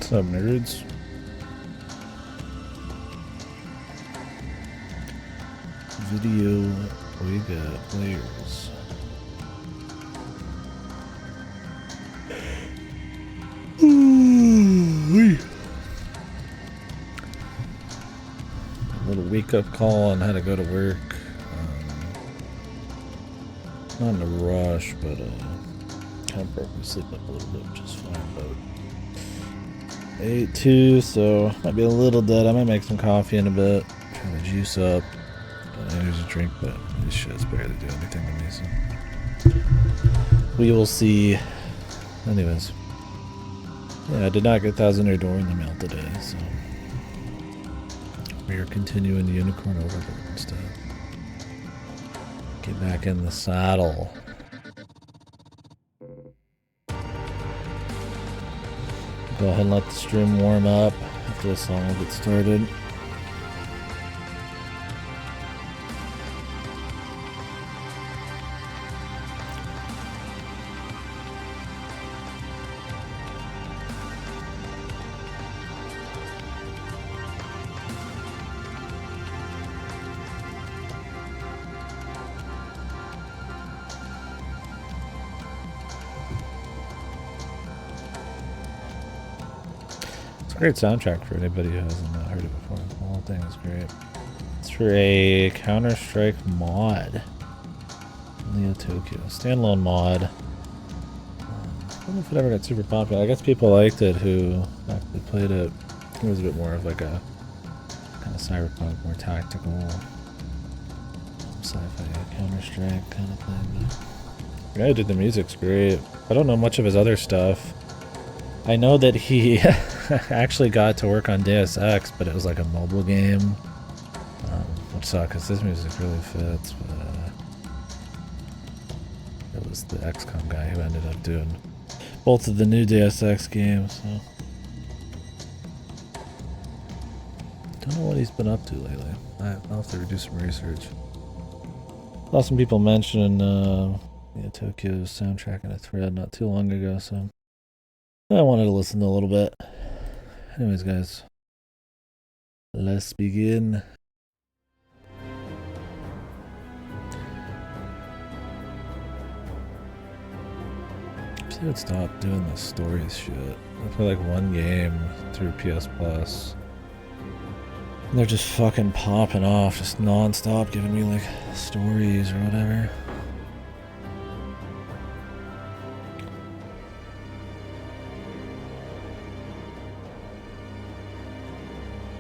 What's up, nerds? Video Oiga players. A little wake-up call on how to go to work. Not in a rush, but kind of broke my sleep up a little bit, which is fine. But 8-2, so might be a little dead. I might make some coffee in a bit. Trying to juice up. Energy drink, but these shits barely do anything to me, so we will see. Anyways, yeah, I did not get Thousand Door in the mail today, so we are continuing the Unicorn Overlord instead. Get back in the saddle. Go ahead and let the stream warm up. After this song will get started. Great soundtrack for anybody who hasn't heard it before. The whole thing is great. It's for a Counter-Strike mod. Leo Tokyo. Standalone mod. I don't know if it ever got super popular. I guess people liked it who actually played it. It was a bit more of like a kind of cyberpunk, more tactical, sci-fi Counter-Strike kind of thing. The guy who did the music's great. I don't know much of his other stuff. I know that he actually got to work on Deus Ex, but it was like a mobile game, which sucks because this music really fits. But it was the XCOM guy who ended up doing both of the new Deus Ex games. So. Don't know what he's been up to lately. I'll have to do some research. Saw some people mentioning Tokyo's soundtrack in a thread not too long ago, so I wanted to listen to a little bit. Anyways, guys, let's begin. I would stop doing the stories shit. I play like one game through PS Plus. And they're just fucking popping off, just non-stop giving me like stories or whatever.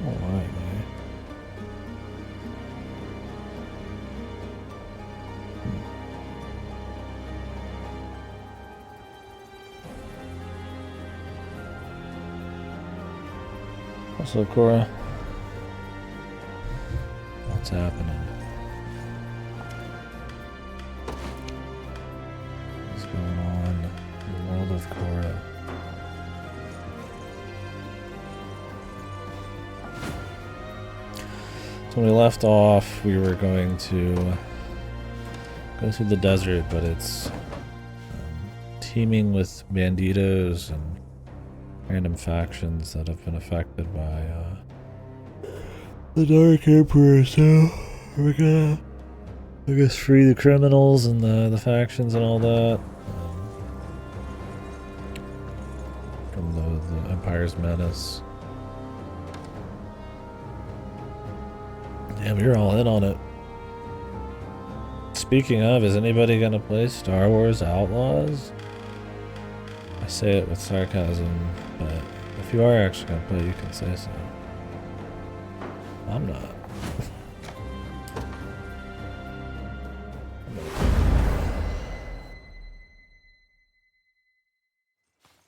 Alright, man. What's up, Cora? What's happening? What's going on in the world of Cora? When we left off, we were going to go through the desert, but it's teeming with banditos and random factions that have been affected by the Dark Emperor, so we're gonna, I guess, free the criminals and the factions and all that from the Empire's menace. Yeah, we were all in on it. Speaking of, is anybody gonna play Star Wars Outlaws? I say it with sarcasm, but if you are actually gonna play, you can say so. I'm not.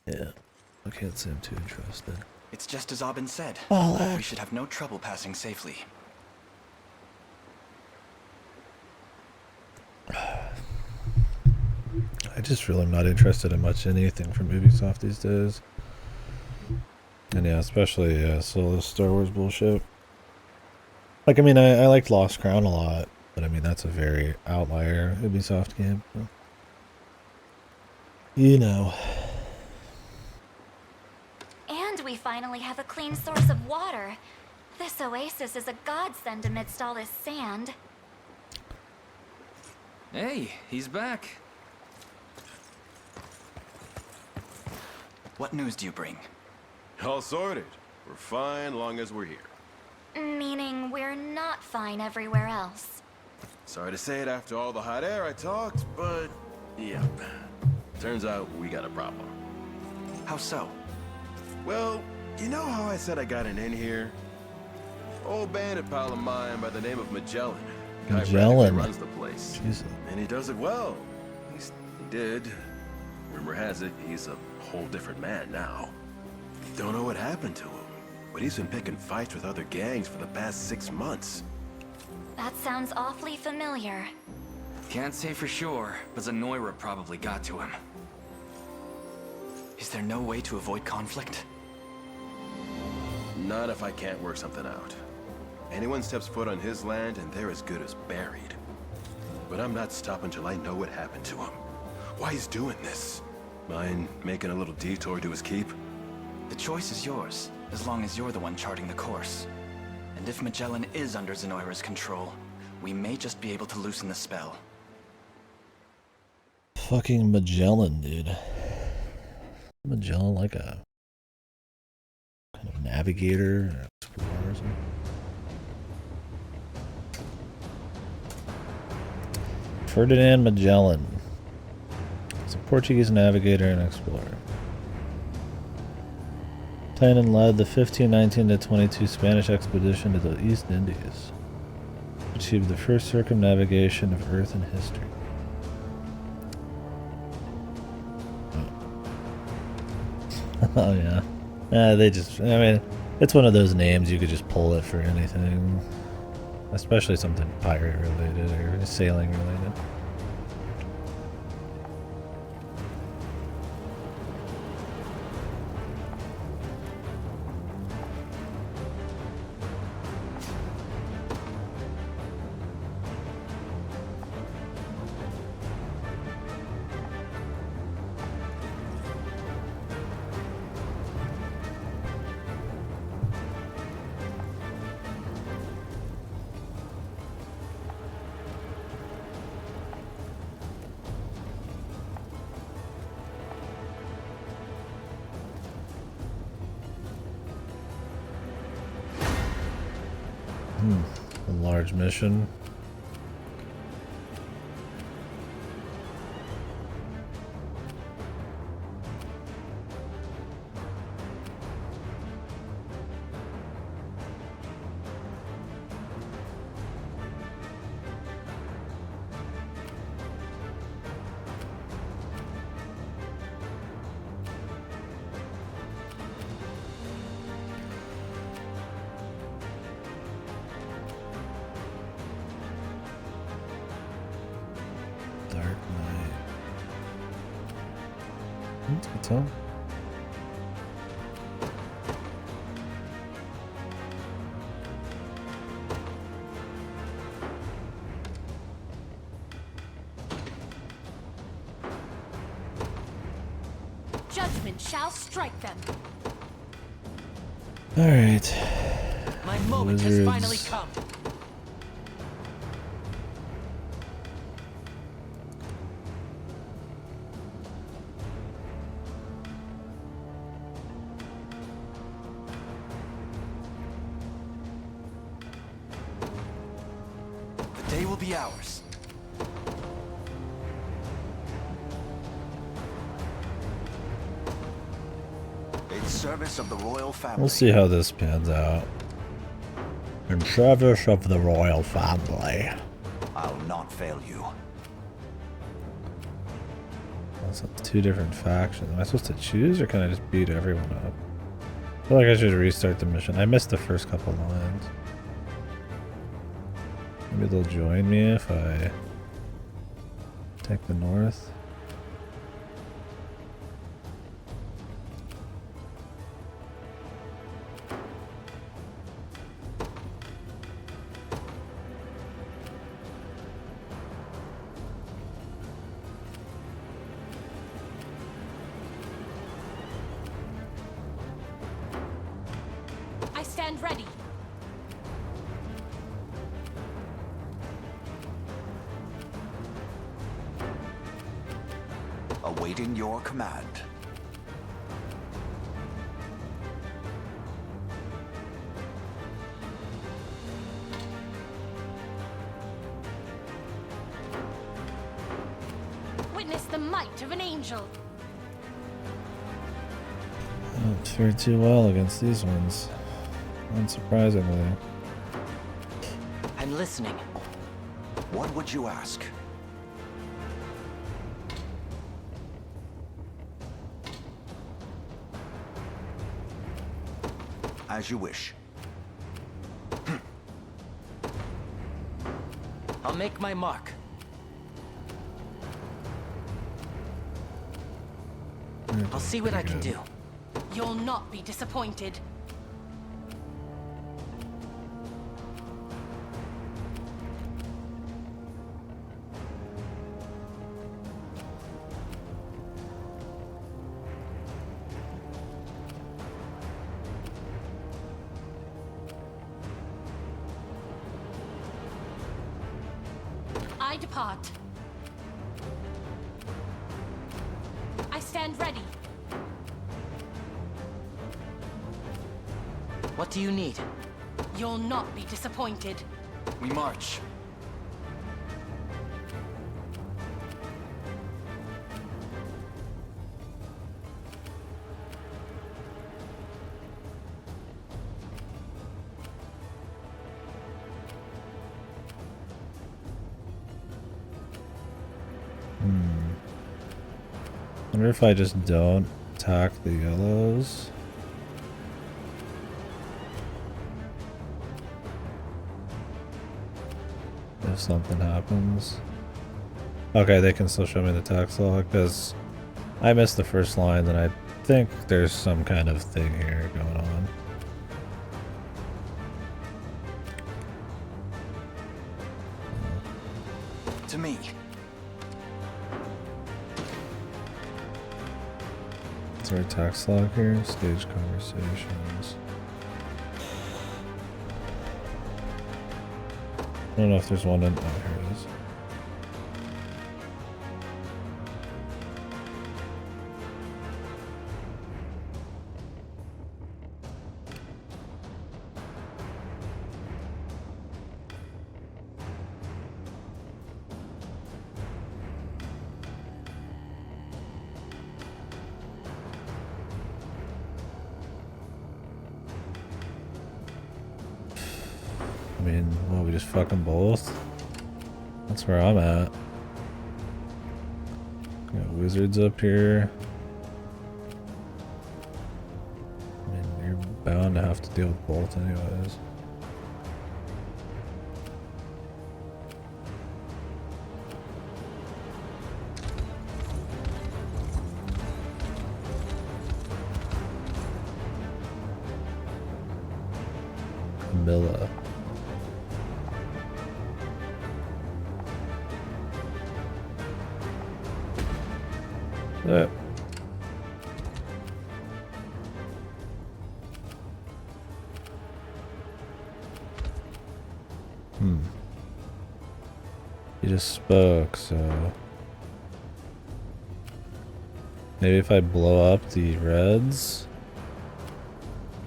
Yeah, I can't say I'm too interested. It's just as Aubin said. We should have no trouble passing safely. I just really am not interested in much anything from Ubisoft these days. And yeah, especially solo Star Wars bullshit. Like, I mean, I liked Lost Crown a lot, but I mean, that's a very outlier Ubisoft game. So. You know. And we finally have a clean source of water. This oasis is a godsend amidst all this sand. Hey, he's back. What news do you bring? All sorted. We're fine long as we're here. Meaning we're not fine everywhere else. Sorry to say it after all the hot air I talked, but yeah. Turns out we got a problem. How so? Well, you know how I said I got an in here? Old bandit pal of mine by the name of Magellan. Guy practically runs the place. Jesus. And he does it well. At least he did. Rumor has it he's a whole different man now. Don't know what happened to him, but he's been picking fights with other gangs for the past 6 months. That sounds awfully familiar. Can't say for sure, but Zenoira probably got to him. Is there no way to avoid conflict? Not if I can't work something out. Anyone steps foot on his land and they're as good as buried. But I'm not stopping till I know what happened to him. Why he's doing this. Mind making a little detour to his keep? The choice is yours, as long as you're the one charting the course. And if Magellan is under Zenoira's control, we may just be able to loosen the spell. Fucking Magellan, dude. Magellan like a kind of navigator or explorer or something. Ferdinand Magellan. He's a Portuguese navigator and explorer. Planned and led the 1519-22 Spanish expedition to the East Indies. Achieved the first circumnavigation of Earth in history. Oh yeah. They just, I mean, it's one of those names you could just pull it for anything. Especially something pirate related or sailing related. A large mission. Dark Knight. That's a good song. Judgment shall strike them. All right. My moment has finally come. The day will be ours. In service of the royal family. We'll see how this pans out. In service of the royal family. I'll not fail you. That's two different factions. Am I supposed to choose or can I just beat everyone up? I feel like I should restart the mission. I missed the first couple lines. Maybe they'll join me if I take the north. stand ready. Awaiting your command. Witness the might of an angel. I don't fare too well against these ones, unsurprisingly. I'm listening. What would you ask? As you wish. I'll make my mark. I'll see what I can do. You'll not be disappointed. I depart. I stand ready. What do you need? You'll not be disappointed. We march. I wonder if I just don't attack the yellows. If something happens. Okay, they can still show me the tax log because I missed the first line and I think there's some kind of thing here going on. To me. Is there a tax log here? Stage conversations. I don't know if there's one in. Oh, here it is. I mean, well, we just fucking both? That's where I'm at. Got wizards up here. I mean, you're bound to have to deal with both anyways. Camilla. You just spoke, so maybe if I blow up the reds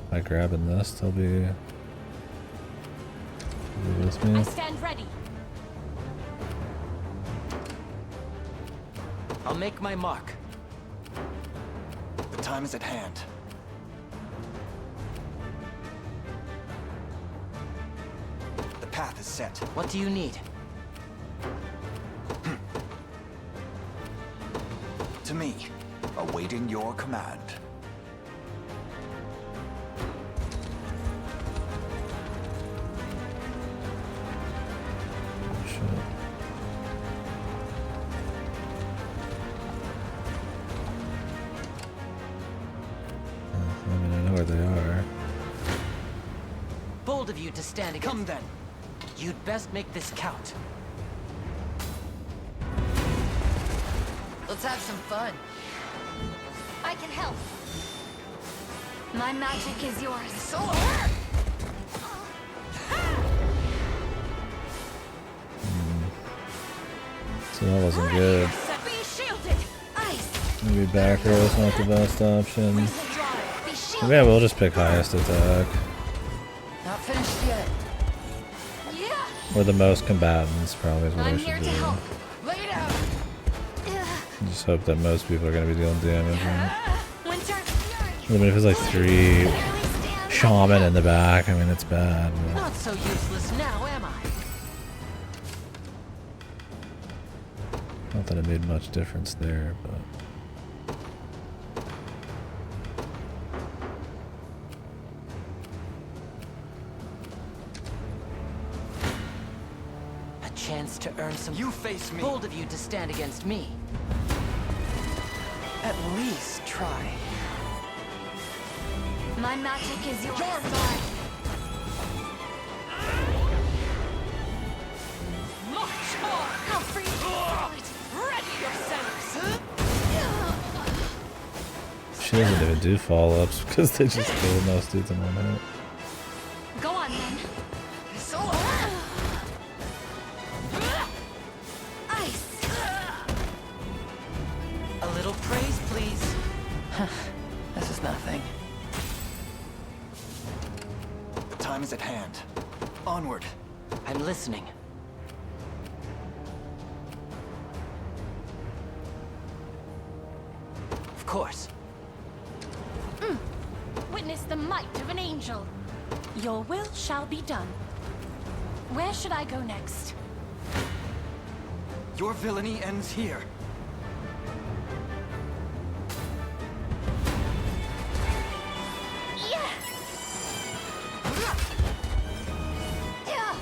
by grabbing this, they'll be with me. I stand ready. I'll make my mark. The time is at hand. The path is set. What do you need? To me. Awaiting your command. Oh, shit. I mean, I know where they are. Bold of you to stand against. Come then. You'd best make this count. Let's have some fun. I can help. My magic is yours. So hard! So that wasn't good. Be shielded. Ice. Maybe back row is not the best option. Be shielded. Yeah, we'll just pick highest attack. Not finished yet. Yeah. Or the most combatants, probably is what I I'm should here to do. help. Lay down. Just hope that most people are going to be dealing damage, right? Winter. I mean, if it's like 3 Barely stand. shaman in the back, I mean, it's bad. But Not so useless now, am I? not that it made much difference there, but... A chance to earn some. You face me. Bold of you to stand against me. At least try. My magic is yours. March on! How free Ready yourselves! She doesn't even do follow-ups because they just kill most dudes in one hit. Go on then. Ice. A little praise, please. This is nothing. The time is at hand. Onward. I'm listening. Of course. Witness the might of an angel. Your will shall be done. Where should I go next? Your villainy ends here. Yeah. Yeah.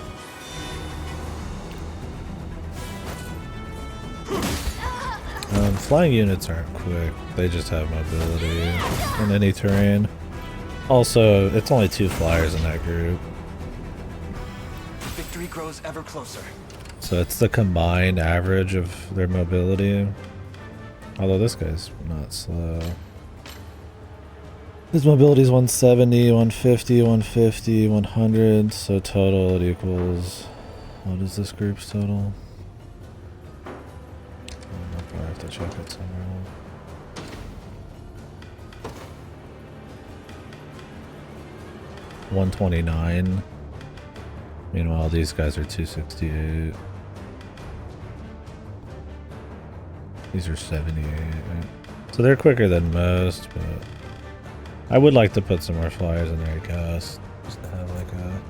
Flying units aren't quick. They just have mobility in any terrain. Also, it's only 2 flyers in that group. Victory grows ever closer. So it's the combined average of their mobility. Although this guy's not slow. His mobility is 170, 150, 150, 100. So total it equals... What is this group's total? I'll probably have to check it somewhere. 129. Meanwhile, these guys are 268. These are 78. Right? So they're quicker than most, but I would like to put some more flyers in there, I guess. Just to have like a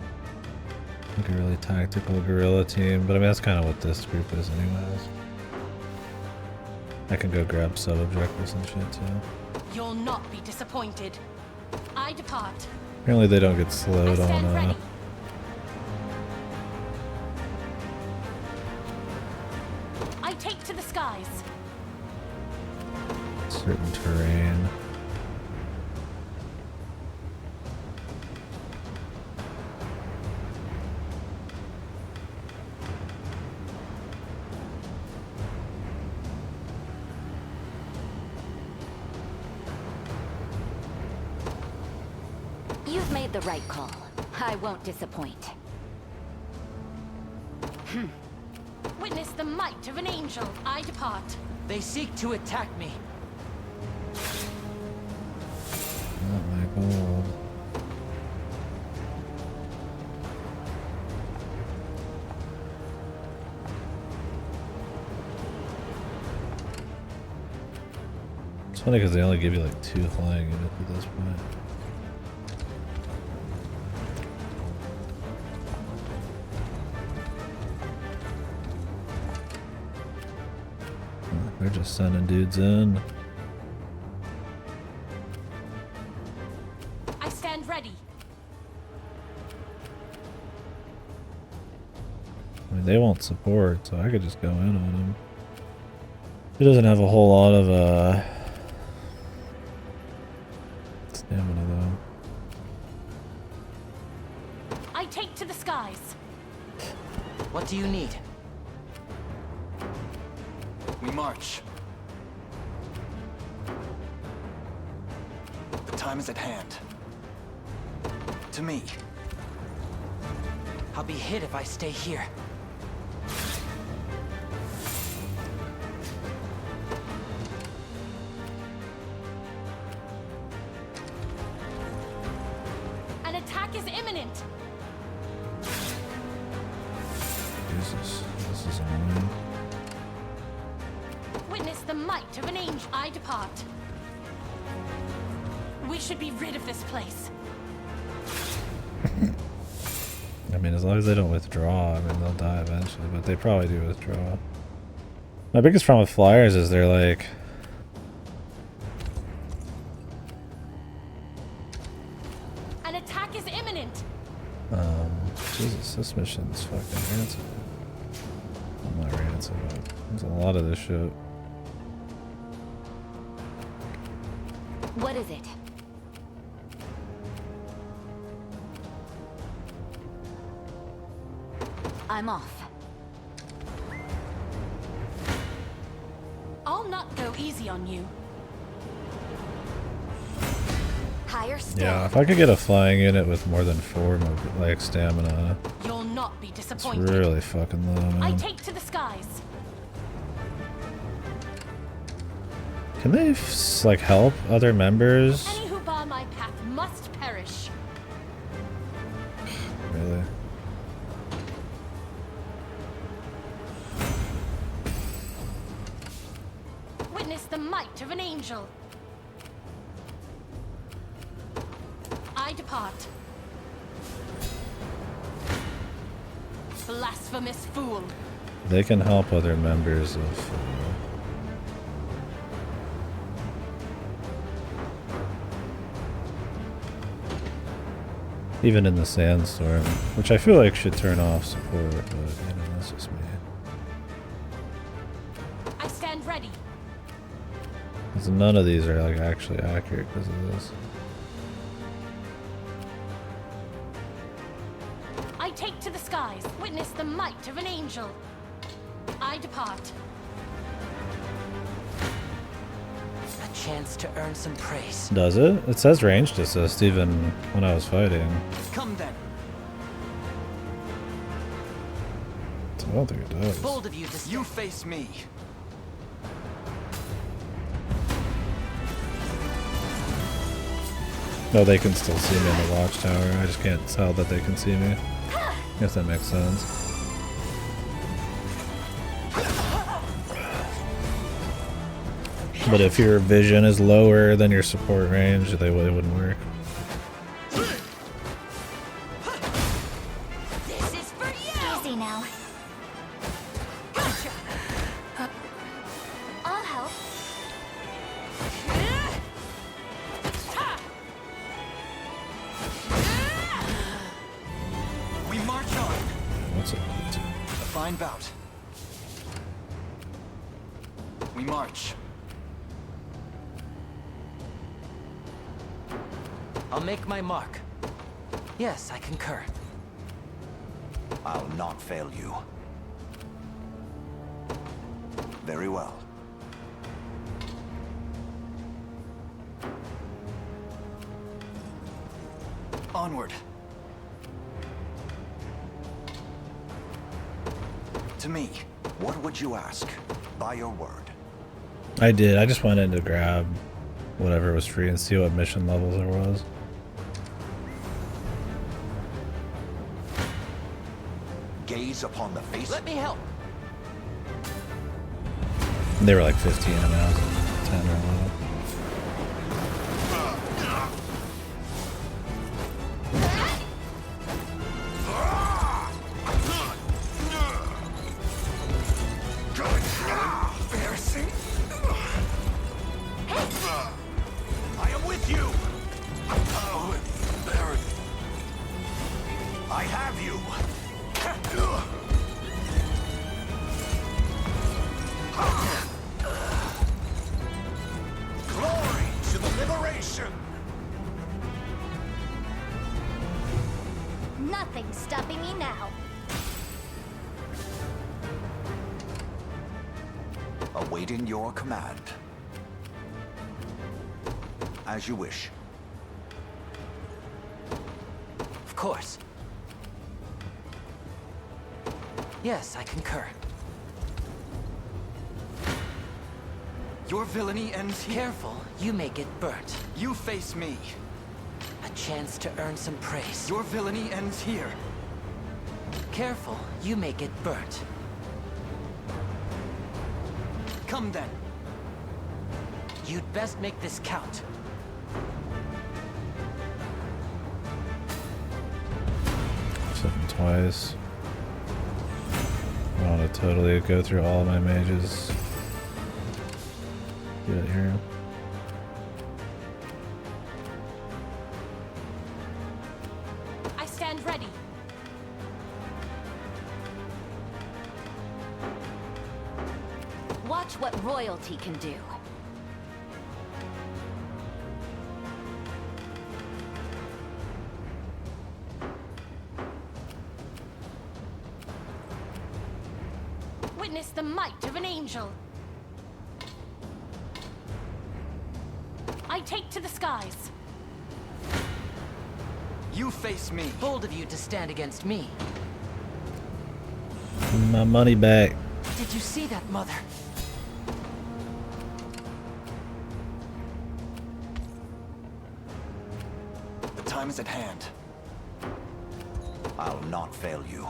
really tactical guerrilla team. But I mean, that's kind of what this group is anyways. I can go grab sub-objectives and shit too. You'll not be disappointed. I depart. Apparently they don't get I slowed on stand ready. I take to the skies. certain terrain. You've made the right call. I won't disappoint. Witness the might of an angel. I depart. They seek to attack me. Not my gold. It's funny because they only give you like 2 flying units at this point. They're just sending dudes in. I stand ready. I mean, they won't support, so I could just go in on him. He doesn't have a whole lot of stamina though. I take to the skies. What do you need? We march. The time is at hand. To me. I'll be hit if I stay here. imminent! Jesus, this is annoying. Witness the might of an angel. I depart. We should be rid of this place. I mean, as long as they don't withdraw, I mean, they'll die eventually, but they probably do withdraw. My biggest problem with flyers is they're like... An attack is imminent. Jesus, this mission's fucking ransom. I'm not ransom, but there's a lot of this shit. What is it? I'm off. I'll not go easy on you. Higher still. Yeah, if I could get a flying unit with more than 4 like stamina, You'll not be it's disappointed. really fucking low, I man. take to the skies. Can they like help other members? Any who bar my path must perish. Really? Witness the might of an angel. I depart. Blasphemous fool. They can help other members of... even in the sandstorm, which I feel like should turn off support, but you know, that's just me. I stand ready. Because none of these are like actually accurate because of this. I take to the skies. Witness the might of an angel. I depart. A chance to earn some praise. Does it? It says ranged assist even when I was fighting. Come then. So I don't think it does. Bold of you to you face me. No, they can still see me in the watchtower. I just can't tell that they can see me. If that makes sense. But if your vision is lower than your support range, it wouldn't work. This is for you! Easy now. Gotcha. I'll help. We march on. What's it? A fine bout. We march. I'll make my mark. Yes, I concur. I'll not fail you. Very well. Onward. To me. What would you ask? By your word. I did. I just went in to grab whatever was free and see what mission levels there was. Gaze upon the face. Let me help. They were like 15 and I was 10 or 11. I am with you. Oh, there. I have you. Glory to the liberation. Nothing's stopping me now. Awaiting your command. As you wish. Of course. Yes, I concur. Your villainy ends here. Careful, you may get burnt. You face me. A chance to earn some praise. Your villainy ends here. Careful, you may get burnt. Come then. You'd best make this count. Something twice. I want to totally go through all my mages. Do it here. I stand ready. Watch what royalty can do. Witness the might of an angel. I take to the skies. You face me. Bold of you to stand against me. My money back. Did you see that, Mother? The time is at hand. I'll not fail you.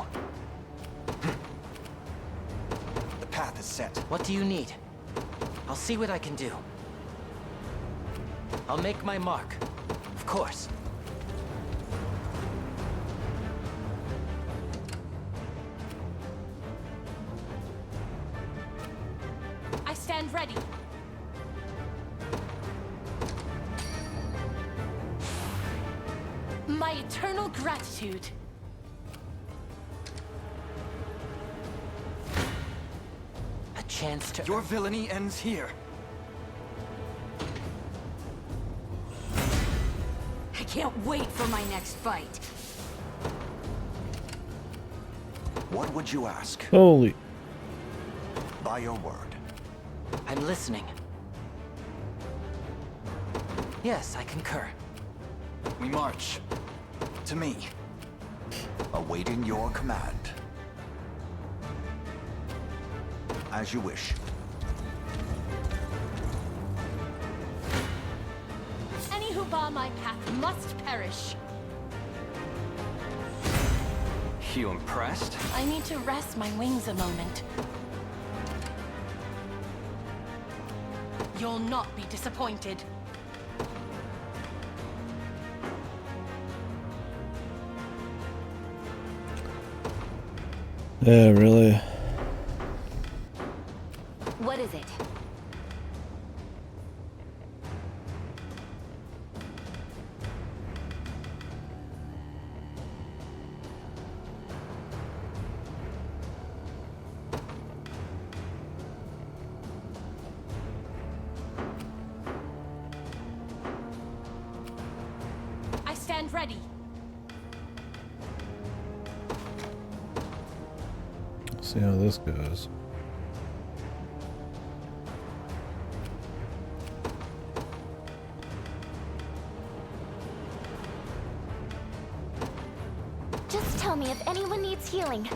The path is set. What do you need? I'll see what I can do. I'll make my mark. Of course. I stand ready. My eternal gratitude. A chance to... Your villainy ends here. I can't wait for my next fight. What would you ask? Holy. By your word. I'm listening. Yes, I concur. We march. To me. Awaiting your command. As you wish. Any who bar my path must perish. You impressed? I need to rest my wings a moment. You'll not be disappointed. Yeah, really. What is it? I stand ready. See how this goes. Just tell me if anyone needs healing.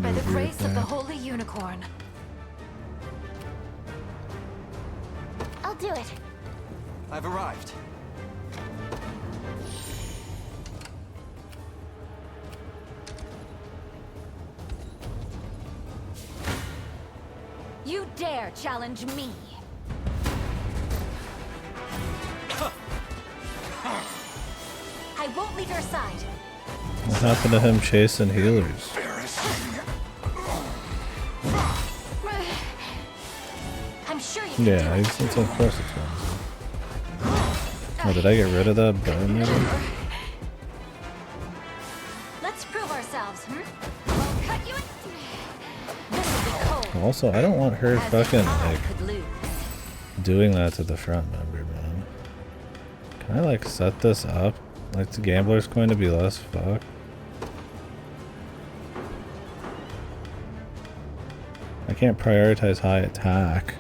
By the grace of the Holy Unicorn. I'll do it. I've arrived. You dare challenge me? I won't leave your side. What happened to him chasing healers? I'm sure you can Yeah, do it. it's of course it's one. Oh, did I get rid of that burn maybe? Let's prove ourselves, I'll cut you in. This will be cold. Also, I don't want her As fucking I like could lose. doing that to the front member, man. Can I like set this up? Like the gambler's going to be less fucked? I can't prioritize high attack.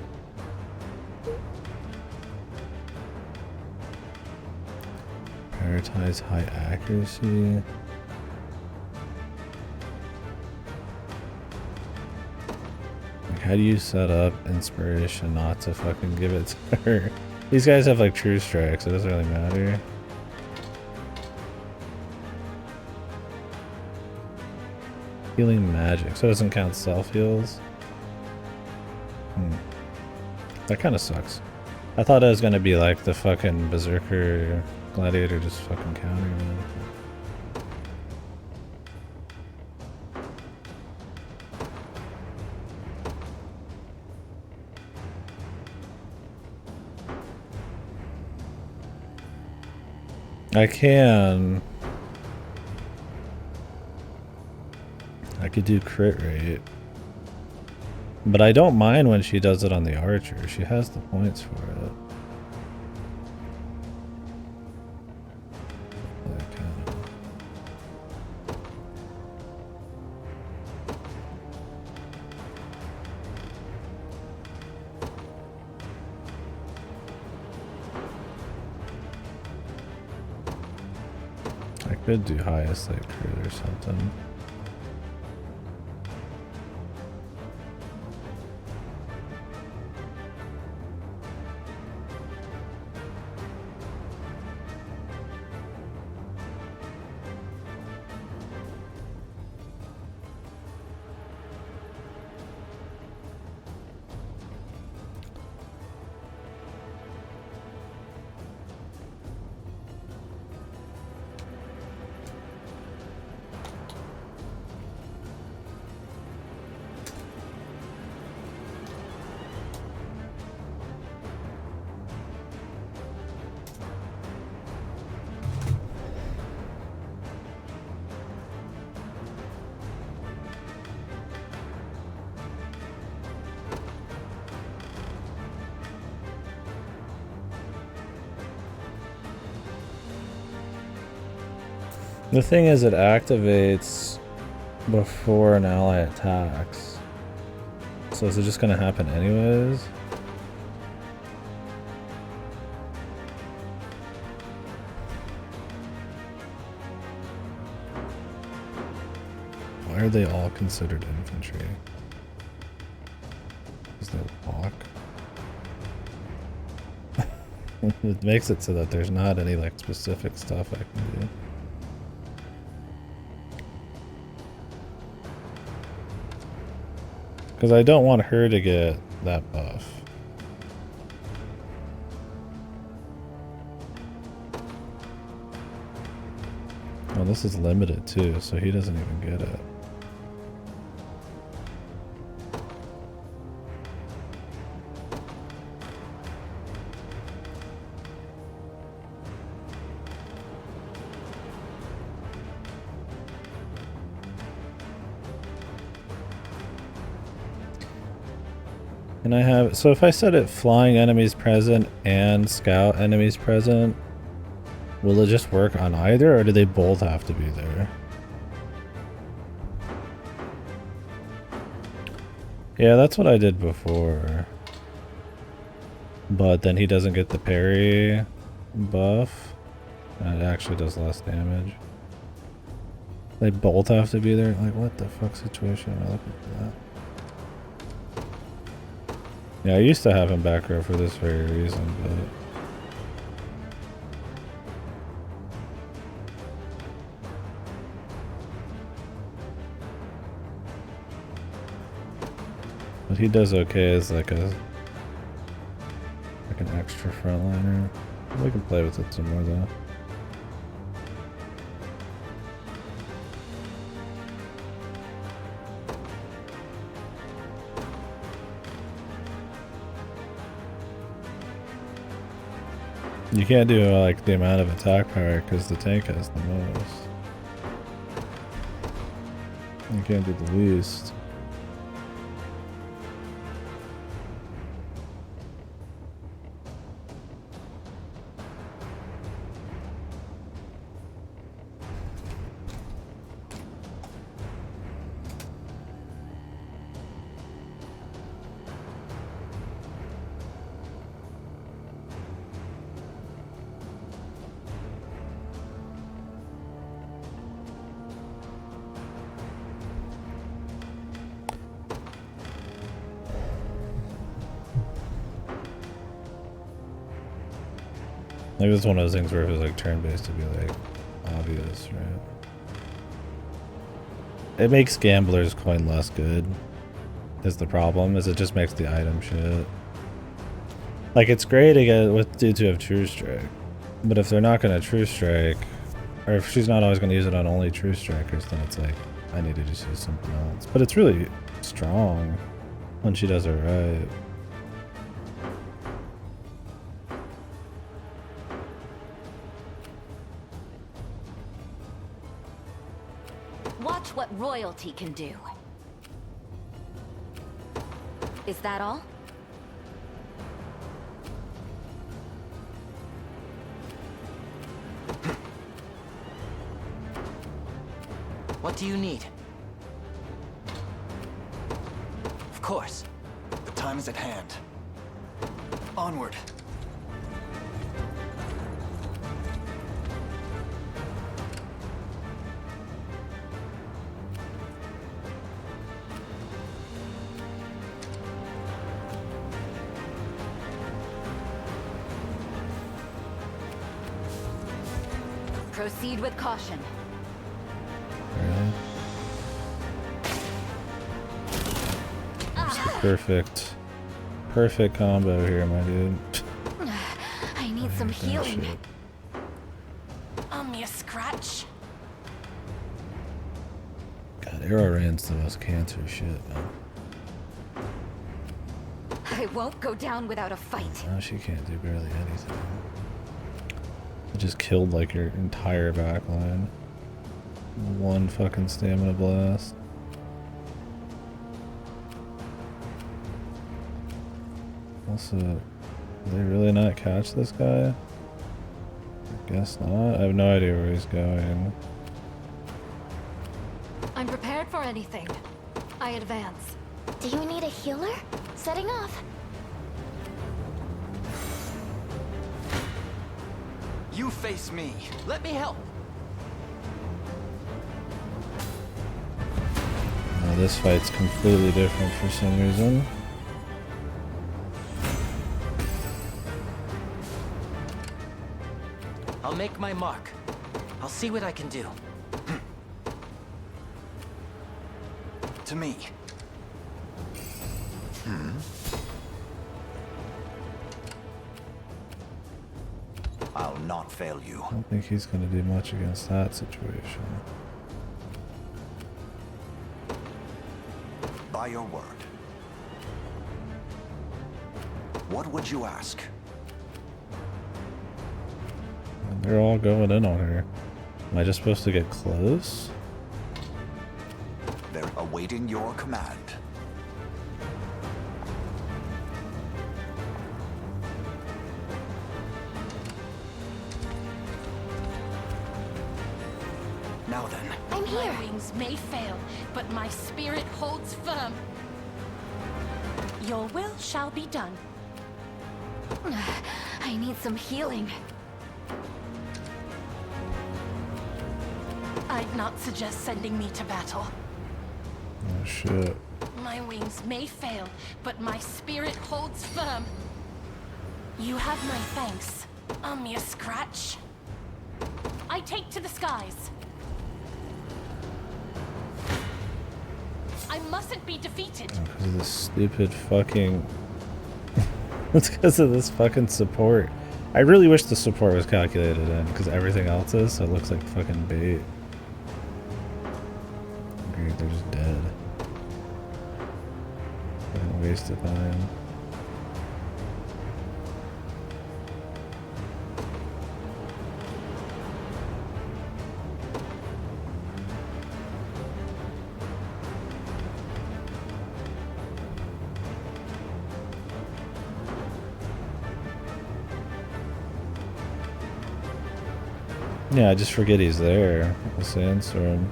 Prioritize high accuracy. Like how do you set up inspiration not to fucking give it to her? These guys have like true strikes, it doesn't really matter. Healing magic, so it doesn't count self-heals? That kind of sucks. I thought it was gonna be like the fucking Berserker Gladiator just fucking countering it. I could do crit rate. But I don't mind when she does it on the archer. She has the points for it. I could do highest like crit or something. The thing is, it activates before an ally attacks. So is it just gonna happen anyways? Why are they all considered infantry? Is there block? It makes it so that there's not any like specific stuff I can do. Because I don't want her to get that buff. Oh, this is limited too, so he doesn't even get it. And I have, so if I set it flying enemies present and scout enemies present, will it just work on either, or do they both have to be there? Yeah, that's what I did before. But then he doesn't get the parry buff. And it actually does less damage. They both have to be there? Like, what the fuck situation am I looking for that? Yeah, I used to have him back row for this very reason, but... But he does okay as like an extra frontliner. We can play with it some more though. You can't do like the amount of attack power because the tank has the most. You can't do the least. Maybe it's one of those things where if it was like turn-based, it'd be like obvious, right? It makes Gambler's coin less good. Is the problem? Is it just makes the item shit? Like it's great to get with dudes who have True Strike, but if they're not gonna True Strike, or if she's not always gonna use it on only True Strikers, then it's like I need to just use something else. But it's really strong when she does it right. Watch what royalty can do. Is that all? What do you need? Of course. The time is at hand. Onward. Proceed with caution. Perfect. Perfect combo here, my dude. I need some healing. Shit. Arm me a scratch. God, Arrow Rain's the most cancer shit, man. I won't go down without a fight. Now she can't do barely anything. It just killed like your entire backline. One fucking stamina blast. Also, did they really not catch this guy? I guess not. I have no idea where he's going. I'm prepared for anything. I advance. Do you need a healer? Setting off. You face me. Let me help. Now this fight's completely different for some reason. I'll make my mark. I'll see what I can do. To me. I'll not fail you. I don't think he's gonna do much against that situation. By your word. What would you ask? And they're all going in on her. Am I just supposed to get close? They're awaiting your command. Now then. I'm here. My wings may fail, but my spirit holds firm. Your will shall be done. I need some healing. I'd not suggest sending me to battle. Oh shit. My wings may fail, but my spirit holds firm. You have my thanks. Arm me a scratch. I take to the skies. I mustn't be defeated. Because of this stupid fucking... It's because of this fucking support. I really wish the support was calculated in, because everything else is, so it looks like fucking bait. Great, they're just dead. Fucking wasted time. Yeah, I just forget he's there. The sandstorm.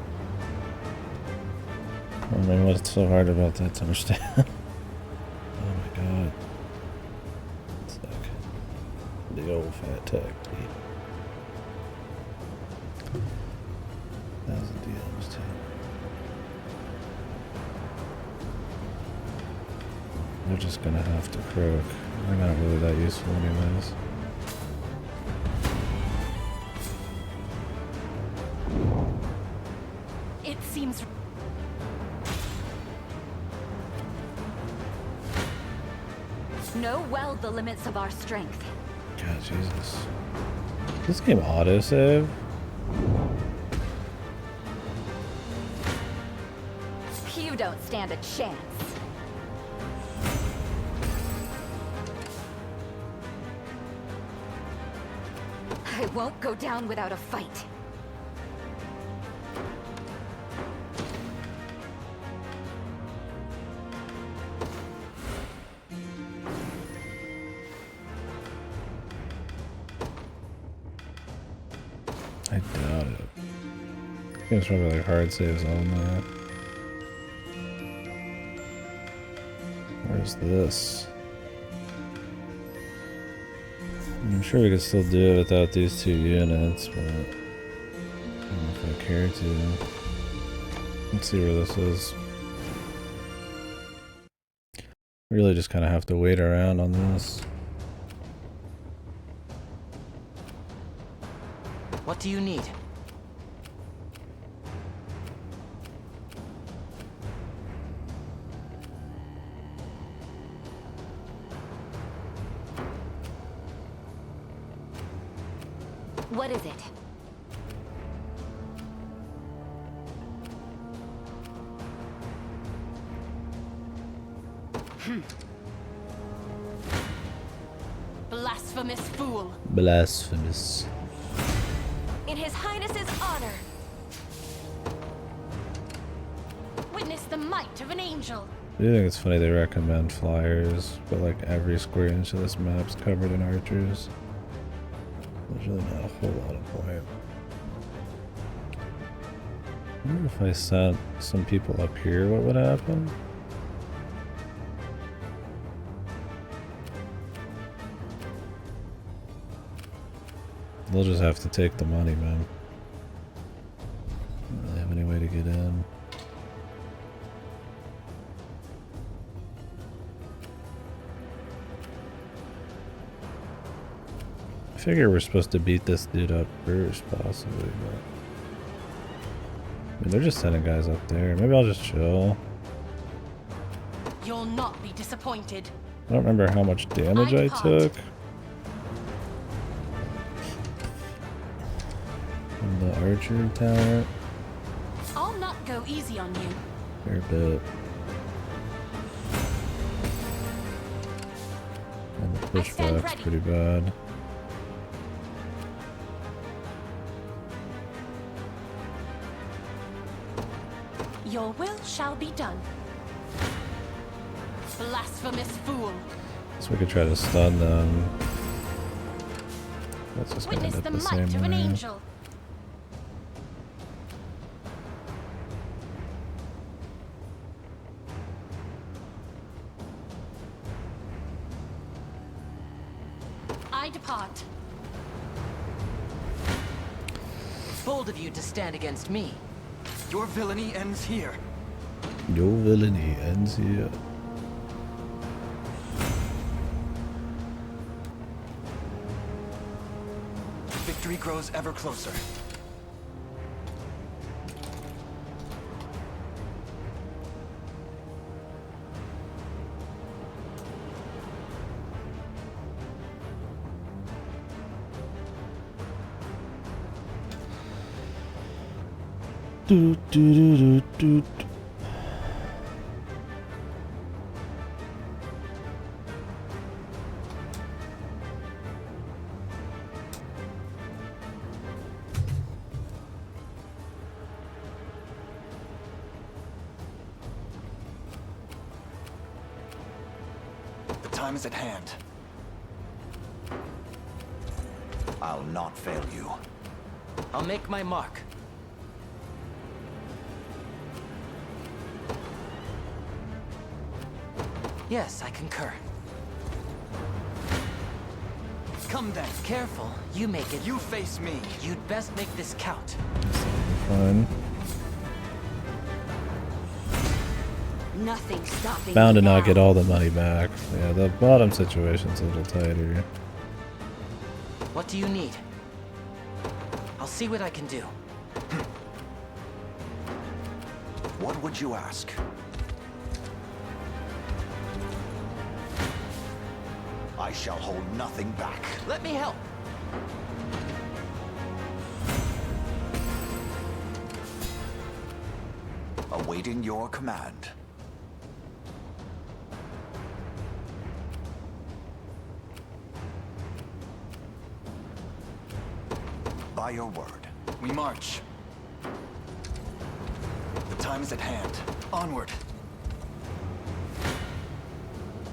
I mean, what's so hard about that to understand? Oh my god. It's like the old fat tech. 1,000 DMs too. They're just gonna have to croak. They're not really that useful anyways. It seems... Know well the limits of our strength. God, Jesus. This game autosave? You don't stand a chance. I won't go down without a fight. I doubt it. It's probably like hard saves on that. Where's this? I'm sure we could still do it without these 2 units, but I don't know if I care to. Let's see where this is. Really just kind of have to wait around on this. What do you need? What is it? Blasphemous fool. Blasphemous. In His Highness's honor. Witness the might of an angel. I do think it's funny they recommend flyers, but like every square inch of this map's covered in archers. There's really not a whole lot of point. I wonder if I sent some people up here, what would happen? They'll just have to take the money, man. Don't really have any way to get in. I figure we're supposed to beat this dude up first, possibly, but... I mean, they're just sending guys up there. Maybe I'll just chill. You'll not be disappointed. I don't remember how much damage I took. From the archer tower. I'll not go easy on you. Fair bit. And the pushback's pretty bad. Your will shall be done. Blasphemous fool. So we could try to stun them. That's just gonna Witness end the up the might same of an way. angel. I depart. Bold of you to stand against me. Your villainy ends here. Your villainy ends here. Victory grows ever closer. Do, do, do, do, do. The time is at hand. I'll not fail you. I'll make my mark. Yes, I concur. Come then. Careful, you make it. You face me. You'd best make this count. Fine. Nothing stopping Bound to me not now. get all the money back. Yeah, the bottom situation's a little tighter. What do you need? I'll see what I can do. What would you ask? I shall hold nothing back. Let me help. Awaiting your command. By your word. We march. The time is at hand. Onward.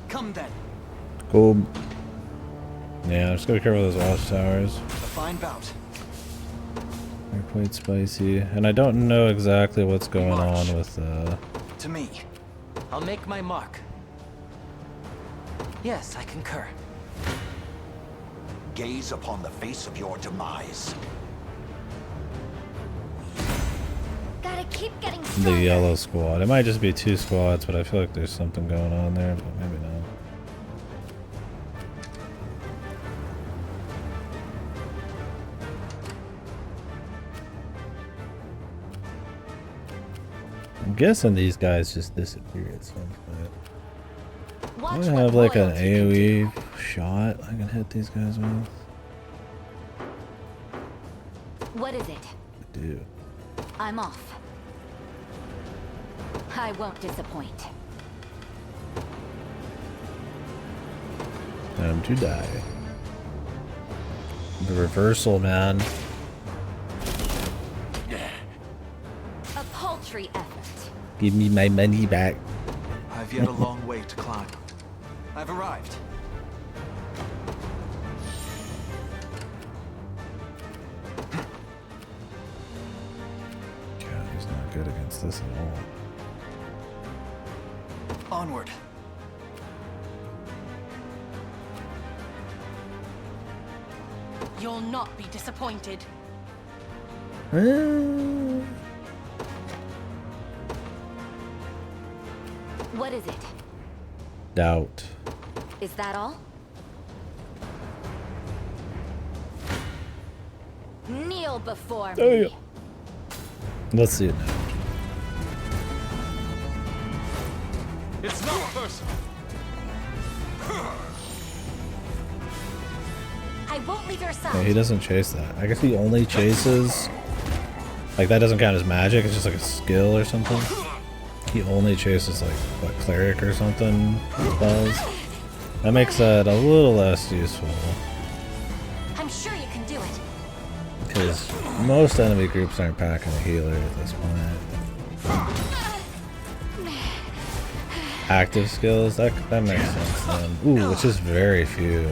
Come then. Cool. Yeah, just gotta be careful with those watchtowers. A fine bout. They're quite spicy. And I don't know exactly what's going on with To me. I'll make my mark. Yes, I concur. Gaze upon the face of your demise. Gotta keep getting the stronger. yellow squad. It might just be 2 squads, but I feel like there's something going on there, but maybe not. I'm guessing these guys just disappear at some point. Watch Do I what have like an loyalty can do. AoE shot I can hit these guys with? What is it? I do. I'm off. I won't disappoint. Time to die. The reversal, man. A paltry effort. Give me my money back. I've yet a long way to climb. I've arrived. God, he's not good against this at all. Onward. You'll not be disappointed. What is it? Doubt. Is that all? Kneel before me. Oh, yeah. Let's see it now. It's not personal. I won't leave your Yeah, side. he doesn't chase that. I guess he only chases... Like, that doesn't count as magic. It's just like a skill or something. He only chases, like, what, cleric or something spells. That makes that a little less useful. I'm sure you can do it. Because most enemy groups aren't packing a healer at this point. Active skills, that makes sense then. Ooh, which is very few.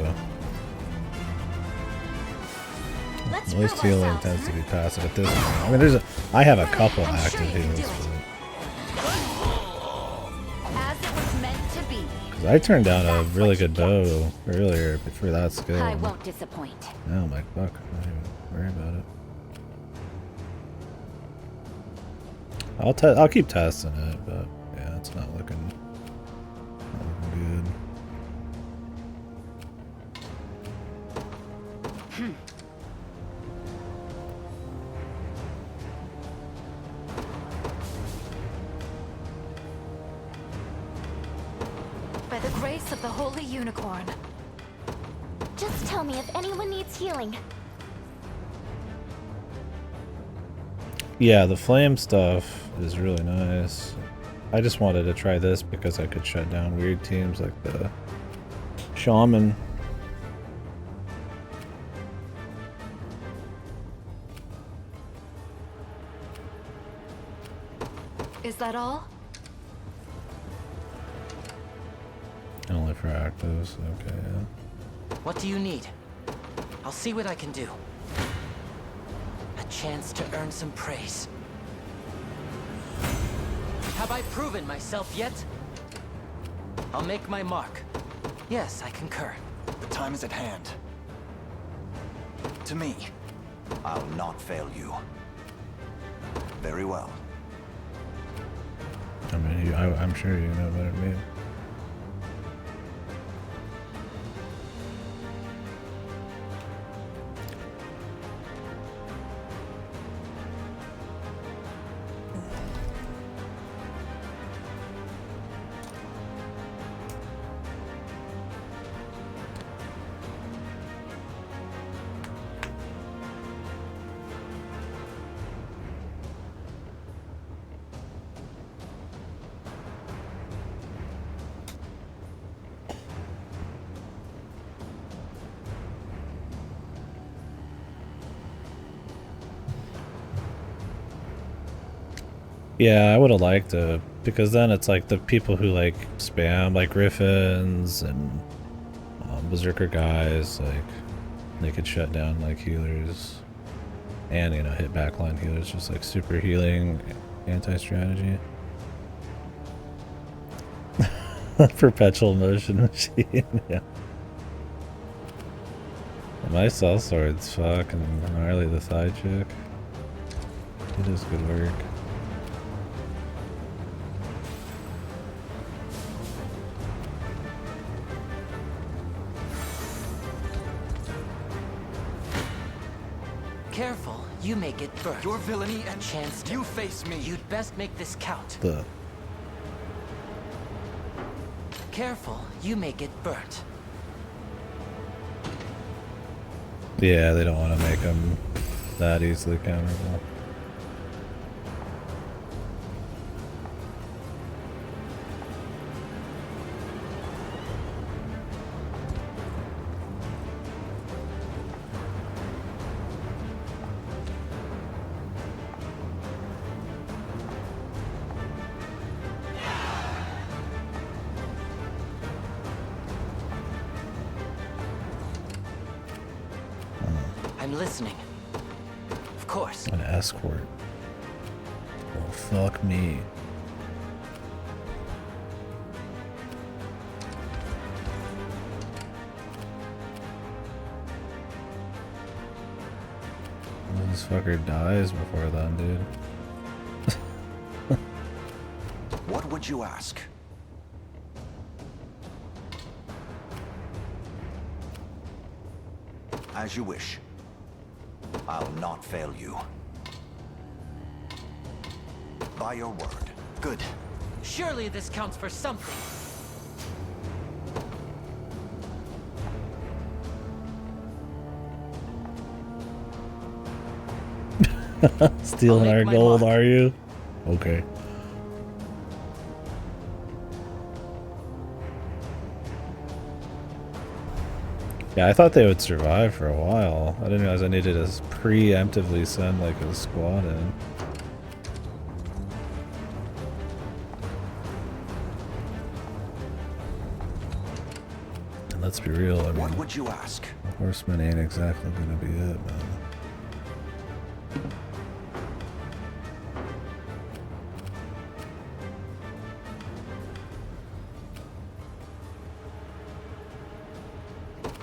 Let's Most prove healing ourselves. tends to be passive at this point. I mean, I have a couple I'm sure active you can do heals. it. As it was meant to be. Because I turned down a really good bow earlier for that skill. I won't disappoint. Now I'm like, fuck, I'm not even worry about it. I'll keep testing it, but yeah, it's not looking good. By the grace of the Holy Unicorn. Just tell me if anyone needs healing. Yeah, the flame stuff is really nice. I just wanted to try this because I could shut down weird teams like the shaman. Is that all? Only for actives, okay, yeah. What do you need? I'll see what I can do. A chance to earn some praise. Have I proven myself yet? I'll make my mark. Yes, I concur. The time is at hand. To me. I'll not fail you. Very well. I mean, I'm sure you know better than me. Yeah, I would have liked to, because then it's like the people who like spam like Griffins and Berserker guys, like they could shut down like healers and, you know, hit backline healers, just like super healing anti-strategy. Perpetual motion machine. Yeah. My cell sword's fucking gnarly, the side chick. It is good work. Careful, you may get burnt. Your villainy A and chance to... you face me. You'd best make this count. Careful, you may get burnt. Yeah, they don't want to make them that easily counterable. I'm listening. Of course. An escort. Oh, fuck me. This fucker dies before then, dude. What would you ask? As you wish. I'll not fail you. By your word. Good. Surely this counts for something. Stealing I'll our make my gold, mark. are you? Okay. Yeah, I thought they would survive for a while. I didn't realize I needed to preemptively send like a squad in. And let's be real, I What mean, would you ask? horsemen ain't exactly gonna be it, man.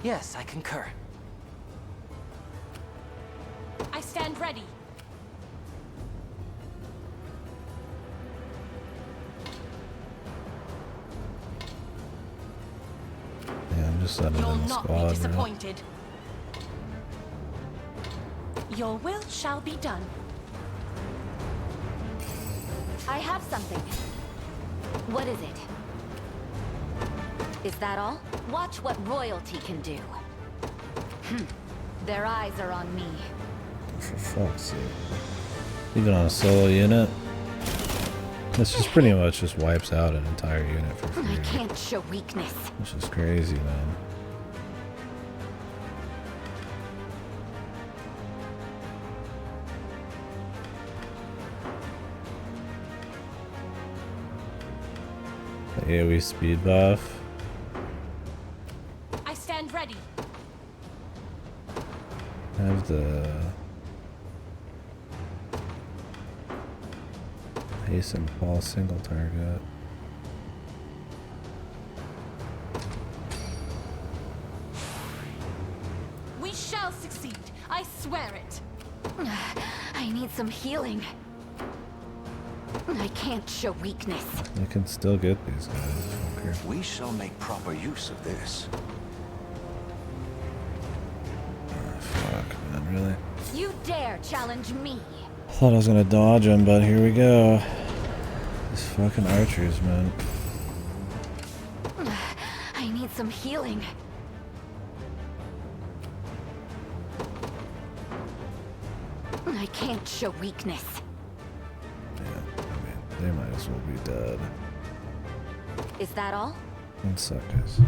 Yes, I concur. I stand ready. Yeah, I'm just sending You'll in a not be squad, bro. disappointed. Your will shall be done. I have something. What is it? Is that all? Watch what royalty can do. Their eyes are on me. For fuck's sake. Even on a solo unit, this just pretty much just wipes out an entire unit for I free. can't show weakness. Which is crazy, man. The AoE speed buff. I stand ready. I have the hasten fall single target. We shall succeed. I swear it. I need some healing. I can't show weakness. You can still get these guys. Okay. We shall make proper use of this. Oh, fuck, man, really? You dare challenge me? I thought I was gonna dodge him, but here we go. These fucking archers, man. I need some healing. I can't show weakness. Yeah, I mean, they might as well be dead. Is that all? One sec, guys.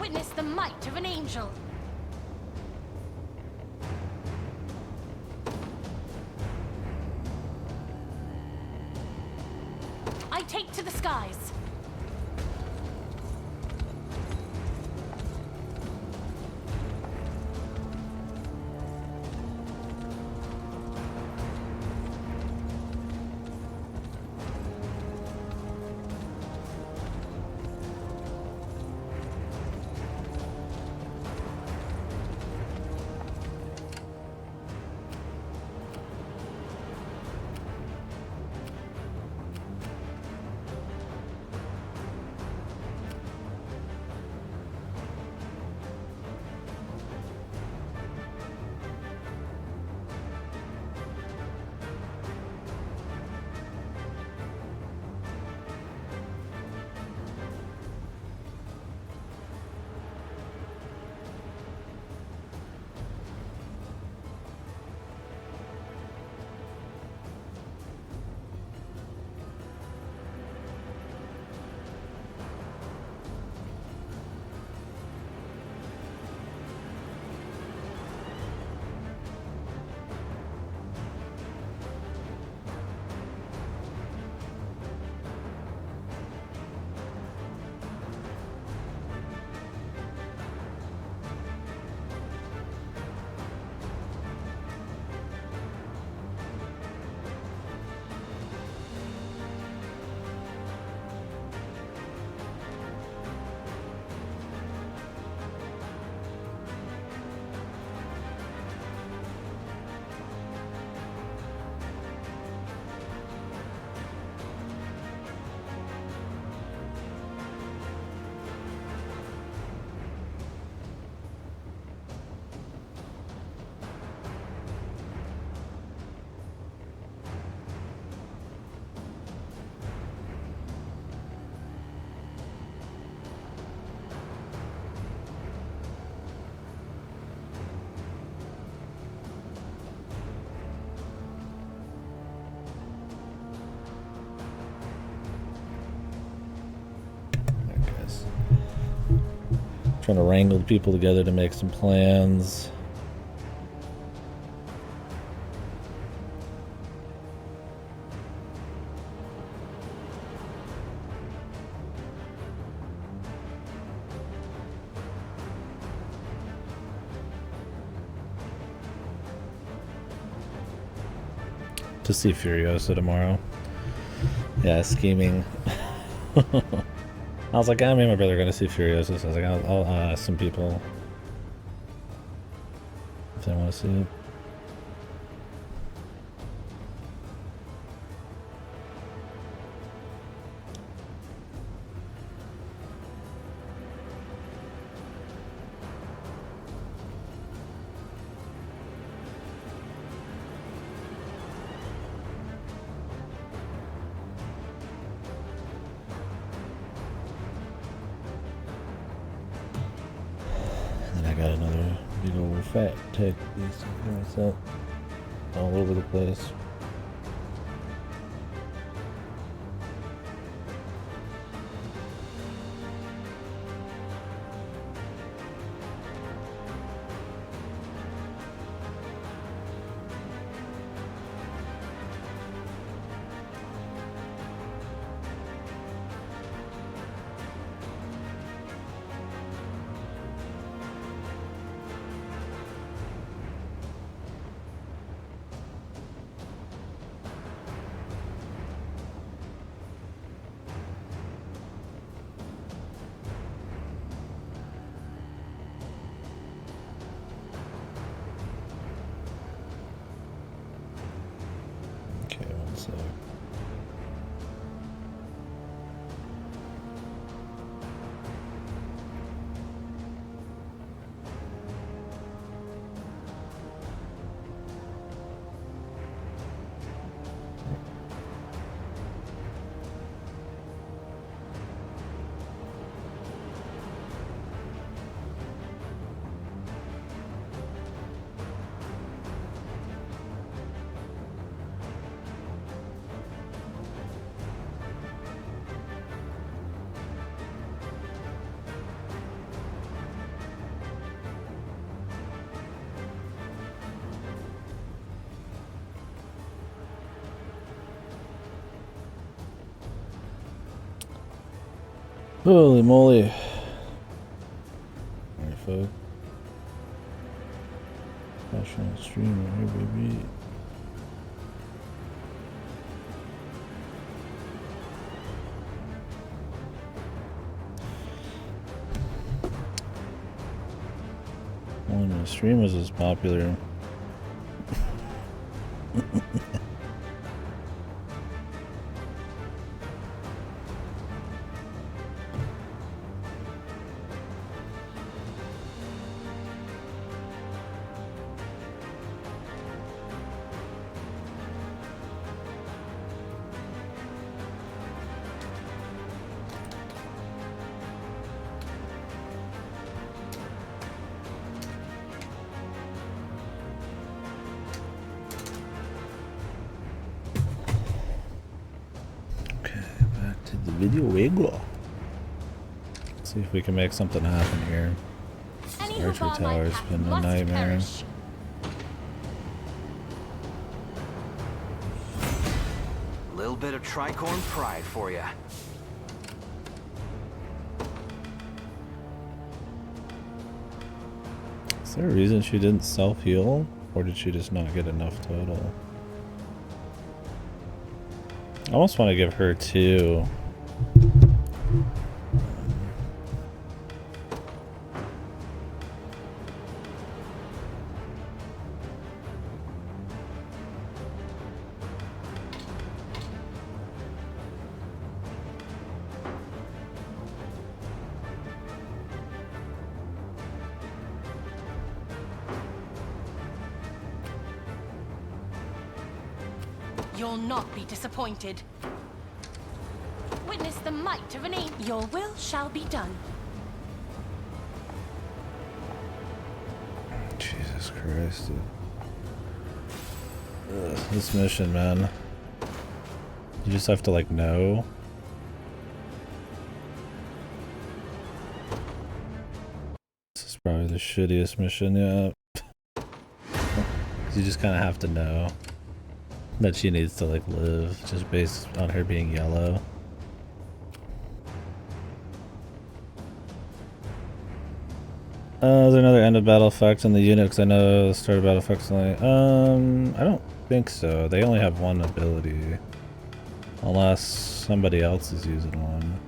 witness the might of an angel. I take to the skies. Trying to wrangle the people together to make some plans. To see Furiosa tomorrow. Yeah, scheming. I was like, me and my brother are going to see Furiosa, so I was like, I'll ask some people if they want to see it. Fat tech piece of all over the place. Holy moly. Alright, fuck. Professional streamer here, baby. When the stream was as popular. Video wiggle. Let's see if we can make something happen here. This archery tower's been a nightmare. Little bit of tricorn pride for you. Is there a reason she didn't self-heal? Or did she just not get enough total? I almost want to give her 2. You'll not be disappointed. Witness the might of an angel. Your will shall be done. Jesus Christ, dude. Ugh, this mission, man. You just have to, like, know. This is probably the shittiest mission yet. You just kind of have to know that she needs to, like, live just based on her being yellow. Is there another end of battle effect on the unit? Because I know the start of battle effects only. I don't think so. They only have one ability. Unless somebody else is using one.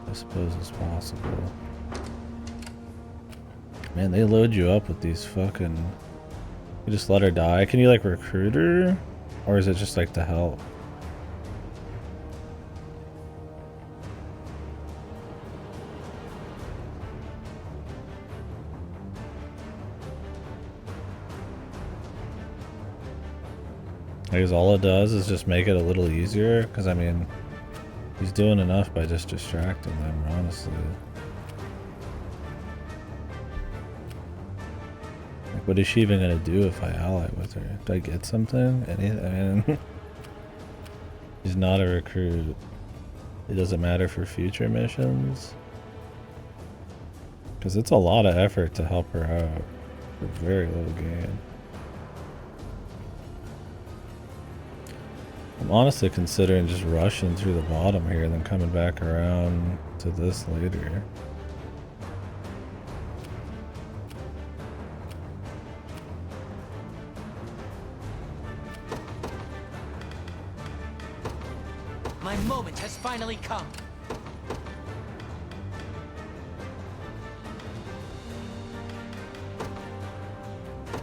I suppose it's possible. Man, they load you up with these fucking... You just let her die? Can you, like, recruit her? Or is it just, like, to help? I guess all it does is just make it a little easier, because I mean, he's doing enough by just distracting them, honestly. Like, what is she even gonna do if I ally with her? Do I get something? Anything? I mean, he's not a recruit. It doesn't matter for future missions. Because it's a lot of effort to help her out for very little gain. I'm honestly considering just rushing through the bottom here and then coming back around to this later. My moment has finally come.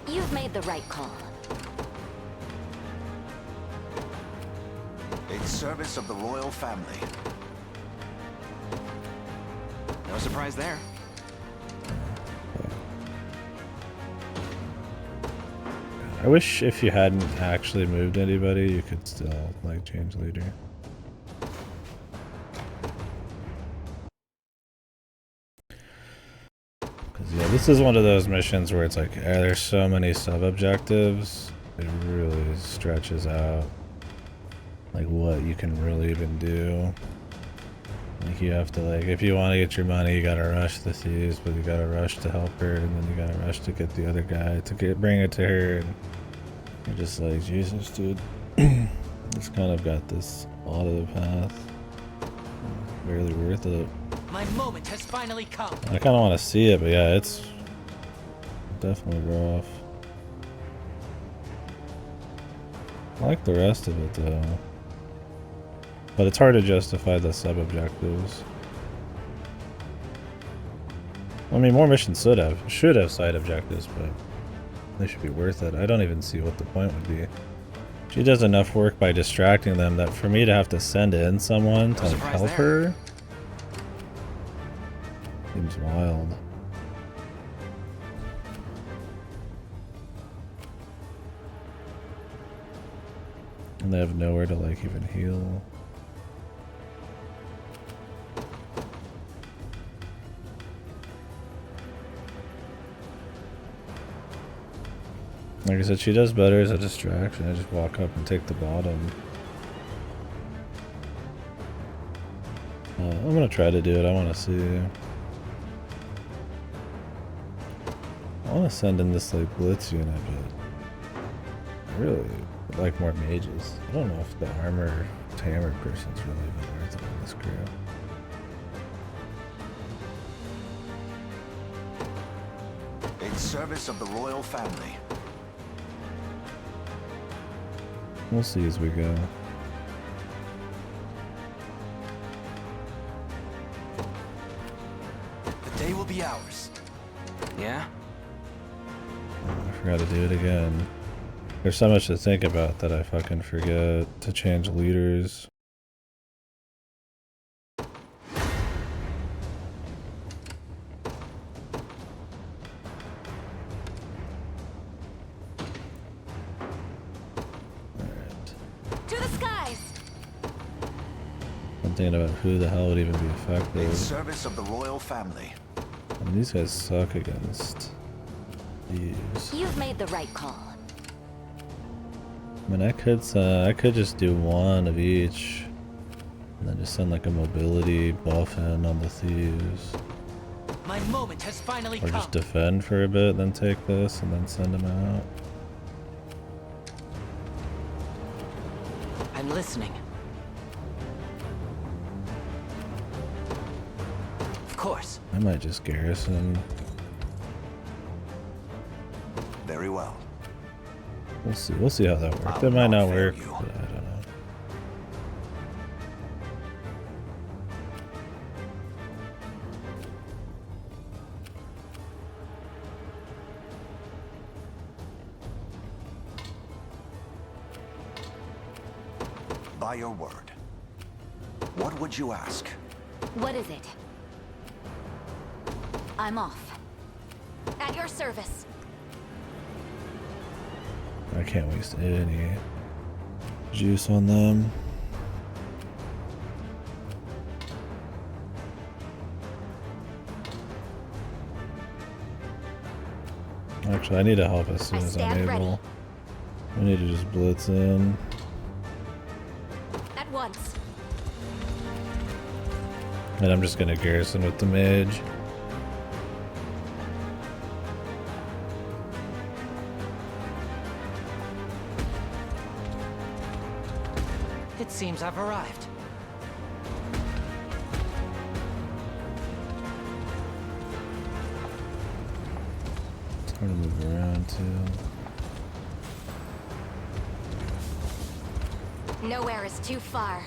You've made the right call. In service of the royal family. No surprise there. I wish if you hadn't actually moved anybody, you could still, like, change leader. Because, yeah, this is one of those missions where it's like, there's so many sub-objectives, it really stretches out, like, what you can really even do. Like, you have to, like, if you want to get your money, you gotta rush the thieves, but you gotta rush to help her, and then you gotta rush to get the other guy to bring it to her, and you're just like, Jesus, dude. Just kind of got this auto path. barely worth it. My moment has finally come. I kind of want to see it, but yeah, it's definitely rough. I like the rest of it though, but it's hard to justify the sub-objectives. I mean, more missions should have side objectives, but they should be worth it. I don't even see what the point would be. She does enough work by distracting them that for me to have to send in someone to like, help her seems wild. And they have nowhere to like even heal. Like I said, she does better as a distraction. I just walk up and take the bottom. I'm gonna try to do it. I want to see. I want to send in this like blitz unit, but I really would like more mages. I don't know if the armor hammer person's really been worth it in this crew. In service of the royal family. We'll see as we go. The day will be ours. Yeah? I forgot to do it again. There's so much to think about that I fucking forget to change leaders. I'm thinking about who the hell would even be effective. In service of the royal family. I mean, these guys suck against these. You've made the right call. I mean, I could just do one of each, and then just send like a mobility buff in on the thieves. My moment has finally Or come. just defend for a bit, then take this, and then send them out. I'm listening. Of course. I might just garrison. Very well. We'll see. We'll see how that works. I'll It might not not fail work, you. but I don't know. By your word. What would you ask? What is it? I'm off. At your service. I can't waste any juice on them. Actually, I need to help as soon as I'm stand ready. able. I need to just blitz in. At once. And I'm just gonna garrison with the mage. It seems I've arrived. It's hard to move around too. Nowhere is too far.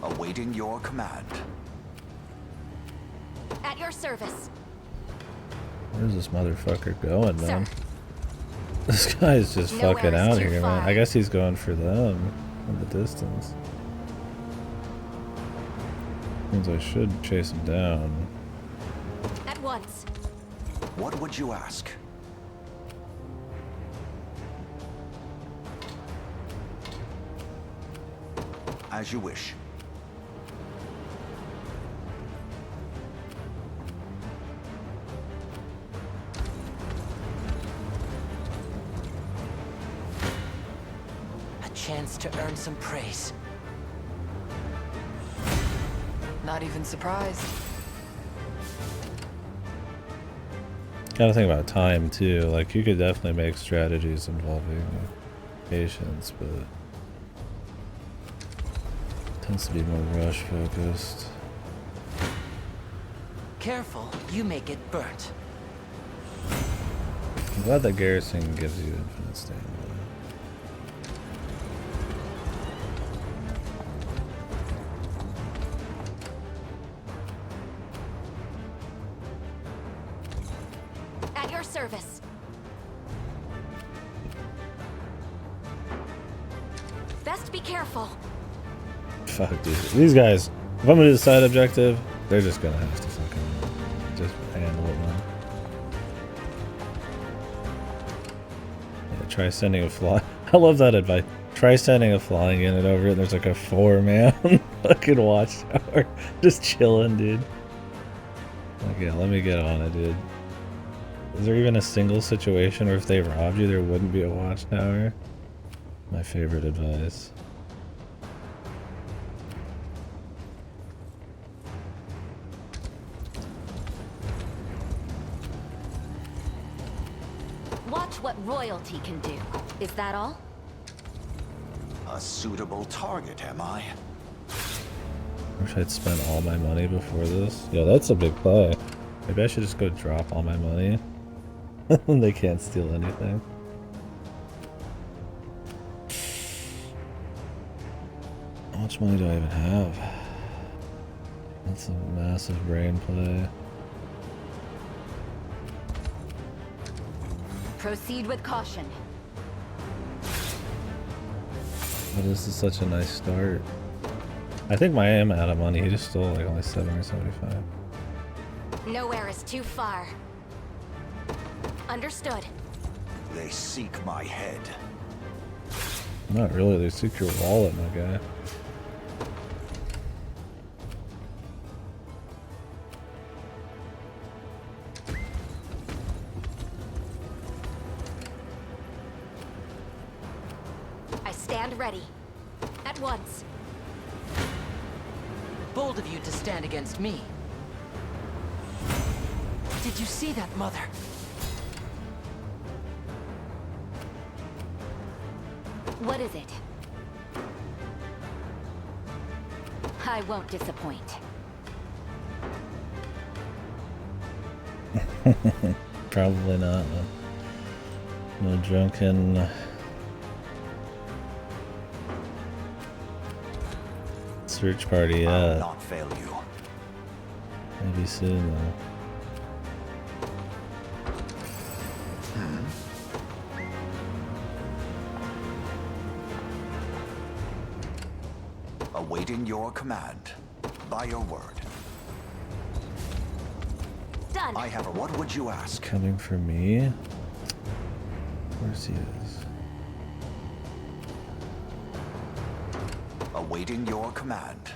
Awaiting your command. At your service. Where's this motherfucker going, man? Sir. This guy's just Nowhere fucking is out too here, man. far. I guess he's going for them in the distance. Means I should chase him down. At once. What would you ask? As you wish. A chance to earn some praise. Not even surprised. Gotta think about time too. Like, you could definitely make strategies involving patience, but it tends to be more rush focused. careful, you may get burnt. I'm glad that garrison gives you infinite stamina. At your service. Best be careful. Fuck, dude. These guys, if I'm gonna do the side objective, they're just gonna have to fucking just handle it, man. Yeah, try sending a fly. I love that advice. Try sending a flying unit over it. There's like a 4-man fucking watchtower. Just chilling, dude. Okay, let me get on it, dude. Is there even a single situation where if they robbed you, there wouldn't be a watchtower? My favorite advice. Watch what royalty can do. Is that all? A suitable target, am I? Wish I'd spent all my money before this. Yo, that's a big play. Maybe I should just go drop all my money. They can't steal anything. How much money do I even have? That's a massive brain play. Proceed with caution. But this is such a nice start. I think I am out of money. He just stole like only 775. Nowhere is too far. Understood. They seek my head. Not really. They seek your wallet, my guy. I stand ready. At once. Bold of you to stand against me. Did you see that, Mother? What is it? I won't disappoint. Probably not. No drunken search party I'll yet. not fail you. Maybe soon though. Awaiting your command. By your word. Done. I have a... What would you ask? Coming for me? Of course he is. Awaiting your command.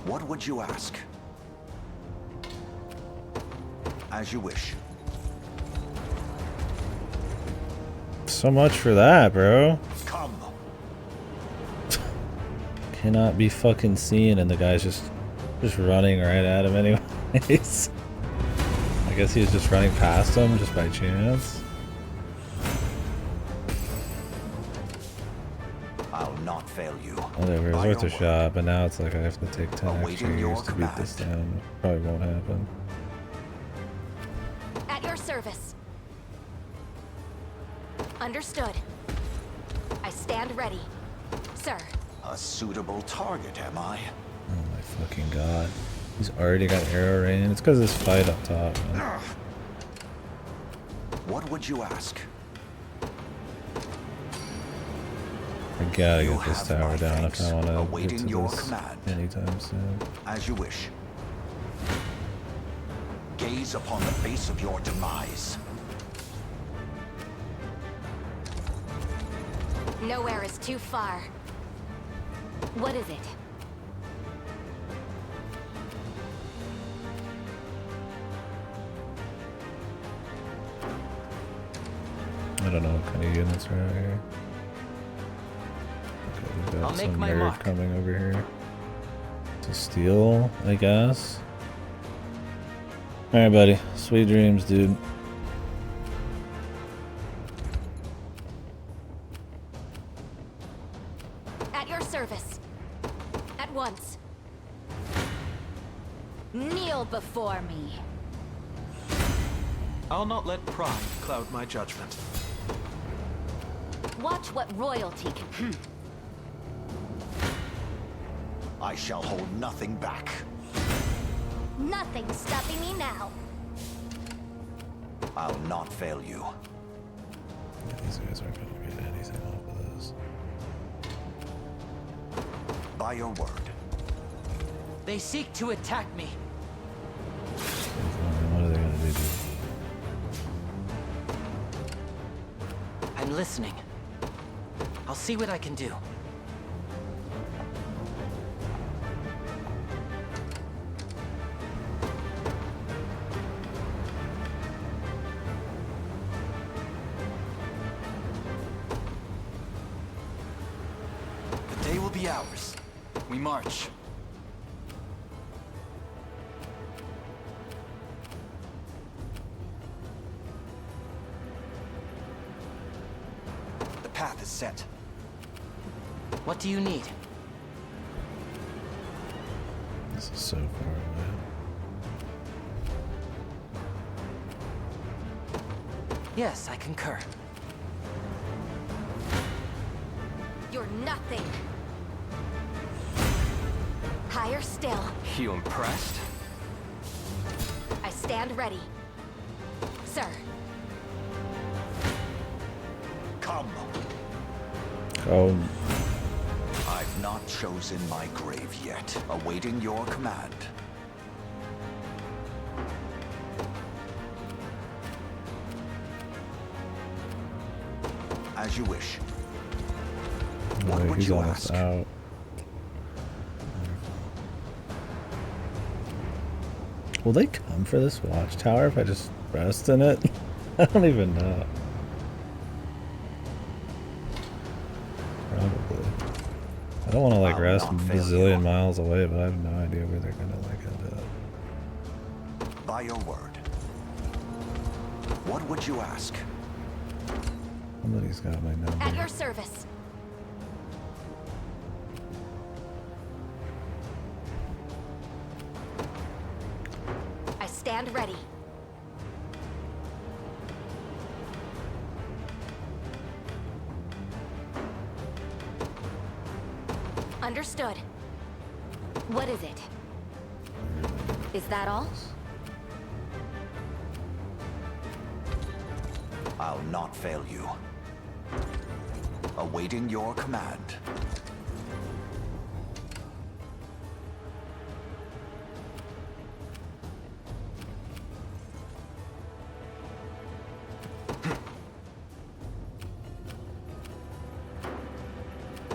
What would you ask? As you wish. So much for that, bro. Come. Cannot be fucking seen, and the guy's just running right at him anyways. I guess he was just running past him just by chance. I'll not fail you. Whatever, it was By worth a your shot, but now it's like I have to take 10 extra Awaiting your years to beat this down. Probably won't happen. At your service. Understood. I stand ready. Sir. A suitable target, am I? Oh my fucking god. He's already got arrow rain. It's because of this fight up top, man. What would you ask? I gotta You get this have tower my down if thanks. I want to get Awaiting to your this command. anytime soon. As you wish. Gaze upon the face of your demise. Nowhere is too far. What is it? I don't know what kind of units are out here. Okay, we've got I'll make some my nerd mark. coming over here to steal, I guess. Alright, buddy. Sweet dreams, dude. I'll not let pride cloud my judgment. Watch what royalty can. I shall hold nothing back. Nothing's stopping me now. I'll not fail you. Yeah, these guys aren't going to get anything off of this. By your word. They seek to attack me. What are they going to do? I'm listening. I'll see what I can do. The day will be ours. We march. The path is set. What do you need? This is so far away. Yes, I concur. You're nothing. Higher still. You impressed? I stand ready. Sir. Come. Oh, I've not chosen my grave yet. Awaiting your command. As you wish. What wait, would he's you almost ask? out. Will they come for this watchtower if I just rest in it? I don't even know. Probably. I don't want to like I'll rest a not fail bazillion you. miles away, but I have no idea where they're gonna like end up. By your word. What would you ask? Somebody's got my number. At your service. I stand ready. Understood. What is it? Is that all? I'll not fail you. Awaiting your command.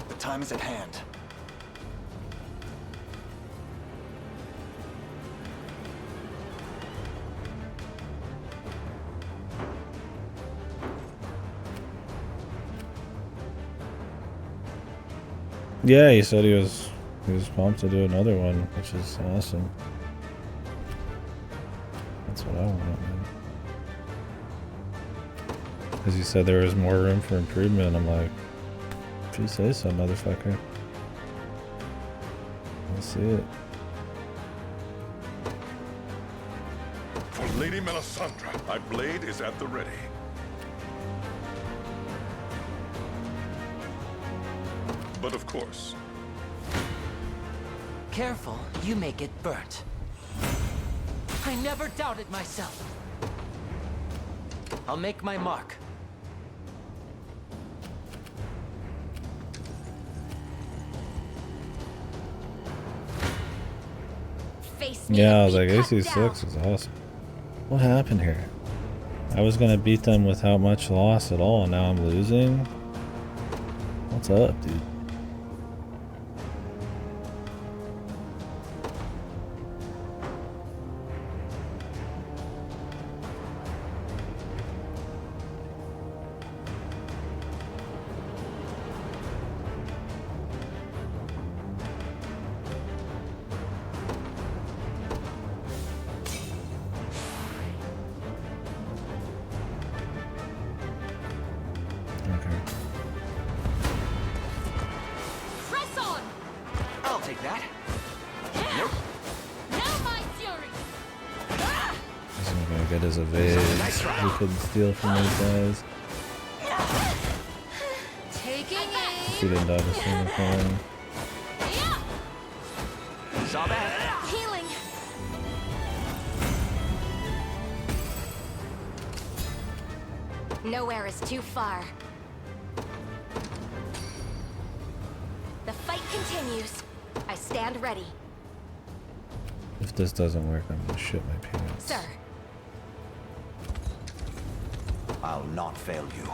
The time is at hand. Yeah, he said he was pumped to do another one, which is awesome. That's what I want, man. Because he said there was more room for improvement. I'm like, if you say so, motherfucker. I'll see it. For Lady Melisandre, my blade is at the ready. But of course. Careful, you may get burnt. I never doubted myself. I'll make my mark. Face me Yeah, I and was be like, cut AC6 down. is awesome. What happened here? I was gonna beat them without much loss at all, and now I'm losing? What's up, dude? get his evades. We couldn't steal from these guys. Taking If he didn't die to single thing. Saw that. healing. Nowhere is too far. The fight continues. I stand ready. If this doesn't work, I'm gonna shit my pants. Sir. I'll not fail you.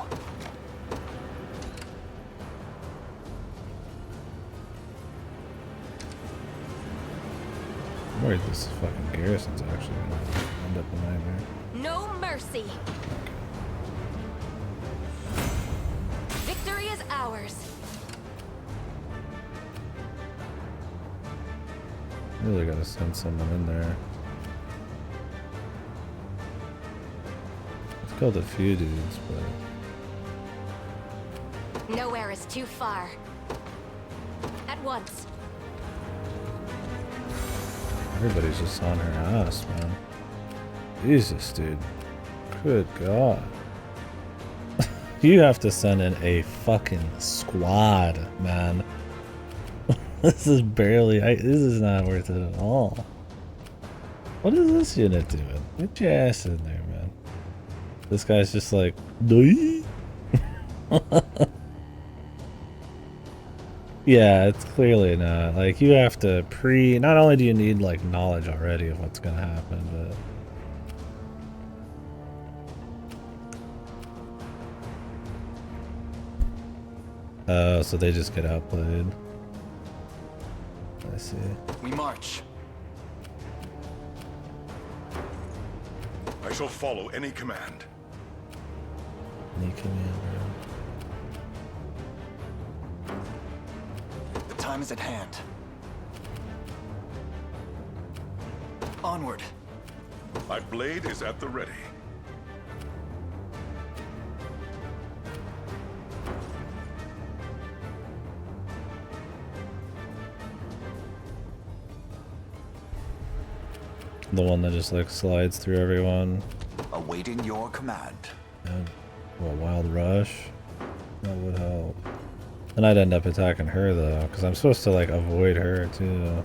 I'm worried this fucking garrison's actually gonna end up a nightmare. No mercy. Victory is ours. Really gotta send someone in there. It's killed a few dudes, but Nowhere is too far. At once. everybody's just on her ass, man. Jesus, dude. Good God. You have to send in a fucking squad, man. This is barely. This is not worth it at all. What is this unit doing? Get your ass in there, man. This guy's just like, "Doi?" Yeah, it's clearly not. Like, you have to not only do you need, like, knowledge already of what's gonna happen, but... Oh, so they just get outplayed. I see. We march. I shall follow any command. Any commander. The time is at hand. Onward. My blade is at the ready. The one that just, like, slides through everyone. Awaiting your command. Yeah. Well, Wild Rush. That would help. And I'd end up attacking her, though, because I'm supposed to, like, avoid her, too.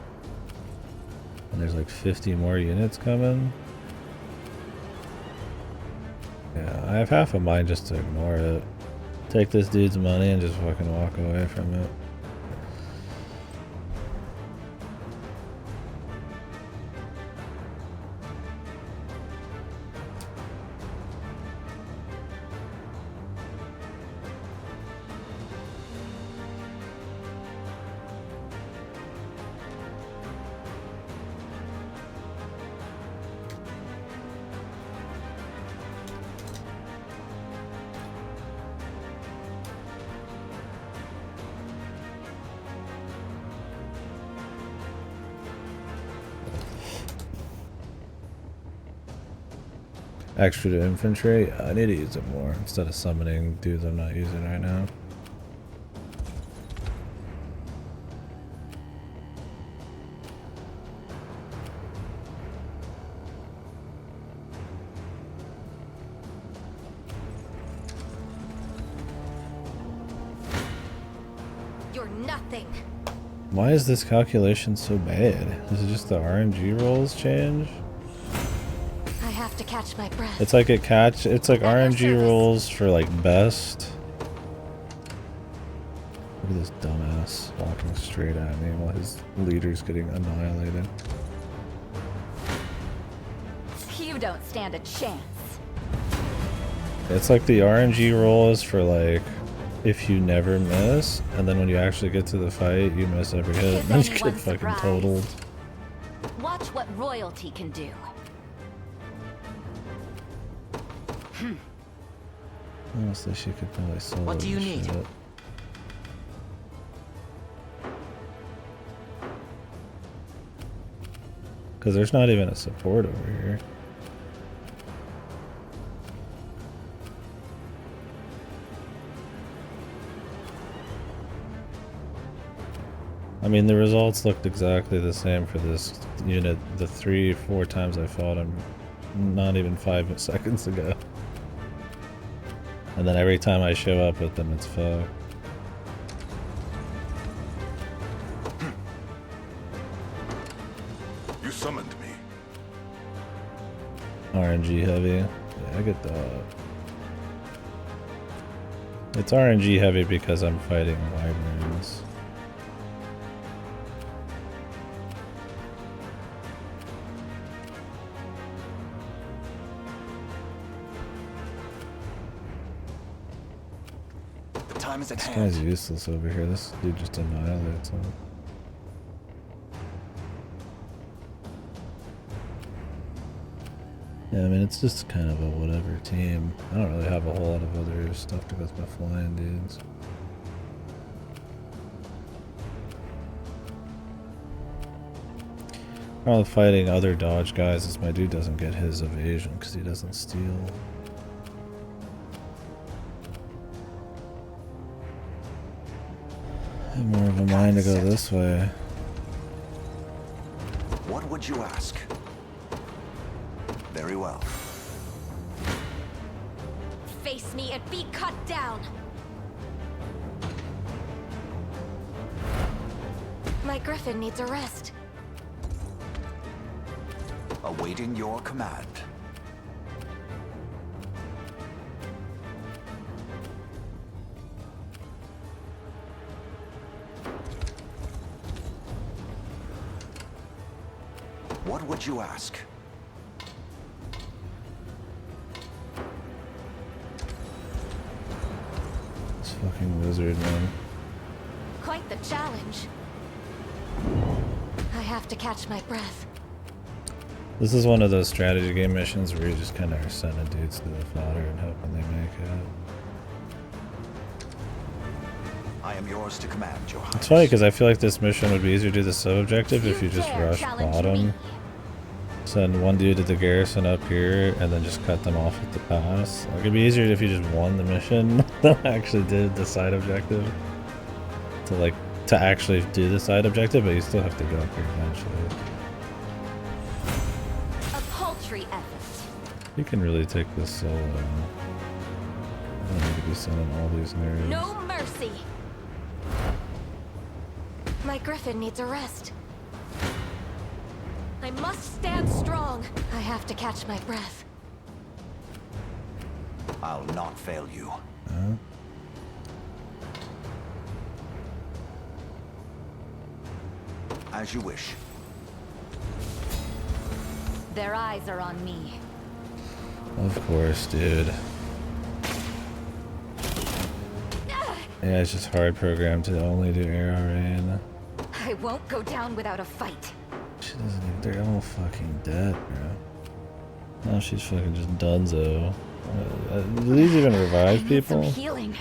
And there's, like, 50 more units coming. Yeah, I have half a mind just to ignore it. Take this dude's money and just fucking walk away from it. Extra to infantry? I need to use it more instead of summoning dudes I'm not using right now. You're nothing. Why is this calculation so bad? Is it just the RNG rolls change? I have to catch my breath. It's like it's like RNG rolls for like best. Look at this dumbass walking straight at me while his leader's getting annihilated. You don't stand a chance. It's like the RNG roll is for like if you never miss, and then when you actually get to the fight, you miss every hit, and then you get fucking totaled. Watch what royalty can do. Honestly, she could probably solo What do you this need? shit. Because there's not even a support over here. I mean, the results looked exactly the same for this unit the 3-4 times I fought him not even 5 seconds ago. And then every time I show up with them, it's fucked. You summoned me. RNG heavy. Yeah, I get that. It's RNG heavy because I'm fighting wyverns. The time is at This hand. guy's useless over here. This dude just annihilates him. Yeah, I mean, it's just kind of a whatever team. I don't really have a whole lot of other stuff to go with my flying dudes. While fighting other dodge guys is my dude doesn't get his evasion because he doesn't steal. I have more of a mind to go this way. What would you ask? Very well. Face me and be cut down. My griffin needs a rest. Awaiting your command. What would you ask? This fucking wizard, man. Quite the challenge. I have to catch my breath. This is one of those strategy game missions where you just kind of are sending dudes to the fodder and hoping they make it. I am yours to command, your highness. It's funny because I feel like this mission would be easier to do the sub-objective if you just rush bottom. Send one dude to the garrison up here and then just cut them off at the pass. Like, it'd be easier if you just won the mission than actually did the side objective. To actually do the side objective, but you still have to go up here eventually. A paltry effort. You can really take this solo. I don't need to be sending all these nerds. No mercy. My griffin needs a rest. I must stand strong. I have to catch my breath. I'll not fail you. Huh? As you wish. Their eyes are on me. Of course, dude. Yeah, it's just hard programmed to only do arrow rain. I won't go down without a fight. She doesn't even, they're all fucking dead, bro. Now she's fucking just dunzo. Do these even revive people? Some healing.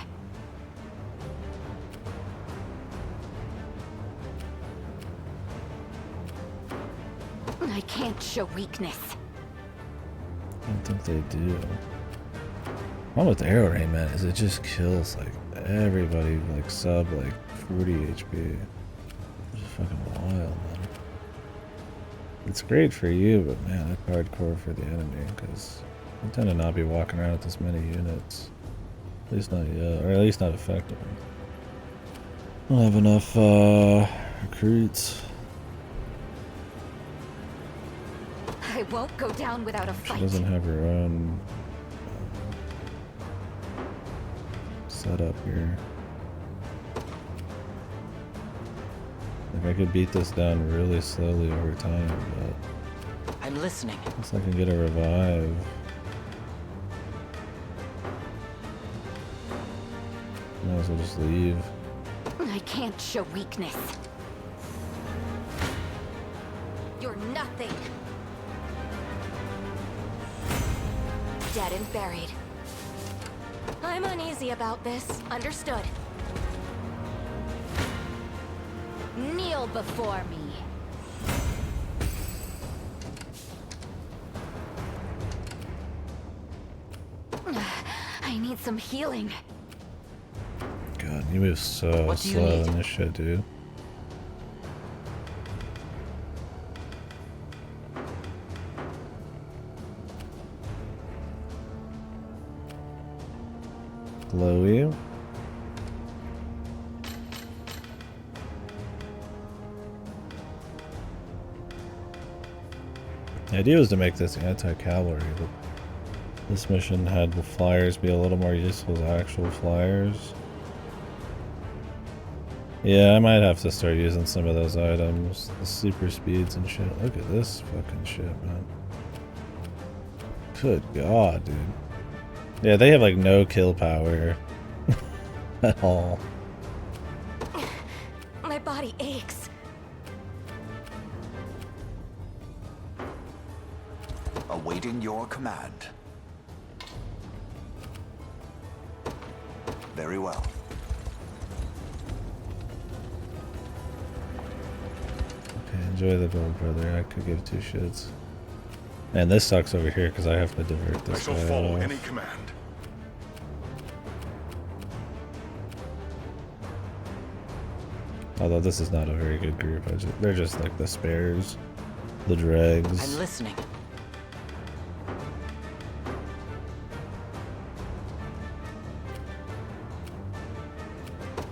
I can't show weakness. I don't think they do. One with arrow rain, man, is it just kills like everybody like sub like 40 HP. It's just fucking wild, man. It's great for you, but man, it's hardcore for the enemy because they tend to not be walking around with this many units. At least not yet, or at least not effectively. I don't have enough recruits. I won't go down without a She fight. doesn't have her own setup here. Like I could beat this down really slowly over time, but I'm listening. unless I can get a revive. Might as well just leave. I can't show weakness. You're nothing. Dead and buried. I'm uneasy about this. Understood. Kneel before me. I need some healing. God, you move so What do you slow need? in this shit, dude. glowy. The idea was to make this anti-cavalry, but this mission had the flyers be a little more useful as actual flyers. Yeah, I might have to start using some of those items, the super speeds and shit. Look at this fucking shit, man. Good God, dude. Yeah, they have like no kill power at all. My body aches. Awaiting your command. Very well. Okay, enjoy the build, brother. I could give two shits. Man, this sucks over here because I have to divert this I shall guy follow off. any command. Although this is not a very good group. They're just like the spares. The dregs. I'm listening.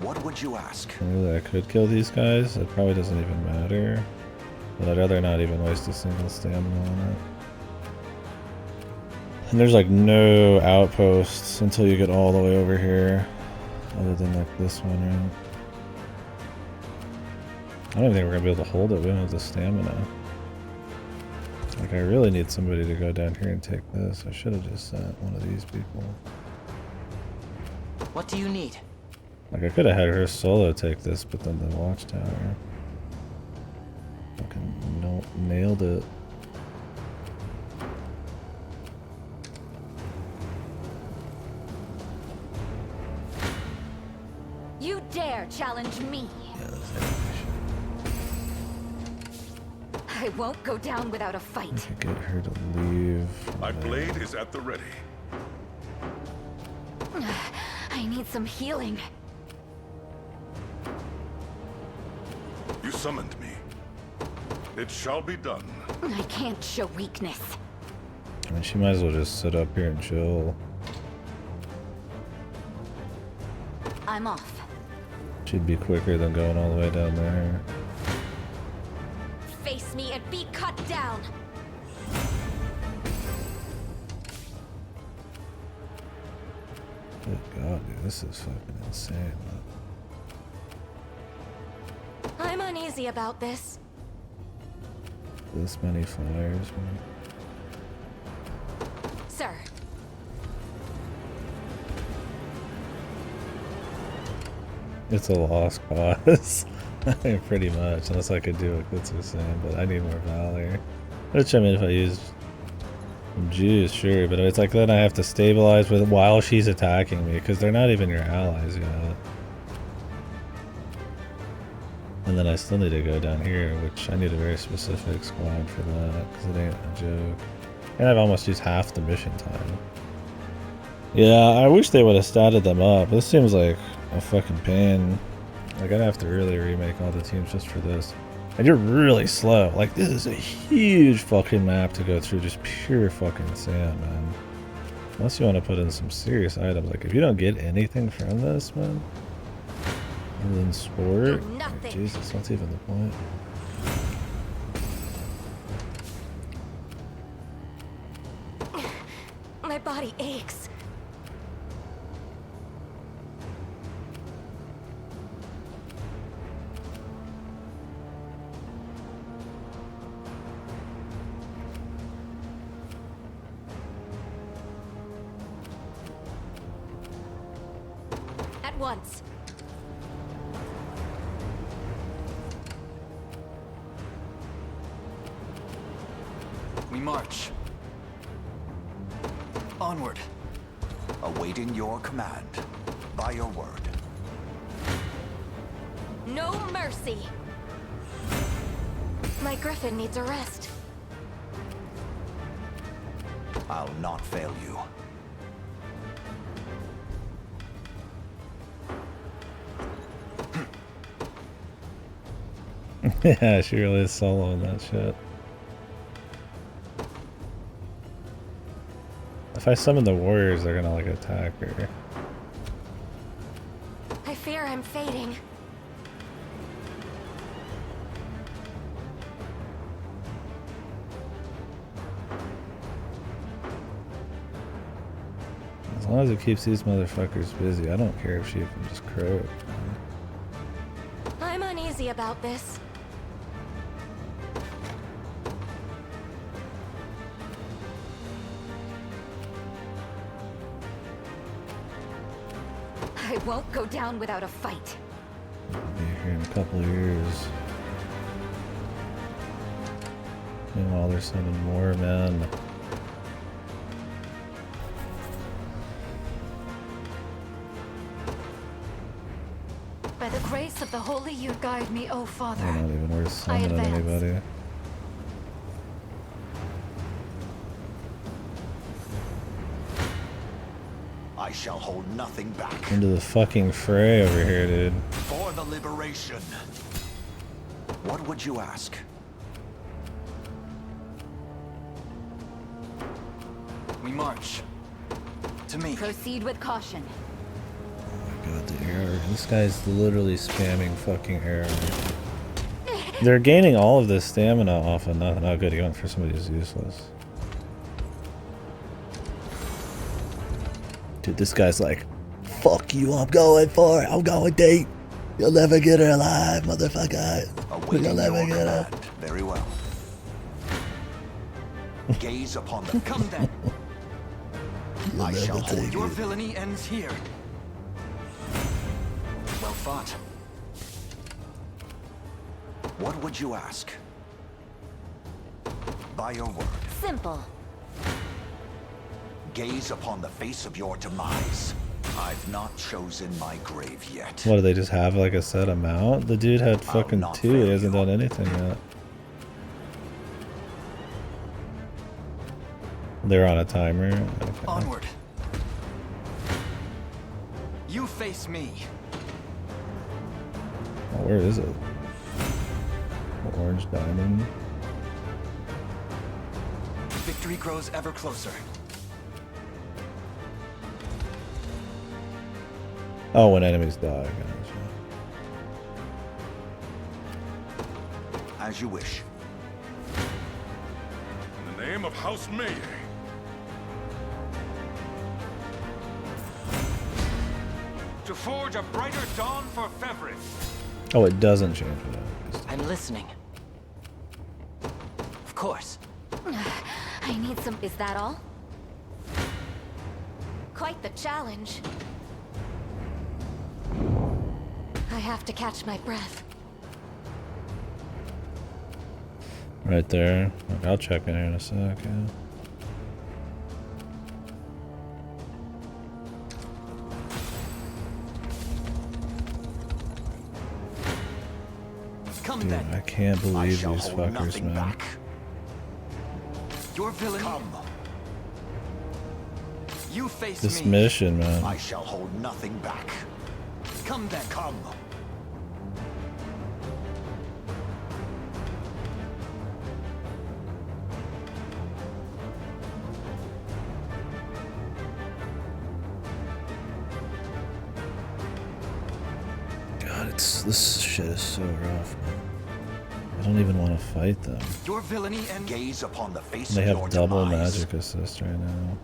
What would you ask? Really, I could kill these guys. It probably doesn't even matter. But I'd rather not even waste a single stamina on it. And there's like no outposts until you get all the way over here. Other than like this one, right? I don't even think we're gonna be able to hold it. We don't have the stamina. Like, I really need somebody to go down here and take this. I should have just sent one of these people. What do you need? Like, I could have had her solo take this, but then the watchtower. Fucking nailed it. You dare challenge me? I won't go down without a fight. I could get her to leave. My blade is at the ready. I need some healing. You summoned me. It shall be done. I can't show weakness. I mean, she might as well just sit up here and chill. I'm off. She'd be quicker than going all the way down there. Face me and be cut down. Good God, dude, this is fucking insane, man. I'm uneasy about this. This many flyers, man. Sir. It's a lost cause. Pretty much, unless I could do what Klitz was saying, but I need more valor. Which, I mean, if I use juice, sure, but it's like then I have to stabilize with while she's attacking me, because they're not even your allies yet. And then I still need to go down here, which I need a very specific squad for that, because it ain't a joke. And I've almost used half the mission time. Yeah, I wish they would have statted them up. This seems like a fucking pain. Like, I'd have to really remake all the teams just for this. And you're really slow. Like, this is a huge fucking map to go through. Just pure fucking sand, man. Unless you want to put in some serious items. Like, if you don't get anything from this, man. Other than sport. Like, Jesus, what's even the point? My body aches. At once. We march. Onward. Awaiting your command. By your word. No mercy. My griffin needs a rest. I'll not fail you. Yeah, she really is soloing that shit. If I summon the warriors, they're gonna like attack her. fear I'm fading. As long as it keeps these motherfuckers busy, I don't care if she can just croak. I'm uneasy about this. I won't go down without a fight. Be here in a couple of years. Meanwhile, they're sending more men. By the grace of the Holy, you guide me, O Father. They're not even worth summoning anybody. I shall hold nothing back. Into the fucking fray over here, dude. For the liberation. What would you ask? We march. To me. Proceed with caution. Oh my god, the error. This guy's literally spamming fucking error. They're gaining all of this stamina off of nothing. Oh good, he went for somebody who's useless. Dude, this guy's like, fuck you, I'm going for it, I'm going deep. You'll never get her alive, motherfucker. You'll never get her. Very well. Gaze upon the Come then. I shall hold Your villainy ends here. Well fought. What would you ask? By your word. Simple. Gaze upon the face of your demise. I've not chosen my grave yet. What, do they just have like a set amount? The dude had fucking 2, he hasn't done anything yet. They're on a timer. Okay. Onward. You face me. Oh, where is it? Orange diamond. Victory grows ever closer. Oh, when enemies die. Gotcha. As you wish. In the name of House May. To forge a brighter dawn for Fevrin. Oh, it doesn't change it up. I'm listening. Of course. I need some. Is that all? Quite the challenge. I have to catch my breath. Right there. I'll check in here in a sec, yeah. Come Dude, then. I can't believe these fuckers, man. Back. Your villainy. Come. You face This me. mission, man. I shall hold nothing back. Come then. Come. God, this shit is so rough, man. I don't even want to fight them. Your villainy and Gaze upon the face They of have your double demise. magic assist right now.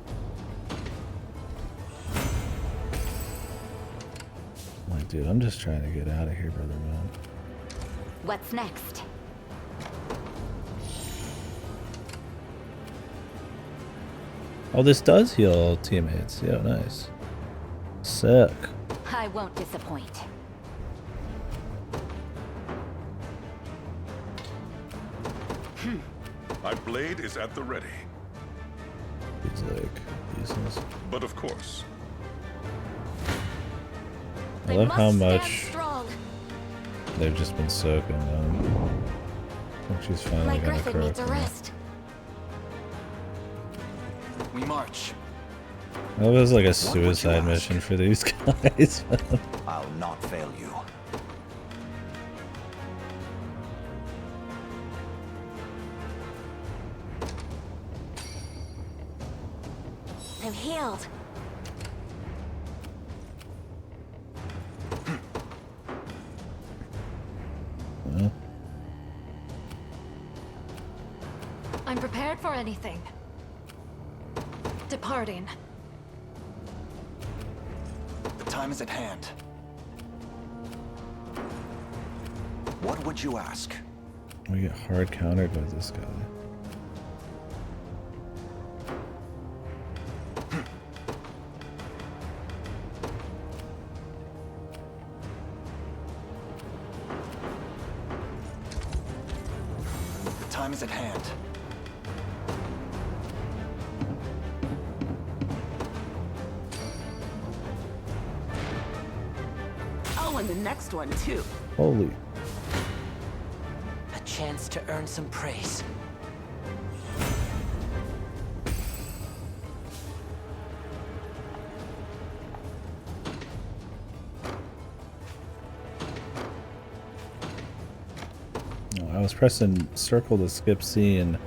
Like, dude, I'm just trying to get out of here, brother, man. What's next? Oh, this does heal teammates. Yeah, nice. Sick. I won't disappoint. My blade is at the ready. He's like, useless. But of course, I love how must stand much strong. they've just been soaking them. I think she's finally My gonna griffin needs a croak now. rest. we march. That was like a would you suicide ask? mission for these guys. I'll not fail you. I'm healed. Yeah. I'm prepared for anything. Departing. The time is at hand. What would you ask? We get hard countered by this guy. The time is at hand. Oh, and the next one, too. Holy. A chance to earn some praise. Oh, I was pressing circle to skip scene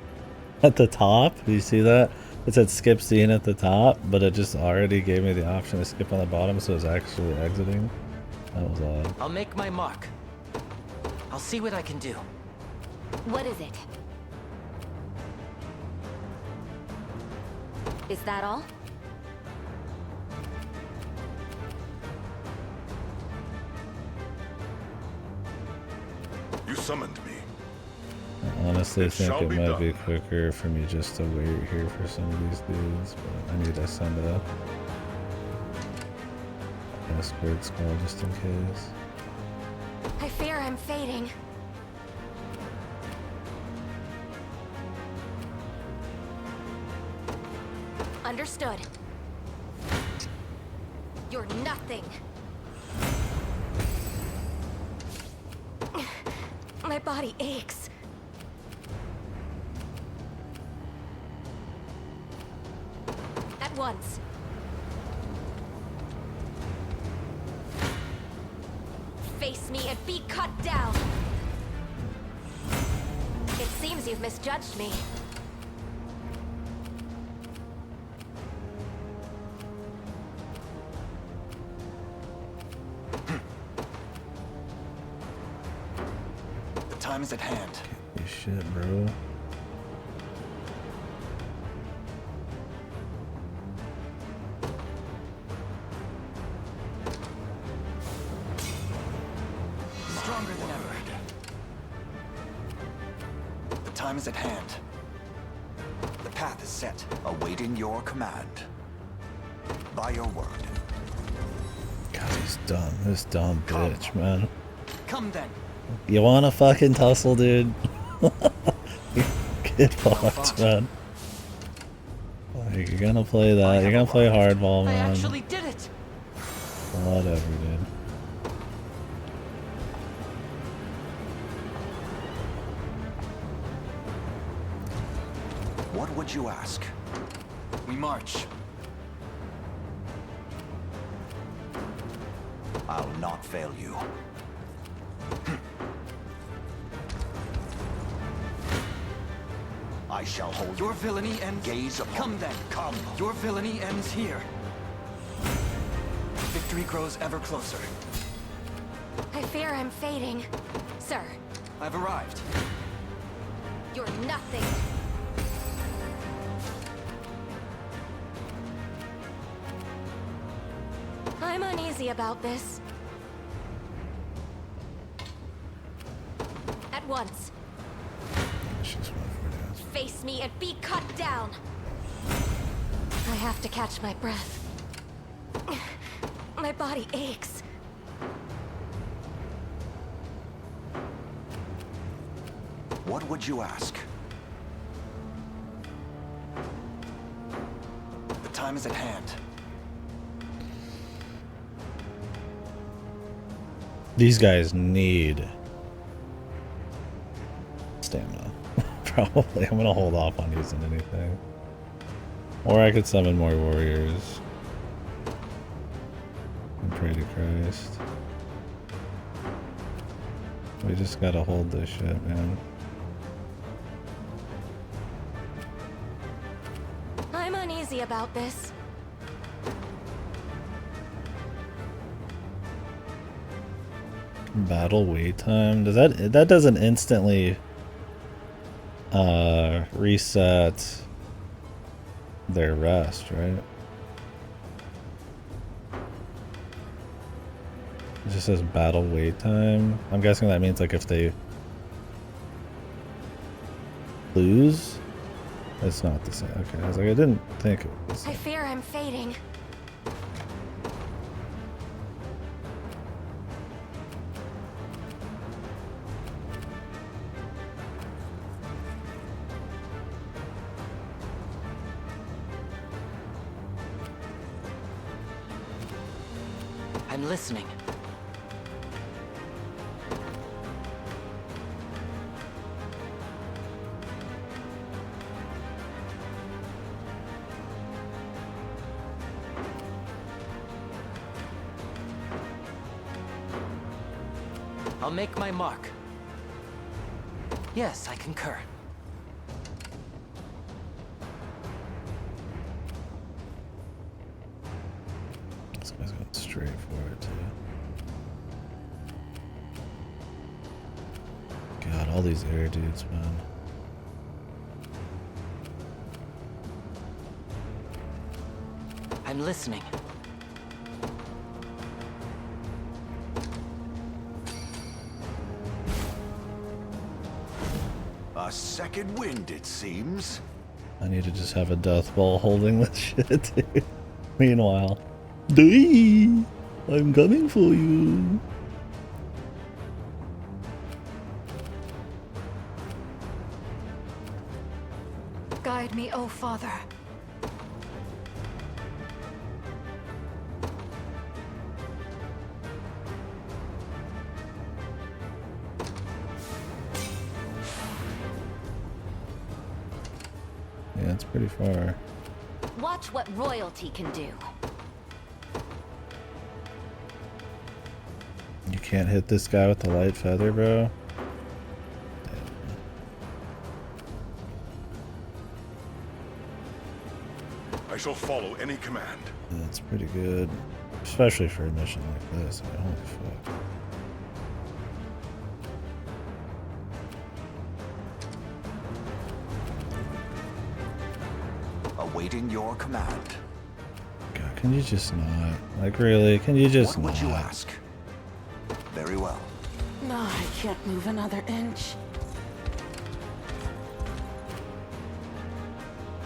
at the top. Do you see that? It said skip scene at the top, but it just already gave me the option to skip on the bottom, so it's actually exiting. That was odd. I'll make my mark. I'll see what I can do. What is it? Is that all? You summoned me. Honestly, I It think shall it be might done. be quicker for me just to wait here for some of these dudes, but I need to send a escort squad just in case. I fear I'm fading. Understood. You're nothing. My body aches. At once. Face me and be cut down. It seems you've misjudged me. The time is at hand. Holy shit, bro. Stronger than ever. The time is at hand. The path is set. Awaiting your command. By your word. God, he's dumb. This dumb bitch, man. Come then. You wanna fucking tussle, dude? Get fucked, man. Like, you're gonna play that. You're gonna play hardball, I man. actually did it! Whatever, dude. What would you ask? We march. I'll not fail you. I shall hold Your villainy ends. gaze upon Come then. Come. Your villainy ends here. Victory grows ever closer. I fear I'm fading. Sir, I've arrived. you're nothing. I'm uneasy about this. At once. She's one for that. Face me and be cut down. I have to catch my breath. My body aches. What would you ask? The time is at hand. These guys need stamina. Probably. I'm gonna hold off on using anything. Or I could summon more warriors. And pray to Christ. We just gotta hold this shit, man. I'm uneasy about this. Battle wait time. Does that doesn't instantly reset their rest, right? It just says battle wait time. I'm guessing that means like if they lose, it's not the same. Okay, I was like, I didn't think it was. I fear I'm fading. I'm listening. I'll make my mark. Yes, I concur. This guy's going straight for it too. God, all these air dudes, man. I'm listening. A second wind, it seems. I need to just have a death ball holding this shit, dude. Meanwhile, Dee, I'm coming for you. Guide me, oh Father. Yeah, it's pretty far. Watch what royalty can do. You can't hit this guy with the light feather, bro. I shall follow any command. That's pretty good. Especially for a mission like this. I mean, holy fuck. Awaiting your command. God, can you just not? Like, really? Can you just What would not? you ask? Very well. No, I can't move another inch.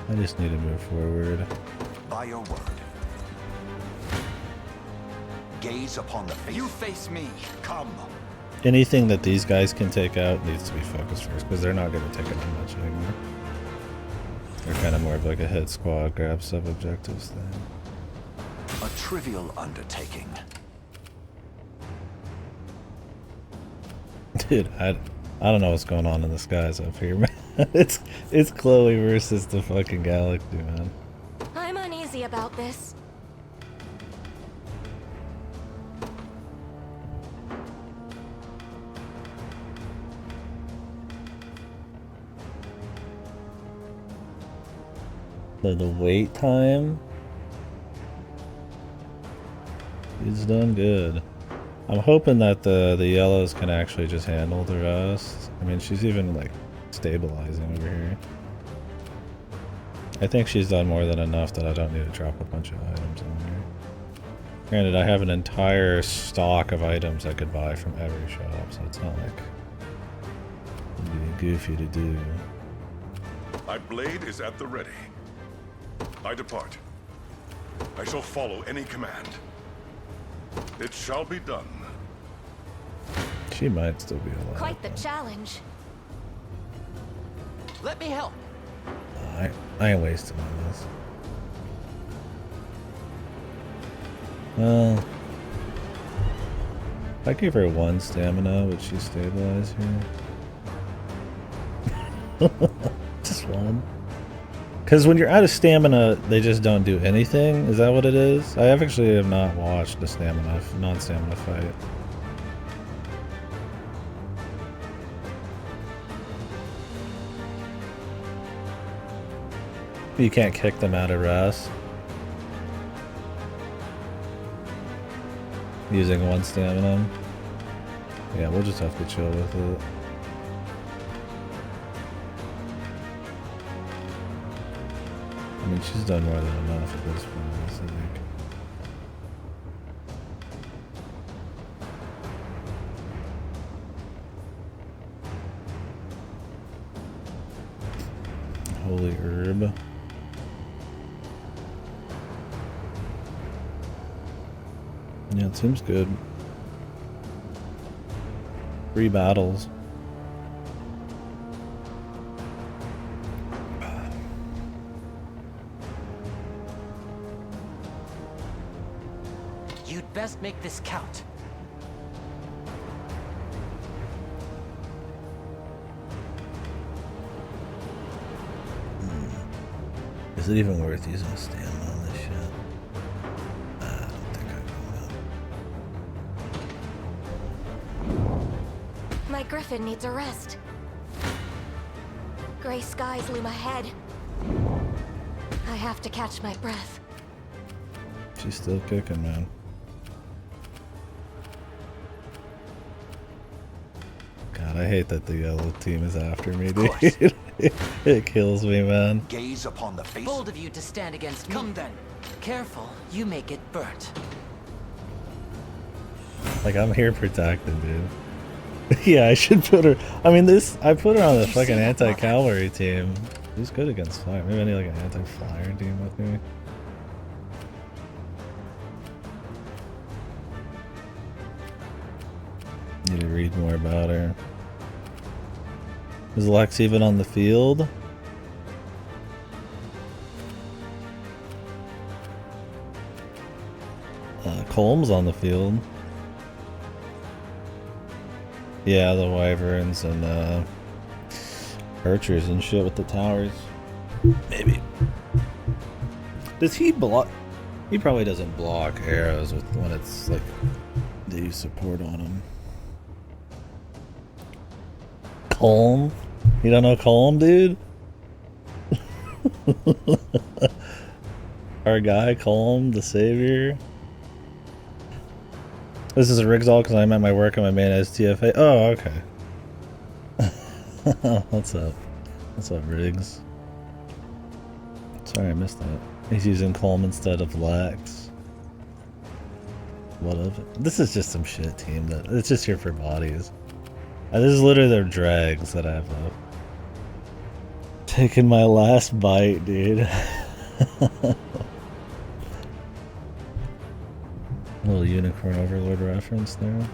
I just need to move forward. By your word. Gaze upon the face. You face me. Come. Anything that these guys can take out needs to be focused first, because they're not going to take it too much anymore. They're kind of more of like a hit squad, grab sub-objectives thing. A trivial undertaking. Dude, I don't know what's going on in the skies up here, man. It's Chloe versus the fucking galaxy, man. I'm uneasy about this. The wait time is done good. I'm hoping that the yellows can actually just handle the rest. I mean, she's even like stabilizing over here. I think she's done more than enough that I don't need to drop a bunch of items on here. Granted, I have an entire stock of items I could buy from every shop, so it's not like it'd be goofy to do. My blade is at the ready. I depart. I shall follow any command. It shall be done. She might still be alive. Quite the challenge. Let me help. I ain't wasting on this. Well, if I give her 1 stamina, would she stabilize here? Just 1. Because when you're out of stamina, they just don't do anything. Is that what it is? I actually have not watched a non-stamina fight. You can't kick them out of rest. Using 1 stamina. Yeah, we'll just have to chill with it. I mean, she's done more than enough at this point, I think. Holy herb. Yeah, it seems good. 3 battles. You'd best make this count. Is it even worth using a stamina on this shit? I don't think I will. My griffin needs a rest. Gray skies loom ahead. I have to catch my breath. She's still kicking, man. God, I hate that the yellow team is after me, dude. It kills me, man. Gaze upon the face. Bold of you to stand against me. Come then. Careful, you may get burnt. Like, I'm here protecting, dude. Yeah, I should put her. I mean, I put her on the fucking anti-cavalry team. She's good against fire. Maybe I need like an anti-flyer team with me. Need to read more about her. Is Lex even on the field? Colm's on the field. Yeah, the wyverns and archers and shit with the towers. Maybe. Does he block? He probably doesn't block arrows with when it's like they use support on him. Colm? You don't know Colm, dude? Our guy, Colm, the savior. This is a Rigzall because I'm at my work on my main STFA. Oh, okay. What's up? What's up, Riggs? Sorry, I missed that. He's using Colm instead of Lex. What of it? This is just some shit team that it's just here for bodies. This is literally their drags that I have left. Taking my last bite, dude. Little unicorn overlord reference there.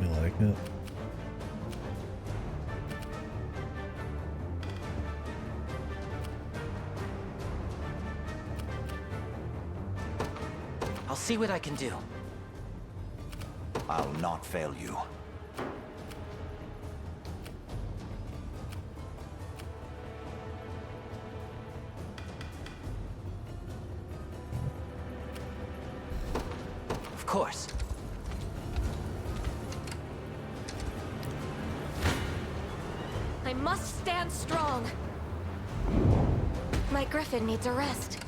You like it? I'll see what I can do. I'll not fail you. Of course. I must stand strong. My griffin needs a rest.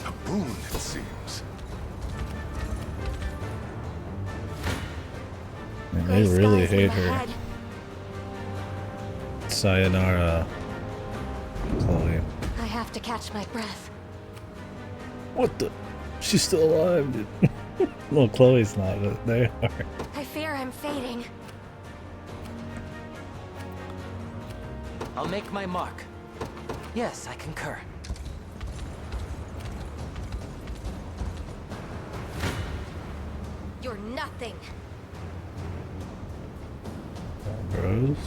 A boon, it seems. Man, they really hate her. Sayonara, Chloe. I have to catch my breath. What the? She's still alive, dude. Well, Chloe's not, but they are. I fear I'm fading. I'll make my mark. Yes, I concur. You're nothing. Bros.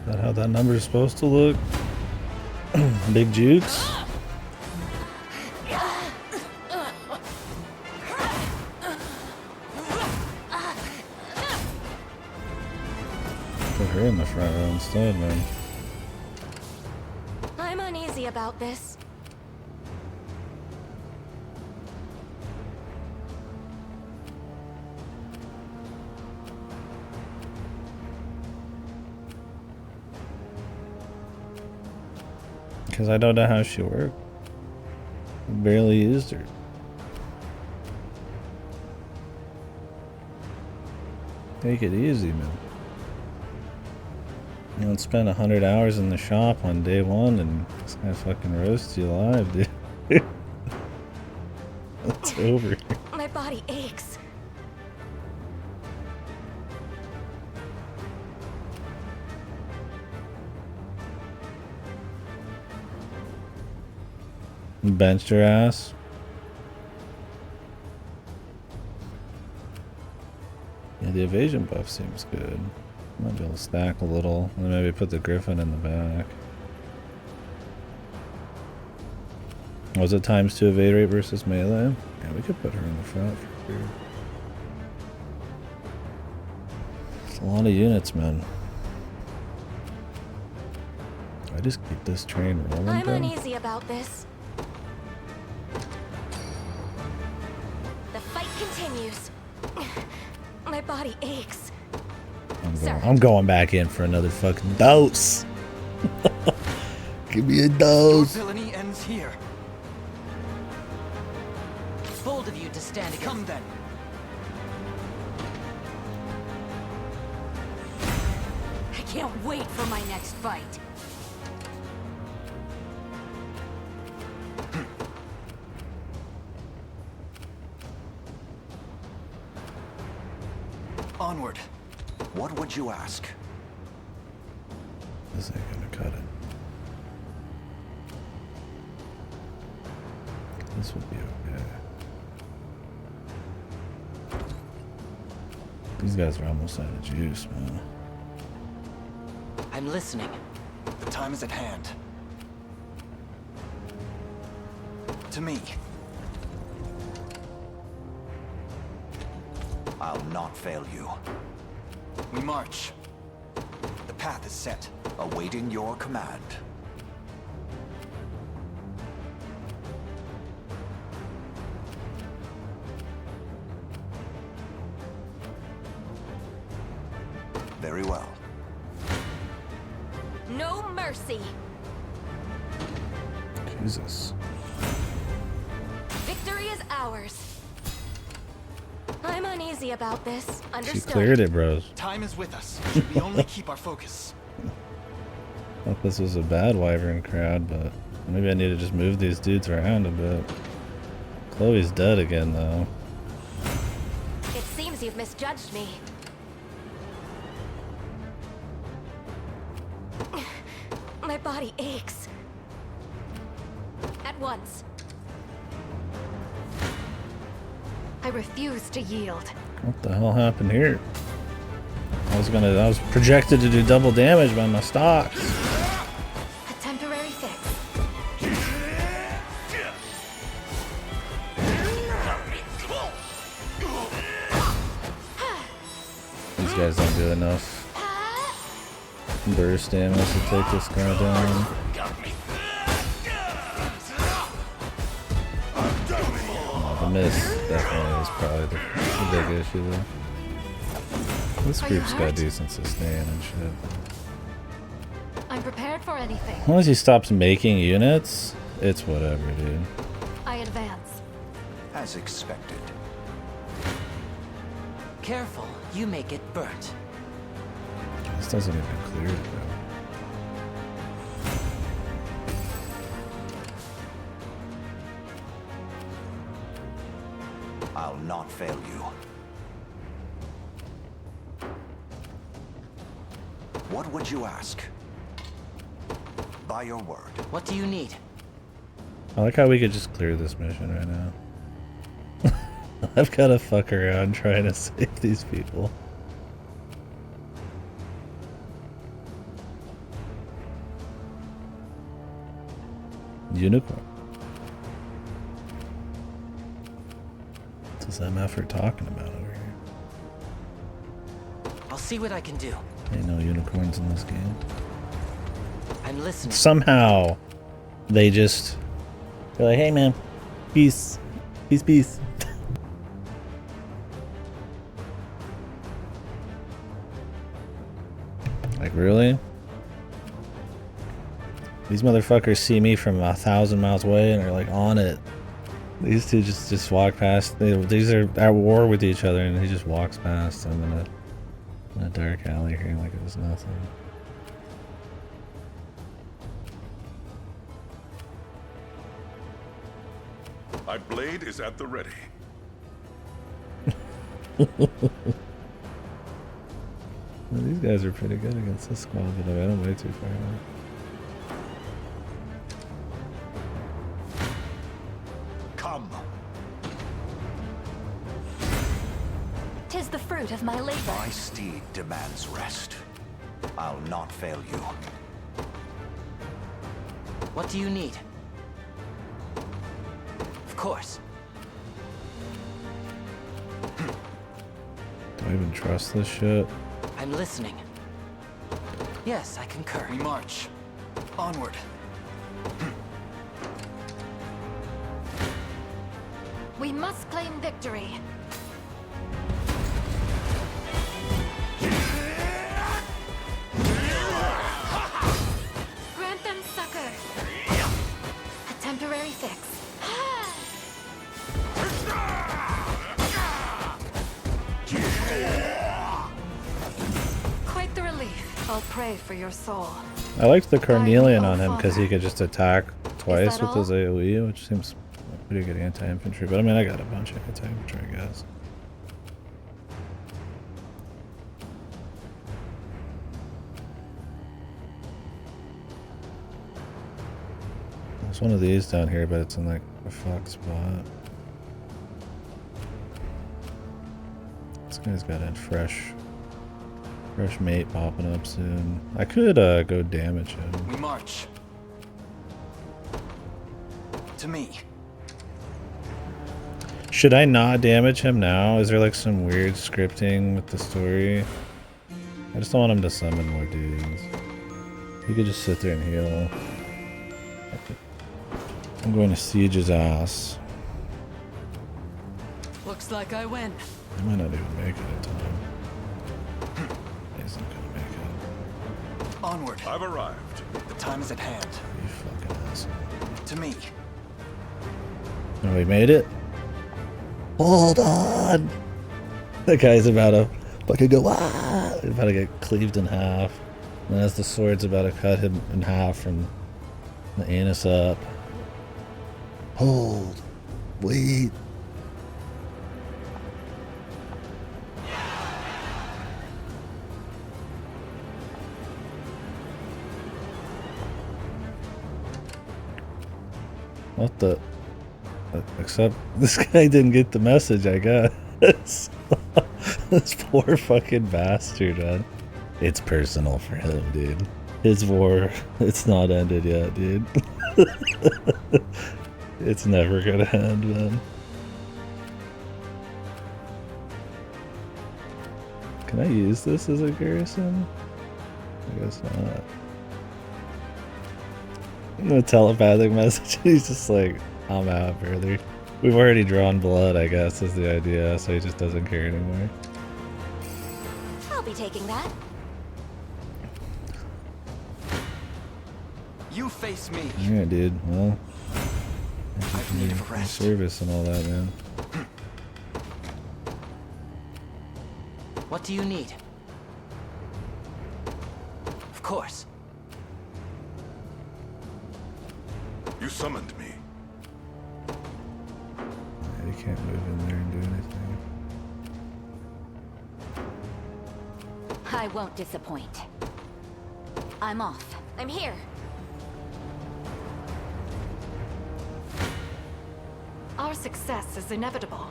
Is that how that number is supposed to look? Big jukes? Put her in the front row instead, man. I'm uneasy about this. Because I don't know how she worked. Barely used her. Take it easy, man. You don't spend 100 hours in the shop on day one and this guy fucking roasts you alive, dude. It's over. My body aches. Benched her ass. Yeah, the evasion buff seems good. Might be able to stack a little, and then maybe put the griffin in the back. Was it ×2 evade rate versus melee? Yeah, we could put her in the front for sure. It's a lot of units, man. I just keep this train rolling. I'm bro? uneasy about this. The fight continues. My body aches. I'm going back in for another fucking dose. Give me a dose. Your villainy ends here. Bold of you to stand against. Come then. I can't wait for my next fight. Onward. What would you ask? This ain't gonna cut it. This would be okay. These guys are almost out of juice, man. I'm listening. The time is at hand. To me. I'll not fail you. We march. The path is set. Awaiting your command. Very well. No mercy. Jesus. Victory is ours. I'm uneasy about this. She Understood. cleared it, bros. Time is with us. Should we only keep our focus? I thought this was a bad wyvern crowd, but maybe I need to just move these dudes around a bit. Chloe's dead again, though. It seems you've misjudged me. My body aches. At once. I refuse to yield. What the hell happened here? I was projected to do double damage by my stocks. A temporary fix. These guys don't do enough burst damage to take this guy down. Oh, the miss definitely is probably the big issue though. This group's got decent sustain and shit. I'm prepared for anything. As long as he stops making units, it's whatever, dude. I advance. As expected. Careful, you may get burnt. This doesn't even clear it, bro. I'll not fail you. What would you ask? By your word. What do you need? I like how we could just clear this mission right now. I've got to fuck around trying to save these people. Unicorn. What's that effort talking about over here? I'll see what I can do. Ain't no unicorns in this game. I'm listening. Somehow, they're like, hey man, peace. Peace, peace. Like, really? These motherfuckers see me from 1,000 miles away and are like on it. These two just walk past. These are at war with each other, and he just walks past them in a dark alley here like it was nothing. My blade is at the ready. Well, these guys are pretty good against this squad, but I don't way too far now. Come. Tis the fruit of my labor. My steed demands rest. I'll not fail you. What do you need? Of course. Do I even trust this shit? I'm listening. Yes, I concur. We march. Onward. We must claim victory. Grant them succor. A temporary fix. Quite the relief. I'll pray for your soul. I liked the Carnelian on him because he could just attack twice that with his AoE, which seems pretty good anti-infantry. But I mean, I got a bunch of anti-infantry, I guess. There's one of these down here, but it's in like a fuck spot. This guy's got a fresh mate popping up soon. I could go damage him. We march. To me. Should I not damage him now? Is there like some weird scripting with the story? I just don't want him to summon more dudes. He could just sit there and heal. I'm going to siege his ass. Looks like I win. I might not even make it in time. He's not gonna make it. Onward. I've arrived. The time is at hand. You fucking asshole. To me. Oh, we made it? Hold on! That guy's about to fucking go, ah! He's about to get cleaved in half. And as the sword's about to cut him in half from the anus up. Hold. Wait. What the? Except this guy didn't get the message, I guess. This poor fucking bastard, man. It's personal for him, dude. His war, it's not ended yet, dude. It's never gonna end, man. Can I use this as a garrison? I guess not. No telepathic message. He's just like, I'm out, brother. We've already drawn blood, I guess, is the idea, so he just doesn't care anymore. I'll be taking that. You face me. Yeah, dude. Well, I've need of a rest. Service and all that, man. What do you need? Of course. You summoned me. Yeah, you can't move in there and do anything. I won't disappoint. I'm off. I'm here. Our success is inevitable.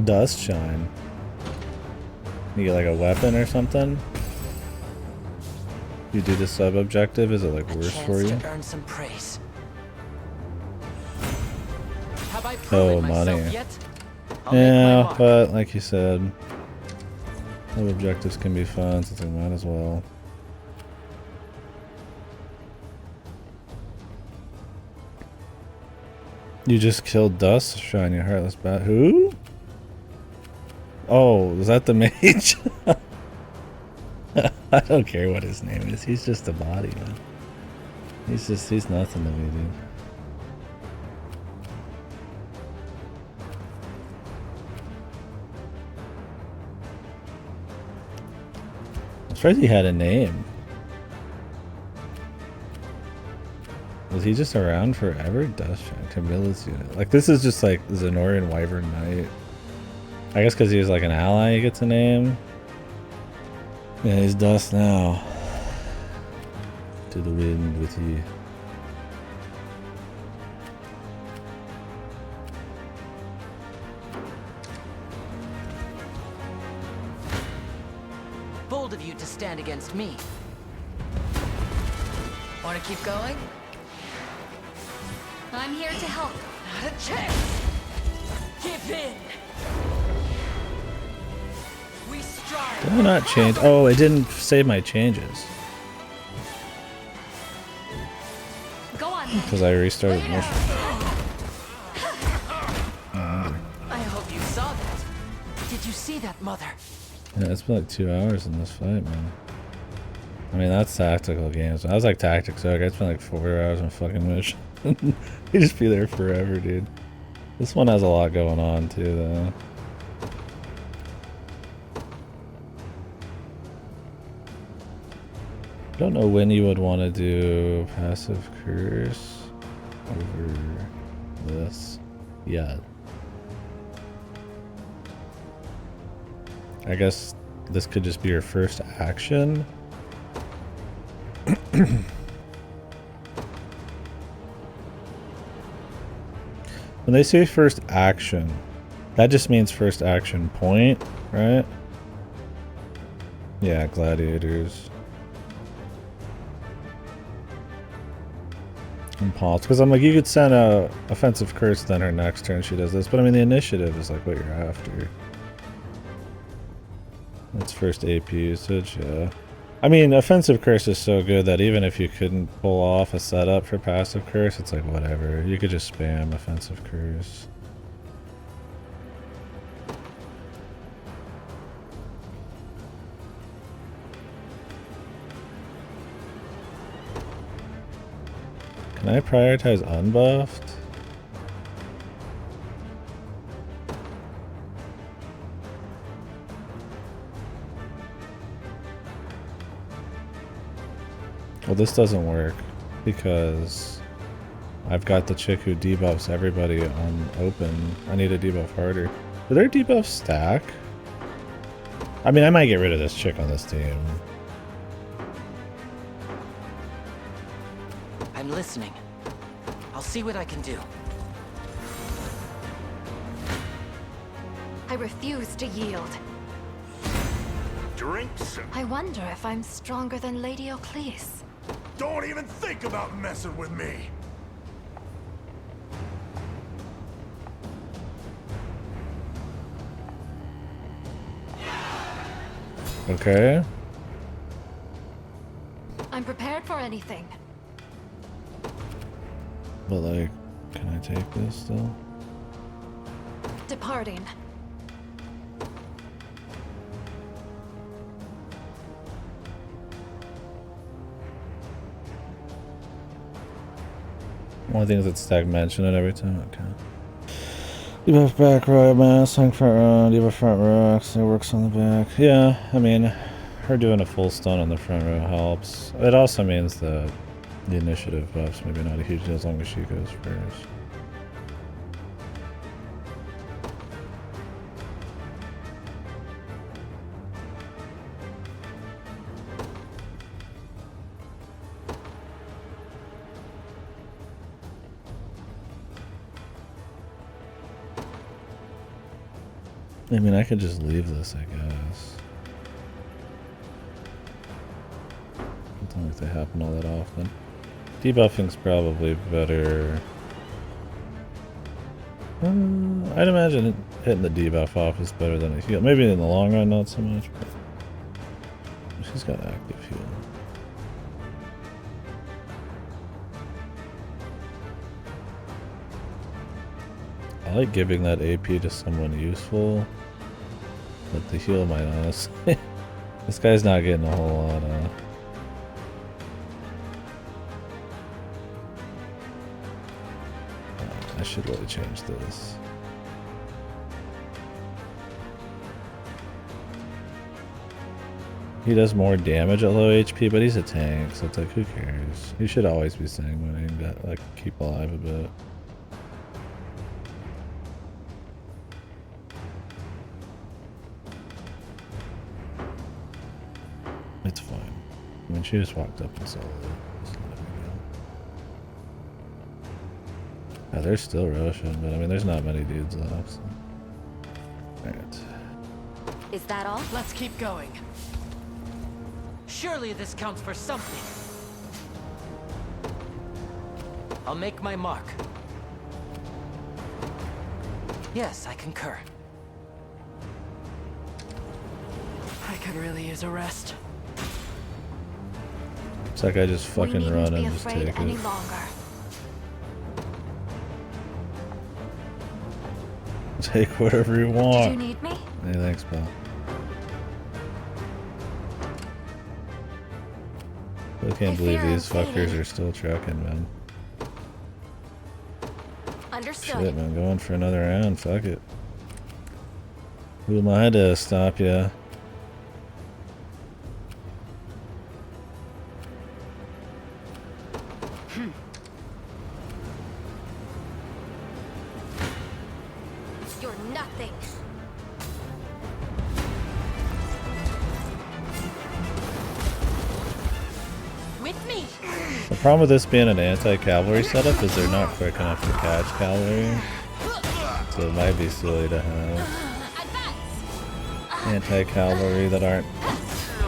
Dust shine. You get like a weapon or something? You do the sub objective, is it like worse for you? To earn some praise. Have I Oh, proven myself money. yet? I'll make my Yeah, mark. but like you said, sub objectives can be fun, so they might as well. You just killed Dust, Shiny Heartless Bat. Who? Oh, is that the mage? I don't care what his name is. He's just a body, man. He's nothing to me, dude. I'm surprised he had a name. Was he just around forever? Dustjack, Camilla's unit. Like, this is just like Zenorian Wyvern Knight. I guess because he was like an ally, he gets a name. Yeah, he's dust now. To the wind with you. Bold of you to stand against me. Want to keep going? I'm here to help. Not a chance! Give in! We strive! Did I not change? Oh, it didn't save my changes. Go on. Because I restarted the mission. I hope you saw that. Did you see that, Mother? Yeah, it's been like 2 hours in this fight, man. I mean, that's tactical games. I was like tactics, so I spent like 4 hours on fucking mission. You just be there forever, dude. This one has a lot going on, too, though. I don't know when you would want to do passive curse over this yet. I guess this could just be your first action. When they say first action, that just means first action point, right? Yeah, gladiators. Impulse, because I'm like, you could send a offensive curse, then her next turn she does this, but I mean the initiative is like what you're after. That's first AP usage, yeah. I mean, offensive curse is so good that even if you couldn't pull off a setup for passive curse, it's like whatever. You could just spam offensive curse. Can I prioritize unbuffed? Well, this doesn't work because I've got the chick who debuffs everybody on open. I need a debuff harder. Do their debuffs stack? I mean, I might get rid of this chick on this team. I'm listening. I'll see what I can do. I refuse to yield. Drinks? I wonder if I'm stronger than Lady Ocleus. Don't even think about messing with me. Okay. I'm prepared for anything. But like, can I take this still? Departing. One thing is that stack mention it every time. Okay. Debuff back right mass, hang front row, debuff front row, it works on the back. Yeah, I mean, her doing a full stun on the front row helps. It also means that the initiative buffs maybe not a huge deal as long as she goes first. I mean, I could just leave this, I guess. It's not like they happen all that often. Debuffing's probably better. I'd imagine hitting the debuff off is better than a heal. Maybe in the long run, not so much, but she's got active heal. I like giving that AP to someone useful, but the heal might honestly This guy's not getting a whole lot of... I should really change this. He does more damage at low HP, but he's a tank, so it's like, who cares? He should always be sanguine to like keep alive a bit. It's fine. I mean, she just walked up and saw it. It's not a big deal. Yeah, they're still rushing, but I mean, there's not many dudes left. So. Alright. Is that all? Let's keep going. Surely this counts for something. I'll make my mark. Yes, I concur. I could really use a rest. It's like I just fucking run and just take it. Any longer. Take whatever you want. Do you need me? Hey, thanks, pal. I can't believe these fuckers are still trucking, man. Understood. Shit, man, going for another round. Fuck it. Who am I to stop ya? You're nothing. With me. The problem with this being an anti-cavalry setup is they're not quick enough to catch cavalry. So it might be silly to have anti-cavalry that aren't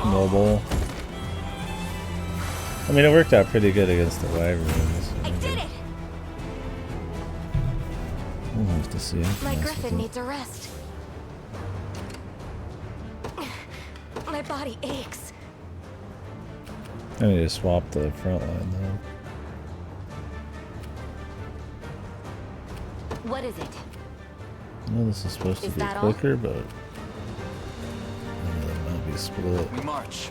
mobile. I mean, it worked out pretty good against the wyverns. I did it. We'll have to see. My griffin needs a rest. My body aches. I need to swap the front line though. What is it? I know this is supposed to be quicker, but it might be split. We march.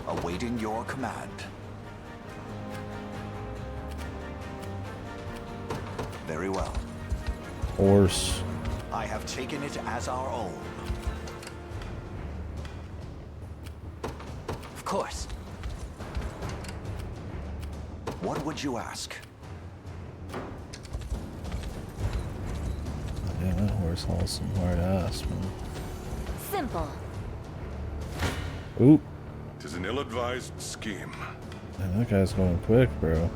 Awaiting your command. Very well. Horse. I have taken it as our own. Of course. What would you ask? Yeah, that horse hauls some hard ass, man. Simple. Oop. Tis an ill-advised scheme. Man, that guy's going quick, bro.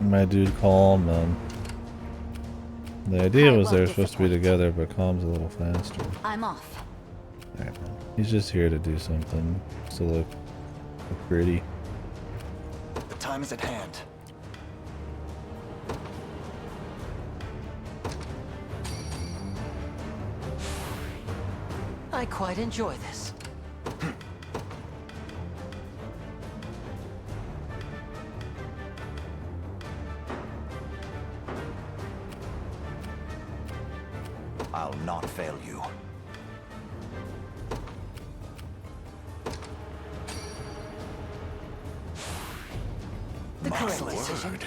My dude, Calm, man. The idea was they're supposed to be together, but Calm's a little faster. I'm off. Alright, man. He's just here to do something to look pretty. The time is at hand. I quite enjoy this. I'll not fail you. The correct decision. Word.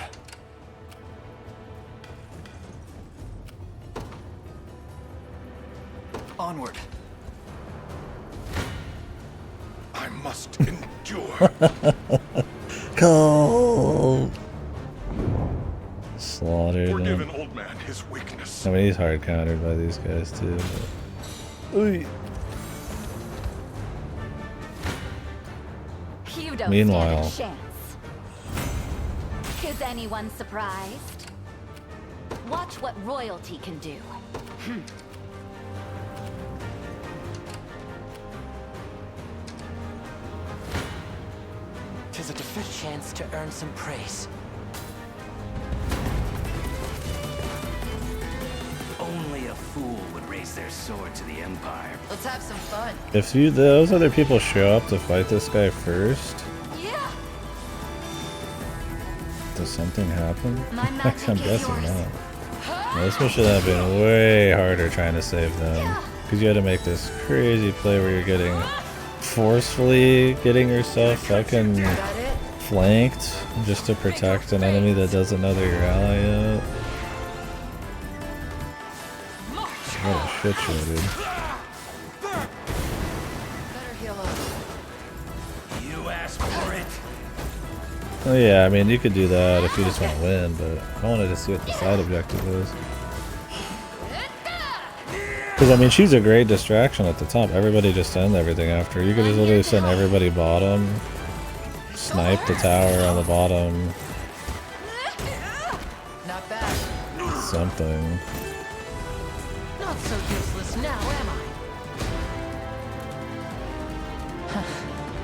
Onward. I must endure. Cold. Slaughtered. Forgive an old man his weakness. I mean, he's hard countered by these guys too. But... Ooh. You don't Meanwhile, stand a chance. Is anyone surprised? Watch what royalty can do. Tis a chance to earn some praise. Only a fool would raise their sword to the Empire. Let's have some fun. if those other people show up to fight this guy first, Yeah. does something happen? My magic I'm is guessing yours. not. This one should have been way harder trying to save them. Because you had to make this crazy play where you're getting forcefully getting yourself fucking flanked just to protect an enemy that doesn't know they're your ally yet. What a shit show, dude. Better heal up. You asked for it. Oh yeah, I mean you could do that if you just want to win, but I wanted to see what the side objective is. Because I mean she's a great distraction at the top. Everybody just send everything after. You could just literally send everybody bottom, snipe the tower on the bottom. Not bad. Something. Not so useless now, am I?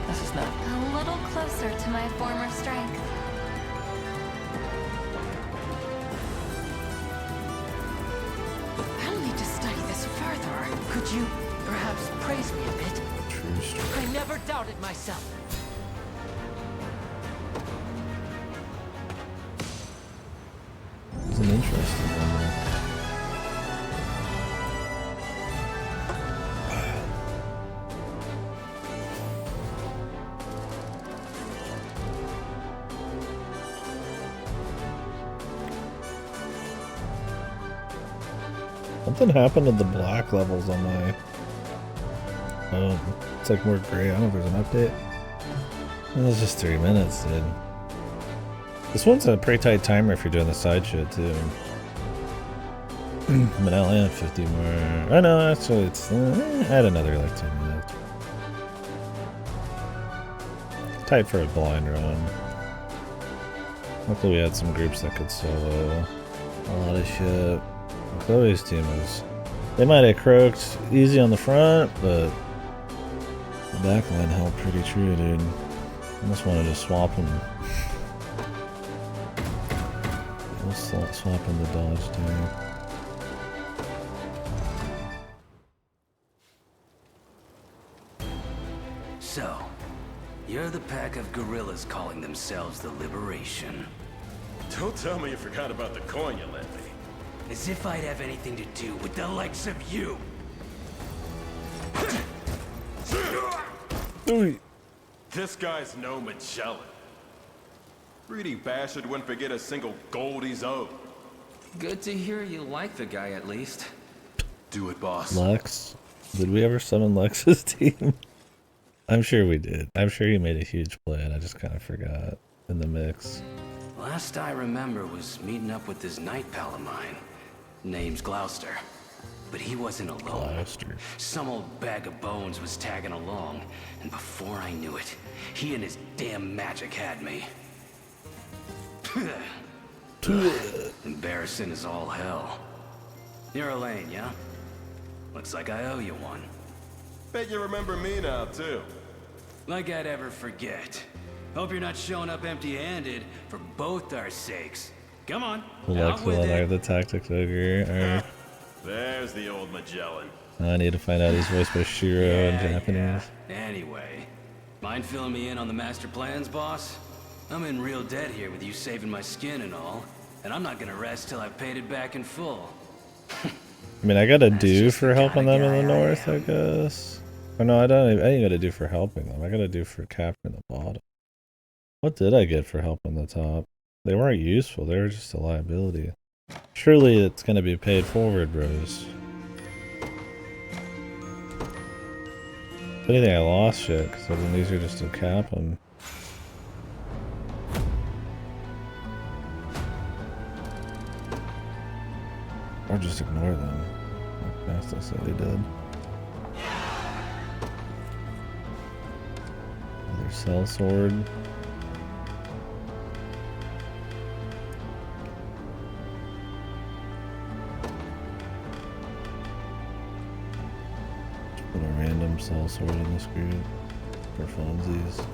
This is not. A little closer to my former strength. I'll need to study this further. Could you perhaps praise me a bit? True story. I never doubted myself. It's an interesting one. Something happened to the black levels on my. It's like more gray. I don't know if there's an update. It was just 3 minutes, dude. This one's a pretty tight timer if you're doing the side shit too. But I only have 50 more. Oh no, actually, it's. Add another like 10 minutes. Tight for a blind run. Luckily, we had some groups that could solo a lot of shit. Chloe's team is. They might have croaked easy on the front, but the back line held pretty true, dude. I just wanted to swap them. We'll swap in the dodge too. So, you're the pack of gorillas calling themselves the Liberation. Don't tell me you forgot about the coin you lent me. As if I'd have anything to do with the likes of you. This guy's no Magellan. Greedy bastard wouldn't forget a single gold he's owed. Good to hear you like the guy at least. Do it, boss. Lex? Did we ever summon Lex's team? I'm sure we did. I'm sure he made a huge play and I just kind of forgot in the mix. Last I remember was meeting up with this night pal of mine. Name's Gloucester. But he wasn't alone. Gloucester. Some old bag of bones was tagging along, and before I knew it, he and his damn magic had me. Embarrassing as all hell. You're Elaine, yeah? Looks like I owe you one. Bet you remember me now, too. Like I'd ever forget. Hope you're not showing up empty-handed for both our sakes. Come on, Lex will honor the tactics ogre. Alright. There's the old Magellan. I need to find out he's voiced by Shiro in Japanese. Yeah. Anyway, mind filling me in on the master plans, boss? I'm in real debt here with you saving my skin and all, and I'm not gonna rest till I've paid it back in full. I mean, I gotta do for helping them in the north, I guess. Oh no, I ain't gotta do for helping them. I gotta do for capturing the bottom. What did I get for helping the top? They weren't useful, they were just a liability. Surely it's gonna be paid forward, bros. If anything, I lost shit, because it was easier just to cap them. Or just ignore them. Like fast I said they did. Another cell sword. Put a random cell sword in this group for funsies.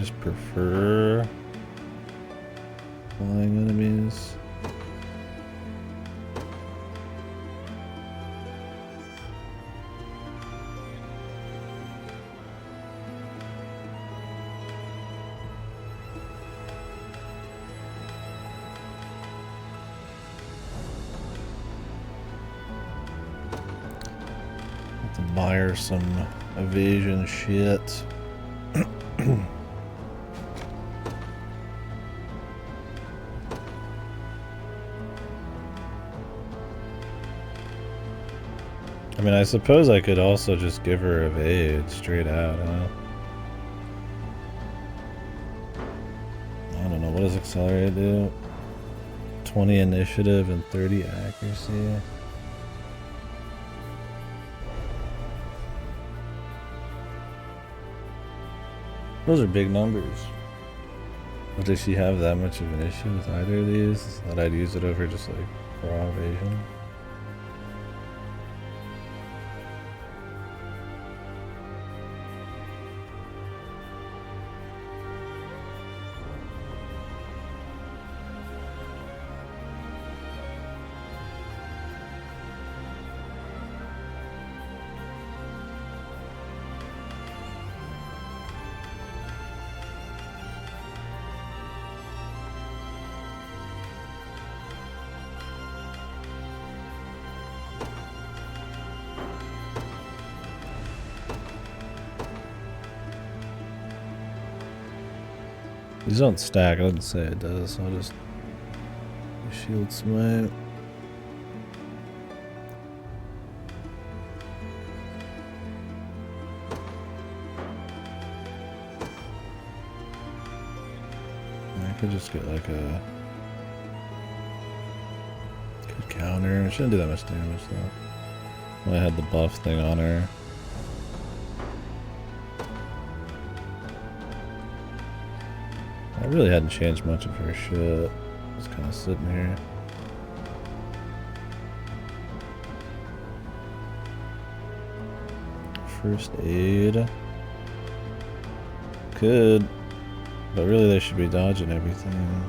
just prefer flying enemies. Have to buy her some evasion shit. I mean, I suppose I could also just give her evade straight out, huh? I don't know, what does accelerate do? 20 initiative and 30 accuracy. Those are big numbers. But does she have that much of an issue with either of these? That I'd use it over just like raw evasion? These don't stack, I didn't say it does, so I'll just shield smite. I could just get like a good counter. It shouldn't do that much damage though. Well, I had the buff thing on her. I really hadn't changed much of her shit. Just kind of sitting here. First aid. Could. But really they should be dodging everything.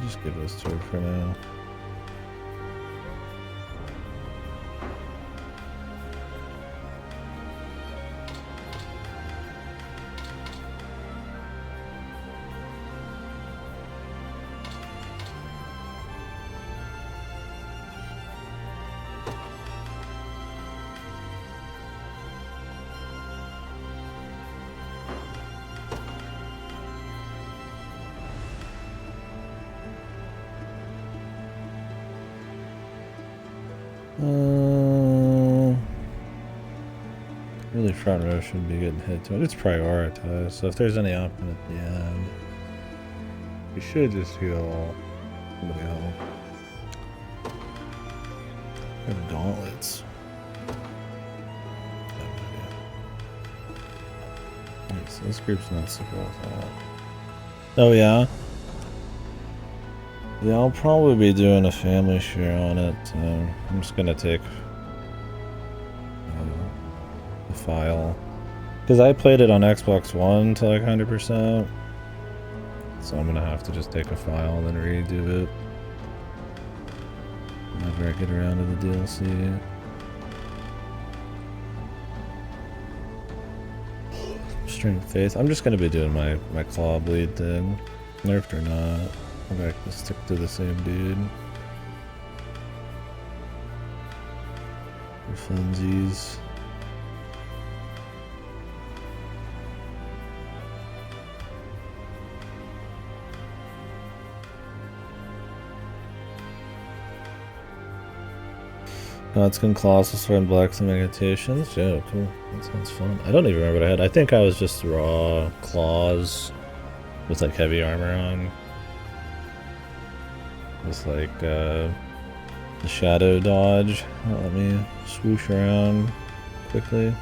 Just give this to her for now. Really front row should be getting hit to it. It's prioritized, so if there's any option at the end, we should just heal somebody else. We have gauntlets. Alright, so this group's not super well thought. Oh yeah? Yeah, I'll probably be doing a family share on it. I'm just gonna take the file. Because I played it on Xbox One to like 100%. So I'm gonna have to just take a file and then redo it whenever I get around to the DLC. Strength Faith. I'm just gonna be doing my claw bleed thing. Nerfed or not. I'm gonna stick to the same dude. For funsies. Godskin Colossus for Blacks and Meditations. Yeah, cool. That sounds fun. I don't even remember what I had. I think I was just raw claws with like heavy armor on. With like the shadow dodge. Let me swoosh around quickly.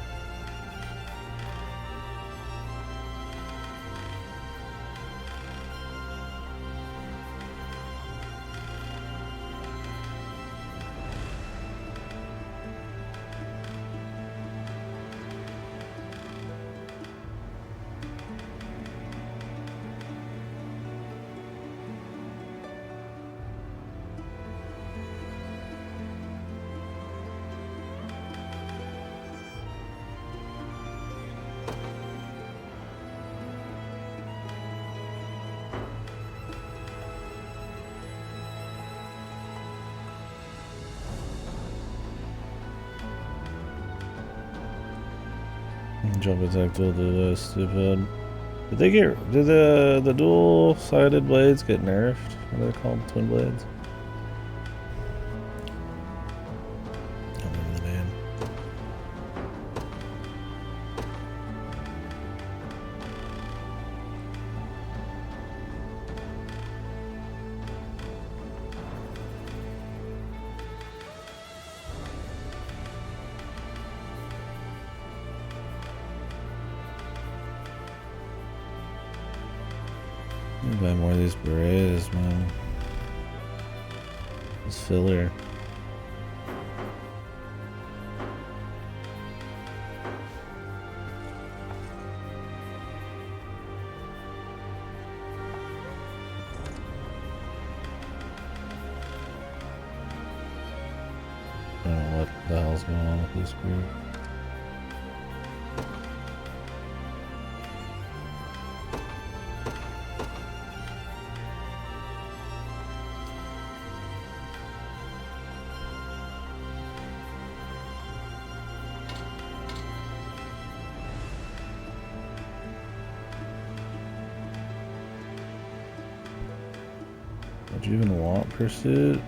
Jump attack dual do this stupid. Did the dual sided blades get nerfed? What are they called? Twin blades? I don't remember the name. Buy more of these berets, man. This filler. I don't know what the hell's going on with this group. Would you even want pursuit?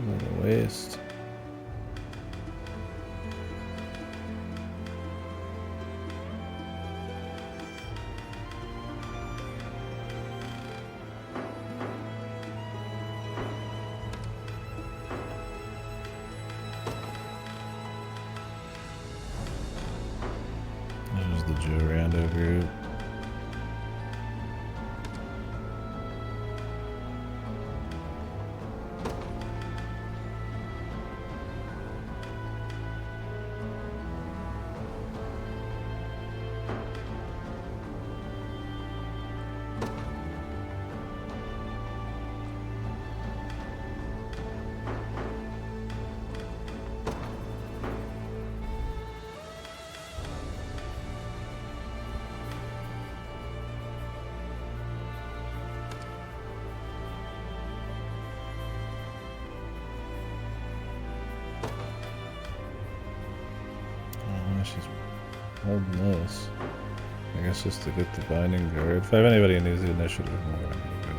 What a waste. There's the Joe Rando group. She's holding this. I guess just to get the binding guard. If I have anybody who needs the initiative more, I'm gonna go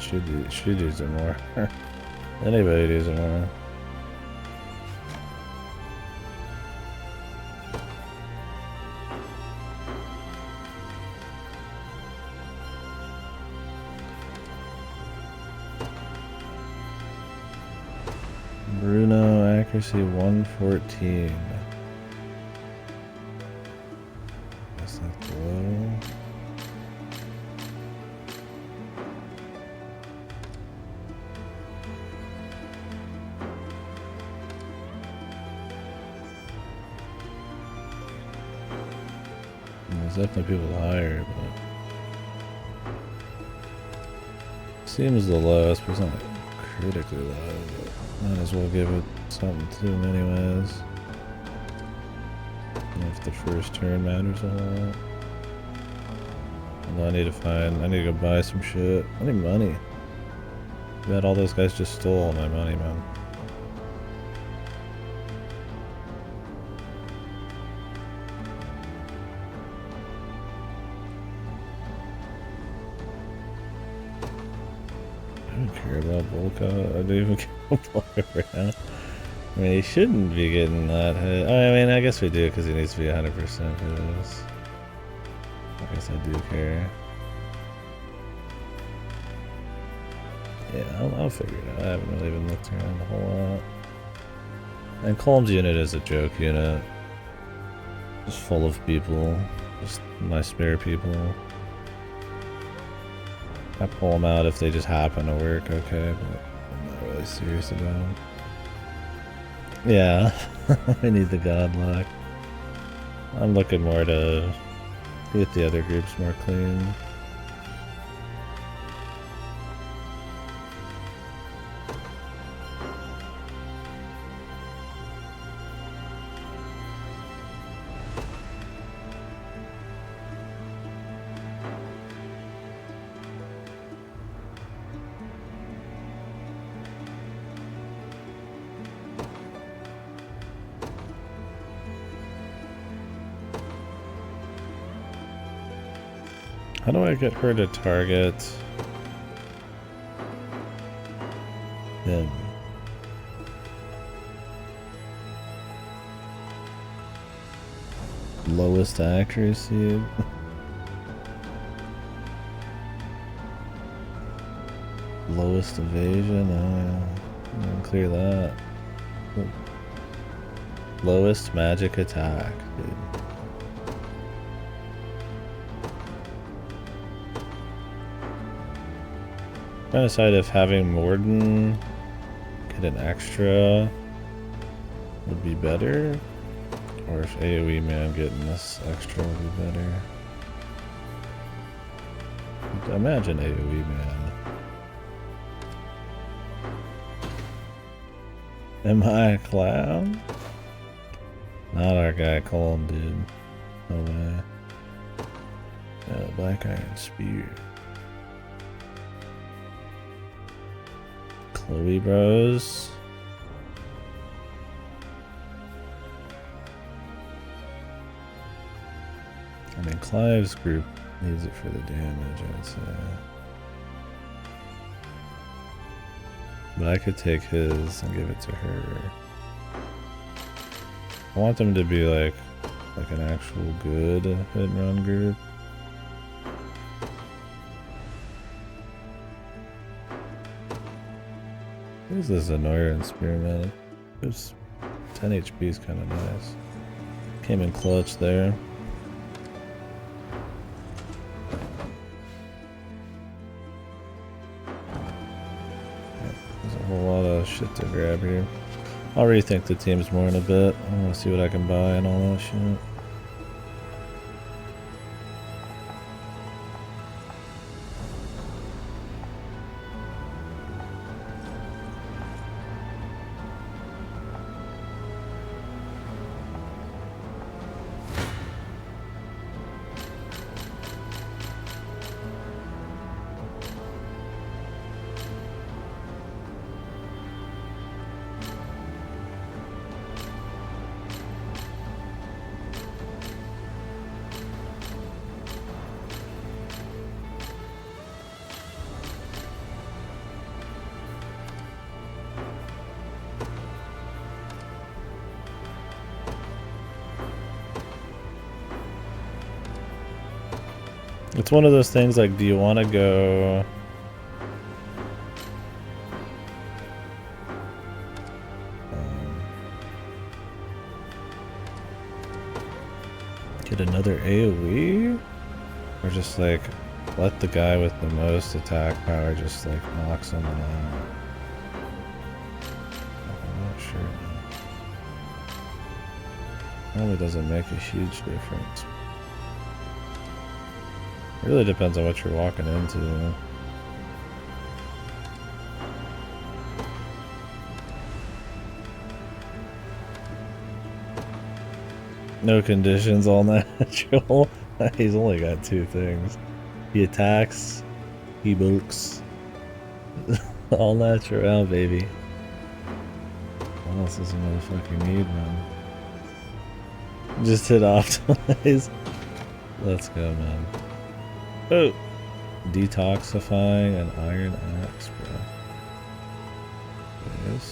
for it. Should use it more. Anybody needs it more. Bruno, accuracy 114. Guess that's low. There's definitely people higher, but seems the lowest, but it's not critically low. But might as well give it something to them anyways. If the first turn matters a lot. Although I need to go buy some shit. I need money. Bet all those guys just stole all my money, man. don't care about Volca. I don't even care about Volca right now. I mean, he shouldn't be getting that hit. I mean, I guess we do because he needs to be 100% for this. I guess I do care. Yeah, I'll figure it out. I haven't really even looked around a whole lot. And Colm's unit is a joke unit. Just full of people. Just my spare people. I pull them out if they just happen to work, okay, but I'm not really serious about them. Yeah, I need the godlock. I'm looking more to get the other groups more clean. How do I get her to target him? Lowest accuracy? Lowest evasion? Oh yeah. Clear that. Lowest magic attack, dude. Trying to decide if having Morden get an extra would be better, or if AoE man getting this extra would be better. I imagine AoE man. Am I a clown? Not our guy Colm, dude. No way. Black Iron Spear. Chloe bros. I mean, Clive's group needs it for the damage, I'd say. But I could take his and give it to her. I want them to be like an actual good hit and run group. Who's this Annoyer Spearman? There's 10 HP is kind of nice. Came in clutch there. There's a whole lot of shit to grab here. I'll rethink the teams more in a bit. I want to see what I can buy and all that shit. It's one of those things like, do you want to go... get another AoE? Or just like, let the guy with the most attack power just like knock someone out? I'm not sure. Probably doesn't make a huge difference. It really depends on what you're walking into. No conditions, all natural. He's only got 2 things. He attacks, he bulks. All natural, baby. What else does a motherfucker need, man? Just hit optimize. Let's go, man. Oh! Detoxifying an iron axe, bro. this.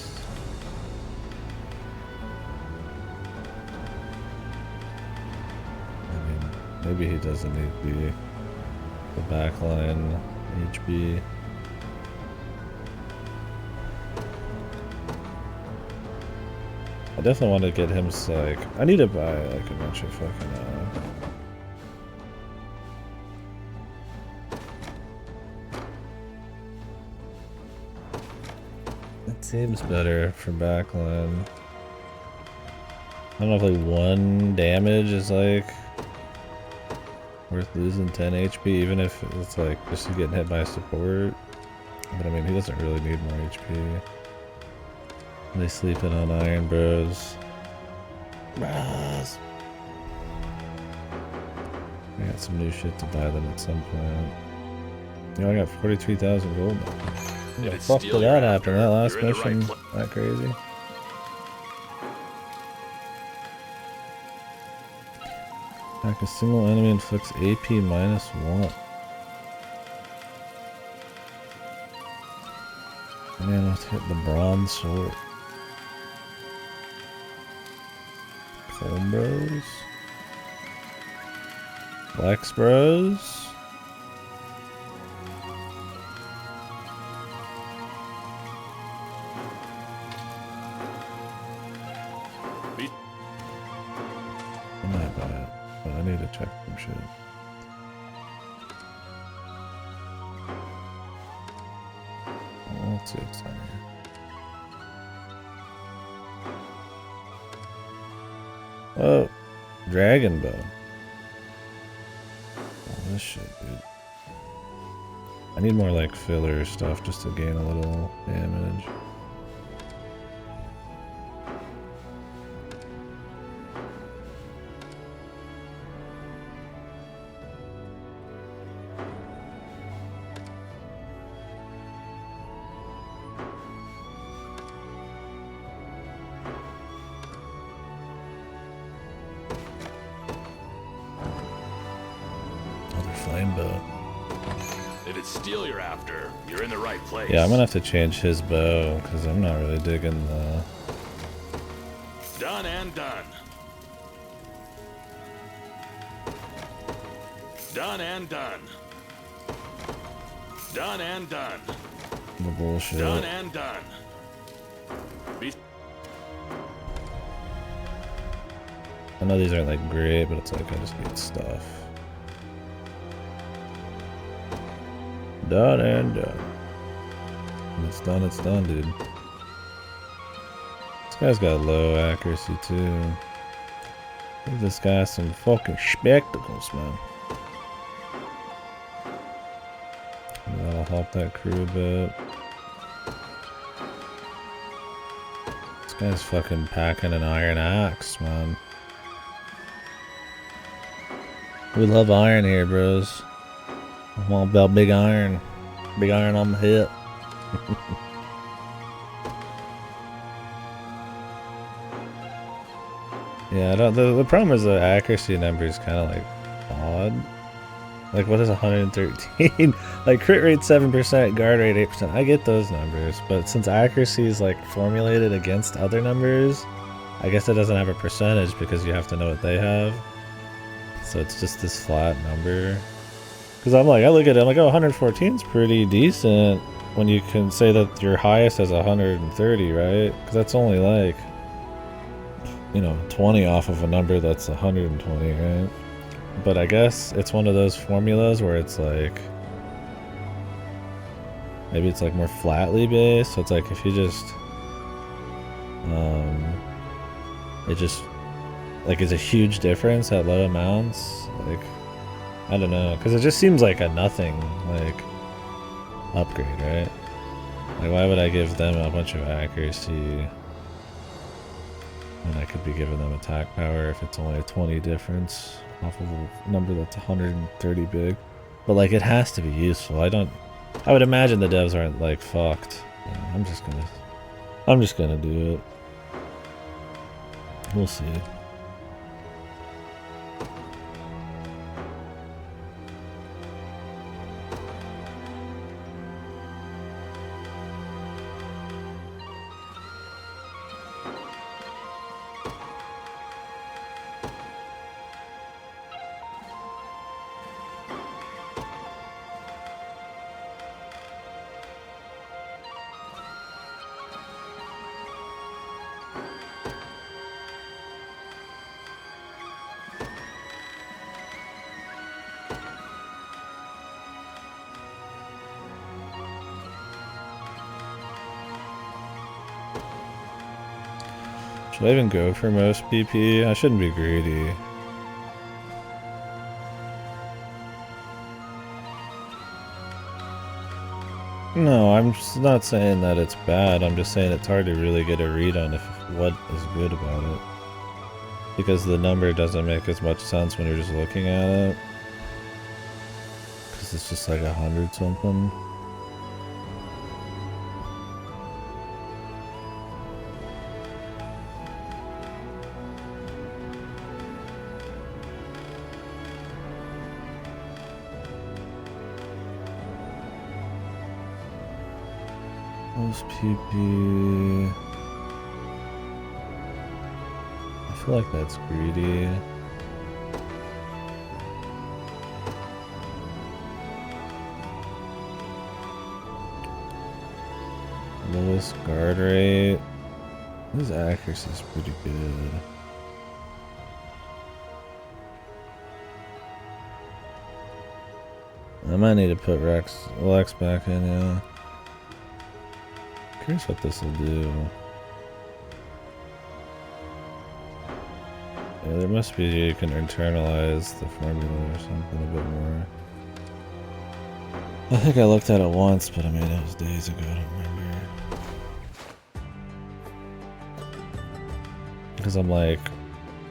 I mean, maybe he doesn't need the backline HB. I definitely want to get him, like, I need to buy, like, a bunch of fucking, it seems better for backline. I don't know if, like, 1 damage is, like, worth losing 10 HP, even if it's, like, just getting hit by support. But, I mean, he doesn't really need more HP. They sleeping on Iron Bros. Bros! I got some new shit to buy them at some point. You know, I got 43,000 gold now. What the fuck did that happen? That last mission? That crazy? Attack a single enemy inflicts AP -1. Man, let's hit the bronze sword. Home Bros? Flex Bros? I might buy it, but I need to check some shit. Let's see what's on here. Oh, Dragon Bow. Oh, this shit, dude. I need more like filler stuff just to gain a little damage. Flame bow. If it's steel you're after, you're in the right place. Yeah, I'm gonna have to change his bow because I'm not really digging the. Done and done. Done and done. Done and done. The bullshit. Done and done. I know these aren't like great, but it's like I just need stuff. Done and done. When it's done, dude. This guy's got low accuracy too. Give this guy some fucking spectacles, man. Maybe that'll help that crew a bit. This guy's fucking packing an iron axe, man. We love iron here, bros. I'm all about big iron. Big iron on the hip. Yeah, the problem is the accuracy number is kind of like odd. Like, what is 113? Like, crit rate 7%, guard rate 8%. I get those numbers, but since accuracy is like formulated against other numbers, I guess it doesn't have a percentage because you have to know what they have. So it's just this flat number. Because I'm like, I look at it, I'm like, oh, 114 is pretty decent when you can say that your highest is 130, right? Because that's only like, you know, 20 off of a number that's 120, right? But I guess it's one of those formulas where it's like, maybe it's like more flatly based. So it's like if you just, it just, like, is a huge difference at low amounts. Like, I don't know, because it just seems like a nothing, like, upgrade, right? Like, why would I give them a bunch of accuracy when I could be giving them attack power if it's only a 20 difference off of a number that's 130 big? But, like, it has to be useful. I would imagine the devs aren't, like, fucked. Yeah, I'm just gonna do it. We'll see. Should I even go for most PP? I shouldn't be greedy. No, I'm just not saying that it's bad. I'm just saying it's hard to really get a read on what is good about it. Because the number doesn't make as much sense when you're just looking at it. Because it's just like 100 something. Most PP. I feel like that's greedy. Lowest guard rate. His accuracy is pretty good. I might need to put Lex back in, yeah. Curious what this will do. Yeah, there must be, you can internalize the formula or something a bit more. I think I looked at it once, but I mean, it was days ago, I don't remember. Because I'm like,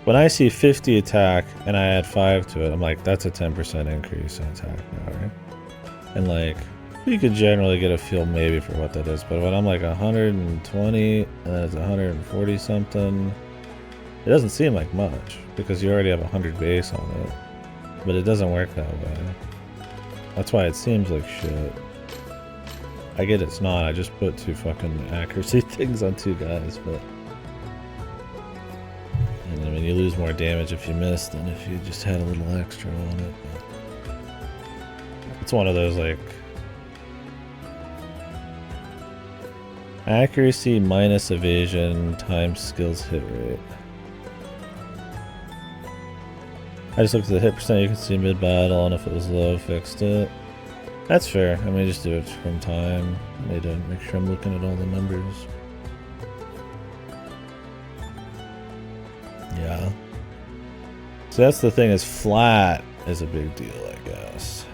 when I see 50 attack and I add 5 to it, I'm like, that's a 10% increase in attack now, right? And like, you could generally get a feel maybe for what that is, but when I'm like 120 and then it's 140 something, it doesn't seem like much because you already have 100 base on it, but it doesn't work that way. That's why it seems like shit. I get it's not, I just put 2 fucking accuracy things on 2 guys, but... And I mean, you lose more damage if you miss than if you just had a little extra on it. But it's one of those like... Accuracy minus evasion times skills hit rate. I just looked at the hit percent, you can see mid-battle, and if it was low, fixed it. That's fair. I mean, just do it from time. I need to make sure I'm looking at all the numbers. Yeah. So that's the thing, is flat is a big deal, I guess.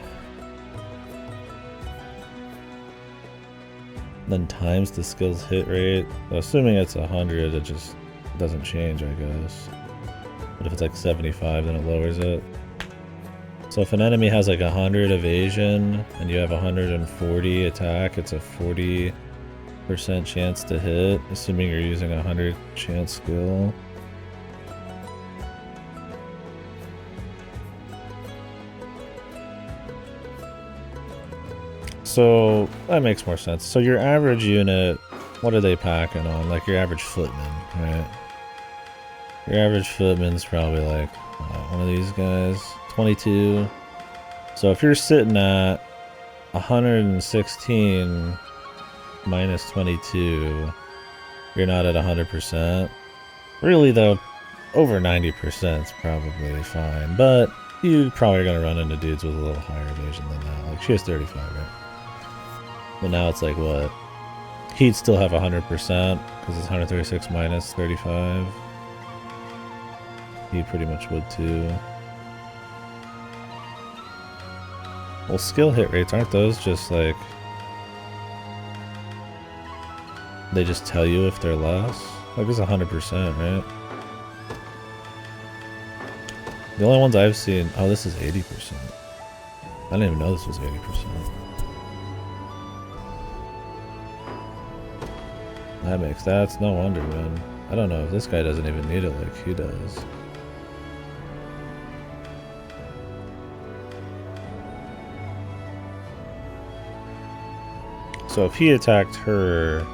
Then times the skills hit rate. Assuming it's 100, it just doesn't change, I guess. But if it's like 75, then it lowers it. So if an enemy has like 100 evasion and you have 140 attack, it's a 40% chance to hit, assuming you're using a 100 chance skill. So that makes more sense. So your average unit, what are they packing on? Like your average footman, right? Your average footman's probably like one of these guys, 22. So if you're sitting at 116 minus 22, you're not at 100%. Really though, over 90% is probably fine, but you probably are going to run into dudes with a little higher evasion than that. Like she has 35, right? But now it's like what? He'd still have 100% because it's 136 minus 35. He pretty much would too. Well, skill hit rates, aren't those just like... They just tell you if they're less? Like it's 100%, right? The only ones I've seen... Oh, this is 80%. I didn't even know this was 80%. That makes... That's no wonder, man. I don't know if this guy doesn't even need it like he does. So if he attacked her,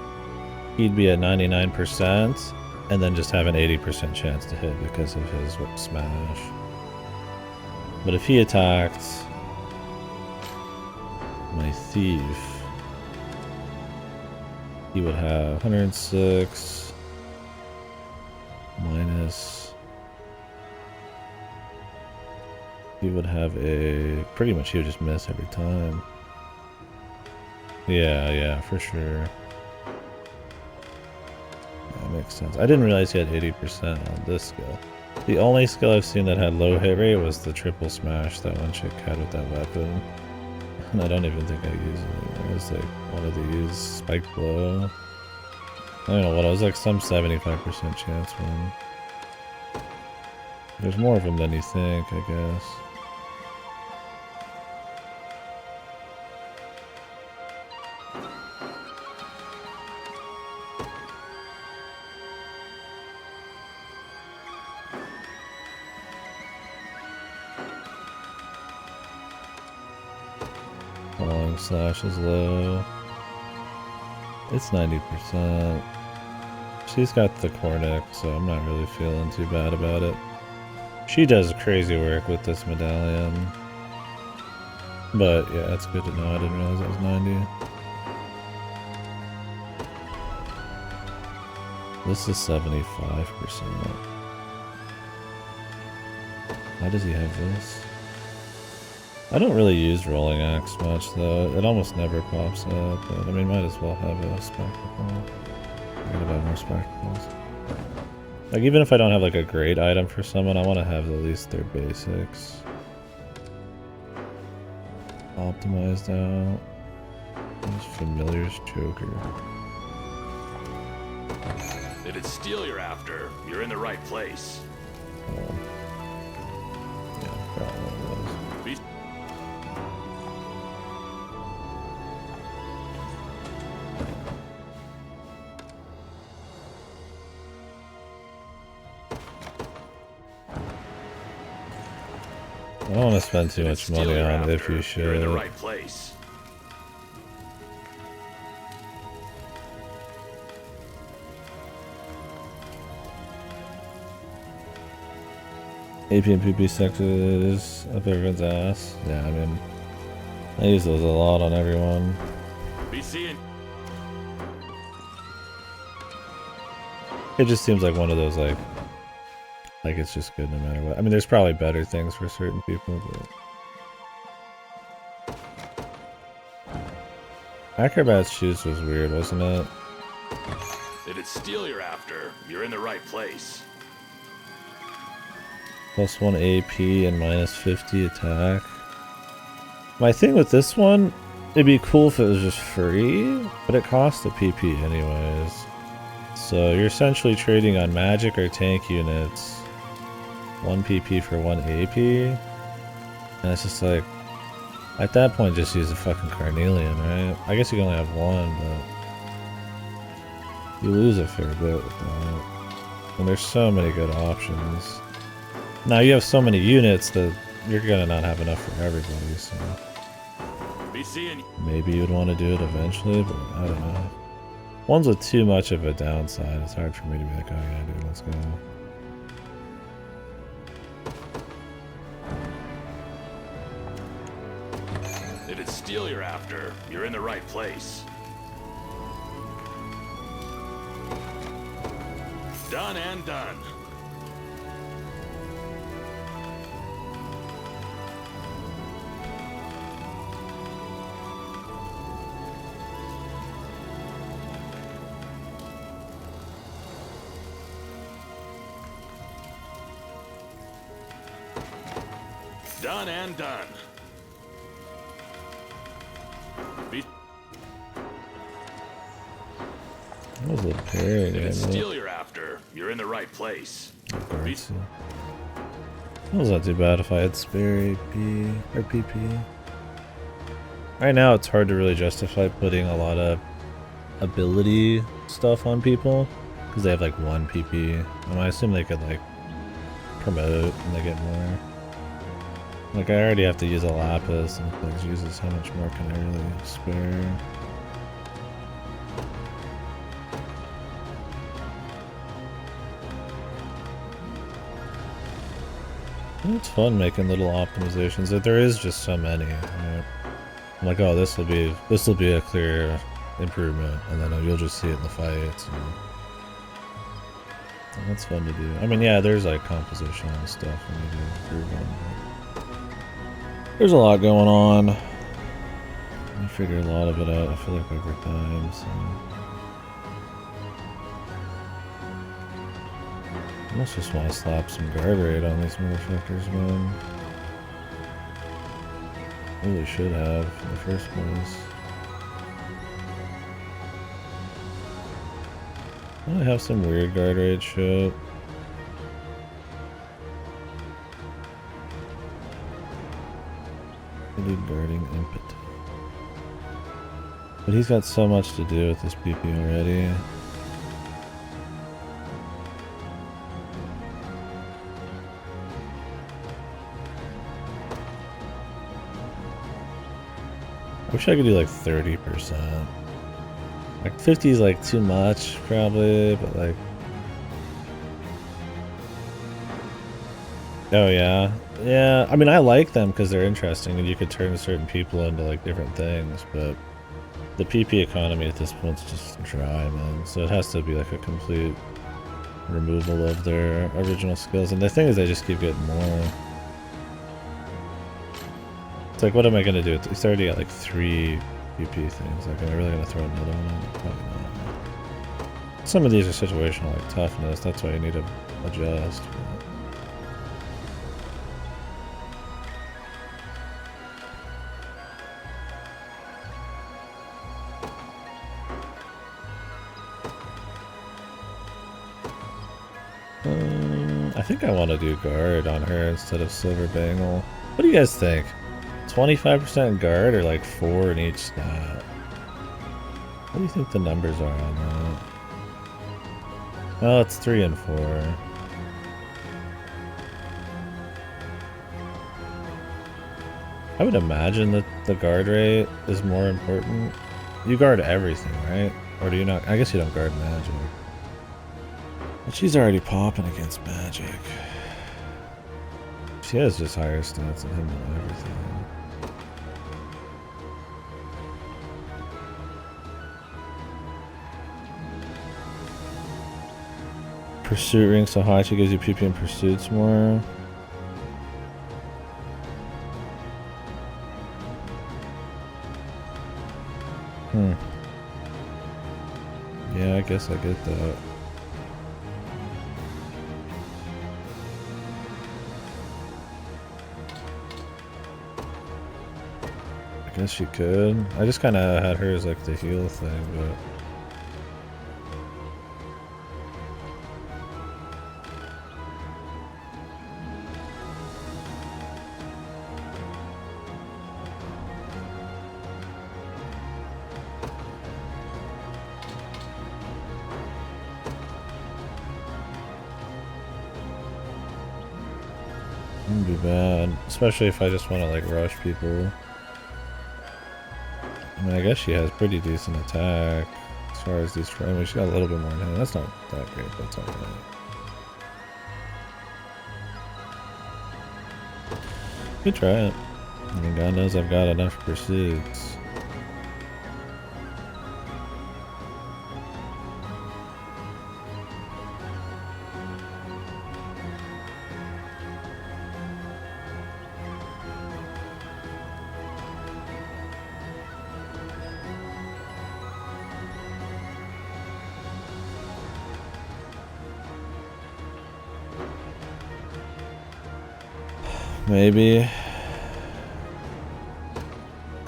he'd be at 99% and then just have an 80% chance to hit because of his smash. But if he attacked my thief, he would have 106 minus... He would have a... Pretty much he would just miss every time. Yeah, for sure. That makes makes sense. I didn't realize he had 80% on this skill. The only skill I've seen that had low hit rate was the triple smash that one chick had with that weapon. And I don't even think I use it anymore. It's like one of these spike blow. I don't know what, I was like some 75% chance one. There's more of them than you think, I guess. Falling slash is low. It's 90%. She's got the Cornic, so I'm not really feeling too bad about it. She does crazy work with this medallion. But yeah, it's good to know. I didn't realize that was 90. This is 75%. Why does he have this? I don't really use Rolling Axe much though. It almost never pops up, but I mean, might as well have a spectacle. I gotta buy more spectacles. Like, even if I don't have like a great item for someone, I want to have at least their basics optimized out. There's Familiar's Choker. If it's steel you're after, you're in the right place. Oh. Yeah, probably one of those. I don't want to spend too much money on it if you should. You're in the right place. AP and PP sectors up everyone's ass. Yeah, I mean, I use those a lot on everyone. Be seeing. It just seems like one of those like it's just good no matter what. I mean, there's probably better things for certain people, but Acrobat's shoes was weird, wasn't it? If it's steel you're after, you're in the right place. Plus 1 AP and minus 50 attack. My thing with this one, it'd be cool if it was just free, but it costs a PP anyways. So you're essentially trading on magic or tank units. 1 PP for 1 AP. And it's just like, at that point just use a fucking Carnelian, right? I guess you can only have one, but you lose a fair bit with that. And there's so many good options. Now you have so many units that you're gonna not have enough for everybody, so Be seeing. maybe you'd want to do it eventually, but I don't know. Ones with too much of a downside, it's hard for me to be like, oh yeah, dude, let's go. If it's steel you're after, you're in the right place. Done and done. Done and done. Be That was a parry. if it's steel you're after, you're in the right place. Be That was not too bad if I had spare AP or PP. Right now it's hard to really justify putting a lot of ability stuff on people because they have like 1 PP. And I assume they could like promote and they get more. Like, I already have to use a lapis, and if it uses, how much more can I really spare? It's fun making little optimizations. There is just so many. Right? I'm like, oh, this will be a clear improvement, and then you'll just see it in the fights. And that's fun to do. I mean, yeah, there's like composition and stuff when you do improve on it. There's a lot going on. I figure a lot of it out, I feel like, over time, so. I must just want to slap some guard rate on these motherfuckers, man. Really should have in the first place. I have some weird guard rate shit. Guarding impetus. But he's got so much to do with this PP already. I wish I could do like 30%. Like 50 is like too much probably, but like... Oh yeah. Yeah, I mean I like them because they're interesting and you could turn certain people into like different things, but the PP economy at this point is just dry, man. So it has to be like a complete removal of their original skills. And the thing is they just keep getting more. It's like, what am I going to do? It's already got like 3 PP things. Like, am I really going to throw another one in? Probably not. Some of these are situational, like toughness. That's why you need to adjust. I think I want to do guard on her instead of silver bangle. What do you guys think? 25% guard or like 4 in each stat? What do you think the numbers are on that? Oh, it's 3 and 4. I would imagine that the guard rate is more important. You guard everything, right? Or do you not? I guess you don't guard magic. But she's already popping against magic. She has just higher stats than him and everything. Pursuit ring so high she gives you PP and pursuits more. Yeah, I guess I get that. I guess she could. I just kind of had her as like the heal thing, but... Wouldn't be bad, especially if I just want to like rush people. I mean, I guess she has pretty decent attack as far as these. I mean, she got a little bit more in hand. That's not that great, but it's alright. Could try it. I mean, God knows I've got enough pursuits. Maybe.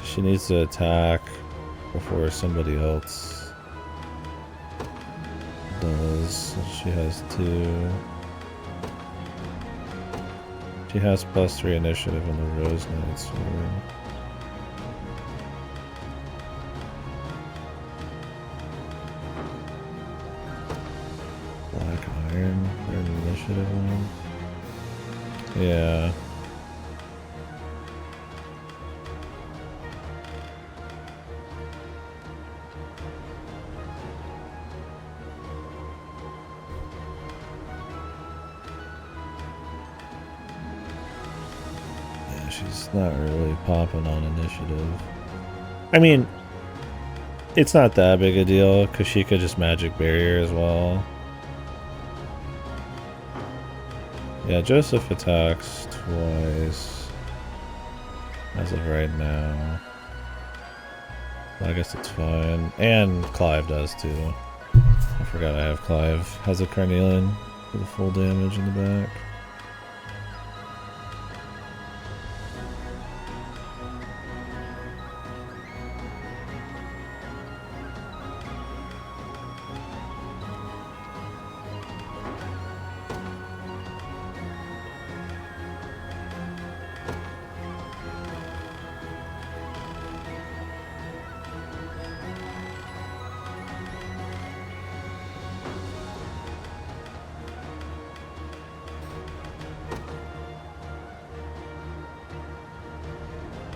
She needs to attack before somebody else does. She has 2. She has +3 initiative on the Rose Knight sword. Black Iron, they're an initiative one. Yeah. She's not really popping on initiative. I mean, it's not that big a deal because she could just magic barrier as well. Yeah, Joseph attacks twice as of right now. Well, I guess it's fine. And Clive does too. I forgot I have Clive. Has a Carnelian. For the full damage in the back.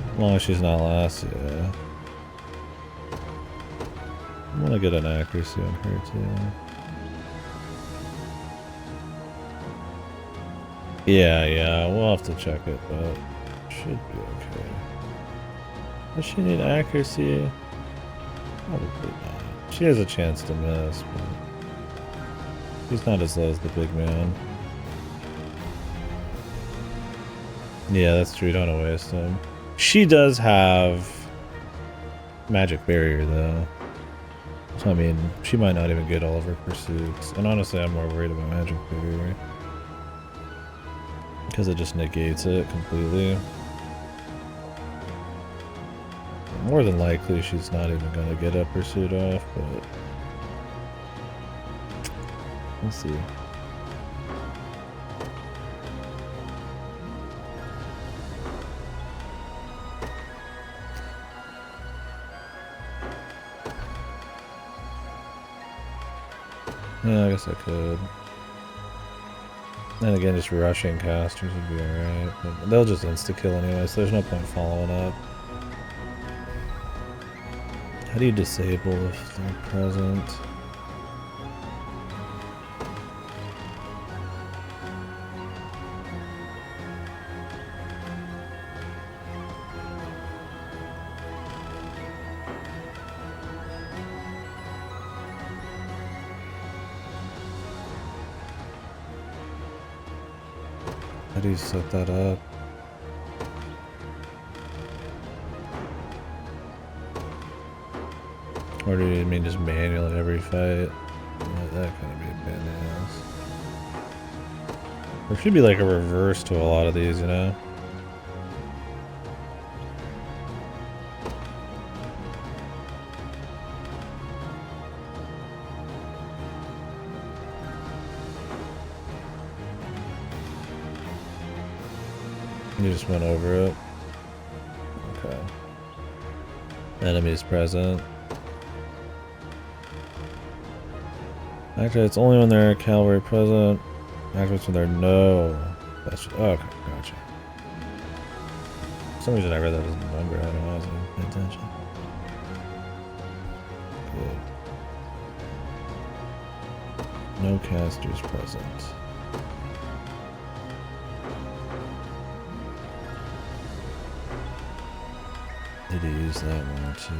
As long as she's not last, yeah. I want to get an accuracy on her too. Yeah, we'll have to check it, but should be okay. Does she need accuracy? Probably not. She has a chance to miss, but she's not as low as the big man. Yeah, that's true. Don't want to waste him. She does have magic barrier though. So I mean, she might not even get all of her pursuits. And honestly, I'm more worried about magic barrier. Because it just negates it completely. More than likely, she's not even going to get a pursuit off, but we'll see. Yeah, I guess I could. And again, just rushing casters would be alright. But they'll just insta-kill anyway, so there's no point following up. How do you disable if they're present? How do you set that up? Or do you mean just manually every fight? Yeah, that kind of be a pain in the ass. There should be like a reverse to a lot of these, you know? You just went over it. Okay. Enemies present. Actually, it's only when they're cavalry present. Actually, it's when they're no. That's okay. Gotcha. For some reason, I read that as a number. I don't know. I wasn't paying attention. Good. No casters present. Did he use that one too?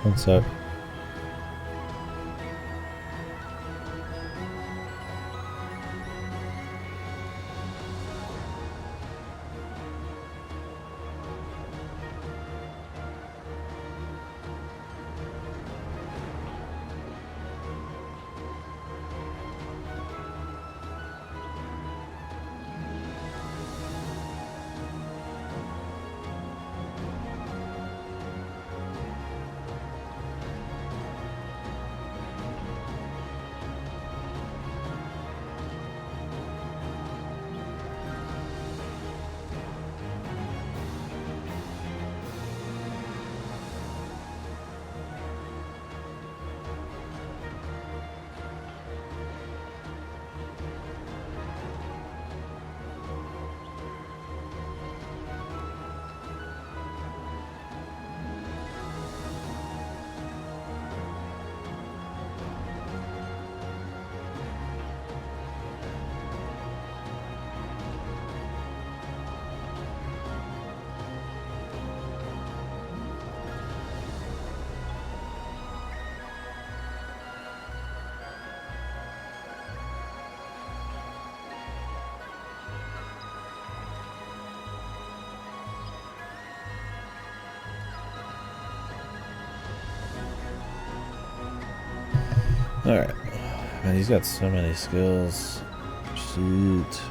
One sec. Alright. Man, he's got so many skills. Shoot.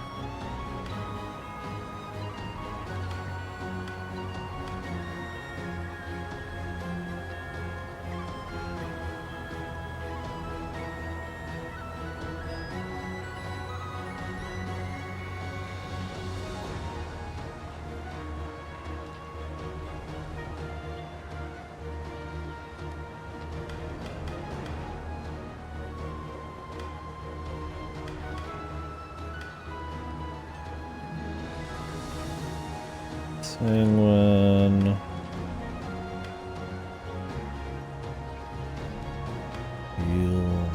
Penguin. Heal.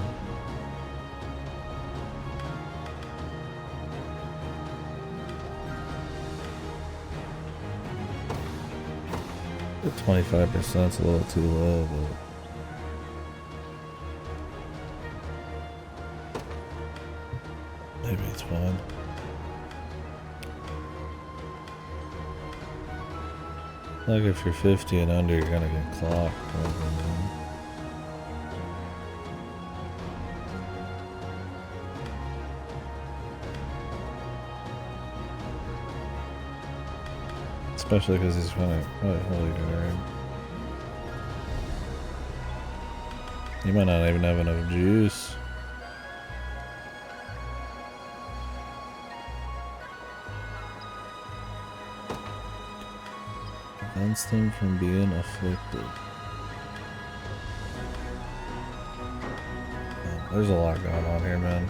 The 25% is a little too low, but maybe it's fine. Like if you're 50 and under, you're gonna get clocked. Especially because he's really hard. You might not even have enough juice. Prevents them from being afflicted. Man, there's a lot going on here, man.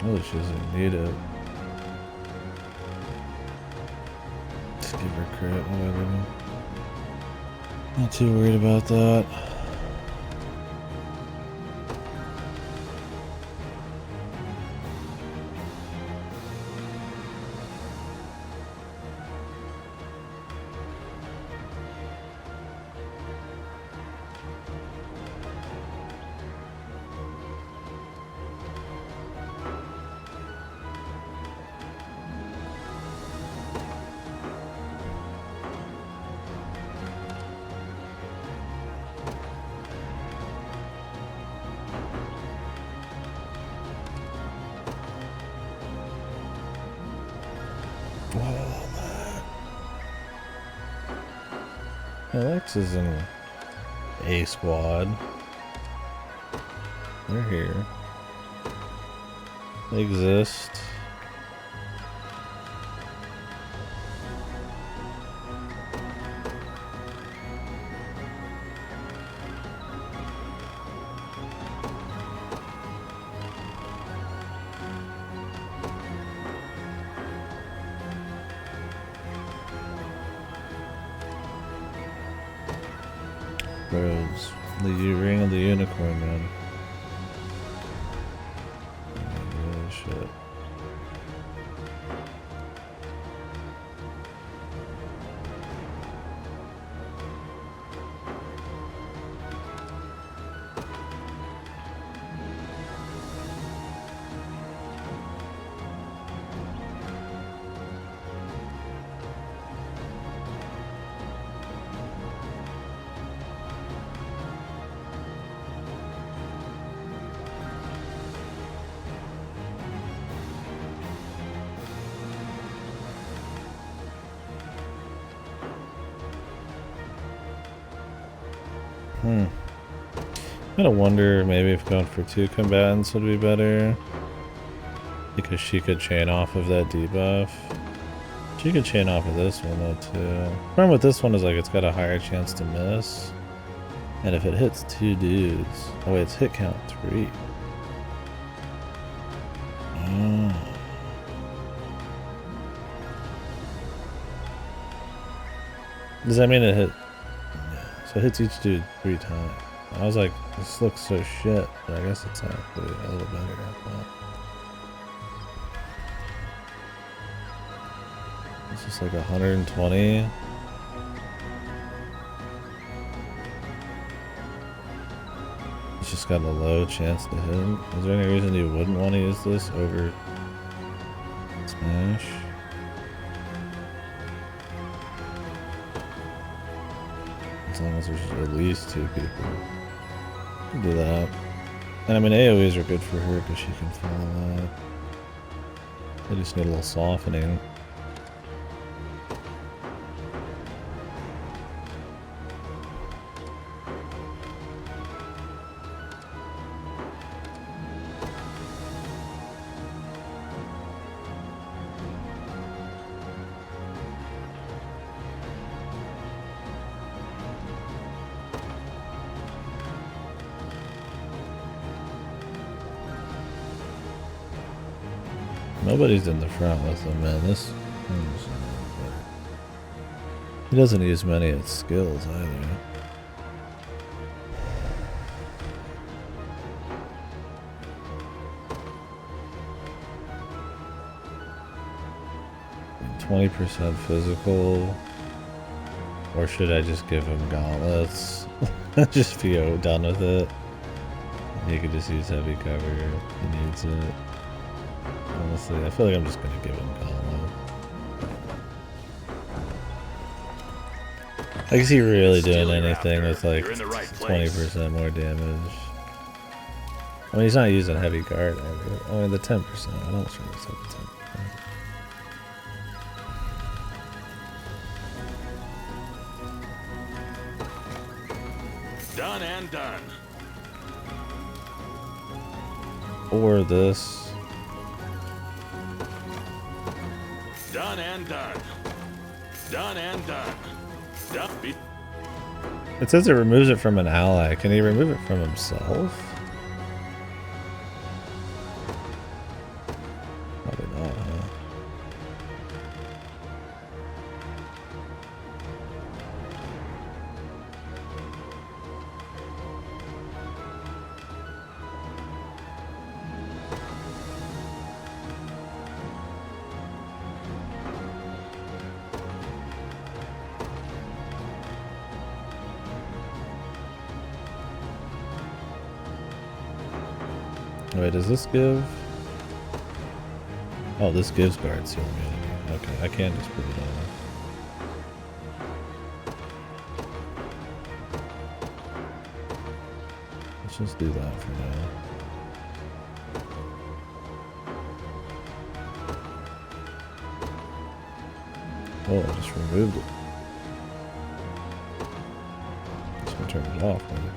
Really, she doesn't need it. Just give her crit, whatever. Not too worried about that. Alex is in A squad. They're here. They exist. Bros, the ring of the unicorn, man. Oh, shit. I gotta wonder maybe if going for 2 combatants would be better. Because she could chain off of that debuff. She could chain off of this one though too. Problem with this one is like it's got a higher chance to miss. And if it hits 2 dudes. Oh wait, it's hit count 3. Oh. Does that mean it hit? Yeah. So it hits each dude 3 times. I was like, this looks so shit, but I guess it's actually a little better. I thought. It's just like 120. It's just got a low chance to hit. Is there any reason you wouldn't want to use this over Smash? As long as there's at least 2 people. You can do that. And I mean, AoEs are good for her because she can follow that. They just need a little softening. Nobody's in the front with him, man. This he doesn't use many of its skills either. "20% physical," or should I just give him gauntlets? Just be done with it. He could just use heavy cover if he needs it. Honestly, I feel like I'm just gonna give him gauntlet. Like, is he really doing anything with like 20% more damage? I mean, he's not using heavy guard either. I mean, the 10%. I don't sure it's like the 10%. Done and done. Or this. Done and done. Done and done. Done. It says it removes it from an ally. Can he remove it from himself? Probably not, huh? Wait, does this give? Oh, this gives guard seal immunity. Okay, I can't just put it on. Let's just do that for now. Oh, I just removed it. Just gonna turn it off, maybe.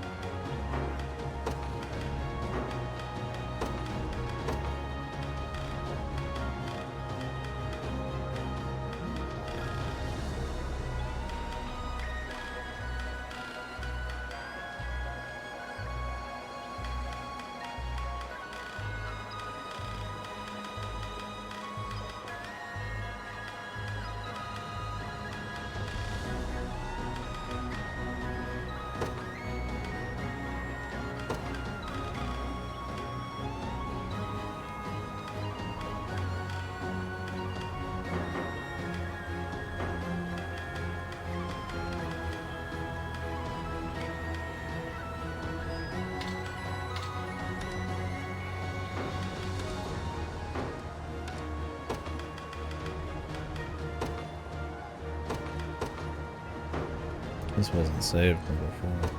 This wasn't saved from before.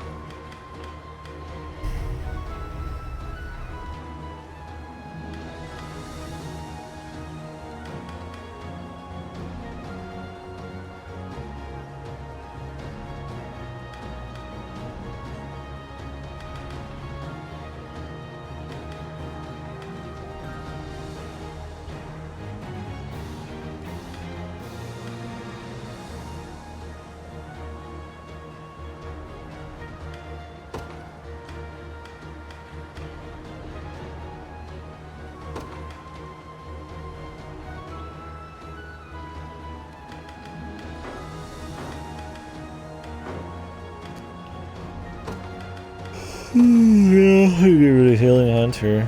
Yeah, you get rid of Healing Hunter.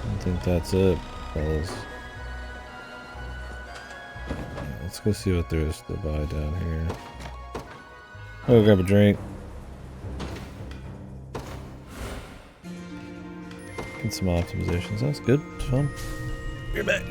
I think that's it, fellas. Yeah, let's go see what there is to buy down here. I'll go grab a drink. Get some optimizations. That's good. It's fun. You're back.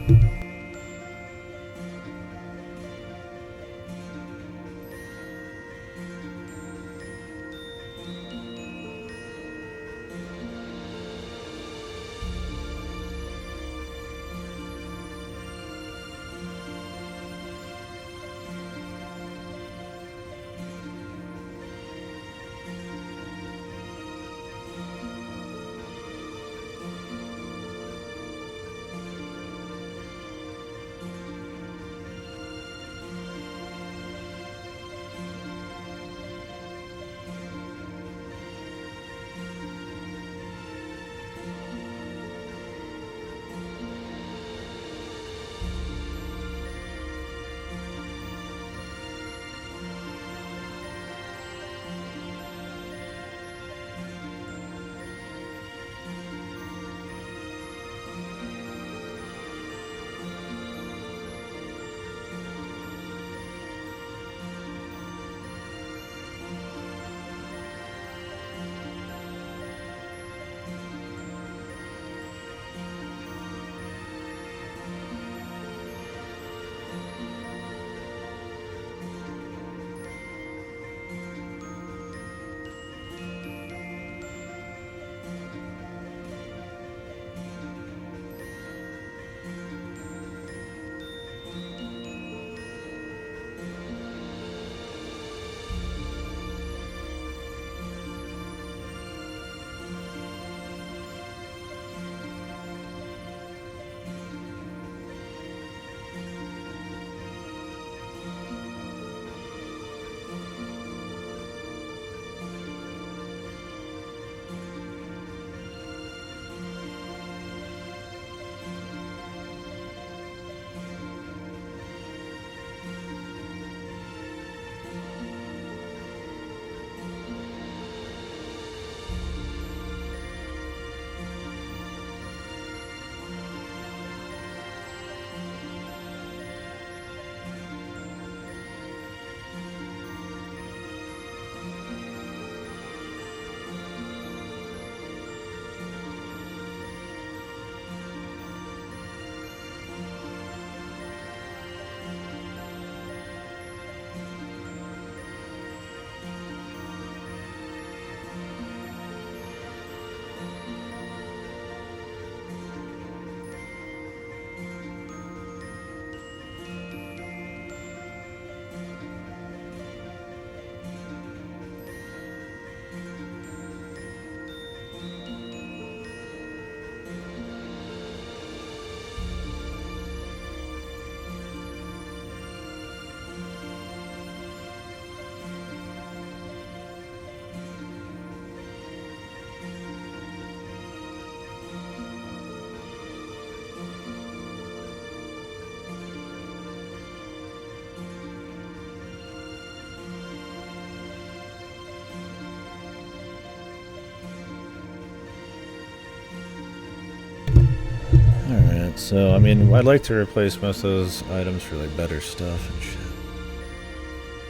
Alright, so, I mean, I'd like to replace most of those items for, like, better stuff and shit.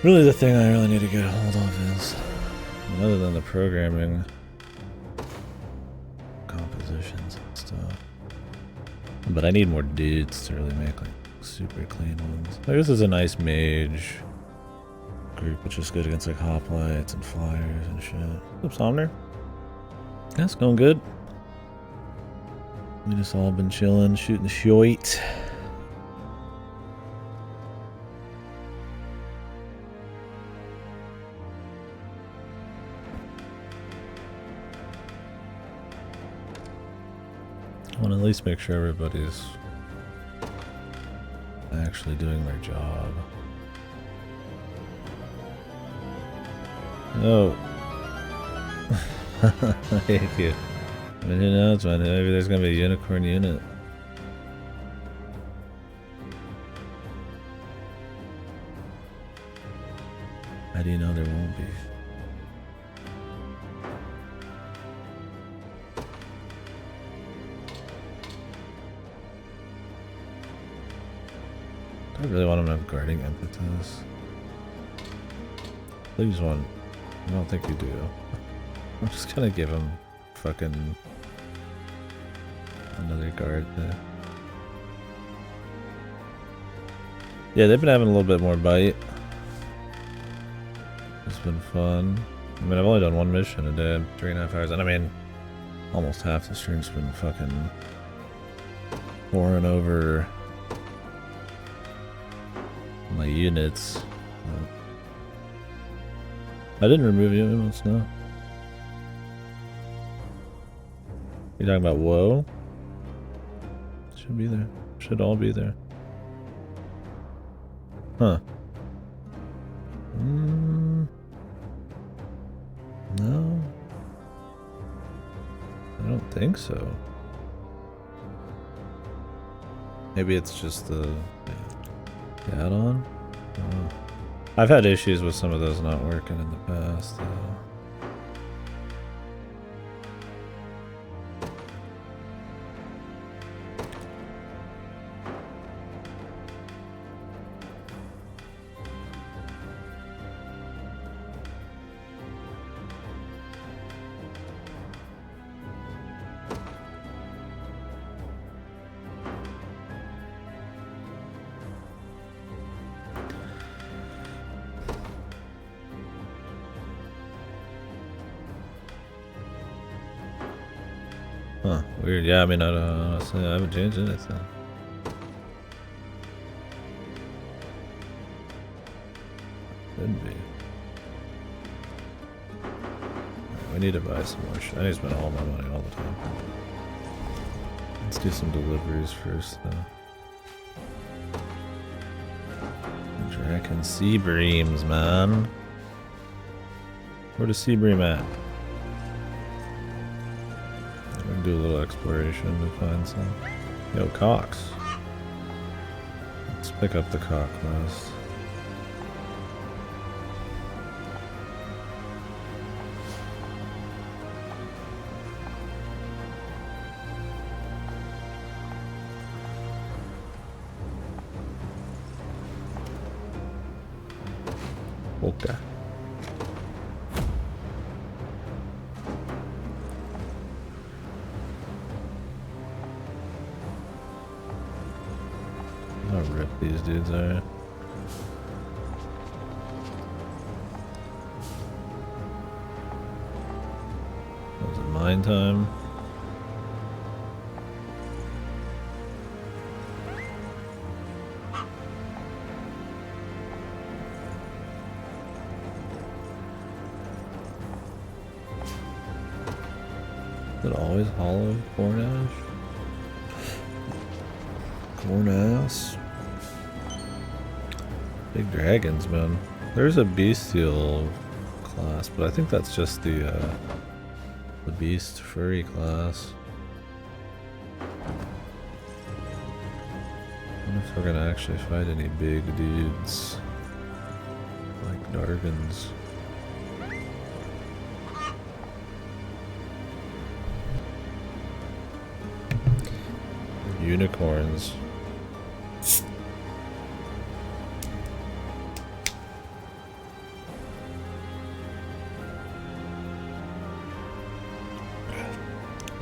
Really, the thing I really need to get a hold of is, other than the programming, compositions and stuff. But I need more dudes to really make, like, super clean ones. Like, this is a nice mage group, which is good against, like, hoplites and flyers and shit. What's up, Somner? That's going good. We just all been chilling, shooting the shite. I want to at least make sure everybody's actually doing their job. Oh. Thank you. I mean, who knows, man? Maybe there's gonna be a unicorn unit. How do you know there won't be? I really want him to have guarding impetus. Please one. I don't think you do. I'm just gonna give him fucking another guard there. Yeah, they've been having a little bit more bite. It's been fun. I mean, I've only done one mission a day, 3.5 hours, and I mean, almost half the stream's been fucking pouring over my units. I didn't remove units, no. You talking about woe? Should be there. Should all be there. Huh. No. I don't think so. Maybe it's just the add-on? I've had issues with some of those not working in the past, though. Huh, weird. Yeah, I mean, I haven't changed anything. Shouldn't be. Right, we need to buy some more shit. I need to spend all my money all the time. Let's do some deliveries first, though. Draken Sea Breams, man. Where the Sea Bream at? Do a little exploration to find some. Yo, Cox. Let's pick up the cock quest. Okay. How ripped these dudes are. Was it mine time? Is it always hollow corn ash? Corn ass. Big dragons, man. There's a bestial class, but I think that's just the beast furry class. I wonder if we're gonna actually fight any big dudes like Dargans. Unicorns.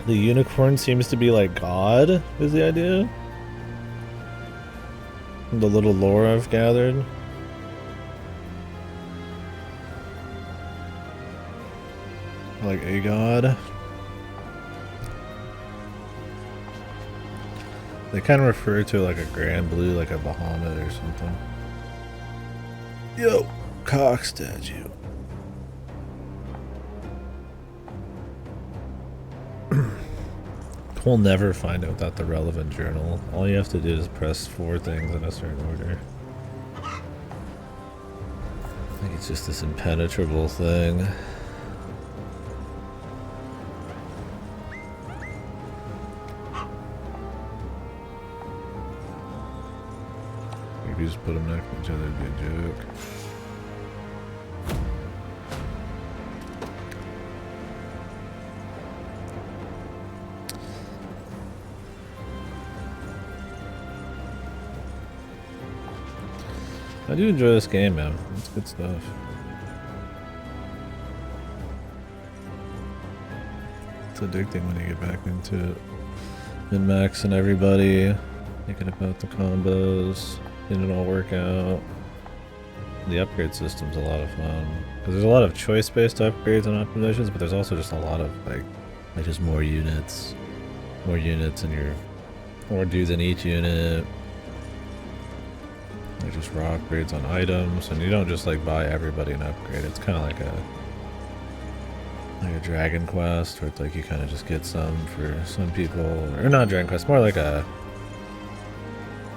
The unicorn seems to be like God, is the idea? The little lore I've gathered. Like a god. They kind of refer to like a Grand Blue, like a Bahamut or something. Yo, cock statue. We'll never find out without the relevant journal. All you have to do is press 4 things in a certain order. I think it's just this impenetrable thing. Maybe just put them next to each other would be a joke. I do enjoy this game, man. It's good stuff. It's addicting when you get back into it. Min-maxing everybody, thinking about the combos, didn't all work out. The upgrade system's a lot of fun. Because there's a lot of choice-based upgrades and optimizations, but there's also just a lot of like just more units. More units in your... more dudes in each unit. There's just raw upgrades on items, and you don't just like buy everybody an upgrade. It's kind of like a Dragon Quest, where it's like you kind of just get some for some people, or not Dragon Quest, more like a,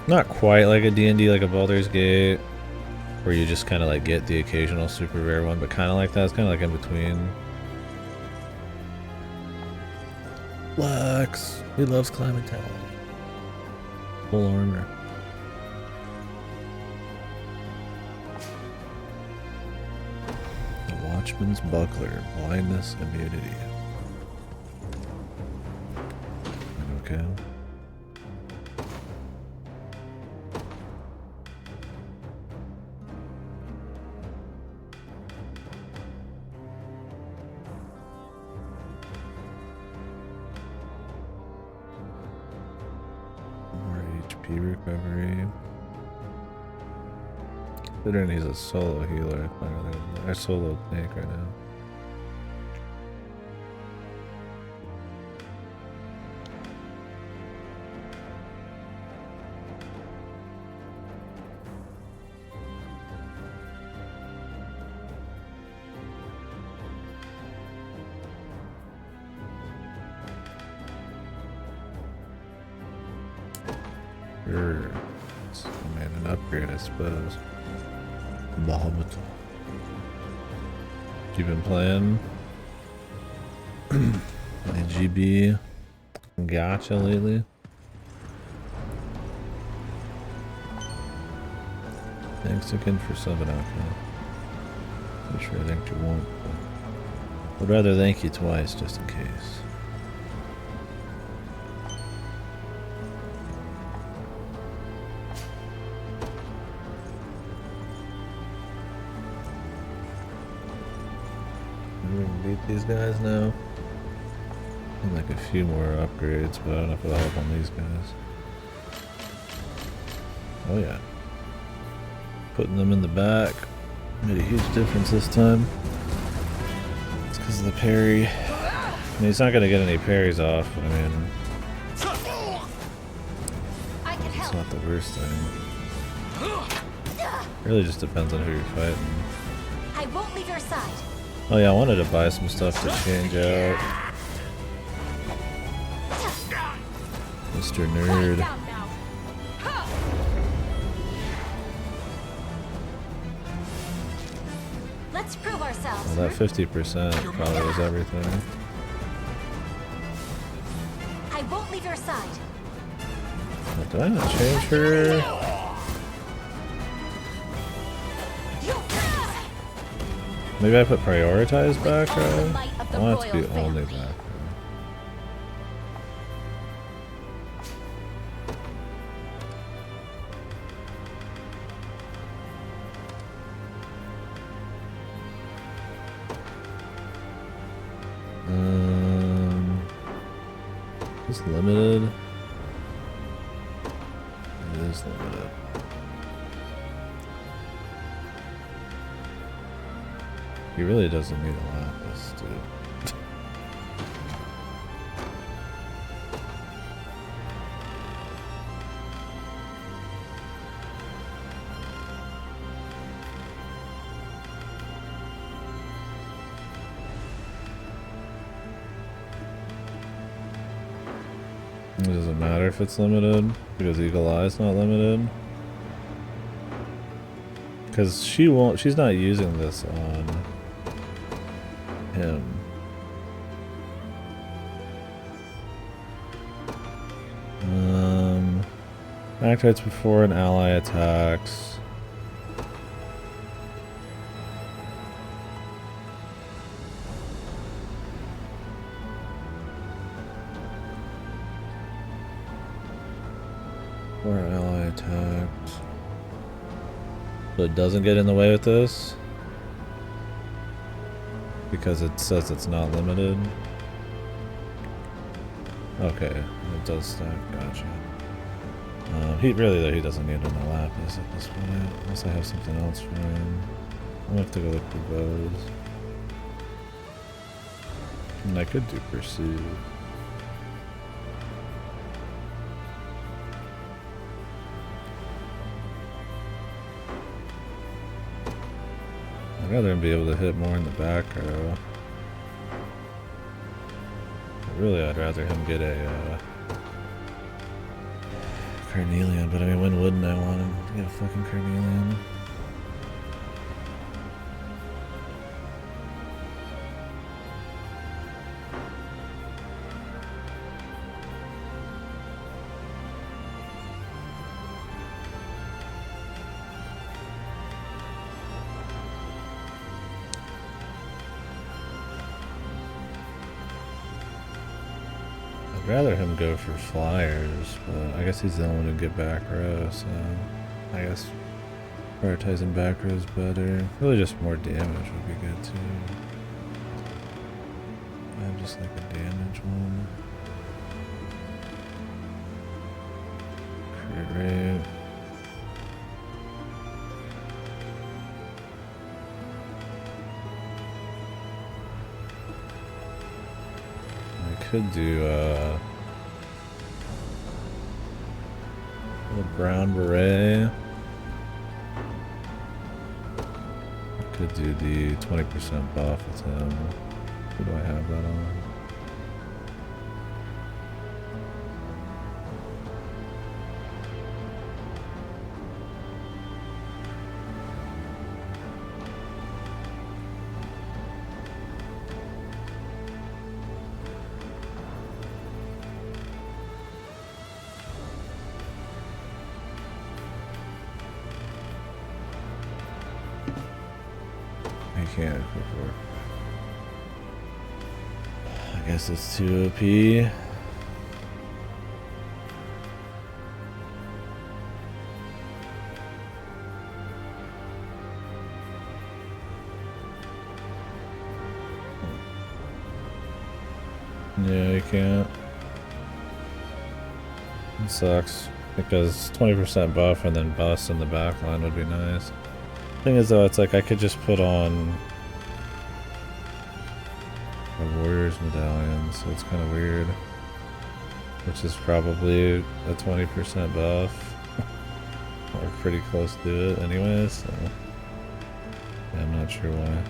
not quite like a D&D, like a Baldur's Gate, where you just kind of like get the occasional super rare one, but kind of like that. It's kind of like in between. Lex, he loves climbing tower. Full armor. Watchman's Buckler, blindness, immunity. Okay. More HP recovery. Considering he's a solo healer, I solo tank right now. Sure. I made an upgrade, I suppose. Bahamut. You been playing any GB gacha lately? Thanks again for subbing out, man. I'm sure I thanked you won't, but I'd rather thank you twice just in case. Beat these guys now. And like a few more upgrades, but I don't know if it'll help on these guys. Oh yeah. Putting them in the back made a huge difference this time. It's because of the parry. I mean, he's not going to get any parries off, but I mean, it's not the worst thing. Really just depends on who you're fighting. I won't leave your side. Oh yeah, I wanted to buy some stuff to change out. Mr. Nerd. Let's prove ourselves. Well, that 50% probably was everything. I won't leave your side. Oh, did I not change her? Maybe I put prioritize back, right? I want it to be only back. It's limited. It is limited. He really doesn't need a lapis, dude. It doesn't matter if it's limited, because Eagle Eye's not limited. Because she's not using this on him. Activates before an ally attacks. Or ally attacks. So it doesn't get in the way with this? Because it says it's not limited? Okay, it does stack, gotcha. He doesn't need an lapis at this point, unless I have something else for him. I'm gonna have to go look for bows. And I could do pursue. I'd rather him be able to hit more in the back row. But really, I'd rather him get a carnelian, but I mean, when wouldn't I want him to get a fucking carnelian? I'd rather him go for flyers, but I guess he's the only one who get back row, so I guess prioritizing back row is better. Really just more damage would be good too. I just like a damage one. Crit rate. Could do the brown beret. I could do the 20% buff with him. Who do I have that on? Can't before. I guess it's too OP. Yeah, you can't. It sucks because 20% buff and then bust in the back line would be nice. Thing is though, it's like I could just put on a warrior's medallion, so it's kind of weird. Which is probably a 20% buff. Or pretty close to it anyways, so yeah, I'm not sure why.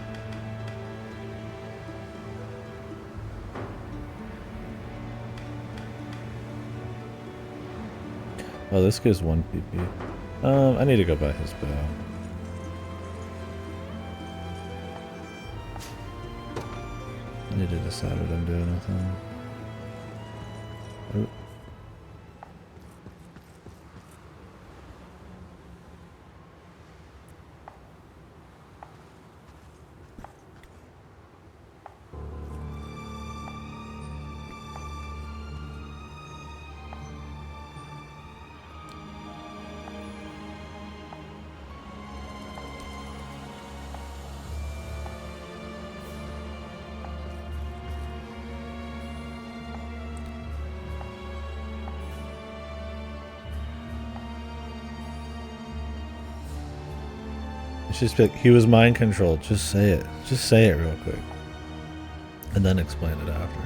Oh, this gives 1 PP. I need to go buy his bow. I need to decide what I'm doing with him. Oh. Just pick, he was mind controlled. Just say it. Just say it real quick. And then explain it after.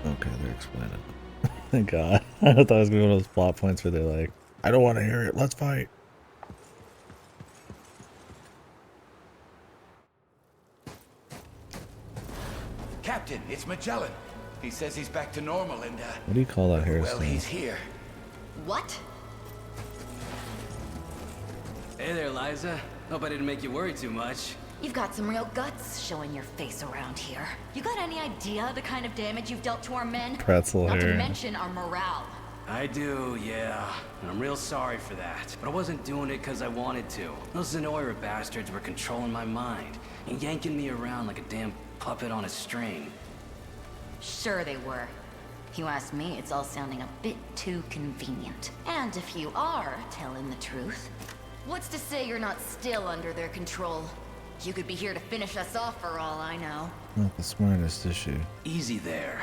Okay, they're explaining it. Thank God. I thought it was going to be one of those plot points where they're like, I don't want to hear it. Let's fight. Captain, it's Magellan. He says he's back to normal and, what do you call that hairstyle? well, he's here. What? Hey there, Liza. Hope I didn't make you worry too much. You've got some real guts showing your face around here. You got any idea the kind of damage you've dealt to our men? Pretzel Not hair. to mention our morale. I do, yeah. And I'm real sorry for that. But I wasn't doing it because I wanted to. Those Zenoira bastards were controlling my mind and yanking me around like a damn puppet on a string. Sure they were. You ask me, it's all sounding a bit too convenient. And if you are telling the truth, what's to say you're not still under their control? You could be here to finish us off for all I know. Not the smartest issue. Easy there.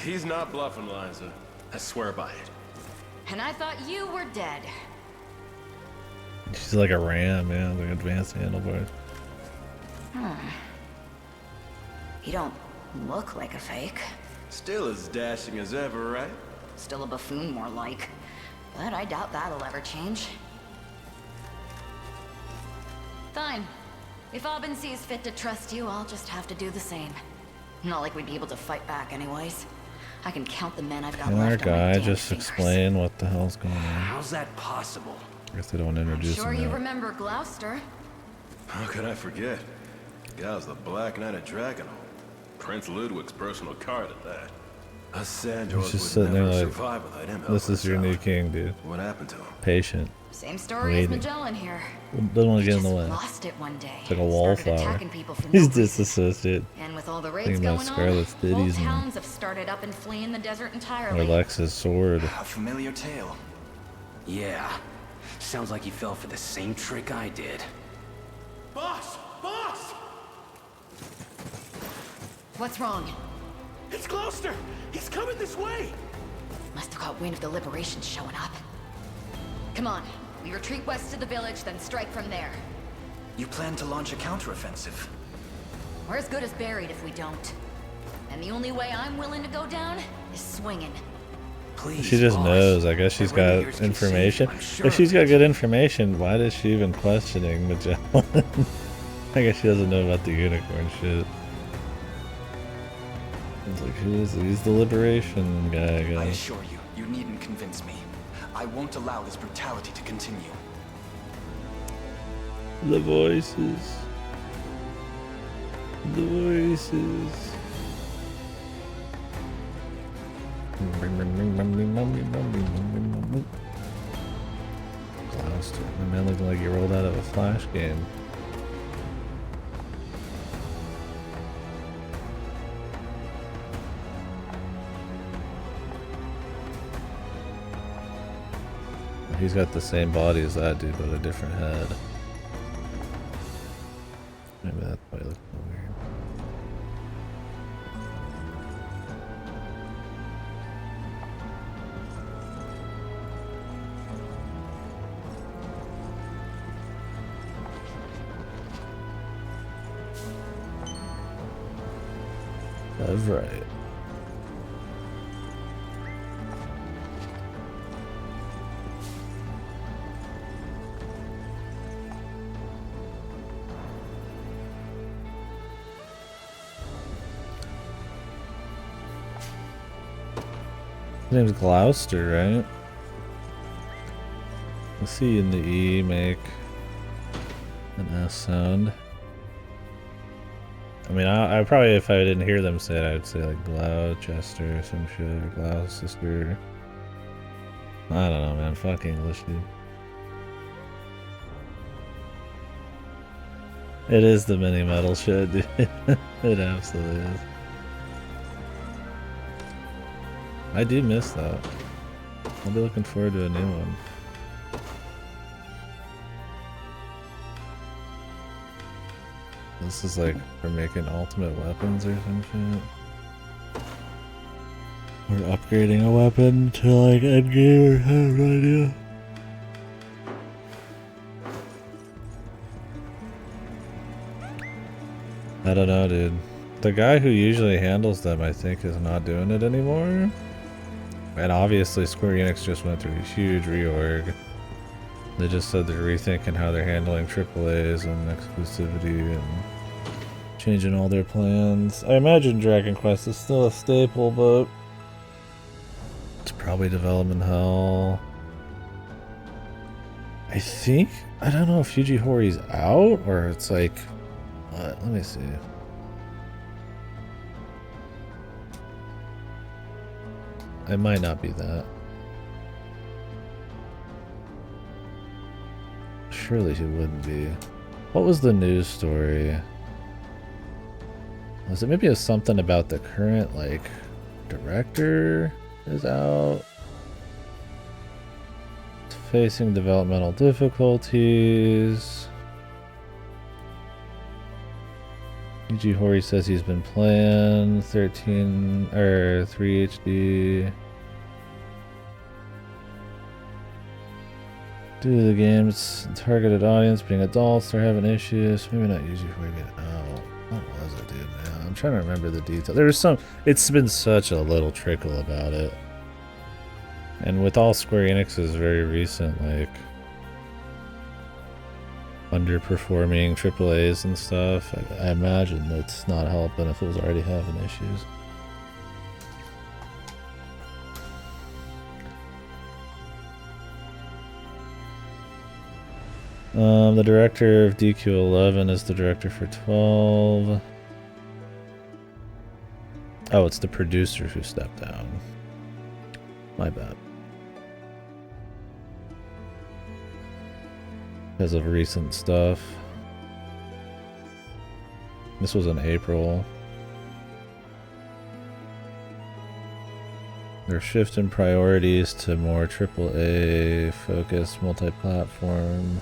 He's not bluffing, Liza. I swear by it. And I thought you were dead. She's like a ram, yeah, like advanced handlebars. You don't look like a fake. Still as dashing as ever, right? Still a buffoon, more like. But I doubt that'll ever change. Fine. If Aubin sees fit to trust you, I'll just have to do the same. Not like we'd be able to fight back anyways. I can count the men I've got Can our left on my guy damn just fingers. explain what the hell's going on? How's that possible? I guess they don't introduce Sure him you yet. remember Gloucester. How could I forget? The guy was the Black Knight of Dragonhold. Prince Ludwig's personal card at that. Us Sandors He's just would sitting there never like, survive without him. this is your new king, dude. What happened to him? Patient. Same story Waiting. as Magellan here. Doesn't want to He get in the just way. lost it one day. It's like a Started wallflower. attacking people for no He's reason. disassociate. And with all the Thinking raids about going Scarlet's on, ditties whole and- towns have started up and fleeing the desert Or entirely. Lex's sword. A familiar tale. Yeah. Sounds like he fell for the same trick I did. Boss! Boss! What's wrong? It's Gloucester! He's coming this way! Must have caught wind of the Liberation showing up. Come on, we retreat west to the village, then strike from there. You plan to launch a counteroffensive? We're as good as buried if we don't. And the only way I'm willing to go down is swinging. Please, She just boss. knows. I guess she's My ring got ears can save you, information. I'm sure If she's of got it. good information, why is she even questioning Magellan? I guess she doesn't know about the unicorn shit. It's like, who is he? He's the liberation guy, I I guess. assure you, you needn't convince me. I won't allow this brutality to continue. The voices. The voices. Gloucester. My man looking like he rolled out of a Flash game. He's got the same body as that dude, but a different head. Maybe that's why he looks so weird. That's right. His name's Gloucester, right? The C and the E make an S sound. I mean, I probably, if I didn't hear them say it, I would say like Gloucester or some shit, or Gloucester. I don't know, man. Fuck English, dude. It is the mini metal shit, dude. It absolutely is. I do miss that. I'll be looking forward to a new one. This is like for making ultimate weapons or some shit. We're upgrading a weapon to like endgame or I have no idea. I don't know, dude. The guy who usually handles them, I think, is not doing it anymore. And obviously Square Enix just went through a huge reorg. They just said they're rethinking how they're handling AAAs and exclusivity and changing all their plans. I imagine Dragon Quest is still a staple, but it's probably development hell. I think, I don't know if Yuji Hori's out or it's like, let me see. It might not be that. Surely he wouldn't be. What was the news story? Was it maybe something about the current, like, Director is out. Facing developmental difficulties. Yuji Horii says he's been playing 13 or 3 HD. Due to the game's targeted audience being adults, they're having issues. Maybe not Yuji Horii get out. What was it, dude? Man, I'm trying to remember the detail. There was some. It's been such a little trickle about it. And with all Square Enix's very recent, like, underperforming AAAs and stuff, I imagine that's not helping if it was already having issues. The director of DQ11 is the director for 12. Oh, it's the producer who stepped down. My bad. Because of recent stuff. This was in April. They're shifting priorities to more AAA focused multi-platform.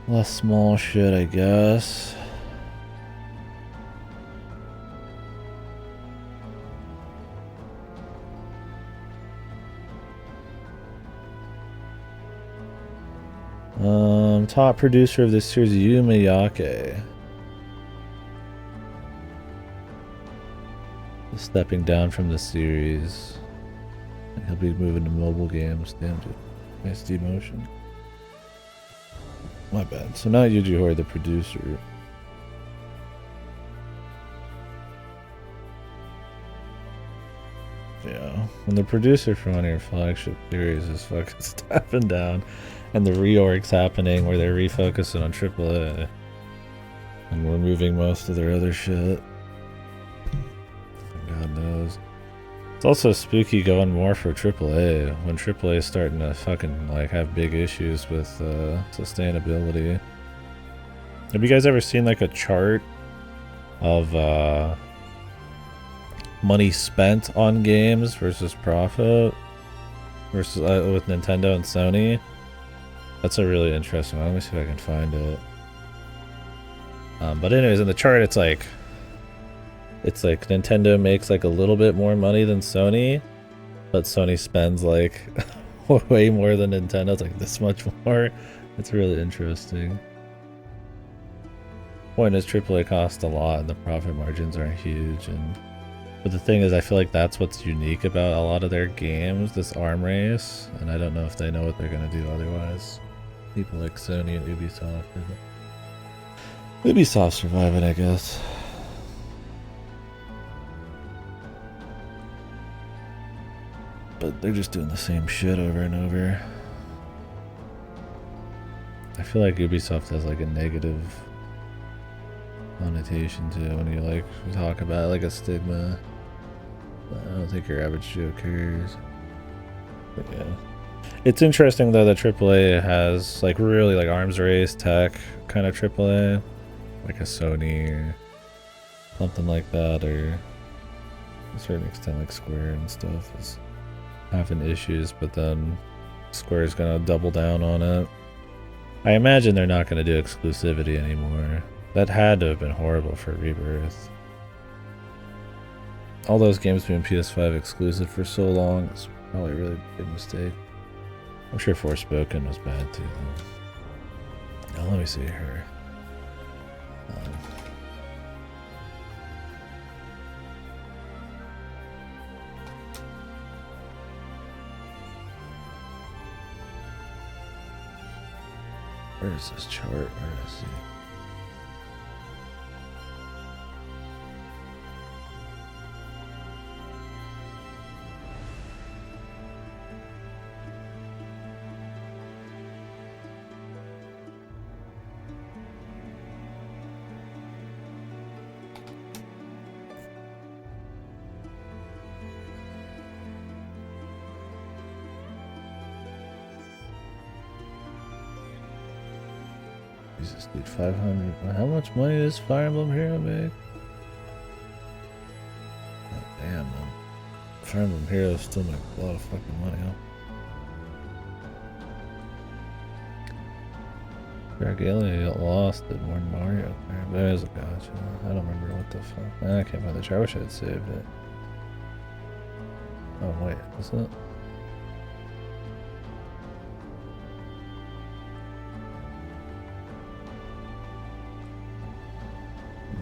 Less small shit, I guess. Top producer of this series, Yu Miyake. Stepping down from the series. And he'll be moving to mobile games. Damn, dude. Nice demotion. My bad. So now Yuji Horii, the producer. Yeah. When the producer for one of your flagship series is fucking stepping down and the reorg's happening where they're refocusing on AAA and removing most of their other shit. God knows. It's also spooky going more for AAA when AAA is starting to fucking like have big issues with sustainability. Have you guys ever seen like a chart of money spent on games versus profit versus with Nintendo and Sony? That's a really interesting one. Let me see if I can find it. But anyways, in the chart, it's like Nintendo makes like a little bit more money than Sony, but Sony spends like way more than Nintendo. It's like this much more. It's really interesting. Point is, AAA costs a lot, and the profit margins aren't huge. But the thing is, I feel like that's what's unique about a lot of their games, this arm race, and I don't know if they know what they're gonna do otherwise. People like Sony and Ubisoft. Ubisoft surviving, I guess. But they're just doing the same shit over and over. I feel like Ubisoft has like a negative connotation to it when you like talk about it, like a stigma. But I don't think your average Joe cares. But yeah. It's interesting though that AAA has like really like arms race tech kind of AAA. Like a Sony or something like that, or to a certain extent like Square and stuff is having issues, but then Square's gonna double down on it. I imagine they're not gonna do exclusivity anymore. That had to have been horrible for Rebirth. All those games being PS5 exclusive for so long is probably a really big mistake. I'm sure Forspoken was bad too though. Now let me see here. Where is this chart? Where did I see it? Jesus, dude, 500. How much money does Fire Emblem Hero make? Oh, damn, Fire Emblem Heroes still make a lot of fucking money, huh? Dragalia got lost at more than Mario. There's a gotcha. I don't remember what the fuck. I can't find the chart. I wish I had saved it. Oh wait, is it?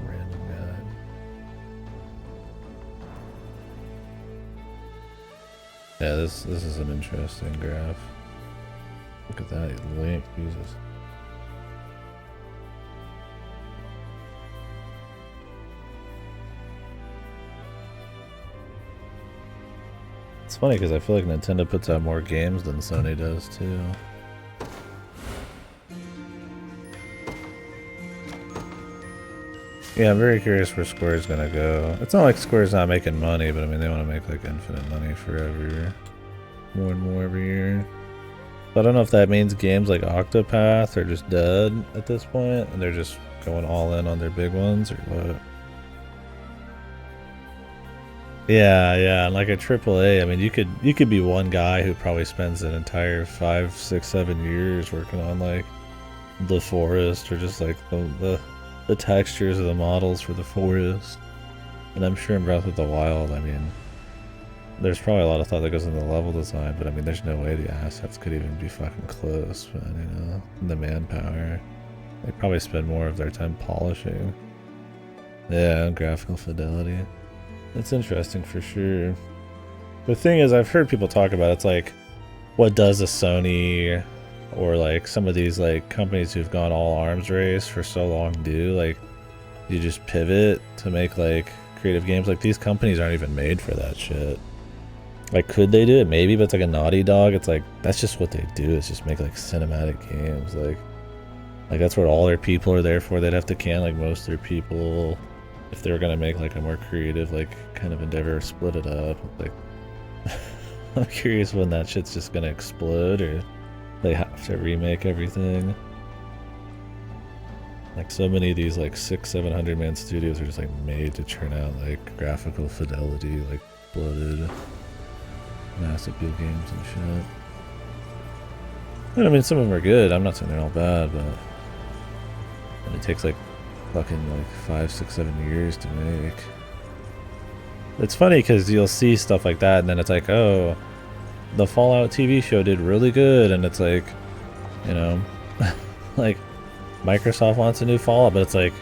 Random guide. Yeah, this is an interesting graph. Look at that link, Jesus. It's funny because I feel like Nintendo puts out more games than Sony does too. Yeah, I'm very curious where Square's gonna go. It's not like Square's not making money, but I mean they want to make like infinite money forever. More and more every year. So I don't know if that means games like Octopath are just dead at this point and they're just going all in on their big ones or what. Yeah, like a AAA. I mean, you could be one guy who probably spends an entire 5, 6, 7 years working on like the forest or just like the textures of the models for the forest. And I'm sure in Breath of the Wild, I mean, there's probably a lot of thought that goes into the level design, but I mean, there's no way the assets could even be fucking close. But you know, the manpower, they probably spend more of their time polishing. Yeah, graphical fidelity. It's interesting for sure. The thing is, I've heard people talk about it's like, what does a Sony or like some of these like companies who've gone all arms race for so long do? Like, you just pivot to make like creative games? Like these companies aren't even made for that shit. Like, could they do it? Maybe, but it's like a Naughty Dog. It's like that's just what they do. Is just make like cinematic games. Like that's what all their people are there for. They'd have to can like most of their people. If they were gonna make like a more creative like kind of endeavor, split it up. Like I'm curious when that shit's just gonna explode or they have to remake everything. Like so many of these like 600-700 man studios are just like made to churn out like graphical fidelity, like bloated mass appeal games and shit. And I mean some of them are good, I'm not saying they're all bad, but and it takes like fucking like 5, 6, 7 years to make. It's funny because you'll see stuff like that and then it's like, oh, the Fallout TV show did really good, and it's like, you know, like Microsoft wants a new Fallout, but it's like,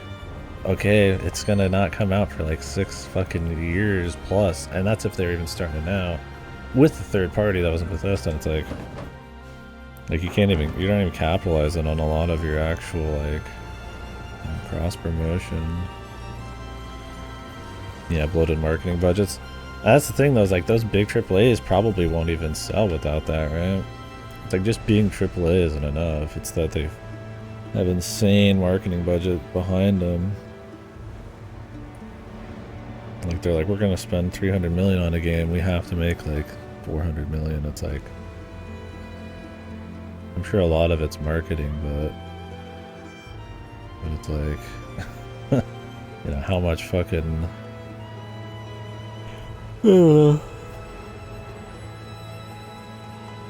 okay, it's gonna not come out for like 6 fucking years plus, and that's if they're even starting it now with the third party that wasn't Bethesda. And it's like you can't even, you're not even capitalizing on a lot of your actual like cross promotion. Yeah, bloated marketing budgets. That's the thing though, is like those big AAAs probably won't even sell without that, right? It's like just being AAA isn't enough. It's that they have insane marketing budget behind them. Like they're like, we're gonna spend 300 million on a game, we have to make like 400 million. It's like, I'm sure a lot of it's marketing, but it's like, you know, how much fucking, I don't know.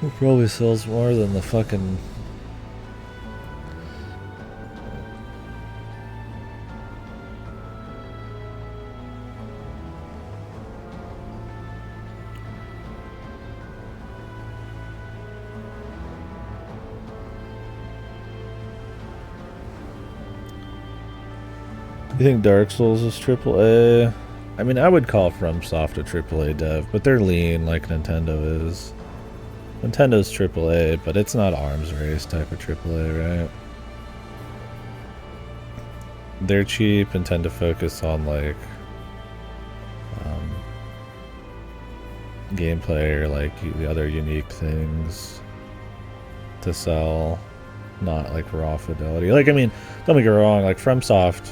It probably sells more than the fucking You think Dark Souls is AAA? I mean, I would call FromSoft a AAA dev, but they're lean like Nintendo is. Nintendo's AAA, but it's not arms race type of AAA, right? They're cheap and tend to focus on like gameplay or like the other unique things to sell, not like raw fidelity. Like, I mean, don't get me wrong, like FromSoft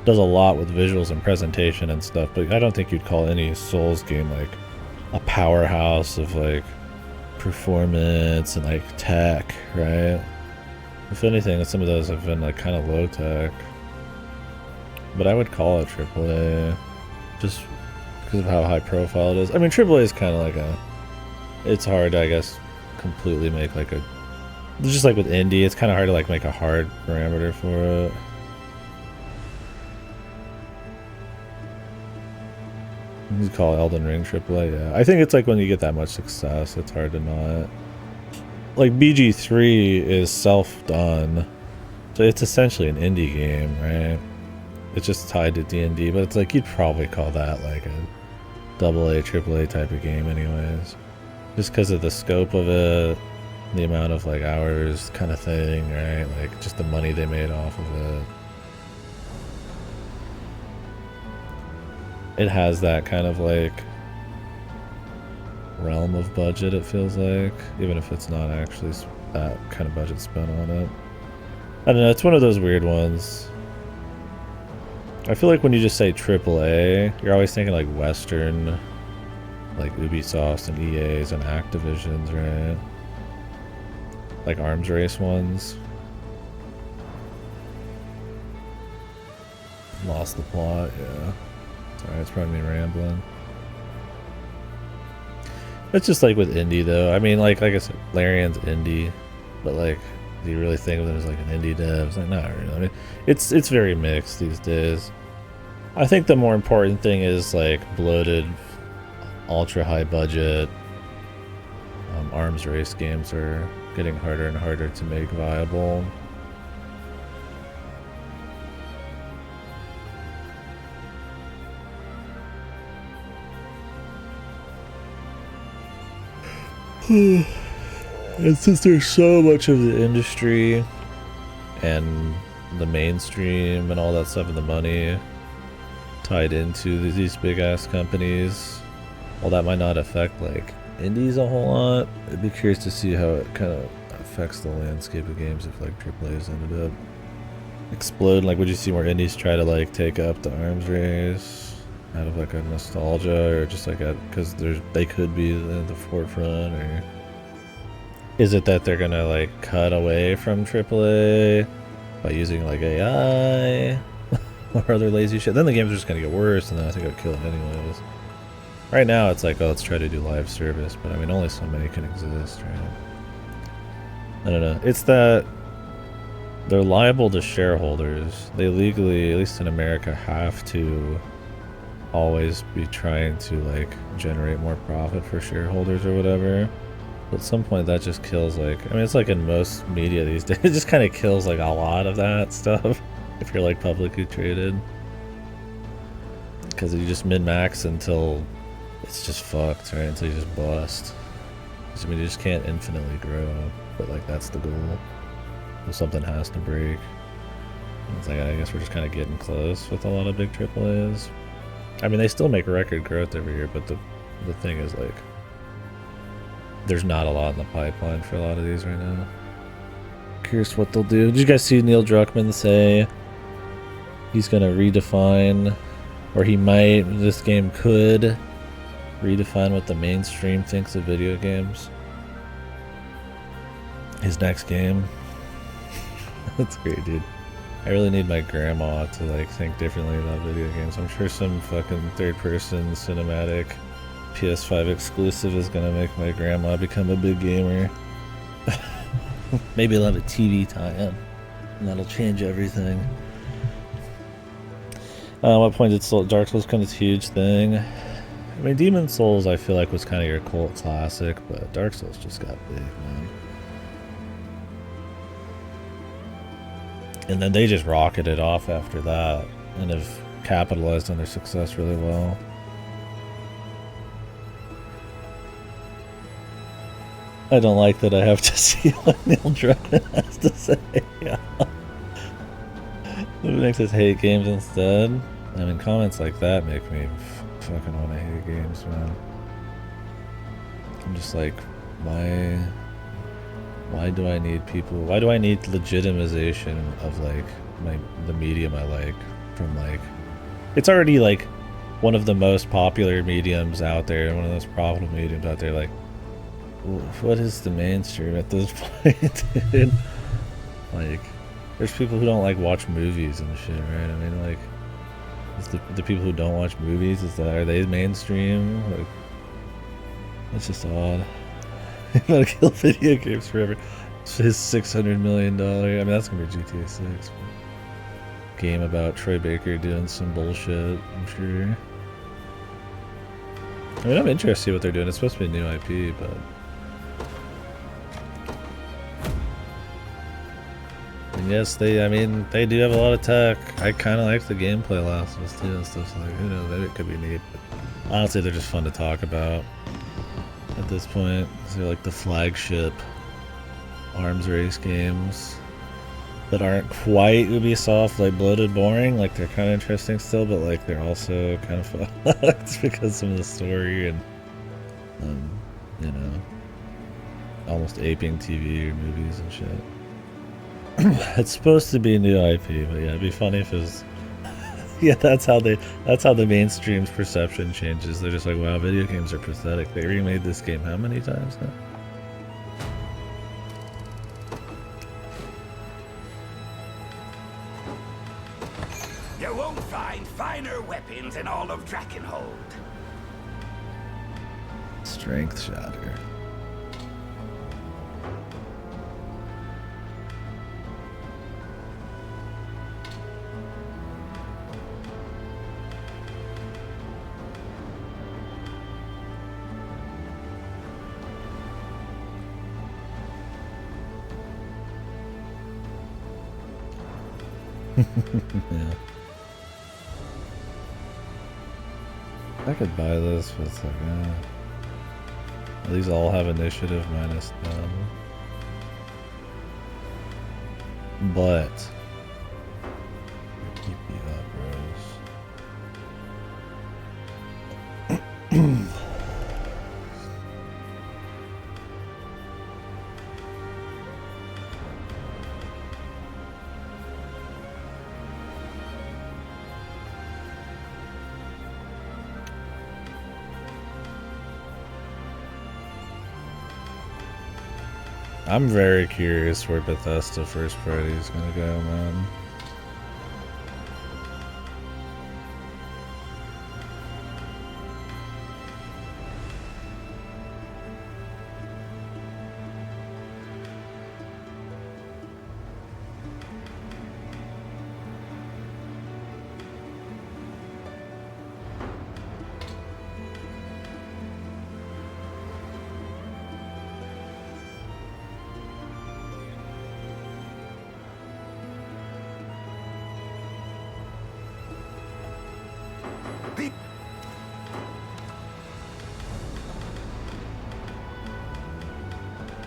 does a lot with visuals and presentation and stuff, but I don't think you'd call any Souls game like a powerhouse of like performance and like tech, right? If anything, some of those have been like kind of low tech, but I would call it AAA just because of how high profile it is. I mean, AAA is kind of like a, it's hard to, I guess, completely make like a, just like with indie, it's kind of hard to like make a hard parameter for it. You call Elden Ring AAA, yeah. I think it's like when you get that much success, it's hard to not. Like BG3 is self-done, so it's essentially an indie game, right? It's just tied to D&D, but it's like you'd probably call that like a AA, AAA type of game anyways. Just because of the scope of it, the amount of like hours kind of thing, right? Like just the money they made off of it. It has that kind of like realm of budget, it feels like, even if it's not actually that kind of budget spent on it. I don't know, it's one of those weird ones. I feel like when you just say AAA, you're always thinking like Western, like Ubisoft and EA's and Activision's, right? Like arms race ones. Lost the plot, yeah. Sorry, it's probably me rambling. It's just like with indie though. I mean, like I said, Larian's indie, but like, do you really think of them as like an indie dev? It's like, not really. I mean, it's very mixed these days. I think the more important thing is like bloated, ultra high budget arms race games are getting harder and harder to make viable. And since there's so much of the industry and the mainstream and all that stuff and the money tied into these big ass companies, well, that might not affect like indies a whole lot. I'd be curious to see how it kind of affects the landscape of games if like AAA's ended up exploding. Like, would you see more indies try to like take up the arms race out of like a nostalgia, or just like because they could be at the forefront, or is it that they're gonna like cut away from AAA by using like AI or other lazy shit? Then the game's just gonna get worse, and then I think it'll kill it anyways. Right now it's like, oh, let's try to do live service, but I mean, only so many can exist, right? I don't know. It's that they're liable to shareholders. They legally, at least in America, have to always be trying to like generate more profit for shareholders or whatever. But at some point that just kills, like, I mean, it's like in most media these days, it just kind of kills like a lot of that stuff if you're like publicly traded, because you just min-max until it's just fucked, right? Until you just bust. I mean, you just can't infinitely grow, but like that's the goal. So something has to break. And it's like, I guess we're just kind of getting close with a lot of big AAAs. I mean, they still make record growth every year, but the thing is, like, there's not a lot in the pipeline for a lot of these right now. Curious what they'll do. Did you guys see Neil Druckmann say he's gonna redefine, or he might, this game could redefine what the mainstream thinks of video games? His next game. That's great, dude. I really need my grandma to like think differently about video games. I'm sure some fucking third-person cinematic PS5 exclusive is gonna make my grandma become a big gamer. Maybe I'll have a TV tie-in, and that'll change everything. What point did Dark Souls become this huge thing? I mean, Demon Souls I feel like was kind of your cult classic, but Dark Souls just got big, man. And then they just rocketed off after that and have capitalized on their success really well. I don't like that I have to see what Neil Druckmann has to say. Yeah. It makes us hate games instead. I mean, comments like that make me fucking want to hate games, man. I'm just like, why do I need people? Why do I need legitimization of like the medium I like from like? It's already like one of the most popular mediums out there, one of the most profitable mediums out there. Like, what is the mainstream at this point, dude? Like, there's people who don't like watch movies and shit, right? I mean, like, Is the people who don't watch movies, are they mainstream? Like, it's just odd. He's gonna kill video games forever. It's his $600 million. I mean, that's gonna be GTA 6. Game about Troy Baker doing some bullshit, I'm sure. I mean, I'm interested to see what they're doing. It's supposed to be a new IP, but... And yes, they do have a lot of tech. I kind of like the gameplay last ones too and stuff, so like, who knows, maybe it could be neat. But honestly, they're just fun to talk about at this point. They're like the flagship arms race games that aren't quite Ubisoft, like bloated boring. Like, they're kind of interesting still, but like they're also kind of fucked because some of the story and you know, almost aping TV or movies and shit. It's supposed to be a new IP, but yeah, it'd be funny if it was. Yeah, that's how the mainstream's perception changes. They're just like, wow, video games are pathetic. They remade this game how many times now? You won't find finer weapons in all of Drakenhold. Strength shatter. Yeah. I could buy this, but it's like, these all have initiative minus them. But keep you up, Rose. I'm very curious where Bethesda first party is gonna go, man.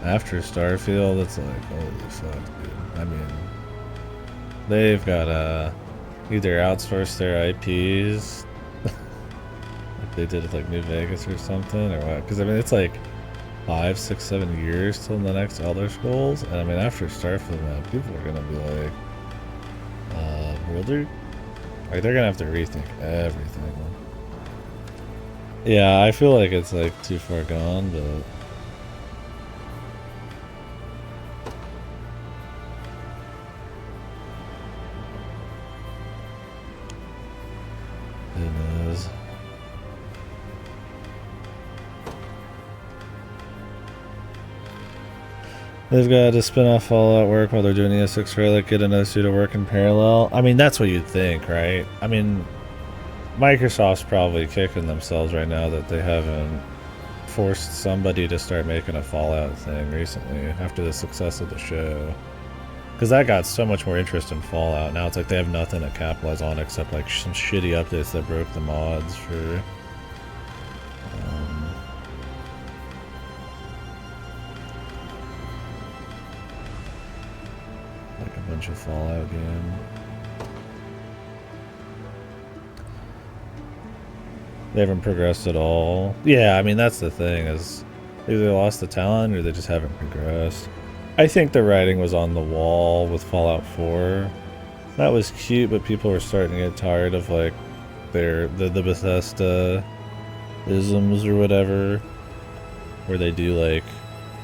After Starfield, it's like, holy fuck, dude. I mean, they've got either outsourced their IPs, like they did with like New Vegas or something, or what? Because I mean, it's like 5, 6, 7 years till the next Elder Scrolls, and I mean, after Starfield, man, people are gonna be like, really? Like, they're gonna have to rethink everything. Yeah, I feel like it's like too far gone, but. Who knows? They've got to spin off Fallout work while they're doing ES6 Relic, get another suit of work in parallel. I mean, that's what you'd think, right? I mean, Microsoft's probably kicking themselves right now that they haven't forced somebody to start making a Fallout thing recently after the success of the show. Because that got so much more interest in Fallout. Now it's like they have nothing to capitalize on except like some shitty updates that broke the mods for... like a bunch of Fallout game. They haven't progressed at all. Yeah, I mean, that's the thing, is either they lost the talent or they just haven't progressed. I think the writing was on the wall with Fallout 4. That was cute, but people were starting to get tired of like the Bethesda isms or whatever, where they do like,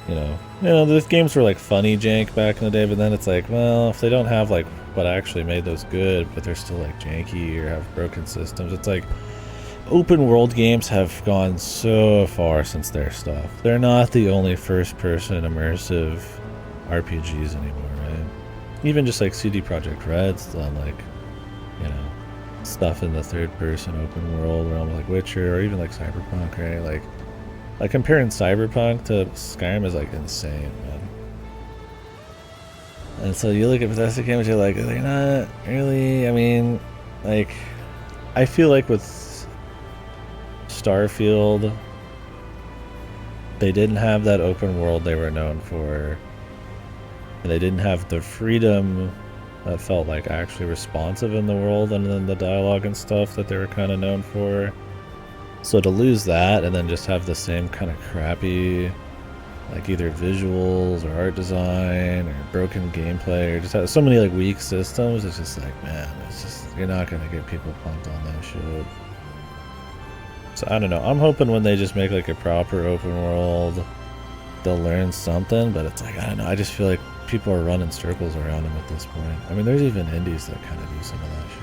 you know, You know, those games were like funny jank back in the day, but then it's like, well, if they don't have like what actually made those good, but they're still like janky or have broken systems, it's like open world games have gone so far since their stuff. They're not the only first person immersive RPGs anymore, right? Even just like CD Projekt Red's done like, you know, stuff in the third person open world realm like Witcher or even like Cyberpunk, right? Like comparing Cyberpunk to Skyrim is like insane, man. And so you look at Bethesda games, you're like, they're not really. I mean, like, I feel like with Starfield, they didn't have that open world they were known for, and they didn't have the freedom that felt like actually responsive in the world and then the dialogue and stuff that they were kind of known for. So to lose that and then just have the same kind of crappy, like either visuals or art design or broken gameplay or just have so many like weak systems, it's just like, man, it's just, you're not gonna get people pumped on that shit. So I don't know, I'm hoping when they just make like a proper open world, they'll learn something, but it's like, I don't know, I just feel like people are running circles around them at this point. I mean, there's even indies that kind of do some of that shit.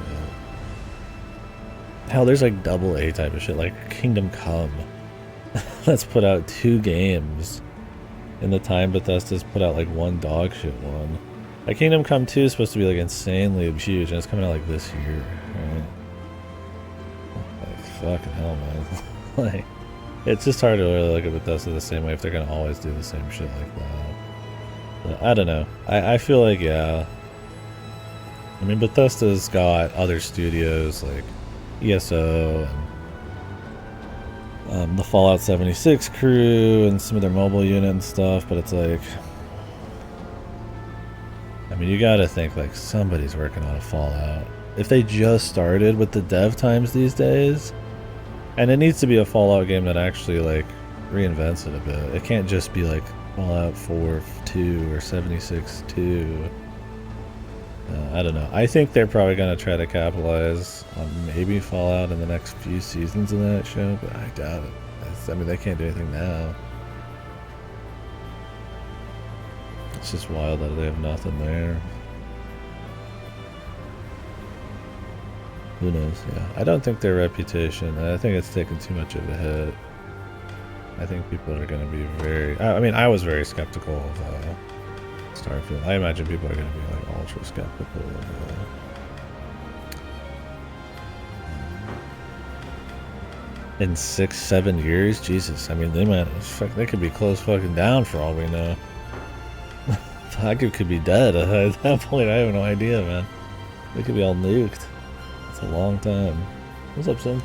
Hell, there's like double A type of shit, like Kingdom Come. That's put out 2 games in the time Bethesda's put out like one dog shit one. Like Kingdom Come 2 is supposed to be like insanely huge, and it's coming out like this year, right? Like fucking hell, man. Like, it's just hard to really look at Bethesda the same way if they're gonna always do the same shit like that. But I don't know. I feel like, yeah. I mean, Bethesda's got other studios like ESO and the Fallout 76 crew and some of their mobile unit and stuff, but it's like, I mean, you gotta think like somebody's working on a Fallout. If they just started with the dev times these days, and it needs to be a Fallout game that actually like reinvents it a bit. It can't just be like Fallout 4.2 or 76.2. I don't know. I think they're probably going to try to capitalize on maybe Fallout in the next few seasons of that show, but I doubt it. I mean, they can't do anything now. It's just wild that they have nothing there. Who knows? Yeah. I don't think their reputation, I think it's taken too much of a hit. I think people are going to be very... I mean, I was very skeptical of Starfield. I imagine people are going to be like ultra skeptical of in 6-7 years. Jesus, I mean, they could be close fucking down for all we know. I could be dead at that point. I have no idea, man. They could be all nuked. It's a long time. What's up, Sim?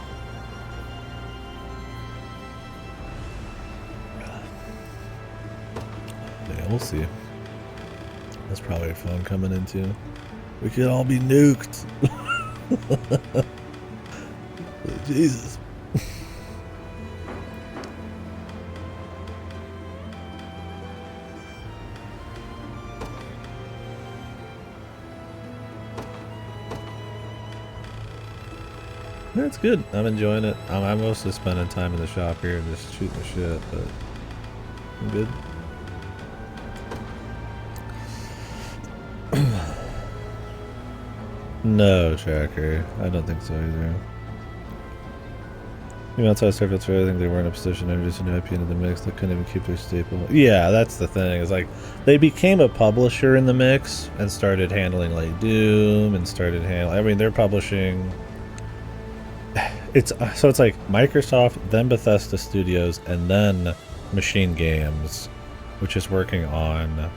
Yeah, we'll see. That's probably fun coming into. We could all be nuked. Jesus. That's good. I'm enjoying it. I'm mostly spending time in the shop here and just shooting the shit, but I'm good. No, Tracker. I don't think so either. Even outside Starfield 2, I think they weren't in a position to introduce a new IP into the mix. They couldn't even keep their staple. Yeah, that's the thing. It's like they became a publisher in the mix and started handling like Doom and started handling. I mean, they're publishing. It's like Microsoft, then Bethesda Studios, and then Machine Games, which is working on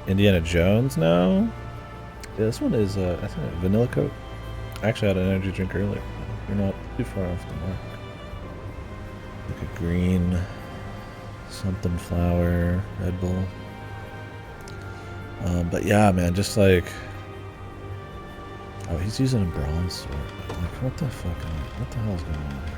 Indiana Jones now. Yeah, this one is I think Vanilla Coke. I actually had an energy drink earlier. You're not too far off the mark. Like a green something flower Red Bull. But yeah, man, just like, oh, he's using a bronze sword. Like, what the hell is going on here?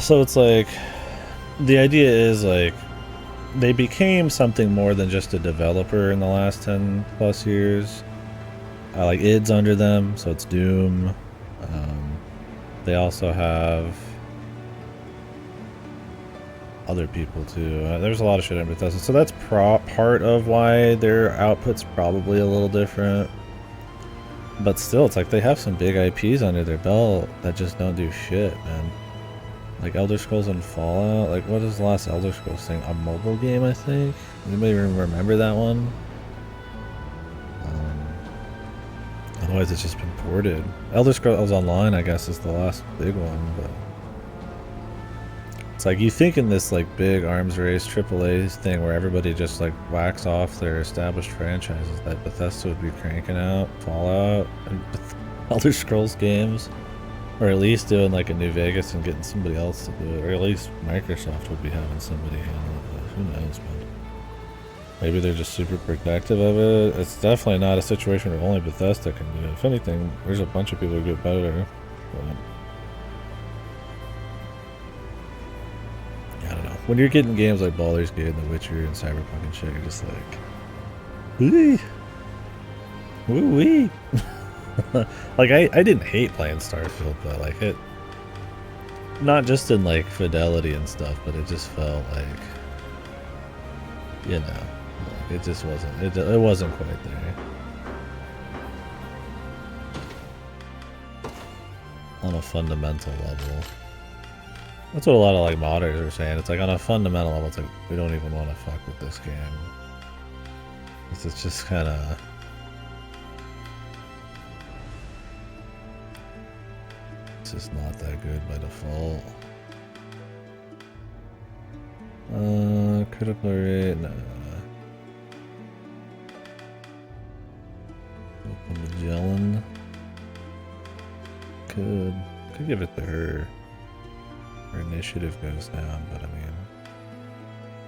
So it's like, the idea is like, they became something more than just a developer in the last 10 plus years. Like id's under them, so it's Doom. They also have other people too. There's a lot of shit in Bethesda, so that's part of why their output's probably a little different. But still, it's like they have some big IPs under their belt that just don't do shit, man. Like Elder Scrolls and Fallout. Like, what is the last Elder Scrolls thing? A mobile game, I think? Anybody remember that one? Otherwise, it's just been ported. Elder Scrolls Online, I guess, is the last big one, but... It's like, you think in this, like, big arms race AAA thing where everybody just, like, whacks off their established franchises, that Bethesda would be cranking out Fallout and Elder Scrolls games. Or at least doing, like, a New Vegas and getting somebody else to do it. Or at least Microsoft would be having somebody handle it, but who knows, man. Maybe they're just super protective of it. It's definitely not a situation where only Bethesda can do it. If anything, there's a bunch of people who get better. But I don't know. When you're getting games like Baldur's Gate and The Witcher and Cyberpunk and shit, you're just like, wee, woo wee. Like I didn't hate playing Starfield, but like it, not just in like fidelity and stuff, but it just felt like, you know, like it just wasn't. It wasn't quite there. On a fundamental level. That's what a lot of like modders are saying. It's like on a fundamental level, it's like we don't even want to fuck with this game. It's just kind of. It's just not that good by default. Critical rate, nah. Open Magellan. Could give it to her. Her initiative goes down, but I mean,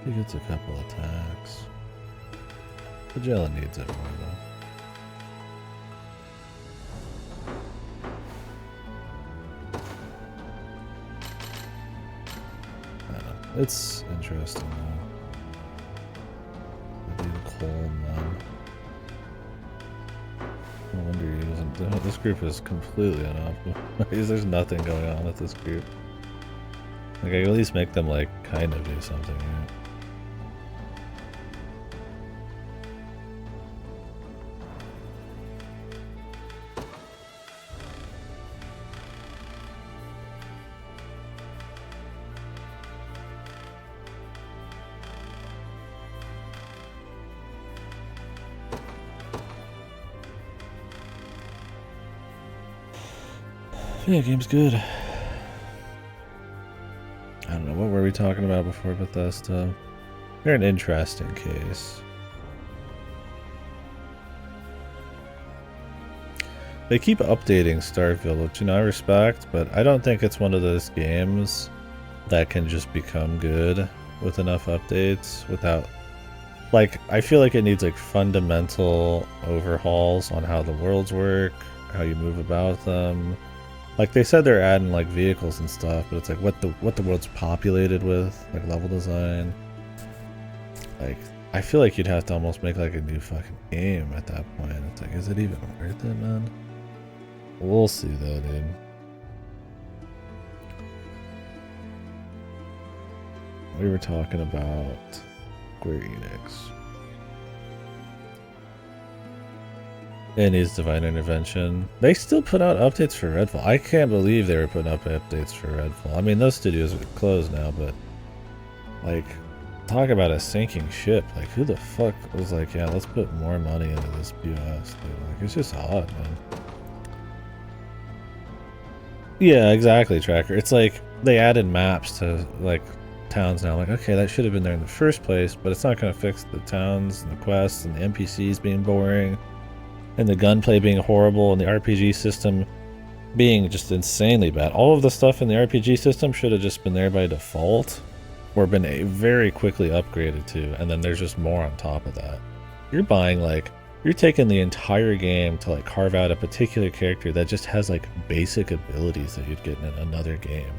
he gets a couple attacks. Magellan needs it more though. It's interesting though. Being cold, man. No wonder he doesn't. This group is completely unhelpful. There's nothing going on with this group. Like, I at least make them like kind of do something, right? Yeah, game's good. I don't know, what were we talking about before Bethesda? They're an interesting case. They keep updating Starfield, which, you know, I respect, but I don't think it's one of those games that can just become good with enough updates without... Like, I feel like it needs, like, fundamental overhauls on how the worlds work, how you move about them. Like, they said they're adding, like, vehicles and stuff, but it's like what the world's populated with, like, level design. Like, I feel like you'd have to almost make, like, a new fucking game at that point. It's like, is it even worth it, man? We'll see, though, dude. We were talking about Square Enix. It needs divine intervention. They still put out updates for Redfall. I can't believe they were putting up updates for Redfall. I mean, those studios are closed now, but like, talk about a sinking ship. Like, who the fuck was like, yeah, let's put more money into this BOS, dude? Like, it's just odd, man. Yeah, exactly, Tracker. It's like they added maps to like towns now. Like, okay, that should have been there in the first place, but it's not going to fix the towns and the quests and the NPCs being boring. And the gunplay being horrible, and the RPG system being just insanely bad. All of the stuff in the RPG system should have just been there by default, or been very quickly upgraded to, and then there's just more on top of that. You're buying, like, you're taking the entire game to, like, carve out a particular character that just has, like, basic abilities that you'd get in another game.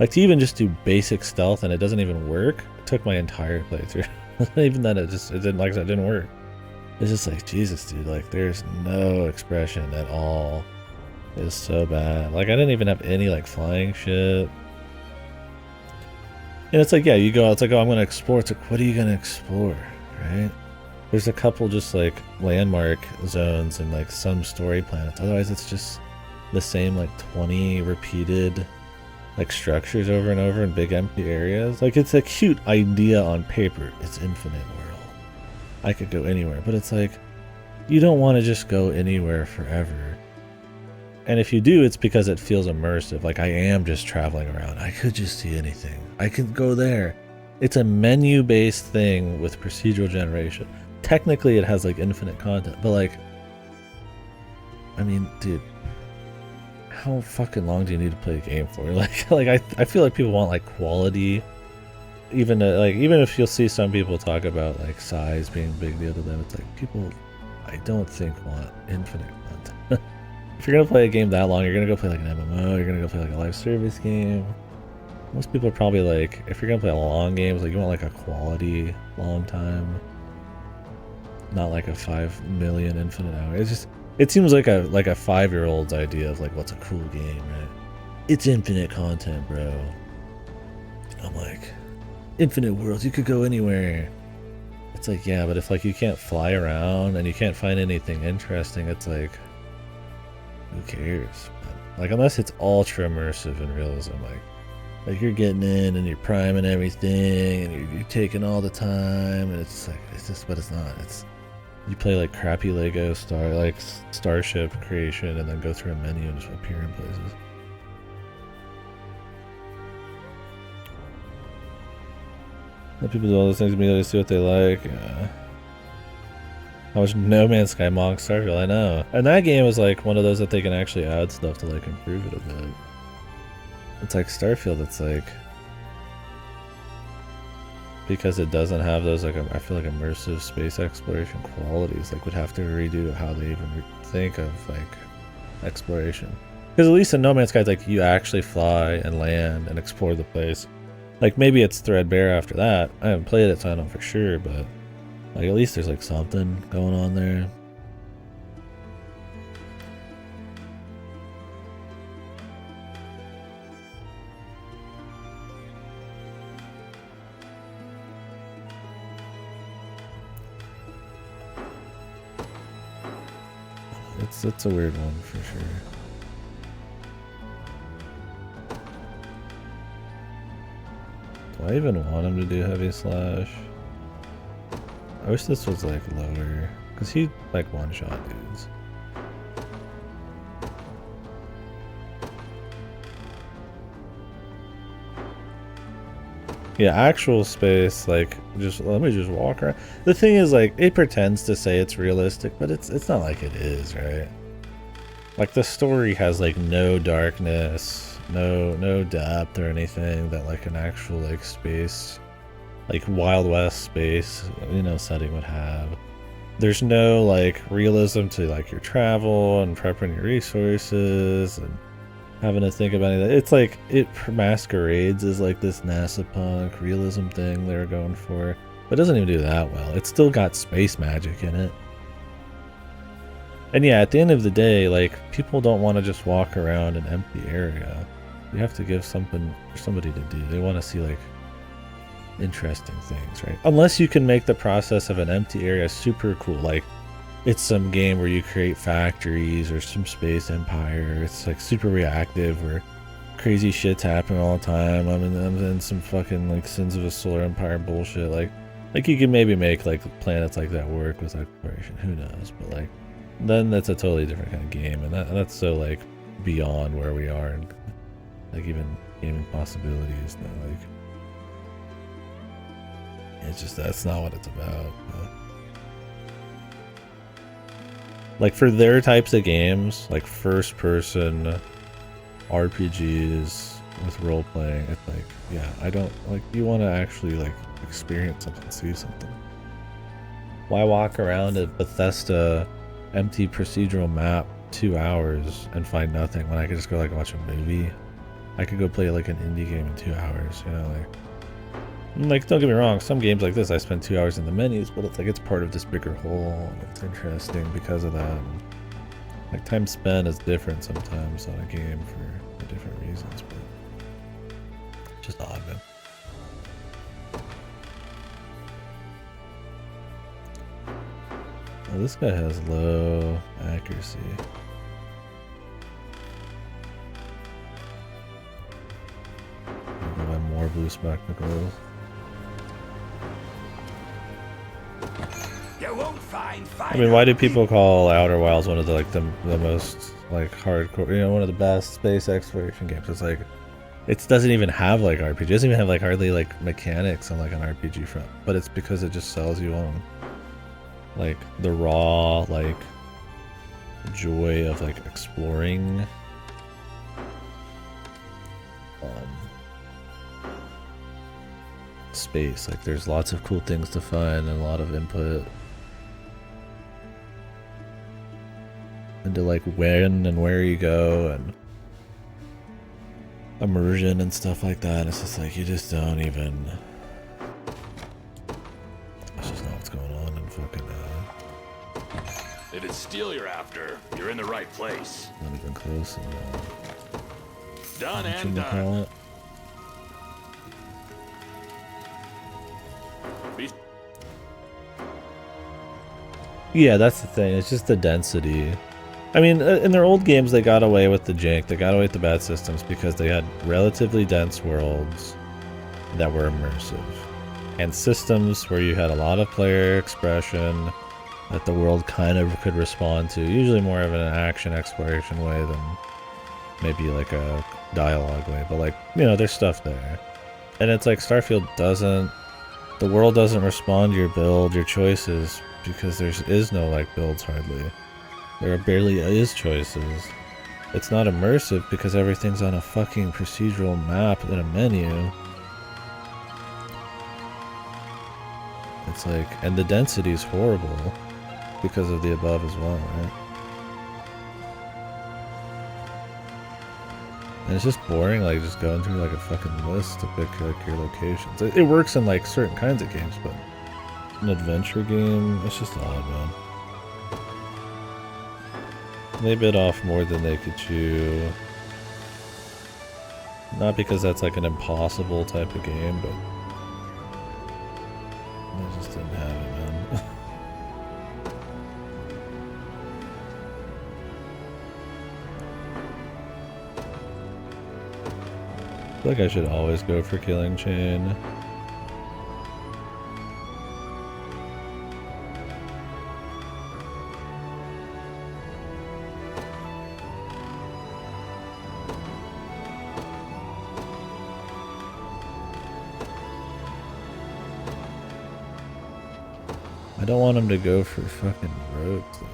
Like, to even just do basic stealth and it doesn't even work, took my entire playthrough. Even then, it didn't, like I said, it didn't work. It's just like, Jesus, dude, like, there's no expression at all. It's so bad. Like, I didn't even have any, like, flying shit. And it's like, yeah, you go out, it's like, oh, I'm gonna explore. It's like, what are you gonna explore, right? There's a couple just, like, landmark zones and, like, some story planets. Otherwise, it's just the same, like, 20 repeated, like, structures over and over in big empty areas. Like, it's a cute idea on paper. It's infinite world. I could go anywhere, but it's like, you don't want to just go anywhere forever. And if you do, it's because it feels immersive. Like, I am just traveling around. I could just see anything. I could go there. It's a menu-based thing with procedural generation. Technically, it has, like, infinite content, but, like, I mean, dude, how fucking long do you need to play a game for? Like I feel like people want, like, quality. Even if you'll see some people talk about, like, size being a big deal to them, it's like, people, I don't think, want infinite content. If you're gonna play a game that long, you're gonna go play, like, an MMO, you're gonna go play, like, a live service game. Most people are probably like, if you're gonna play a long game, it's like, you want, like, a quality long time, not like a 5 million infinite hour. It's just, it seems like a 5-year-old's idea of, like, what's a cool game, right? It's infinite content, bro. I'm like, infinite worlds, you could go anywhere. It's like, yeah, but if, like, you can't fly around and you can't find anything interesting, it's like, who cares? Like, unless it's ultra immersive in realism, like you're getting in and you're priming everything and you're taking all the time, and it's like, it's just, but it's not. It's, you play, like, crappy Lego starship creation and then go through a menu and just appear in places. Let people do all those things immediately, see what they like. Yeah. How much No Man's Sky Monk Starfield, I know. And that game is, like, one of those that they can actually add stuff to, like, improve it a bit. It's like Starfield, it's like, because it doesn't have those, like, I feel like immersive space exploration qualities, like, would have to redo how they even think of, like, exploration. Because at least in No Man's Sky, it's like, you actually fly and land and explore the place. Like, maybe it's threadbare after that. I haven't played it, so I don't know for sure, but, like, at least there's, like, something going on there. It's a weird one for sure. Do I even want him to do heavy slash? I wish this was, like, lower, because he, like, one-shot dudes. Yeah, actual space, like, just let me just walk around. The thing is, like, it pretends to say it's realistic, but it's not like it is, right? Like, the story has, like, no darkness, no depth or anything that, like, an actual, like, space, like, Wild West space, you know, setting would have. There's no, like, realism to, like, your travel and prepping your resources and having to think about anything. It's like, it masquerades as, like, this NASA punk realism thing they're going for, but it doesn't even do that well. It's still got space magic in it. And yeah, at the end of the day, like, people don't want to just walk around an empty area. You have to give something for somebody to do. They want to see, like, interesting things, right? Unless you can make the process of an empty area super cool, like, it's some game where you create factories or some space empire. It's, like, super reactive where crazy shit's happening all the time. I'm in some fucking, like, Sins of a Solar Empire bullshit. Like you can maybe make, like, planets like that work with exploration. Who knows? But, like, then that's a totally different kind of game, and that's so, like, beyond where we are, and, like, even gaming possibilities. That, like, it's just, that's not what it's about. But, like, for their types of games, like first-person RPGs with role-playing, it's like, yeah, I don't, like, you want to actually, like, experience something, see something. Why walk around a Bethesda empty procedural map 2 hours and find nothing when I could just go, like, watch a movie? I could go play, like, an indie game in 2 hours, you know, like, Like, don't get me wrong, some games like this I spend 2 hours in the menus, but it's like it's part of this bigger whole. It's interesting because of that. Like, time spent is different sometimes on a game for different reasons, but it's just odd, man. Well, this guy has low accuracy. I'll buy more blue spectacles. You won't find I mean, why do people call Outer Wilds one of the most like hardcore, you know, one of the best space exploration games? It's like it doesn't even have like RPG. It doesn't even have like hardly like mechanics on like an RPG front. But it's because it just sells you on like the raw like joy of like exploring. Space. Like there's lots of cool things to find and a lot of input into like when and where you go and immersion and stuff like that. It's just like you just don't even. That's just not what's going on in fucking. If it's steel you're after, you're in the right place. Not even close. Done and done. Yeah, that's the thing. It's just the density. I mean, in their old games, they got away with the jank. They got away with the bad systems because they had relatively dense worlds that were immersive. And systems where you had a lot of player expression that the world kind of could respond to. Usually more of an action exploration way than maybe like a dialogue way. But like, you know, there's stuff there. And it's like Starfield doesn't... The world doesn't respond to your build, your choices, because there is no like builds hardly. There barely is choices. It's not immersive because everything's on a fucking procedural map in a menu. It's like, and the density is horrible because of the above as well, right? And it's just boring, like just going through like a fucking list to pick like your locations. It works in like certain kinds of games, but an adventure game, it's just odd, man. They bit off more than they could chew. Not because that's like an impossible type of game, but they just didn't have it, man. I feel like I should always go for Killing Chain. I don't want him to go for fucking rogues though.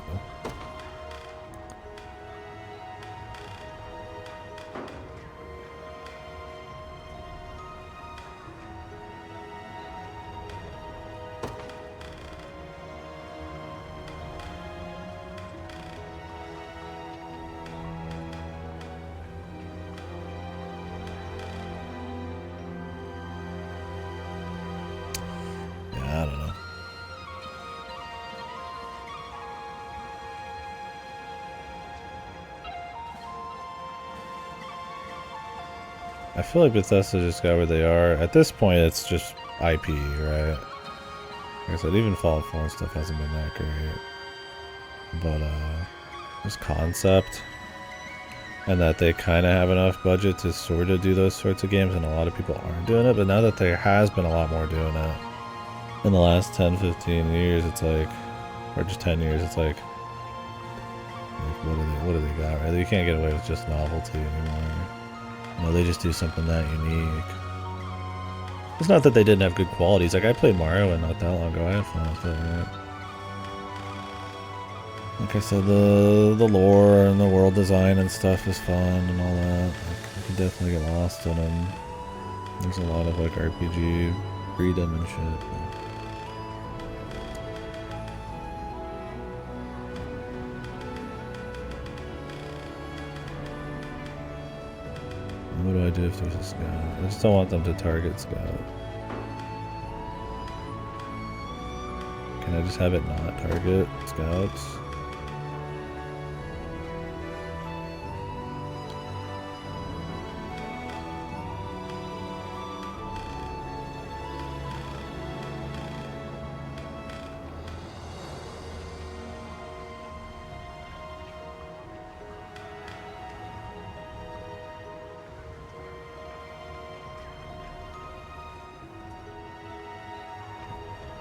Yeah, I don't know. I feel like Bethesda just got where they are. At this point, it's just IP, right? Like I said, even Fallout 4 and stuff hasn't been that great. But, this concept, and that they kind of have enough budget to sort of do those sorts of games, and a lot of people aren't doing it, but now that there has been a lot more doing it, in the last 10, 15 years, it's like, or just 10 years, it's like what do they got, right? You can't get away with just novelty anymore. No, they just do something that unique. It's not that they didn't have good qualities. Like, I played Mario and not that long ago. I had fun with it, right? Like I said, the lore and the world design and stuff is fun and all that. Like, you can definitely get lost in them. There's a lot of, like, RPG freedom and shit. What do I do if there's a scout? I just don't want them to target scout. I just have it not target scouts?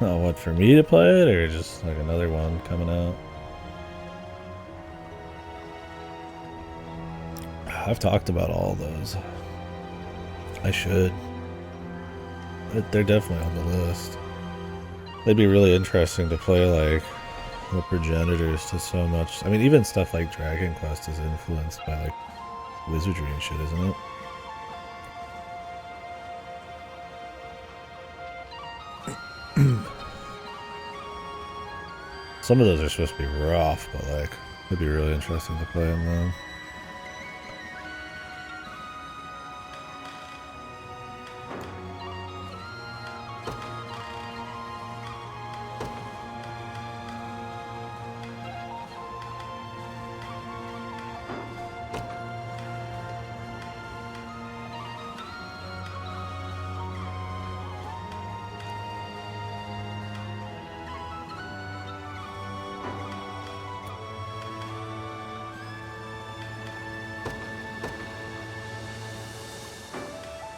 Oh, what, for me to play it, or just like another one coming out? I've talked about all those. I should. They're definitely on the list. It'd be really interesting to play like the progenitors to so much. I mean, even stuff like Dragon Quest is influenced by like wizardry and shit, isn't it? Some of those are supposed to be rough, but like, it'd be really interesting to play them though.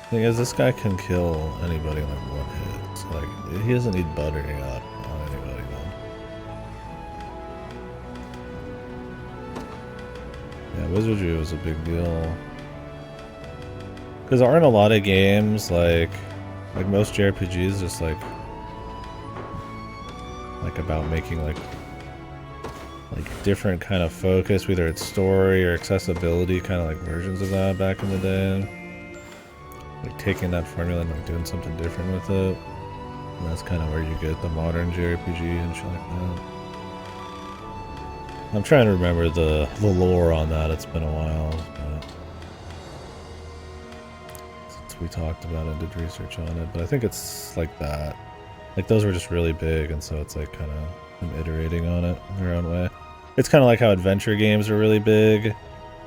Thing is, this guy can kill anybody in like one hit. So like, he doesn't need buttering up on anybody then. Yeah, wizardry was a big deal. Because there aren't a lot of games like most JRPGs just like about making like different kind of focus, whether it's story or accessibility, kind of like versions of that back in the day. Like taking that formula and like doing something different with it. And that's kind of where you get the modern JRPG and shit like that. I'm trying to remember the lore on that. It's been a while, but since we talked about it, did research on it. But I think it's like that. Like those were just really big, and so it's like kind of iterating on it in their own way. It's kind of like how adventure games are really big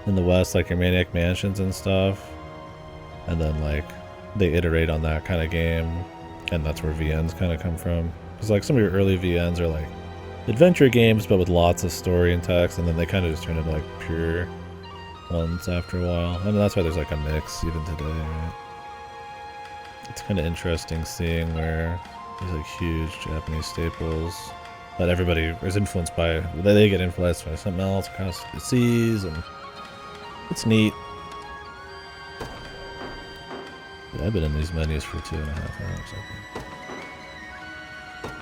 in the West, like your Maniac Mansions and stuff. And then like they iterate on that kind of game, and that's where VNs kind of come from. Because like some of your early VNs are like adventure games, but with lots of story and text, and then they kind of just turn into like pure ones after a while. I mean, that's why there's like a mix even today, right? It's kind of interesting seeing where these like huge Japanese staples that everybody is influenced by, they get influenced by something else across the seas, and it's neat. Yeah, I've been in these menus for 2.5 hours, I think.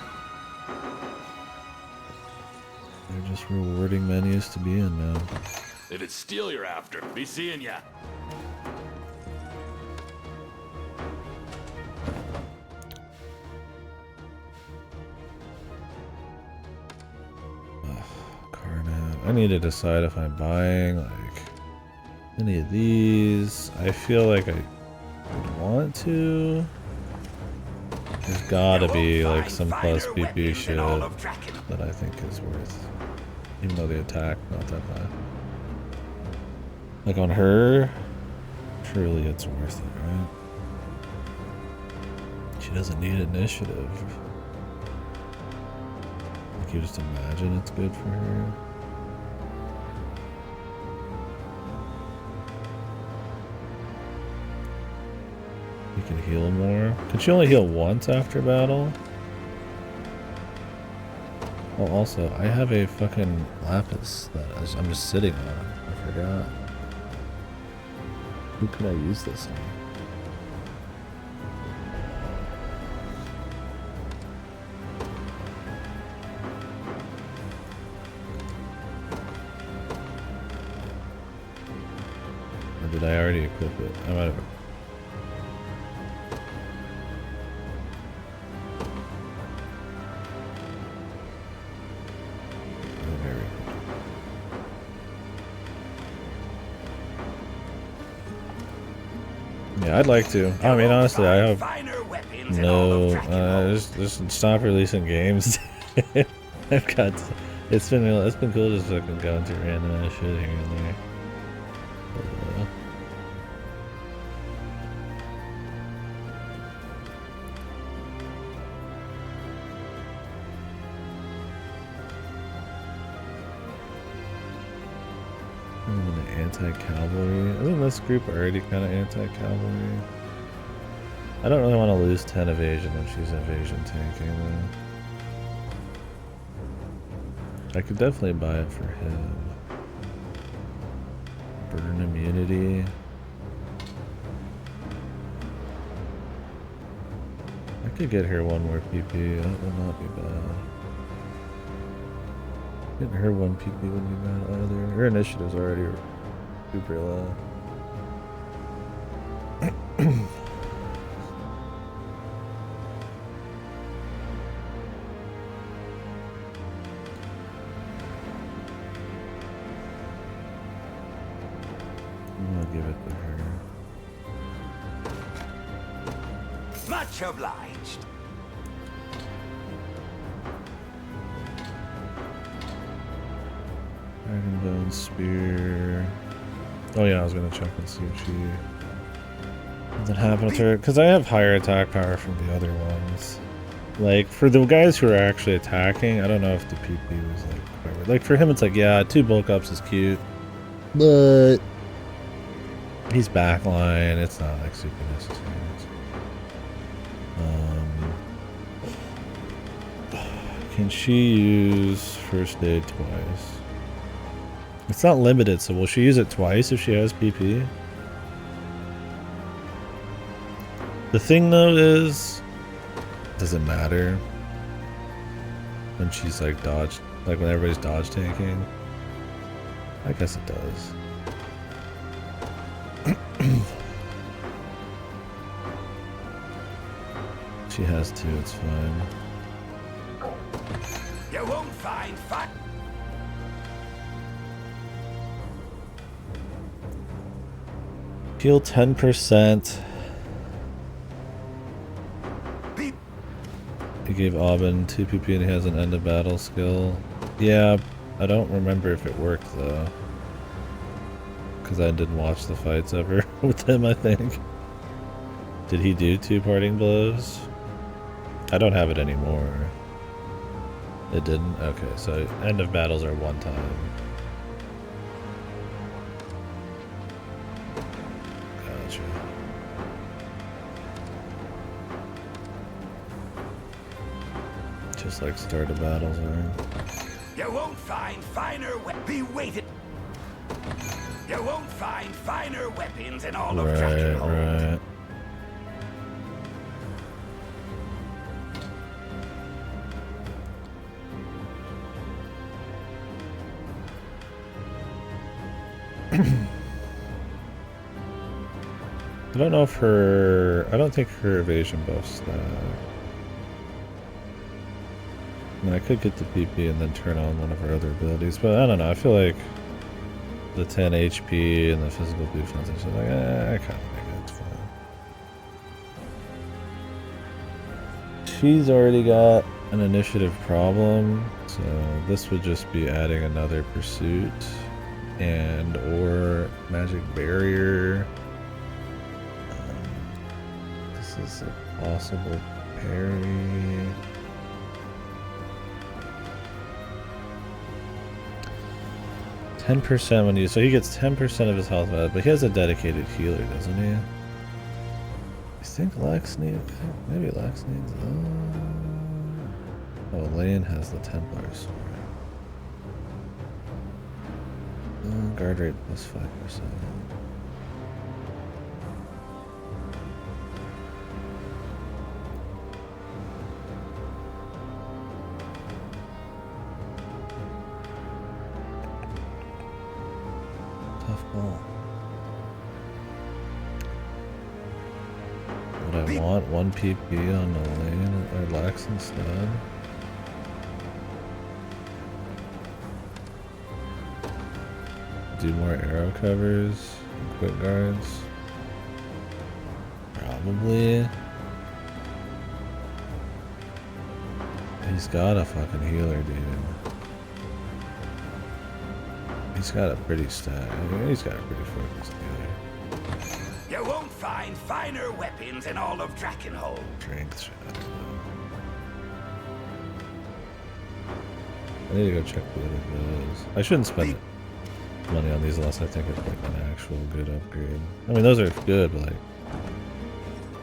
They're just rewarding menus to be in now. If it's steel you're after, be seeing ya. Carnet. I need to decide if I'm buying like any of these. I feel like I want to. There's gotta be like some plus PP shit that I think is worth, even though the attack not that high. Like on her, surely it's worth it, right? She doesn't need initiative. Like you just imagine it's good for her. You can heal more. Can she only heal once after battle? Well, also, I have a fucking lapis that I'm just sitting on. I forgot. Who can I use this on? Or did I already equip it? I might have. Yeah, I'd like to. I mean, honestly, I have no. Just stop releasing games. I've got. It's been cool just fucking going through random ass shit here and there. Anti-cavalry. Isn't this group already kind of anti-cavalry? I don't really want to lose 10 evasion when she's evasion tanking though. I could definitely buy it for him. Burn immunity. I could get her one more PP. That would not be bad. Getting her one PP wouldn't be bad either. Her initiative's already super low. I'll give it to her. Much obliged. Dragon Bone Spear. Oh yeah, I was gonna check and see if she something happened with her, because I have higher attack power from the other ones. Like for the guys who are actually attacking, I don't know if the PP was like for him it's like, yeah, 2 bulk ups is cute, but he's backline. It's not like super necessary. Can she use first aid twice? It's not limited, so will she use it twice if she has PP? The thing though is, does it matter when she's like dodge, like when everybody's dodge tanking? I guess it does. She has 2, it's fine. You won't find fun. Heal 10%. He gave Aubin 2 PP and he has an end of battle skill. Yeah, I don't remember if it worked though. Because I didn't watch the fights ever with him, I think. Did he do 2 parting blows? I don't have it anymore. It didn't? Okay, so end of battles are 1 time. Gotcha. Just like start of battles are. You won't find finer be waited. You won't find finer weapons in all of Dragonhold. Right. I don't know if I don't think her evasion buffs that. I mean, I could get the PP and then turn on one of her other abilities, but I don't know. I feel like the 10 HP and the physical defense is like, I kind of think it's fine. She's already got an initiative problem, so this would just be adding another pursuit and or magic barrier. This is a possible parry. %, when you, so he gets 10% of his health back, but he has a dedicated healer, doesn't he? You think Lex needs? Maybe Lex needs. Oh, Lane has the Templar sword. Guard rate plus 5%. Tough ball. Would I want 1 PP on the Lane or Lex instead? Do more arrow covers and quick guards? Probably. He's got a fucking healer, dude. He's got a pretty stat. He's got a pretty focused healer. You won't find finer weapons in all of Drakenhold. Strength shot. I need to go check the other bills. I shouldn't spend money on these unless I think it's like an actual good upgrade. I mean, those are good, but like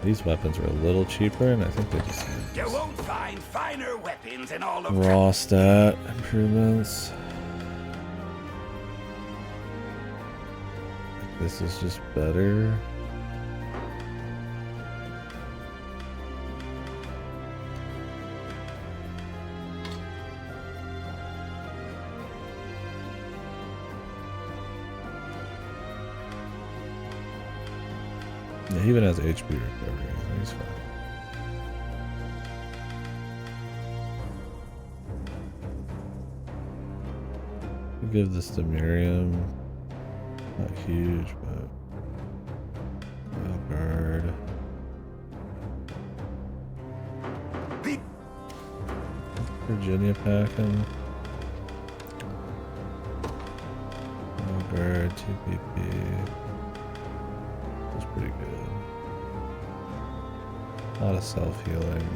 these weapons were a little cheaper, and I think they just you won't find finer weapons in all of raw stat improvements. This is just better. Yeah, he even has HP recovery. He's fine. We'll give this to Miriam. Not huge, but guard. Virginia packing. Guard, 2 PP. That's pretty good. A lot of self-healing.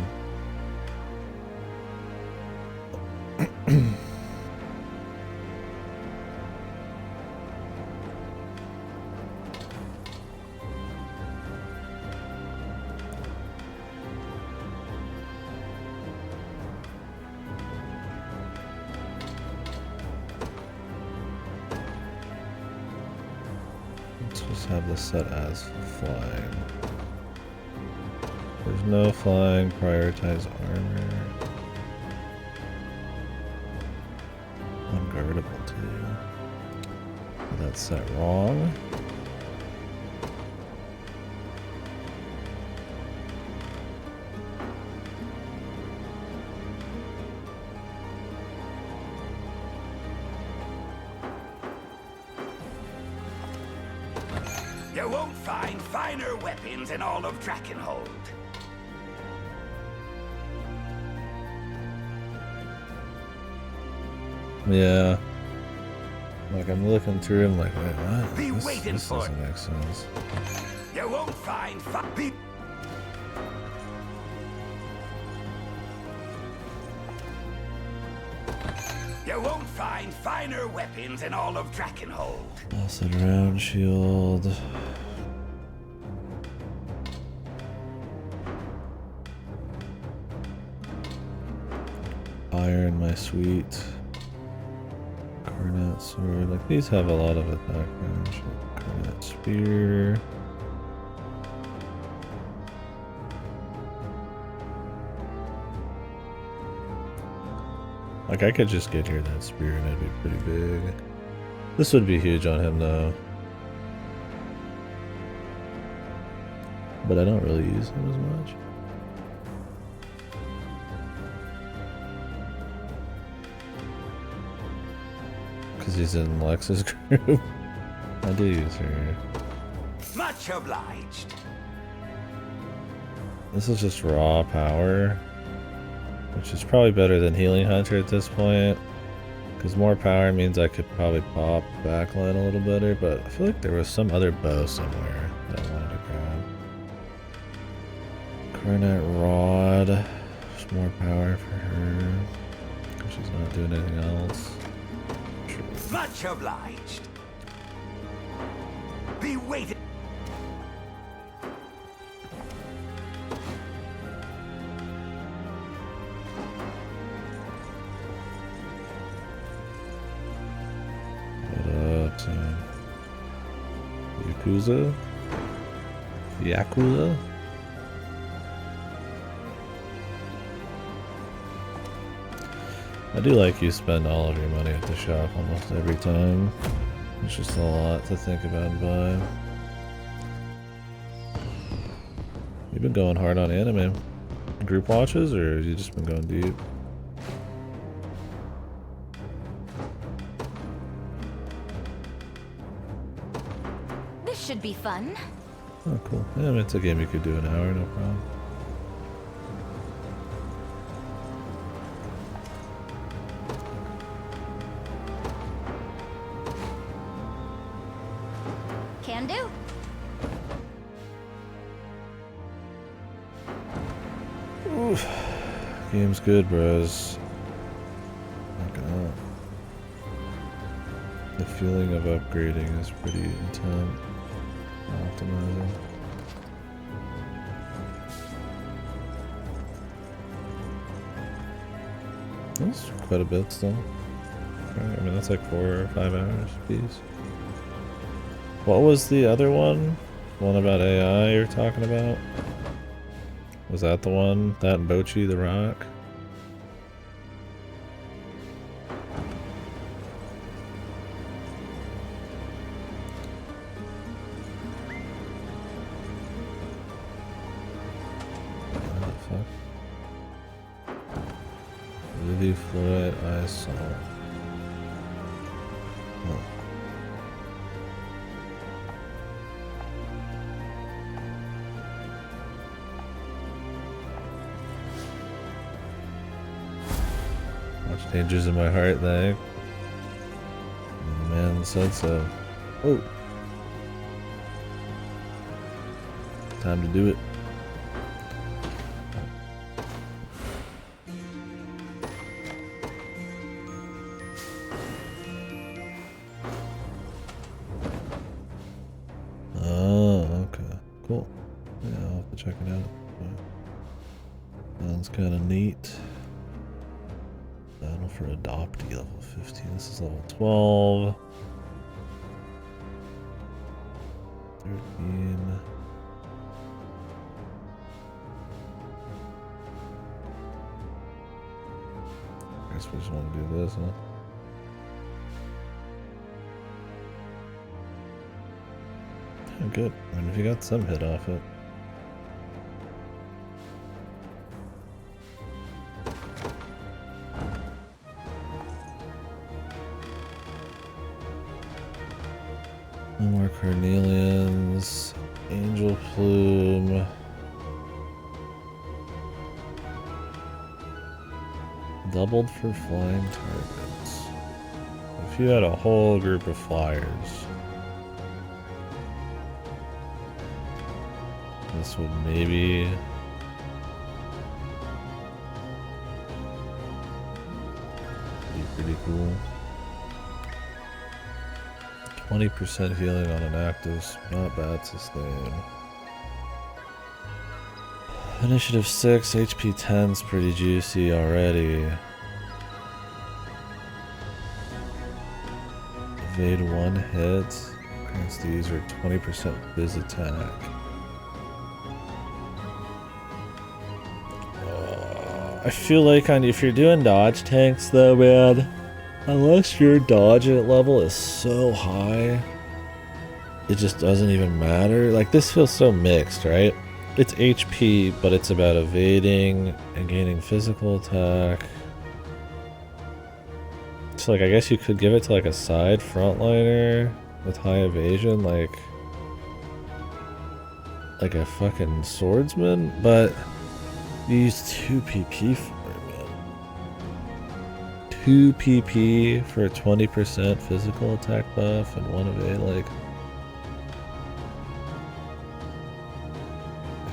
Let's just have this set as flying. There's no flying, prioritize armor. Unguardable too. That's set wrong. You won't find finer weapons in all of Drakenhold. Yeah. Like I'm looking through him like, wait, what? Be This waiting for doesn't make sense. You won't find You won't find finer weapons in all of Drakenhold. Also round shield. Iron, my sweet. Carnet sword. Like these have a lot of attack range. Carnet spear. Like I could just get here that spear and it'd be pretty big. This would be huge on him though. But I don't really use him as much. Because he's in Lex's group. I do use her. Much obliged. This is just raw power. Which is probably better than Healing Hunter at this point. Because more power means I could probably pop backline a little better. But I feel like there was some other bow somewhere that I wanted to grab. Carnet Rod. There's more power for her. She's not doing anything else. Much obliged. Be waiting. Yakuza? Yakuza? I do like you spend all of your money at the shop almost every time. It's just a lot to think about and buy. You've been going hard on anime. Group watches, or have you just been going deep? This should be fun. Oh, cool. Yeah, I mean, it's a game you could do an hour, no problem. Can do. Oof. Game's good, bros. Fucking up. The feeling of upgrading is pretty intense. Optimizing. That's quite a bit still. I mean, that's like 4 or 5 hours piece. What was the other one? One about AI you're talking about? Was that the one? That and Bochi the Rock? What the fuck? Livy fluoride eye salt. Oh. Much dangers in my heart, there. The man said so. Oh. Time to do it. Oh, okay. Cool. Yeah, I'll have to check it out. Sounds kind of neat. Battle for Adoptee, level 15. This is level 12. 13. I guess we just want to do this, huh? Oh, good. I mean, if you got some hit off it. No more Carnelians. Angel Plume. Doubled for flying targets. If you had a whole group of flyers, this would maybe be pretty cool. 20% healing on an active, not bad sustain. Initiative 6, HP 10's pretty juicy already. Evade 1 hit. Grants the user 20% biz attack. I feel like if you're doing dodge tanks though, man, unless your dodge level is so high, it just doesn't even matter. Like, this feels so mixed, right? It's HP, but it's about evading and gaining physical attack. So, like, I guess you could give it to, like, a side frontliner with high evasion, like a fucking swordsman, but you use 2 PP for it, man. 2 PP for a 20% physical attack buff and 1 evade, like...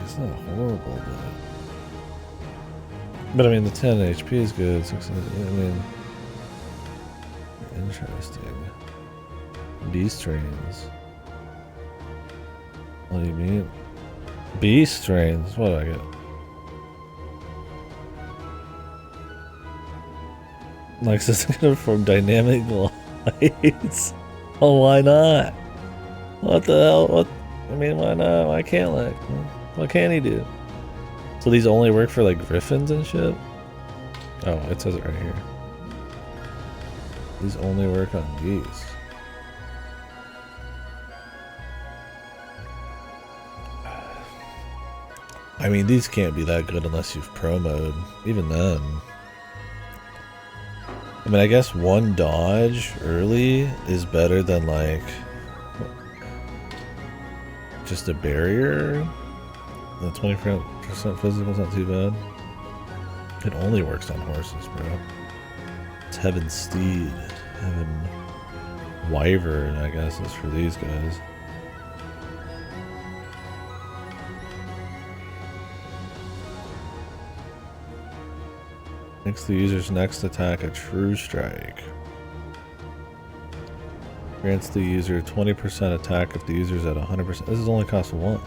It's not horrible, but I mean, the 10 HP is good. 6, I mean, interesting. Beast trains. What do you mean? Beast trains? What do I get? Like, this is gonna form dynamic lights. Oh, why not? What the hell? What? I mean, why not? Why can't, like... What can he do? So these only work for, like, griffins and shit? Oh, it says it right here. These only work on geese. I mean, these can't be that good unless you've promoed. Even then. I mean, I guess 1 dodge early is better than, like, just a barrier. The 20% physical is not too bad. It only works on horses, bro. It's Heaven Steed. Heaven Wyvern, I guess, is for these guys. Makes the user's next attack a true strike. Grants the user 20% attack if the user's at 100%. This is only cost 1.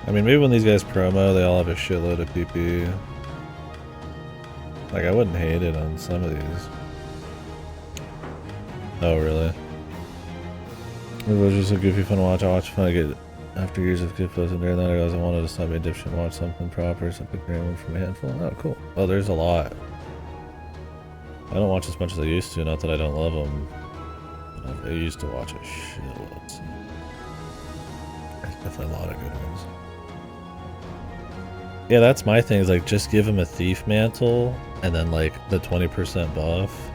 I mean, maybe when these guys promo, they all have a shitload of PP. Like, I wouldn't hate it on some of these. Oh, really? It was just a goofy fun watch. I watched fun get after years of good posts, and during that I realized I wanted to stop being dipshit and watch something proper, so I picked one from a handful. Oh, cool. Oh, there's a lot. I don't watch as much as I used to, not that I don't love them. But I used to watch a shitload. So. There's definitely a lot of good ones. Yeah, that's my thing, is like, just give him a thief mantle, and then like the 20% buff,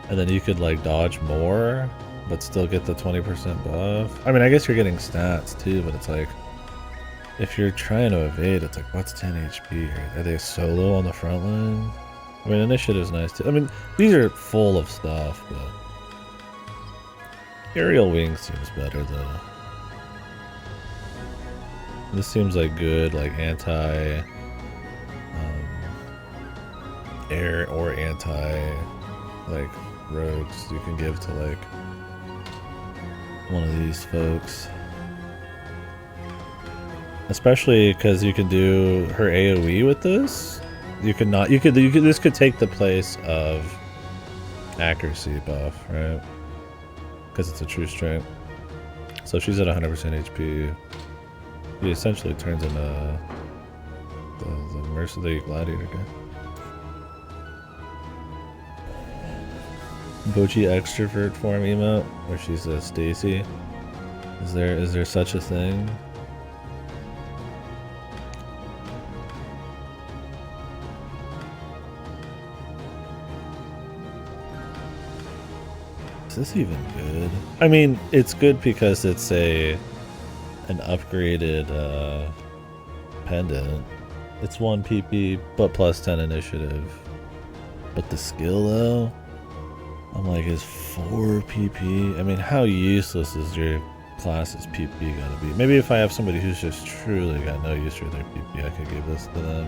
and then you could like dodge more, but still get the 20% buff. I mean, I guess you're getting stats too, but it's like, if you're trying to evade, it's like, what's 10 HP? Are they solo on the front line? I mean, initiative's nice too. I mean, these are full of stuff, but aerial wing seems better though. This seems like good, like anti air or anti like rogues you can give to like one of these folks, especially because you can do her AoE with this. You could this could take the place of accuracy buff, right? Because it's a true strength. So she's at 100% HP. He essentially turns into the mercenary gladiator guy. Bochi extrovert form emote, where she's a Stacy. Is there such a thing? Is this even good? I mean, it's good because it's an upgraded pendant. It's 1 PP, but plus 10 initiative. But the skill though, I'm like, is 4 PP? I mean, how useless is your class's PP gonna be? Maybe if I have somebody who's just truly got no use for their PP, I could give this to them.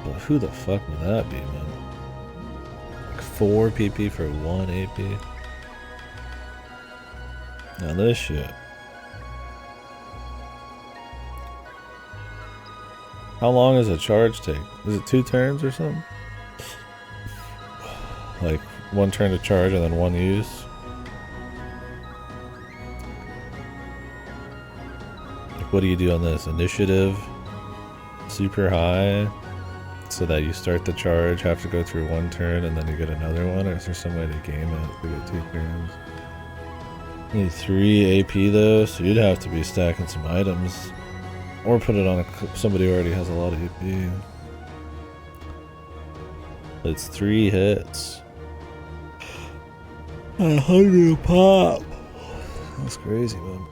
But who the fuck would that be, man? Like 4 PP for 1 AP? Now this shit. How long does a charge take? Is it 2 turns or something? Like 1 turn to charge and then 1 use? Like, what do you do on this? Initiative? Super high? So that you start the charge, have to go through 1 turn and then you get another one? Or is there some way to game it to get 2 turns? You need 3 AP though, so you'd have to be stacking some items. Or put it on somebody who already has a lot of AP. It's 3 hits. 100 pop. That's crazy, man.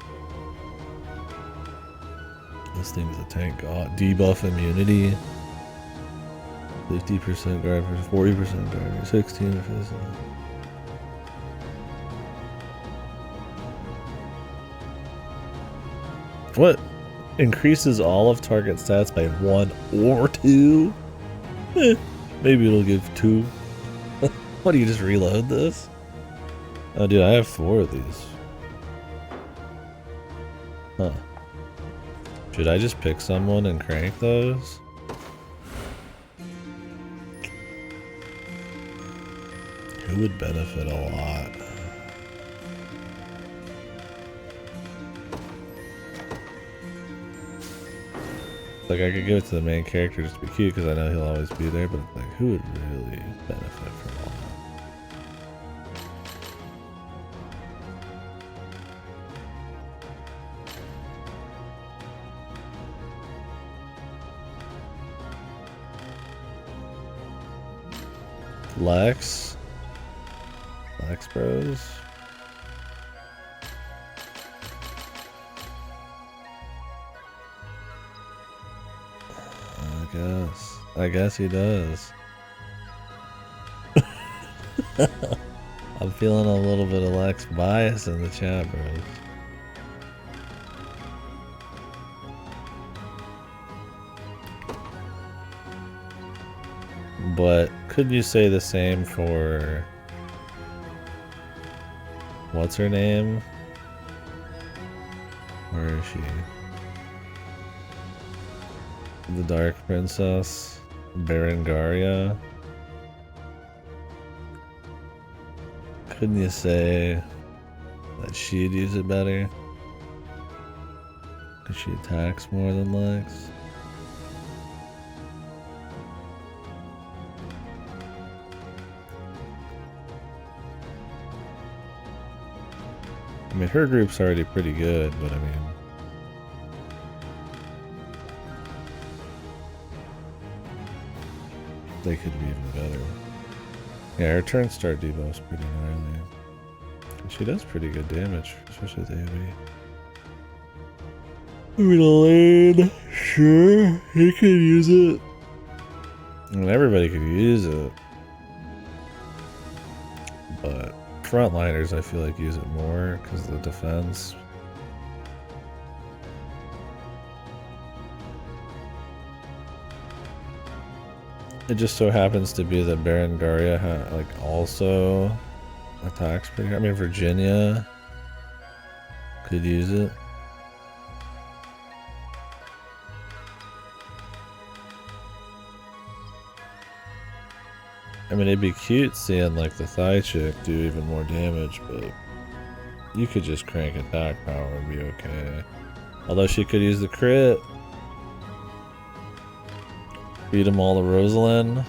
This thing's a tank god. Debuff immunity. 50% guard versus 40% guard. 16 defense. What? Increases all of target stats by 1 or 2? Maybe it'll give 2. What, do you just reload this? Oh dude, I have 4 of these. Huh. Should I just pick someone and crank those? Who would benefit a lot? Like, I could give it to the main character just to be cute because I know he'll always be there, but like, who would really benefit from all that? Lex Bros. I guess. I guess he does. I'm feeling a little bit of Lex bias in the chat, bros. But could you say the same for what's her name? Where is she? The Dark Princess, Berengaria. Couldn't you say that she'd use it better? Because she attacks more than Lex? I mean, her group's already pretty good, but I mean... they could be even better. Yeah, her turn start debuff's pretty gnarly. And she does pretty good damage, especially with AoE. I mean, Elaine, sure, he could use it. I mean, everybody could use it. But frontliners, I feel like, use it more because of the defense. It just so happens to be that Berengaria like also attacks pretty. I mean, Virginia could use it. I mean, it'd be cute seeing like the Thigh chick do even more damage, but you could just crank attack power and be okay. Although she could use the crit. Beat them all to Rosalind.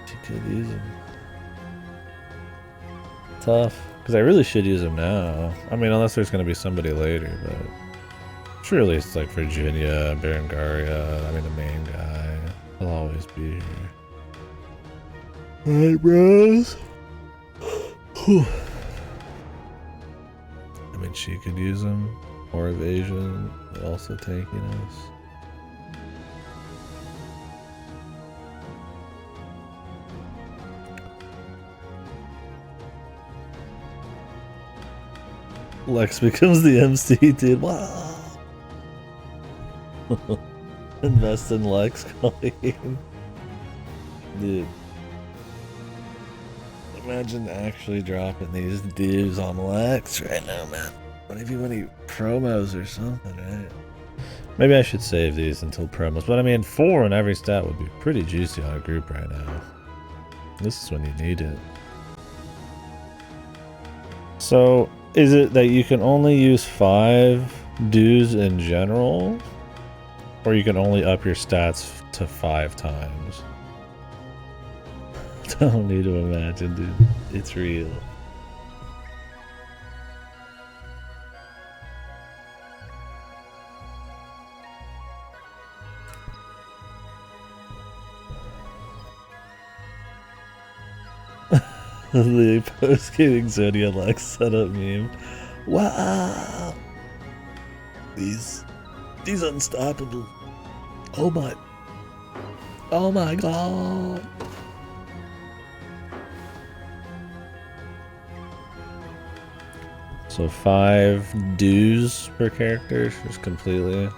She could use him. Tough. Because I really should use him now. I mean, unless there's going to be somebody later, but... surely it's like Virginia, Berengaria, I mean the main guy. He'll always be here. Alright, bros. I mean, she could use him. More evasion, but also tankiness. Lex becomes the MC, dude. Wow. Invest in Lex, Colleen. Dude. Imagine actually dropping these dudes on Lex right now, man. What if you want any promos or something, right? Maybe I should save these until promos. But I mean, 4 on every stat would be pretty juicy on a group right now. This is when you need it. So... is it that you can only use 5 dues in general? Or you can only up your stats to 5 times? Don't need to imagine, dude. It's real. The post-gaming Zodia Lex setup meme. Wow! These unstoppable. Oh my god! So 5 dues per character, just completely.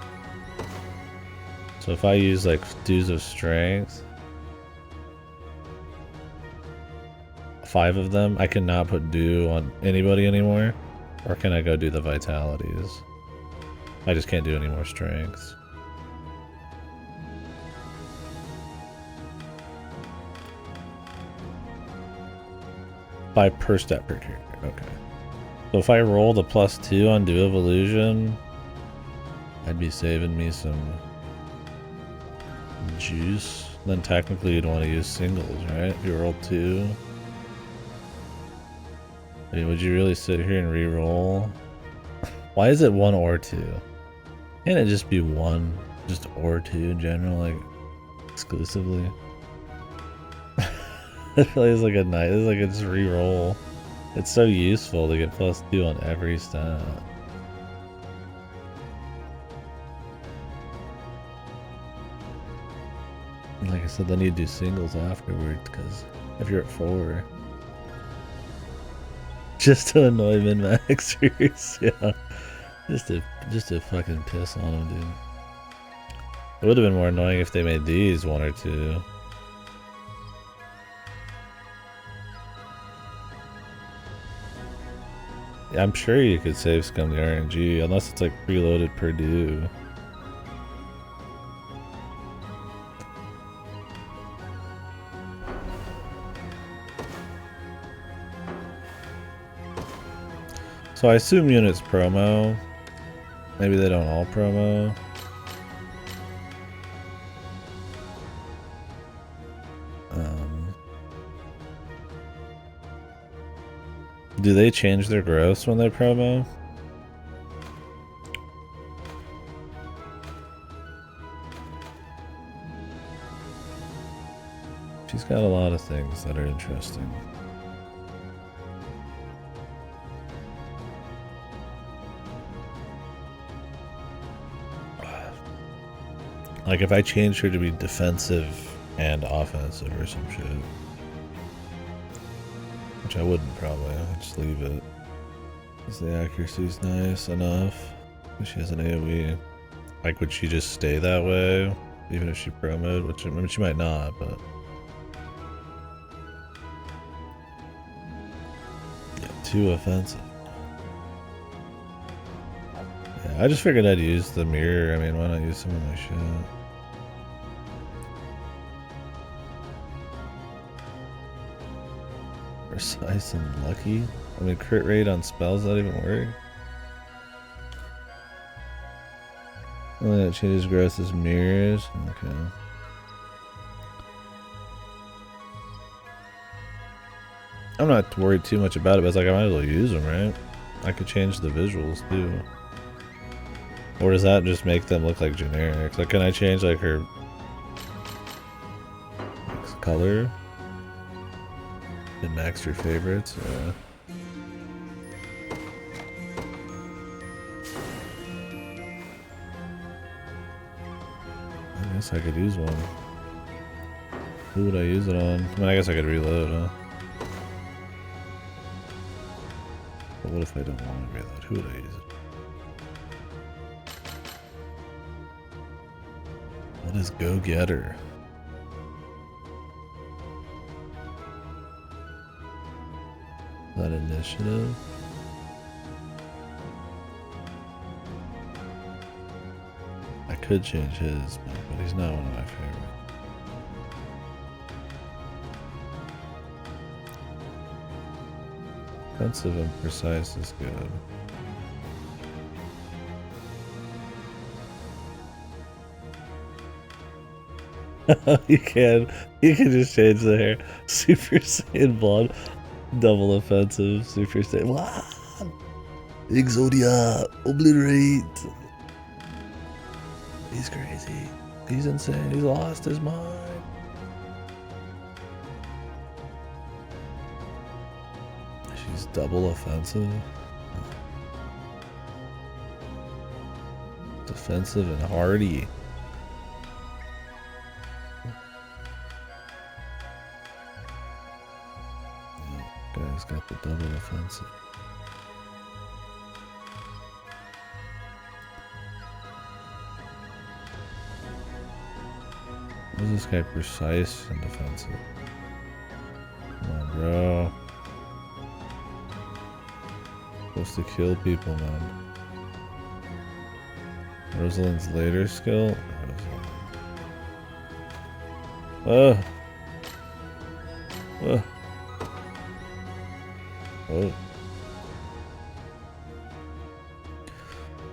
So if I use like dues of strength, 5 of them, I cannot put due on anybody anymore? Or can I go do the vitalities? I just can't do any more strengths. By per step per character, okay. So if I roll the +2 on Dew of Illusion, I'd be saving me some juice. Then technically you'd want to use singles, right? If you roll 2. I mean, would you really sit here and re-roll? Why is it 1 or 2? Can't it just be 1, just or 2 in general, like exclusively? I feel like it's like a night. It's like a just re-roll. It's so useful to get +2 on every stat. Like I said, then you do singles afterwards, because if you're at 4. Just to annoy min-maxers, yeah. Just to fucking piss on them, dude. It would have been more annoying if they made these 1 or 2. Yeah, I'm sure you could save scum the RNG, unless it's like preloaded per due. So I assume units promo. Maybe they don't all promo. Do they change their gross when they promo? She's got a lot of things that are interesting. Like if I changed her to be defensive and offensive or some shit. Which I wouldn't probably, I'd just leave it. Because the accuracy's nice enough. She has an AoE. Like would she just stay that way? Even if she promoted? Which I mean, she might not, but... Yeah, too offensive. Yeah, I just figured I'd use the mirror. I mean, why not use some of my shit? Precise and lucky? I mean, crit rate on spells, that even work? Only that changes growth as mirrors? Okay. I'm not worried too much about it, but it's like I might as well use them, right? I could change the visuals too. Or does that just make them look like generic? Like, can I change like her color? And max your favorites? Yeah. I guess I could use one. Who would I use it on? I mean, I guess I could reload, huh? But what if I don't want to reload? Who would I use it? What is Go Getter? Is that initiative? I could change his, but he's not one of my favorites. Offensive and precise is good. You can just change the hair. Super Saiyan blonde, double offensive, Super Saiyan. What? Exodia, obliterate. He's crazy. He's insane. He's lost his mind. She's double offensive. Defensive and hardy. Guy's got the double offensive. Is this guy precise and defensive? Come on, bro. Supposed to kill people, man. Rosalind's later skill? Oh. Oh. Oh.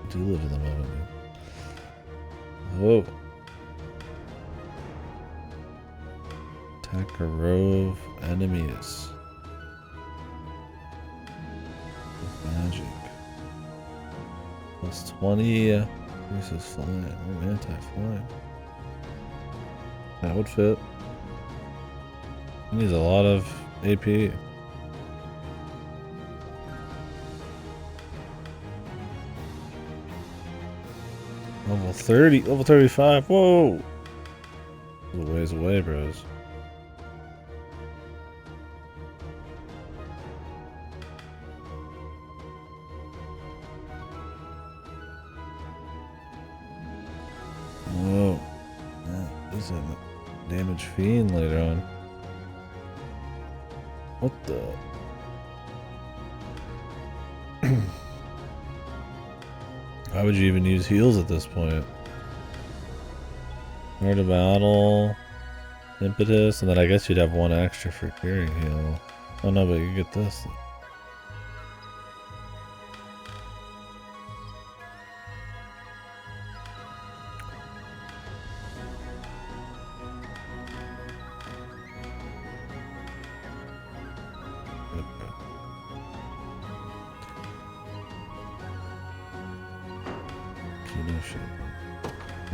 I do live in the moment, dude. Oh. Attack a row of enemies with magic. Plus 20 versus flying. Oh, anti-flying. That would fit. He needs a lot of AP. Level 30, level 35. Whoa! A ways away, bros. Oh, that is a damage fiend later on. What the? Why would you even use heals at this point? Hard to battle, impetus, and then I guess you'd have one extra for curing heal. Oh no, but you get this.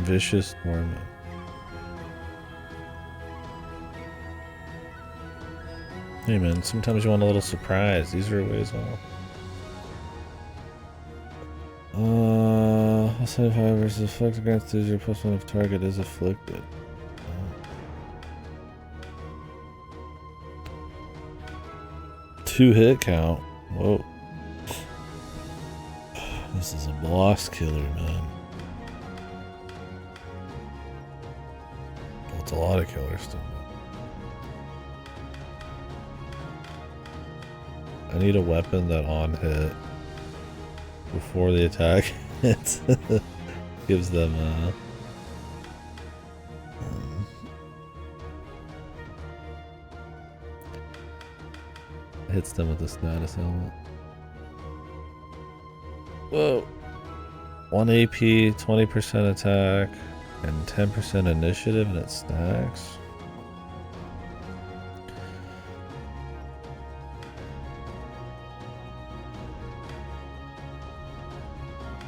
Vicious Torment. Hey man, sometimes you want a little surprise. These are ways off. Aside fire versus afflicted against your plus one if target is afflicted. Two hit count. Whoa. This is a boss killer, man. That's a lot of killers still. I need a weapon that on hit before the attack hits gives them hits them with the status element. Whoa. 1 AP, 20% attack, and 10% initiative, and it stacks.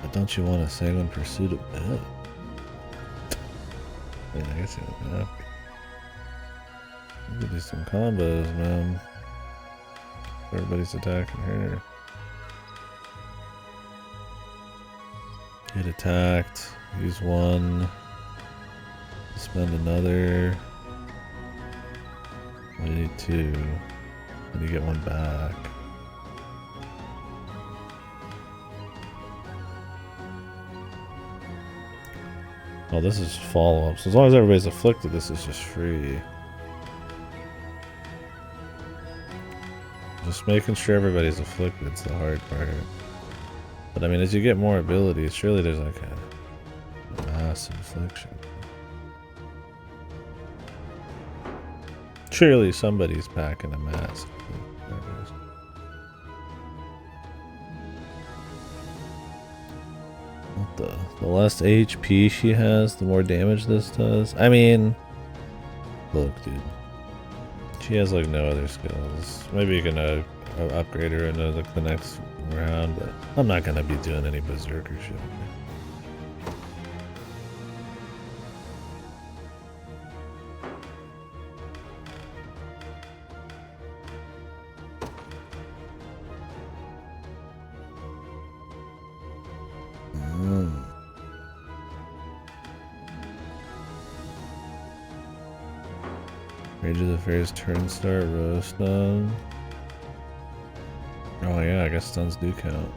But don't you want a sanguine pursuit a bit? I mean, I guess you don't have to. We could do some combos, man. Everybody's attacking her. Get attacked. Use one. Spend another. I need two. And you get one back. Oh, this is follow-up. So as long as everybody's afflicted, this is just free. Just making sure everybody's afflicted is the hard part. But I mean, as you get more abilities, surely there's like a mass infliction. Surely somebody's packing a mass. What the less HP she has, the more damage this does. I mean, look, dude. She has like no other skills. Maybe you can upgrade her into the next round, but I'm not gonna be doing any berserker shit. Rage of the Fair's turn start, roast stun. Oh yeah, I guess stuns do count.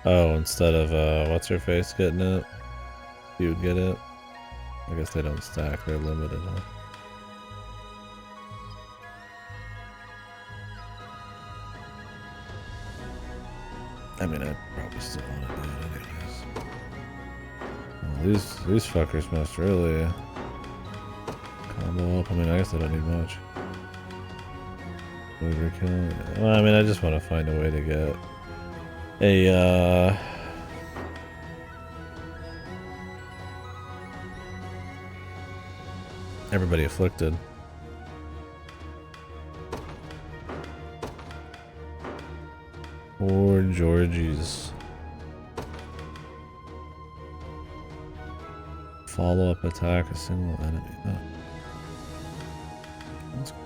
Oh, instead of what's her face getting it, you would get it. I guess they don't stack, they're limited, huh? I mean, I probably still want to do it anyways. Well, these fuckers must really combo up. I mean, I guess I don't need much. Overkill. Well, I mean, I just want to find a way to get a everybody afflicted. Or Georgie's. Follow-up attack a single enemy. Oh. That's cool.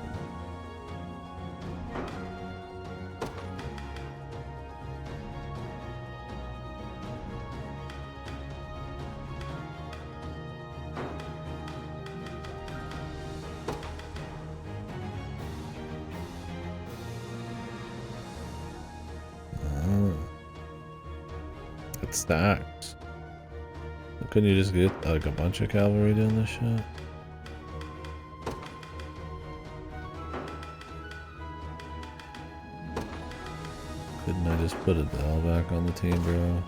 It stacks. Couldn't you just get like a bunch of cavalry doing this shit? Couldn't I just put Adele back on the team, bro?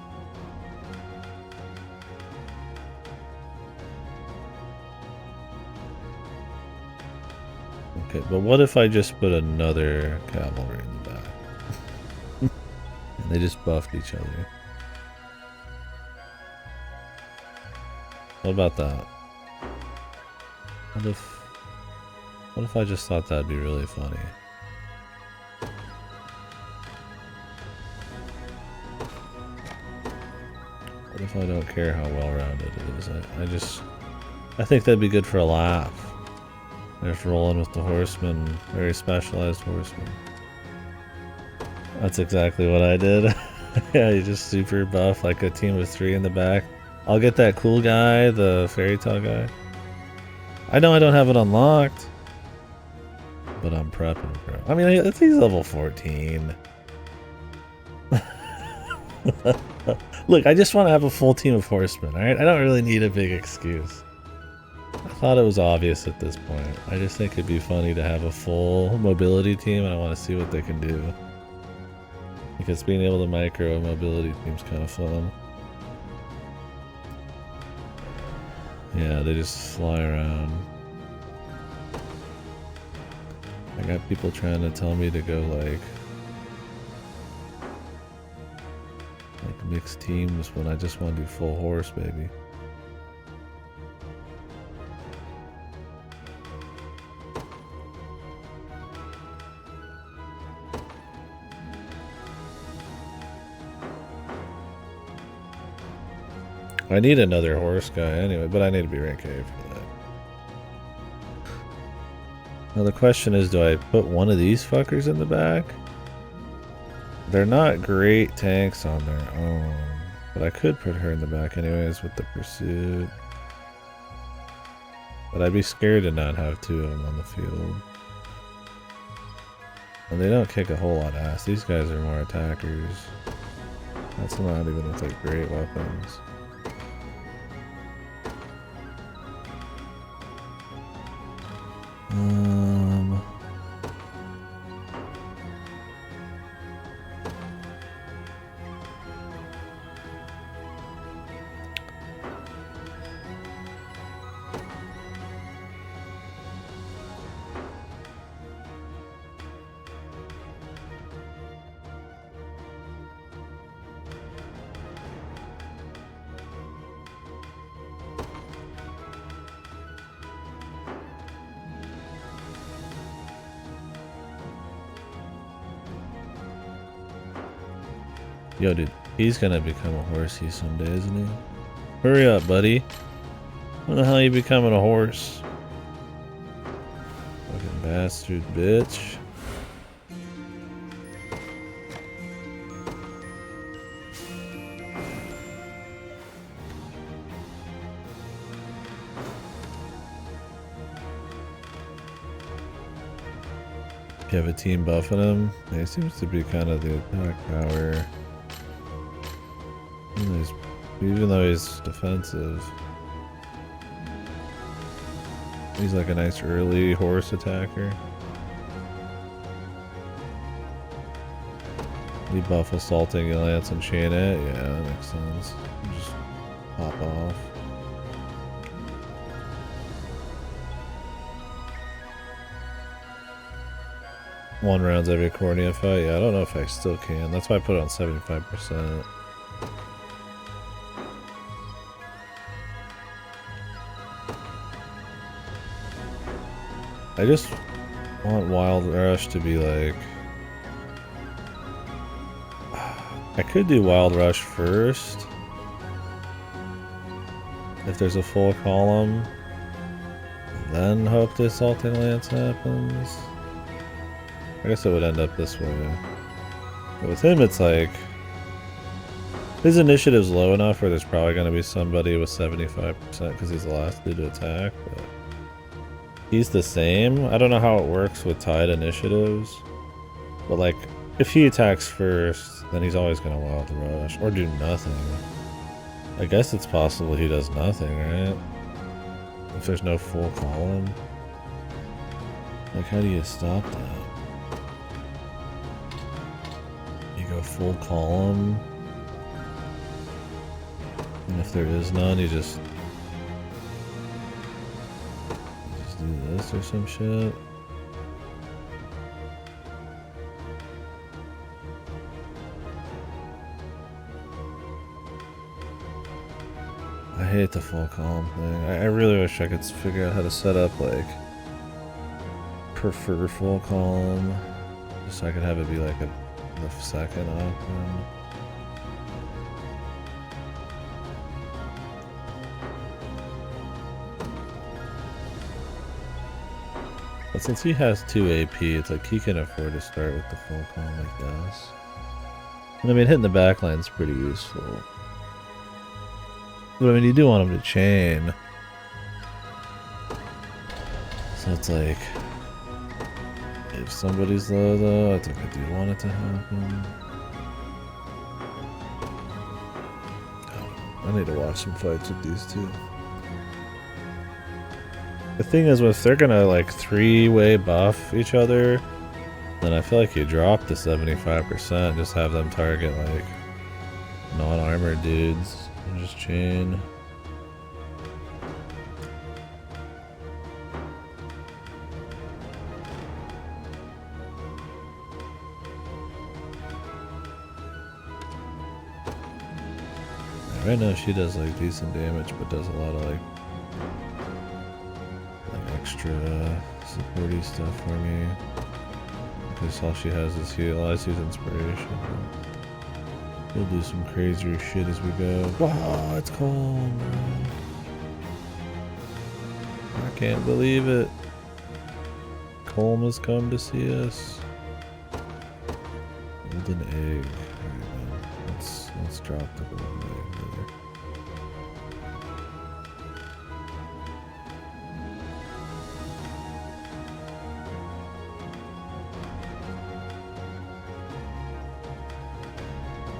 Okay, but what if I just put another cavalry in the back? And they just buffed each other. What about that? What if I just thought that'd be really funny? What if I don't care how well-rounded it is? I think that'd be good for a laugh. Just rolling with the horsemen, very specialized horsemen. That's exactly what I did. Yeah, you just super buff like a team of 3 in the back. I'll get that cool guy, the fairy tale guy. I know I don't have it unlocked, but I'm prepping, bro. I mean, he's level 14. Look, I just want to have a full team of horsemen, alright? I don't really need a big excuse. I thought it was obvious at this point. I just think it'd be funny to have a full mobility team, and I want to see what they can do. Because being able to micro a mobility team's kind of fun. Yeah, they just fly around. I got people trying to tell me to go like mixed teams when I just want to do full horse, baby. I need another horse guy anyway, but I need to be rank A for that. Now the question is, do I put one of these fuckers in the back? They're not great tanks on their own, but I could put her in the back anyways with the pursuit. But I'd be scared to not have 2 of them on the field. And they don't kick a whole lot of ass. These guys are more attackers. That's not even with like great weapons. Yo, dude, he's gonna become a horsey someday, isn't he? Hurry up, buddy. When the hell are you becoming a horse? Fucking bastard, bitch. You have a team buffing him? He seems to be kind of the attack power. Even though he's defensive, he's like a nice early horse attacker. You buff assaulting lance and chain it? Yeah, that makes sense. You just pop off. One rounds every cornea fight? Yeah, I don't know if I still can. That's why I put it on 75%. I just want Wild Rush to be like... I could do Wild Rush first. If there's a full column. Then hope the Assaulting Lance happens. I guess it would end up this way. But with him it's like... His initiative's low enough where there's probably going to be somebody with 75% because he's the last dude to attack. But he's the same. I don't know how it works with tied initiatives. But like, if he attacks first, then he's always going to Wild Rush. Or do nothing. I guess it's possible he does nothing, right? If there's no full column. Like, how do you stop that? You go full column. And if there is none, you just do this or some shit. I hate the full column thing. I really wish I could figure out how to set up, like, prefer full column, just so I could have it be like the second option. But since he has 2 AP, it's like he can afford to start with the full column like this. And I mean, hitting the backline's pretty useful. But I mean, you do want him to chain. So it's like, if somebody's low though, I think I do want it to happen. I need to watch some fights with these two. The thing is, if they're gonna like 3-way buff each other, then I feel like you drop the 75%, just have them target like non-armored dudes and just chain. Right now she does like decent damage, but does a lot of like extra supporty stuff for me. Because all she has is heal. All I see is inspiration. We'll do some crazier shit as we go. Wow, it's cold, bro. I can't believe it. Colm has come to see us. Golden egg. Alright, let's drop the golden egg there.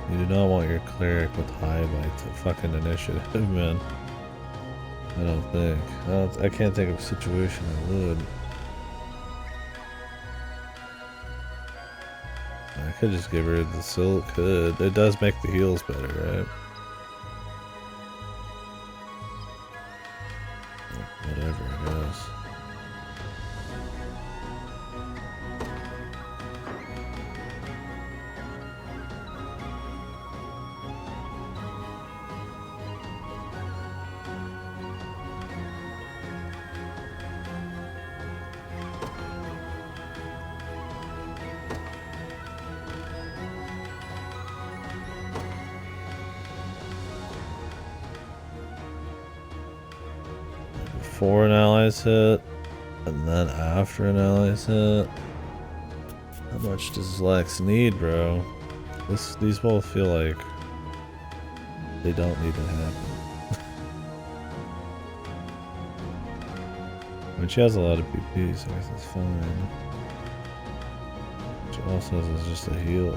You do not want your cleric with high bite to fucking initiative, man. I don't think. I can't think of a situation I would. I could just give her the silk. Could. It does make the heals better, right? Whatever, I guess. Before an ally's hit, and then after an ally's hit. How much does Lex need, bro? These both feel like they don't need to happen. I mean, she has a lot of PP, so I guess that's fine. She also has just a heal.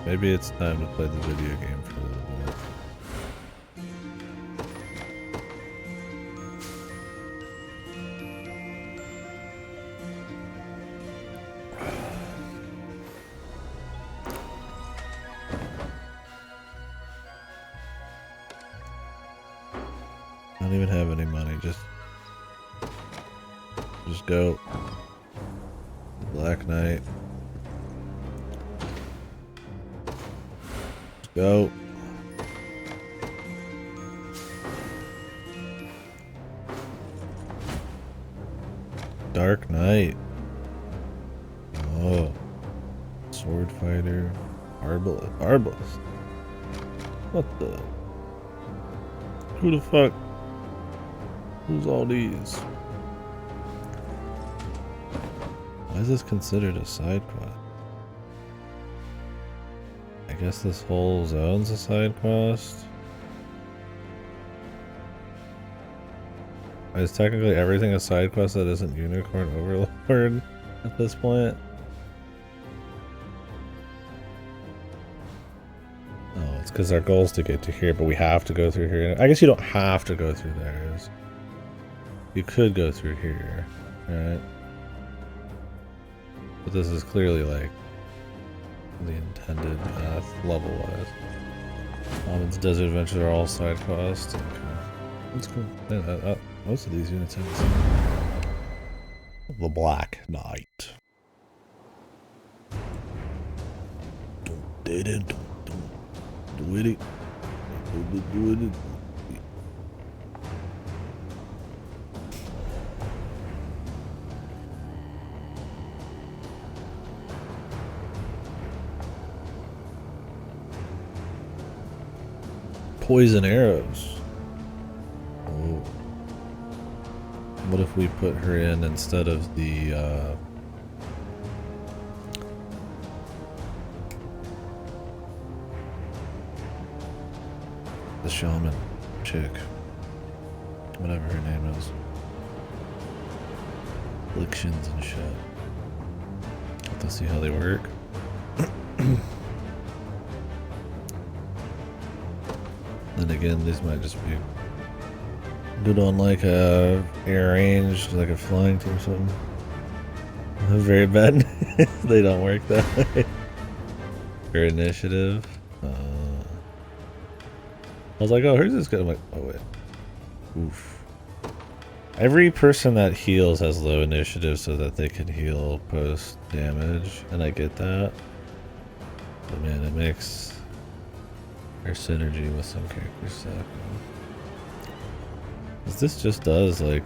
Maybe it's time to play the video game for a little bit. I don't even have any money, just go. Black Knight. Go. Dark Knight. Oh. sword fighter, arbalist. What the? Who the fuck? Who's all these? Why is this considered a side quest? I guess this whole zone's a side quest. Is technically everything a side quest that isn't Unicorn Overlord at this point? Oh, it's because our goal is to get to here, but we have to go through here. I guess you don't have to go through there. You could go through here, right? But this is clearly like the intended path level-wise. Almond's Desert Adventures are all side quests. Okay. That's cool. Yeah, most of these units have the same. The Black Knight. Do it. Poison arrows. Oh. What if we put her in instead of the shaman chick, whatever her name is, afflictions and shit. Let's see how they work. Then again, these might just be good on like a air range, like a flying team or something. Very bad. They don't work that way. For initiative. I was like, oh, here's this guy. I'm like, oh wait. Oof. Every person that heals has low initiative so that they can heal post damage, and I get that. But man, it makes their synergy with some characters suck. Cause this just does like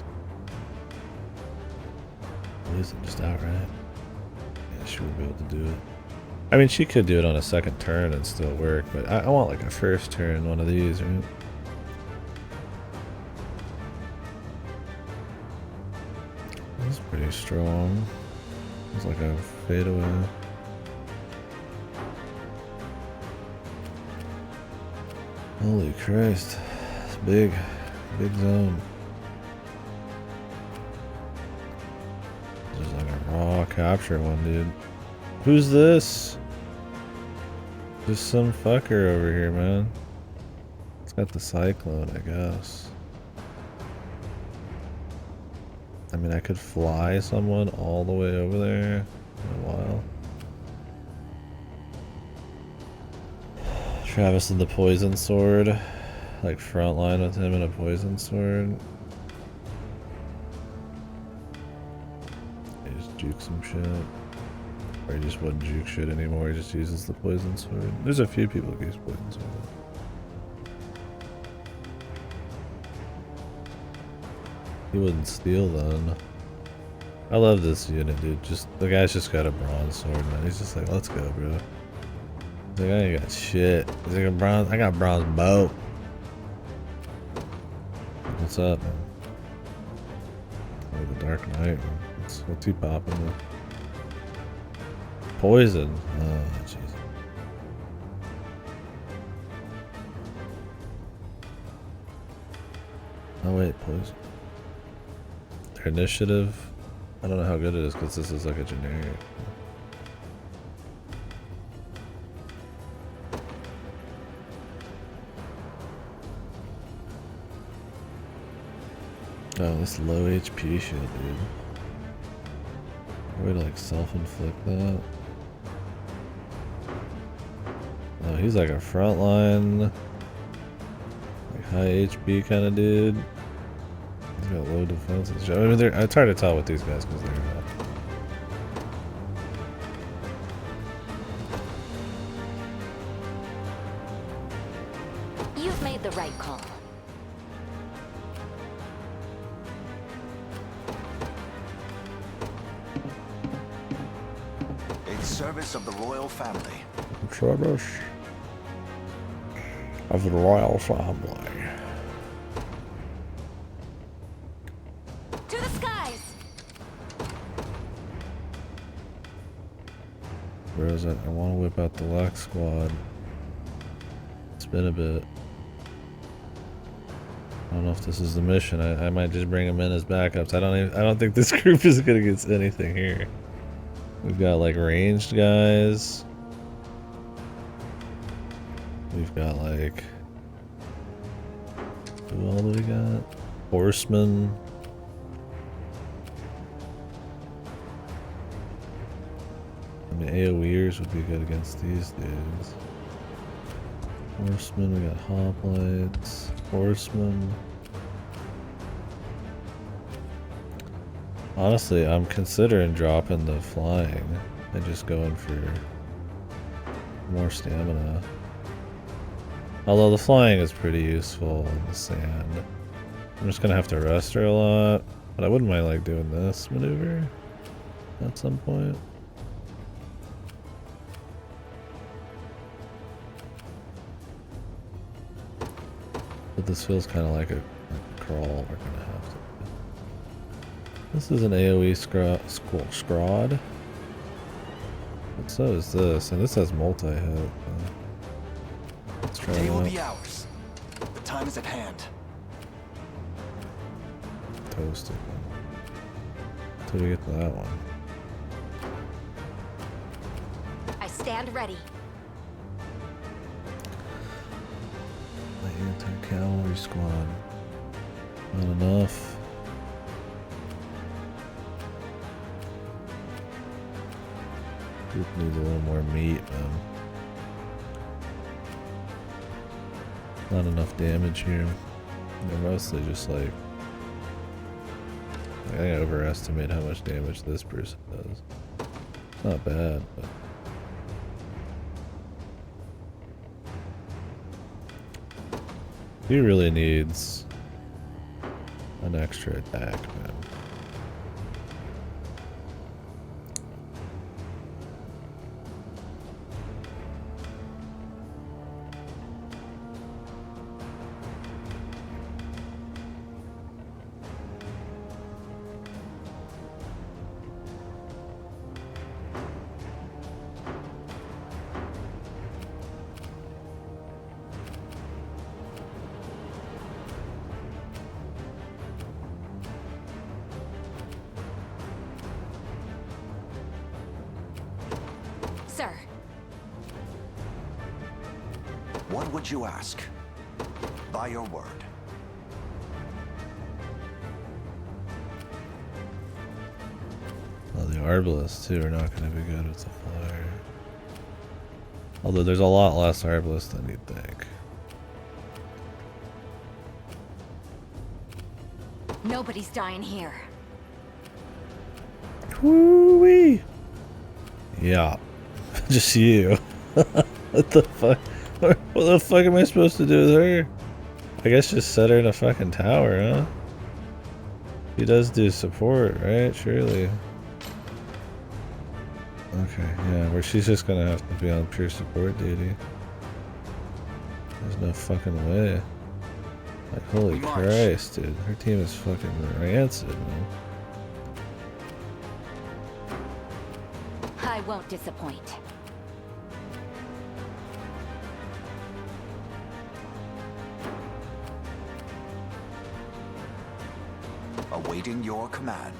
poison just outright. Yeah, she would be able to do it. I mean, she could do it on a second turn and still work, but I want like a first turn one of these, right? That's pretty strong. It's like a fadeaway. Holy Christ. It's big. Big zone. There's like a raw capture one, dude. Who's this? Just some fucker over here, man. It's got the cyclone, I guess. I mean, I could fly someone all the way over there in a while. Travis and the poison sword. Like front line with him and a poison sword. He just juke some shit. Or he just wouldn't juke shit anymore, he just uses the poison sword. There's a few people who use poison sword. He wouldn't steal then. I love this unit, dude. Just the guy's just got a bronze sword, man. He's just like, let's go, bro. He's like, I ain't got shit. He's like, I got bronze bow. What's up, man? Oh, the Dark Knight, man. What's he popping with? Poison. Oh, jeez. Oh, wait, poison. Their initiative. I don't know how good it is because this is like a generic. Oh, this low HP shield, dude. Way to like self-inflict that. Oh, he's like a frontline, like high HP kind of dude. He's got low defense and shit. I mean, it's hard to tell with these guys because they're not. You've made the right call. service of the royal family. Service of the royal family. To the skies! Where is it? I want to whip out the Lux squad. It's been a bit. I don't know if this is the mission. I might just bring them in as backups. I don't think this group is gonna get anything here. We've got like ranged guys. We've got like, who all do we got? Horsemen. I mean, AoEers would be good against these dudes. Horsemen, we got hoplites. Horsemen. Honestly, I'm considering dropping the flying and just going for more stamina. Although the flying is pretty useful in the sand. I'm just gonna have to rest her a lot, but I wouldn't mind like doing this maneuver at some point. But this feels kind of like a crawl we're gonna have to. This is an AoE scrod. But so is this, and this has multi-hit. Let's try The day will that. be ours. The time is at hand. Toasted. Until we get to that one. I stand ready. The anti-cavalry squad. Not enough. Group needs a little more meat, man. Not enough damage here. They're mostly just like, I overestimate how much damage this person does. It's not bad, but he really needs an extra attack, man. Sir. What would you ask? By your word. Well, the Arbalists too are not going to be good with the fire. Although there's a lot less Arbalists than you'd think. Nobody's dying here. Woo-wee! Yeah. Just you. What the fuck? What the fuck am I supposed to do with her? I guess just set her in a fucking tower, huh? He does do support, right? Surely. Okay, yeah, where she's just gonna have to be on pure support duty. There's no fucking way. Like, holy Christ, dude. Her team is fucking rancid, man. I won't disappoint. Awaiting your command.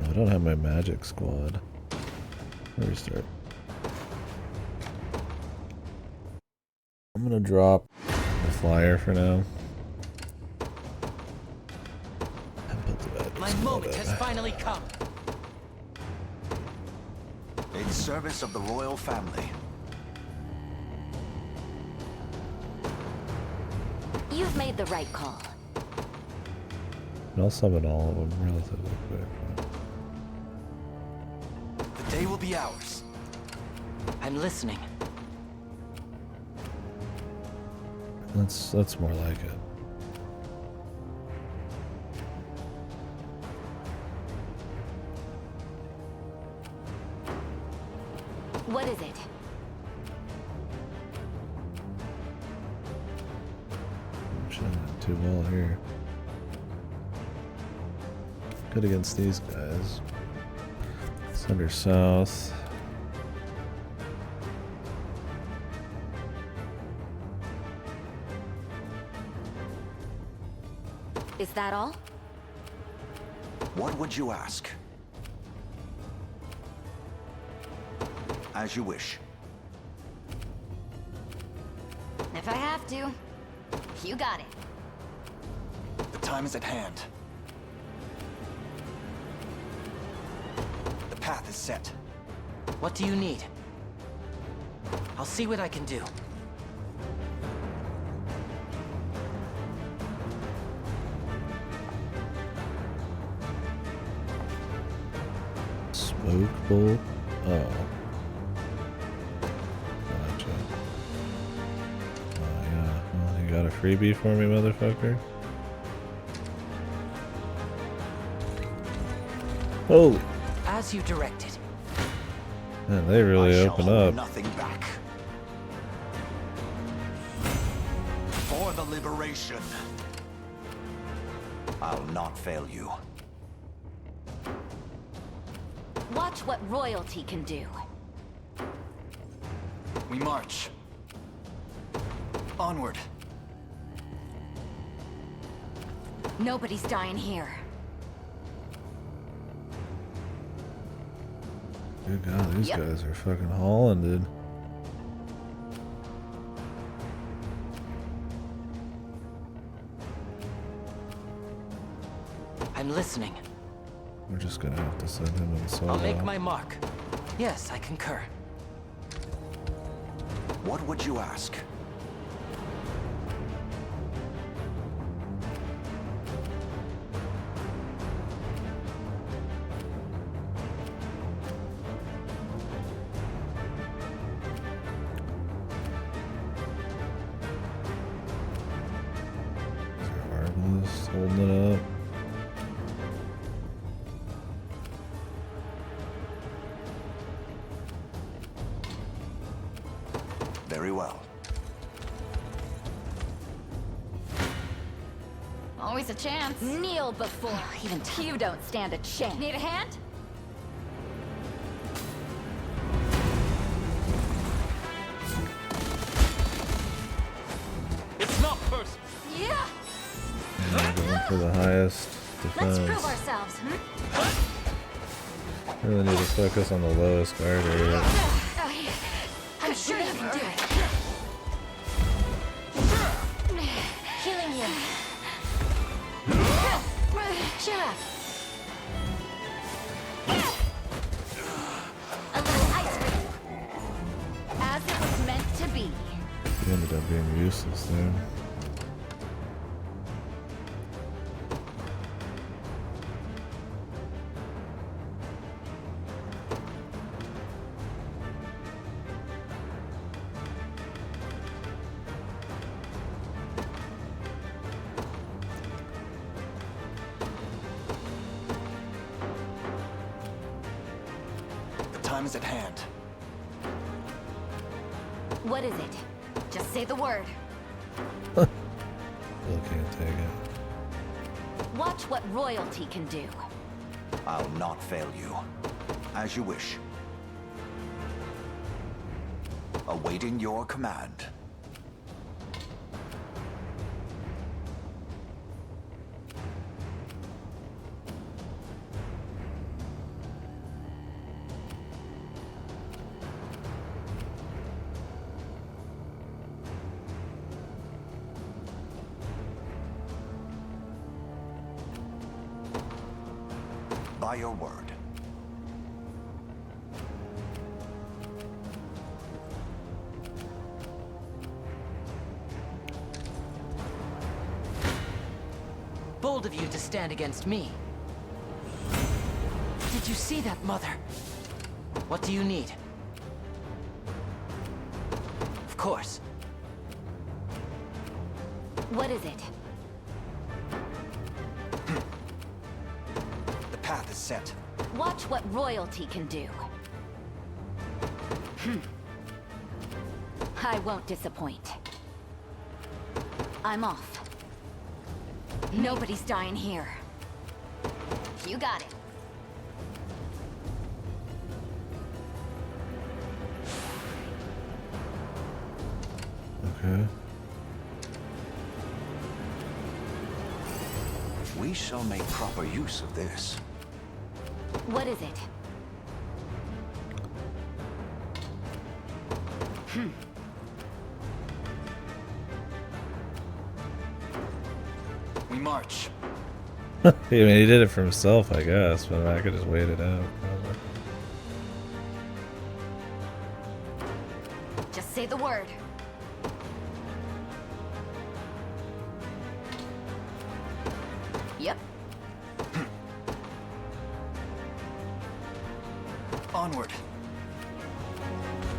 I don't have my magic squad. Restart. I'm gonna drop the flyer for now. And put the My moment has finally come. In service of the royal family. You've made the right call. And I'll summon all of them relatively quick. The day will be ours. I'm listening. That's more like it. What is it? I'm chilling too well here. Good against these guys. Center south. Is that all? What would you ask? As you wish. If I have to. You got it. The time is at hand. The path is set. What do you need? I'll see what I can do. Smoke bolt? Oh. Gotcha. Oh yeah. Well, you got a freebie for me, motherfucker? Holy. As you directed. Man, they really open up. Nothing back. For the liberation. I'll not fail you. Watch what royalty can do. We march. Onward. Nobody's dying here. Good God, these guys are fucking hauling, dude. I'm listening. We're just gonna have to send him in solo. I'll make my mark. Yes, I concur. What would you ask? Arbalest holding it up. Very well. Always a chance. Kneel before. Even you don't stand a chance. Need a hand? It's not personal. Yeah. Yeah, going for the highest defense. Let's prove ourselves. Really need to focus on the lowest guard area. I'm sure you can do it. Healing you. Cheer up. A little ice for you. As it was meant to be. He ended up being useless there. Time is at hand. What is it? Just say the word. Still can't take it. Watch what royalty can do. I'll not fail you. As you wish. Awaiting your command. By your word. Bold of you to stand against me. Did you see that, Mother? What do you need? Of course. What is it? The path is set. Watch what royalty can do. I won't disappoint. I'm off. Nobody's dying here. You got it. Okay. We shall make proper use of this. What is it? We march. I mean, he did it for himself, I guess, but I could just wait it out. Just say the word. Yep. Onward.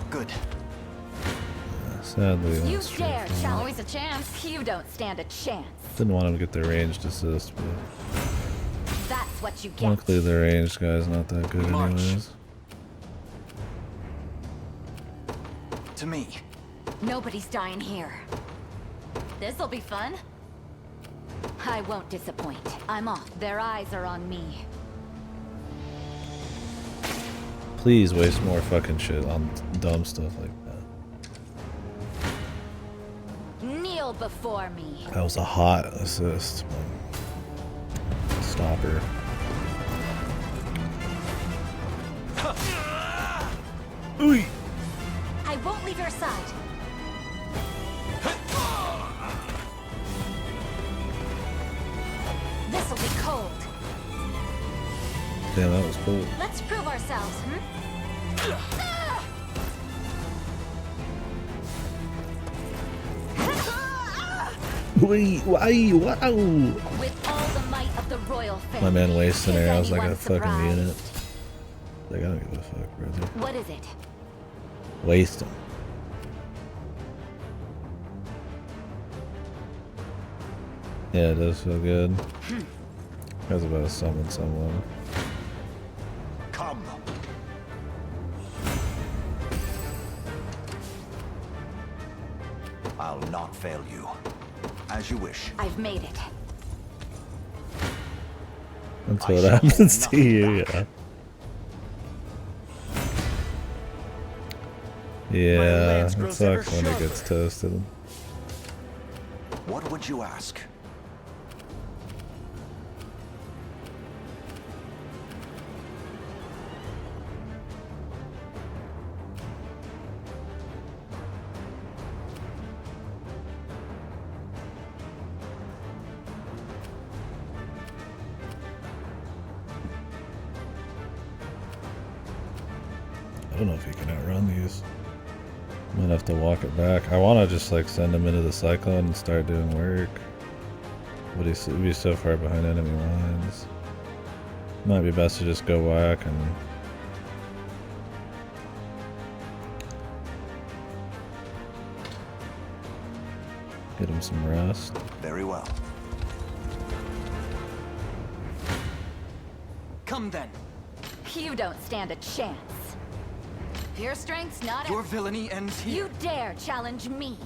Good. Sadly, You that's dare true. challenge. Always a chance. You don't stand a chance. Didn't want him to get the ranged assist, but That's what you get. luckily the ranged guy's not that good anyways. To me. Nobody's dying here. This'll be fun. I won't disappoint. I'm off. Their eyes are on me. Please waste more fucking shit on dumb stuff like that. Kneel before me. That was a hot assist. Stopper. Ooh. I won't leave your side. This'll be cold. Damn, that was cool. Let's prove ourselves, Wait, why? Wow! With all the might of the royal family. My man wasting Is arrows like a anyone fucking surprised? unit. Like, I don't give a fuck, brother. What is it? Waste them. Yeah, it does feel good. I was about to summon someone. Come. I'll not fail you. As you wish. I've made it. That's what happens to you, yeah. Yeah, it sucks when it gets toasted. What would you ask? I don't know if he can outrun these. I'm gonna have to walk it back. I want to just like send him into the cyclone and start doing work. But he'd be so far behind enemy lines. Might be best to just go whack and get him some rest. Very well. Come then. You don't stand a chance. Pure strength's not Your villainy ends here. You dare challenge me.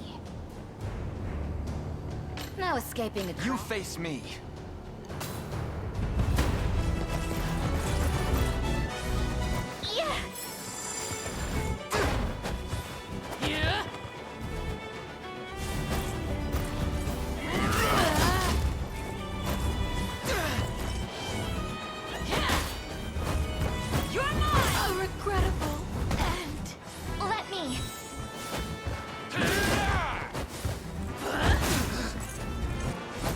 No escaping a You face me. Yeah. Yeah. You're mine! A regrettable end. Let me.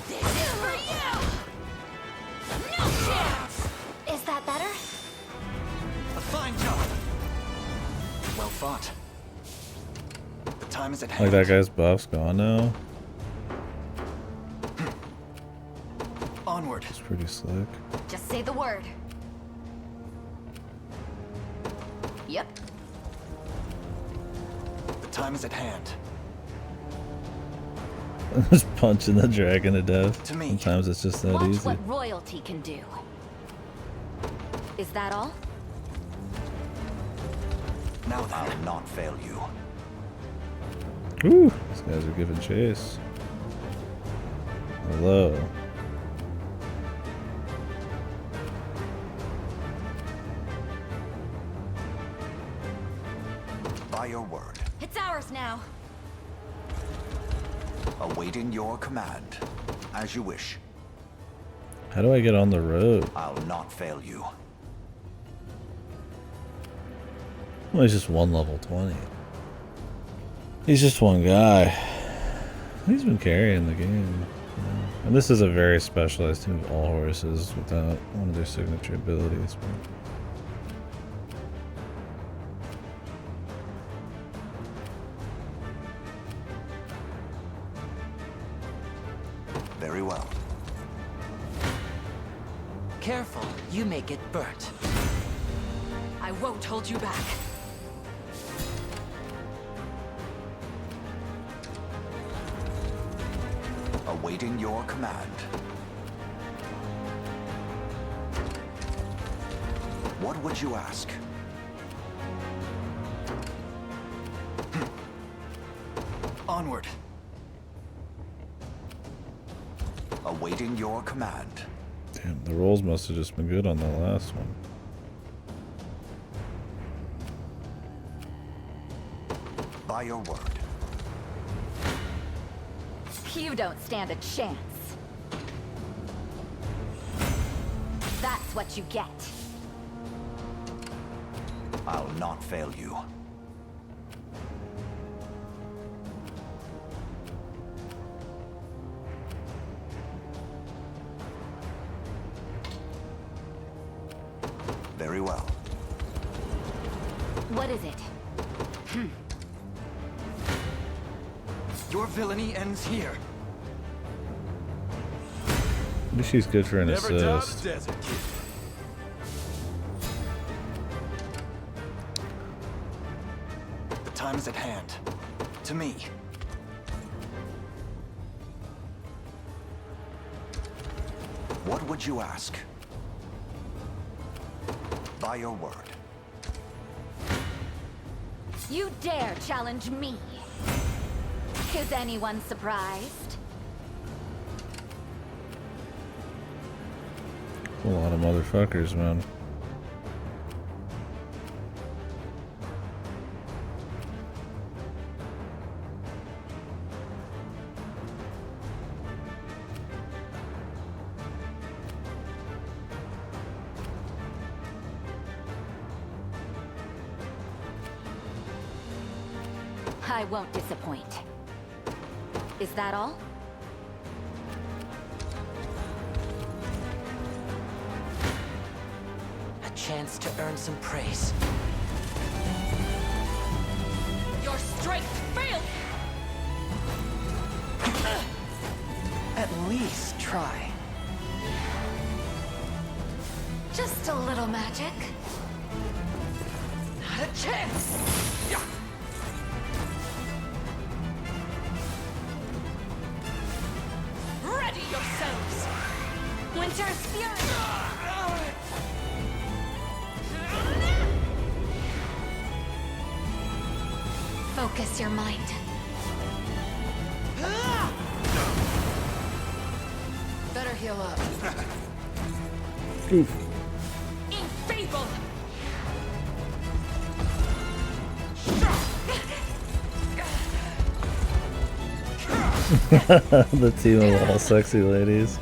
This is for you! No chance! Is that better? A fine job. Well fought. The time is at hand. Like that guy's buff's gone now. Onward. It's pretty slick. Just say the word. Yep. The time is at hand. Just punching the dragon to death. To me. Sometimes it's just that Watch easy. what royalty can do. Is that all? Now Now then. I'll not fail you. Ooh, these guys are giving chase. Hello. By your word. It's ours now. Awaiting your command. As you wish. How do I get on the road? I'll not fail you. Well, he's just one level 20. He's just one guy. He's been carrying the game. And this is a very specialized team of all horses without one of their signature abilities. Very well. Careful, you may get burnt. I won't hold you back. Awaiting your command. What would you ask? Onward. Awaiting your command. Damn, the rolls must have just been good on the last one. By your word. You don't stand a chance. That's what you get. I'll not fail you. Very well. What is it? Your villainy ends here. At least she's good for an Never doubt assist. the desert, kid. The time is at hand. To me. What would you ask? By your word. You dare challenge me? Is anyone surprised? A lot of motherfuckers, man. I won't disappoint. Is that all? A chance to earn some praise. Your strength failed! At least try. Just a little magic. Not a chance! Ready yourselves! Winter's fury! Focus your mind. Better heal up. Oof. Enfeebled! The team of all sexy ladies.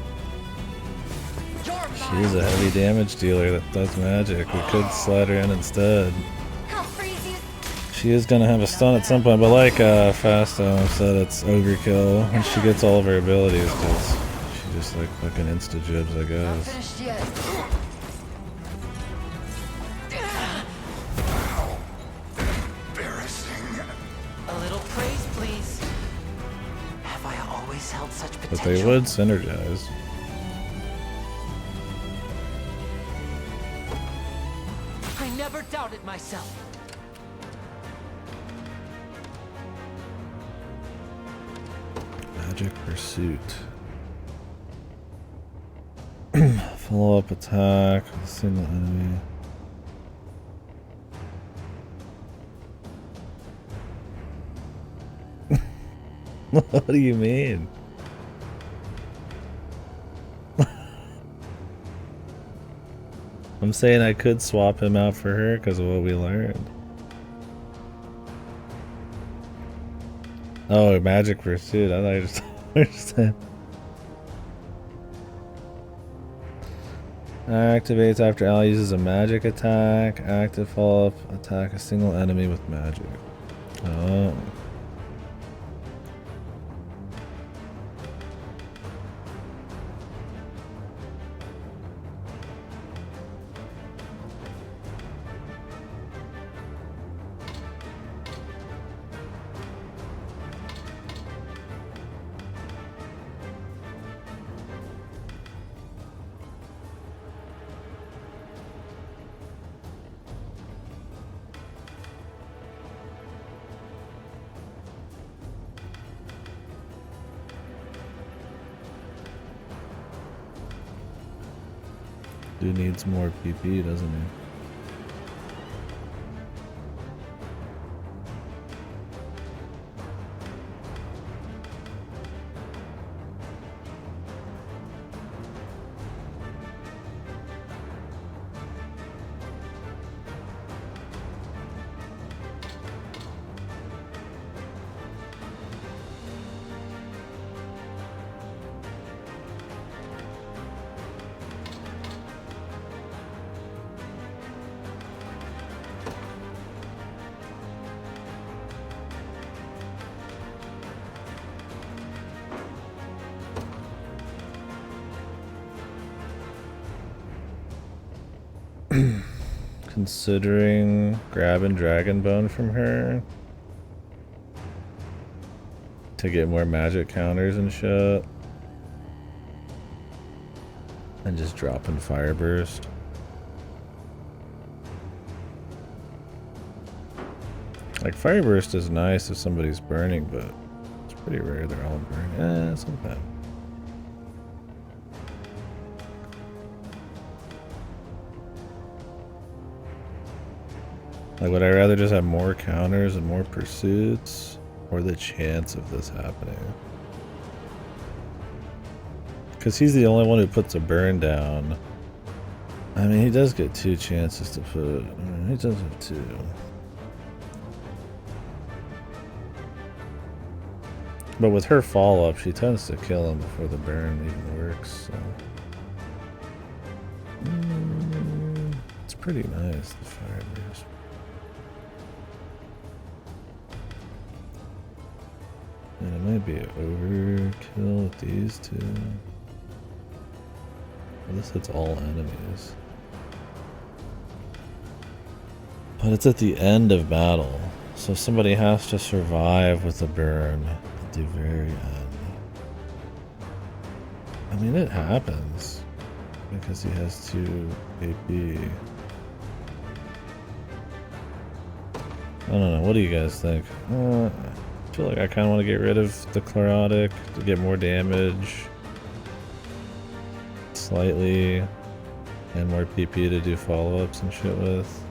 She's a heavy damage dealer that does magic. We could slide her in instead. I'll freeze you. She is gonna have a stun at some point, but like Fasto said, it's overkill when she gets all of her abilities because she just like fucking insta jibs, I Not guess. finished yet. Embarrassing. A little praise, please. Have I always held such potential? But they would synergize. I never doubted myself. Magic Pursuit. Follow-up attack with a single enemy. What do you mean? I'm saying I could swap him out for her because of what we learned. Oh, magic pursuit. I thought you just understand. Activates after ally uses a magic attack. Active follow-up. Attack a single enemy with magic. Oh. Dude needs more PP, doesn't he? Considering grabbing Dragon Bone from her to get more magic counters and shit, and just dropping Fire Burst. Like, Fire Burst is nice if somebody's burning, but it's pretty rare they're all burning. Sometimes. Like, would I rather just have more counters and more pursuits, or the chance of this happening? Because he's the only one who puts a burn down. I mean, he does get 2 chances to put... I mean, he does have 2. But with her follow-up, she tends to kill him before the burn even works, so... it's pretty nice, the Fire Burst. And it might be overkill with these 2. Well, this hits all enemies. But it's at the end of battle, so somebody has to survive with a burn at the very end. I mean, it happens because he has 2 AP. I don't know, what do you guys think? I feel like I kind of want to get rid of the Chlorotic to get more damage. Slightly. And more PP to do follow-ups and shit with.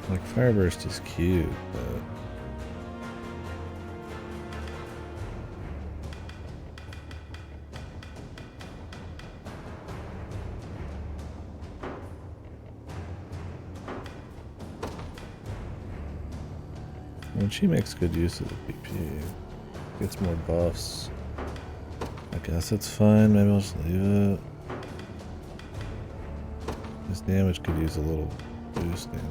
Like, Fire Burst is cute, but... when she makes good use of the PP, gets more buffs. I guess it's fine, maybe I'll just leave it. His damage could use a little boosting.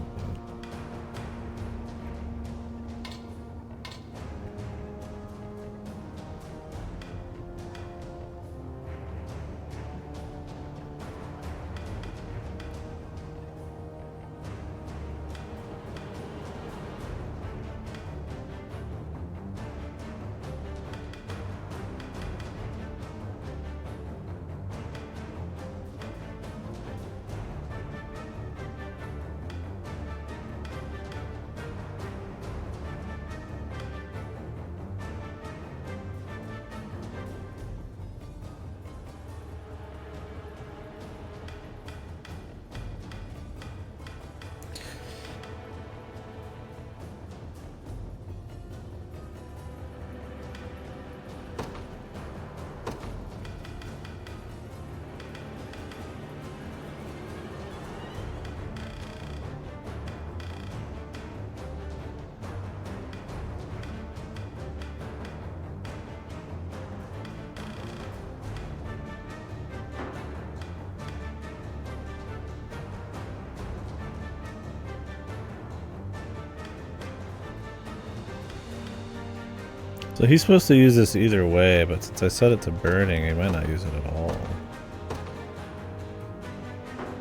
So he's supposed to use this either way, but since I set it to burning, he might not use it at all.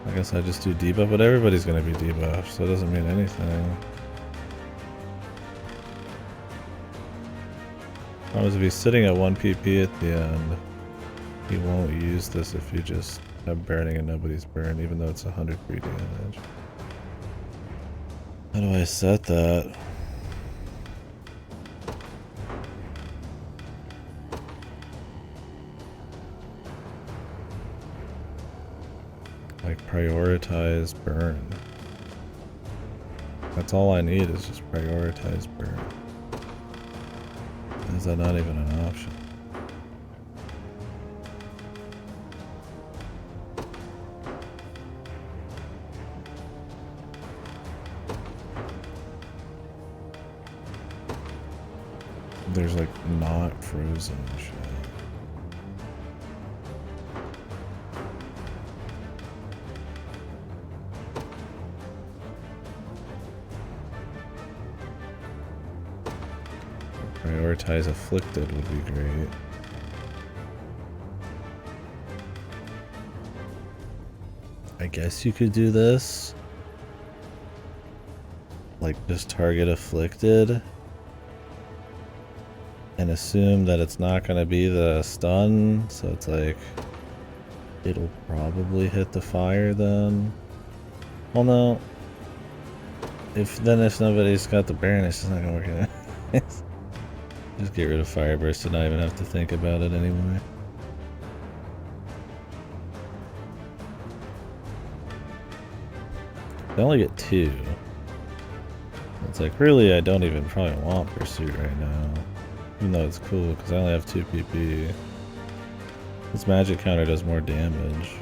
I guess I just do debuff, but everybody's gonna be debuffed, so it doesn't mean anything. If he's sitting at 1 PP at the end, he won't use this if you just have burning and nobody's burned, even though it's 100 free damage. How do I set that? Like prioritize burn. That's all I need is just prioritize burn. Is that not even an option? There's like not frozen shit. Prioritize afflicted would be great. I guess you could do this. Like just target afflicted. And assume that it's not going to be the stun. So it's like, it'll probably hit the fire then. Well no. If nobody's got the burn, it's just not going to work out. Just get rid of Fire Burst and not even have to think about it anymore. I only get 2. It's like, really, I don't even probably want Pursuit right now. Even though it's cool, because I only have 2 PP. This magic counter does more damage.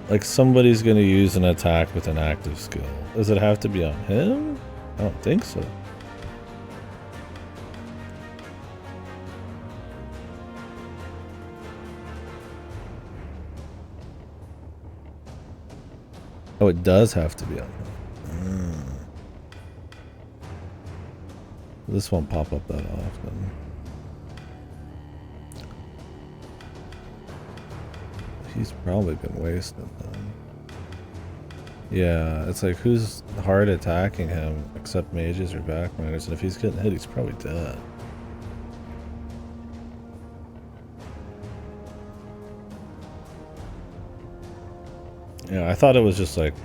Like, somebody's gonna use an attack with an active skill. Does it have to be on him? I don't think so. Oh, it does have to be on him. This won't pop up that often. He's probably been wasted then. Yeah, it's like who's hard attacking him except mages or backminers, and if he's getting hit, he's probably dead. Yeah, I thought it was just like,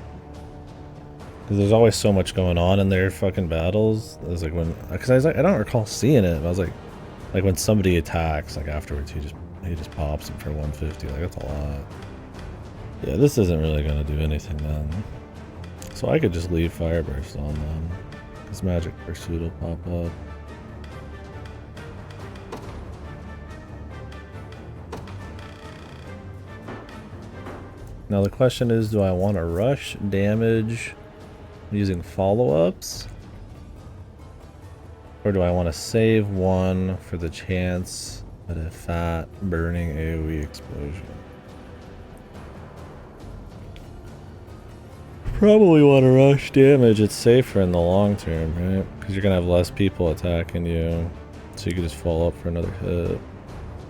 because there's always so much going on in their fucking battles. It was like when, because I was like, I don't recall seeing it. But I was like when somebody attacks, like afterwards, he just pops him for 150. Like that's a lot. Yeah, this isn't really gonna do anything then. So I could just leave Fire Burst on them. This Magic Pursuit will pop up. Now the question is, do I want to rush damage using follow-ups? Or do I want to save 1 for the chance at a fat burning AoE explosion? Probably want to rush damage. It's safer in the long term, right? Because you're going to have less people attacking you. So you can just follow up for another hit.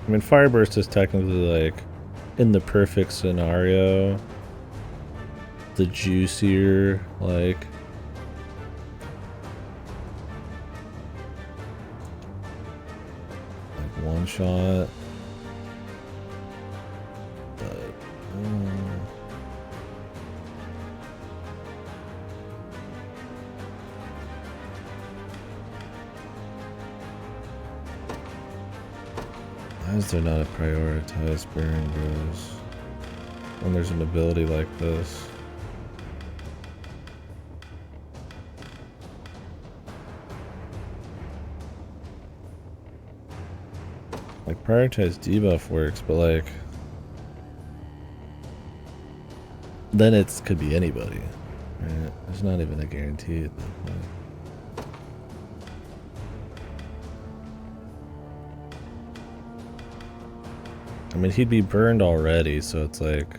I mean, Fire Burst is technically like, in the perfect scenario, the juicier, like, one shot. But, why is there not a prioritized burn, bros? When there's an ability like this. Like, prioritized debuff works, but like, then it could be anybody, right? There's not even a guarantee at that point. I mean, he'd be burned already, so it's like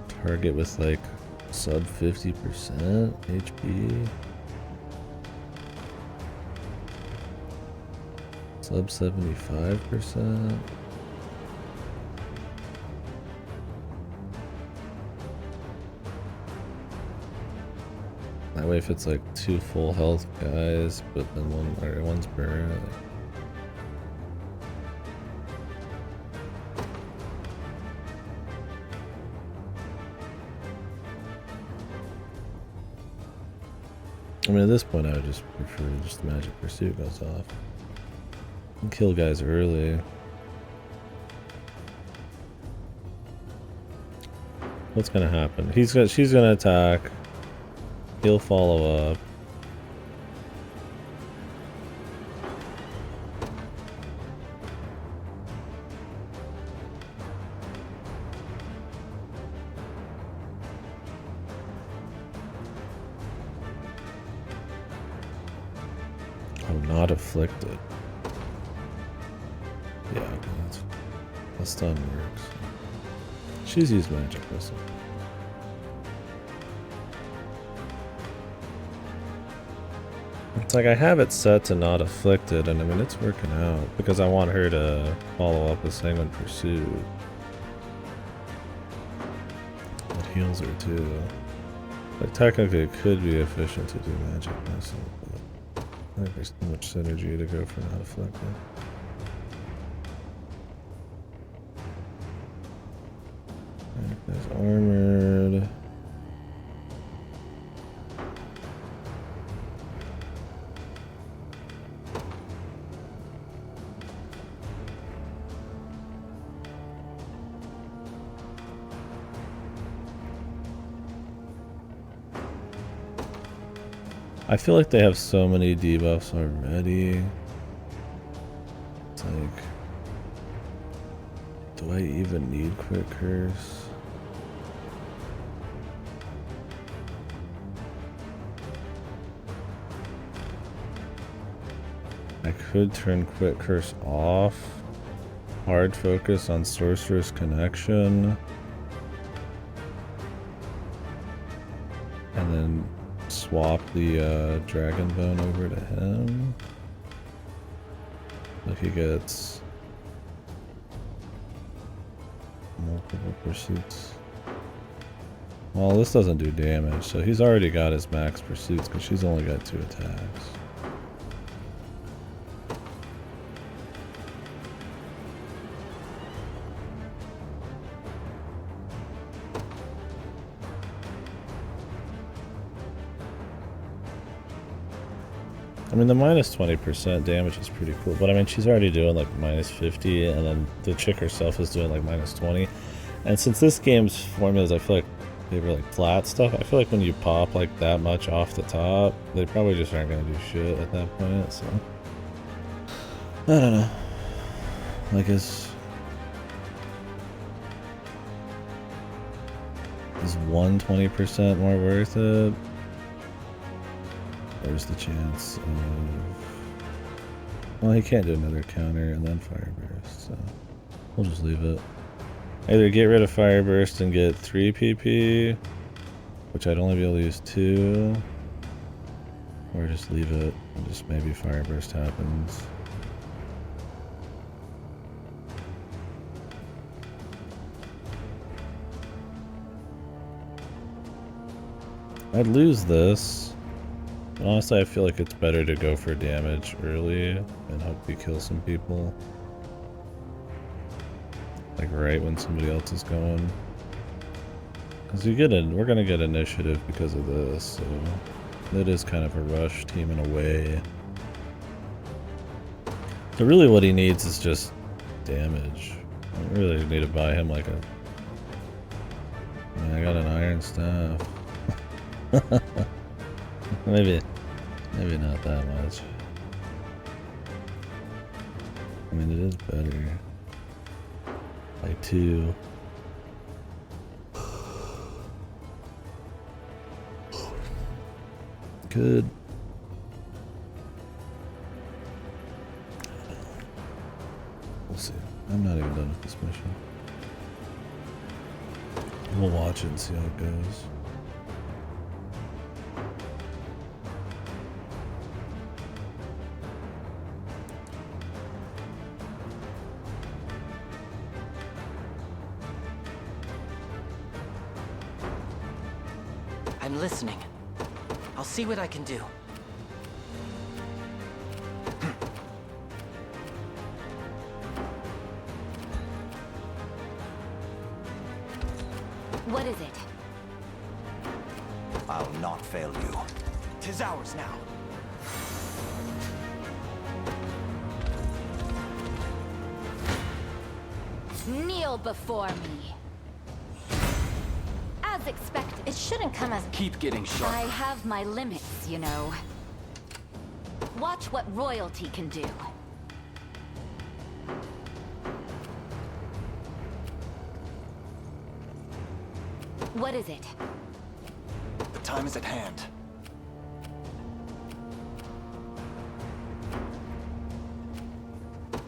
target with like sub 50% HP. Sub 75%. That way if it's like 2 full health guys, but then one's buried. I mean, at this point, I would just prefer just Magic Pursuit goes off. And kill guys early. What's gonna happen? She's gonna attack. He'll follow up. Not afflicted. Yeah, okay, that stun works. She's used magic missile. It's like I have it set to not afflicted, and I mean it's working out because I want her to follow up with Sanguine Pursuit. That heals her too. Like technically it could be efficient to do magic missile, but I think there's too much synergy to go for not afflicted. There's armored. I feel like they have so many debuffs already. It's like, do I even need Quick Curse? I could turn Quick Curse off. Hard focus on Sorcerer's Connection. And then swap the Dragon Bone over to him. Like he gets multiple pursuits. Well, this doesn't do damage, so he's already got his max pursuits because she's only got 2 attacks. I mean, the minus 20% damage is pretty cool, but I mean, she's already doing like minus 50, and then the chick herself is doing like minus 20. And since this game's formulas, I feel like they were like flat stuff. I feel like when you pop like that much off the top, they probably just aren't going to do shit at that point, so. I don't know. Like, is 120% more worth it? There's the chance of... Well, he can't do another counter and then Fire Burst, so we'll just leave it. Either get rid of Fire Burst and get 3 PP, which I'd only be able to use 2, or just leave it and just maybe Fire Burst happens. I'd lose this. Honestly, I feel like it's better to go for damage early and hope we kill some people. Like right when somebody else is going. Because we're gonna get initiative because of this, so it is kind of a rush team in a way. So really what he needs is just damage. I really need to buy him like a... I got an Iron Staff. Maybe not that much. I mean, it is better. By 2. Good. We'll see. I'm not even done with this mission. We'll watch it and see how it goes. I'm listening. I'll see what I can do. What is it? I'll not fail you. 'Tis ours now. Kneel before me. As expected. It shouldn't come as... Keep getting sharper. I have my limits, you know. Watch what royalty can do. What is it? The time is at hand.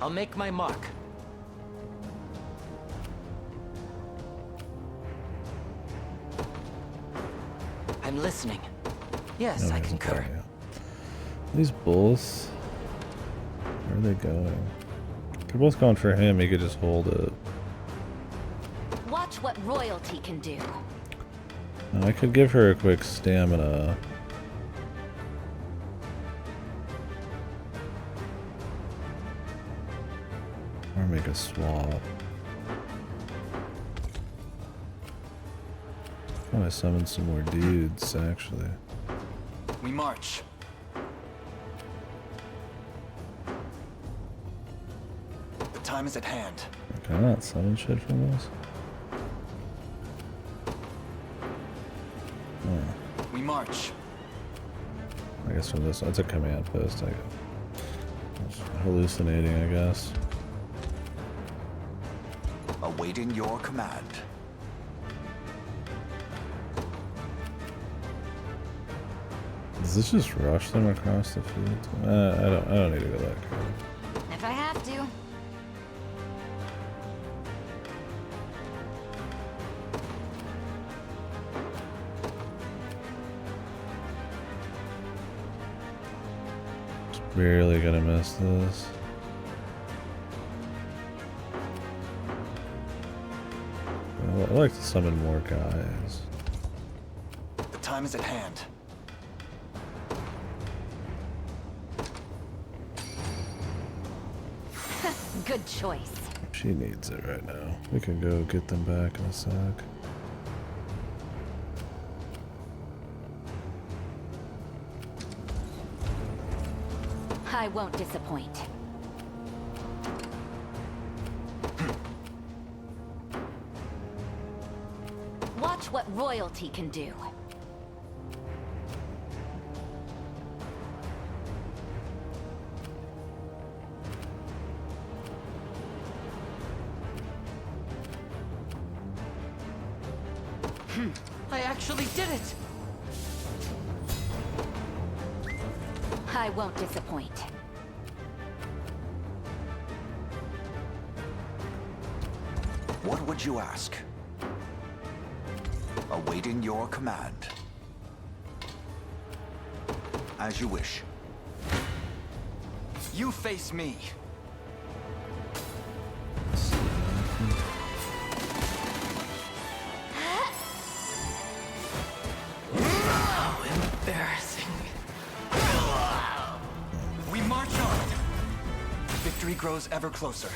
I'll make my mark. I'm listening. Yes, I concur. These bulls, where are they going? They're both going for him. He could just hold it. Watch what royalty can do. I could give her a quick stamina. Or make a swap. I want to summon some more dudes, actually. We march. The time is at hand. Can I not summon shit from this? Oh. We march. I guess from this, that's a command post. I was hallucinating, I guess. Awaiting your command. Does this just rush them across the field? I don't need to go that crazy. If I have to. Just barely gonna miss this. I'd like to summon more guys. The time is at hand. Good choice. She needs it right now. We can go get them back in a sec. I won't disappoint. Watch what royalty can do. I actually did it! I won't disappoint. What would you ask? Awaiting your command. As you wish. You face me. How embarrassing. We march on. Victory grows ever closer.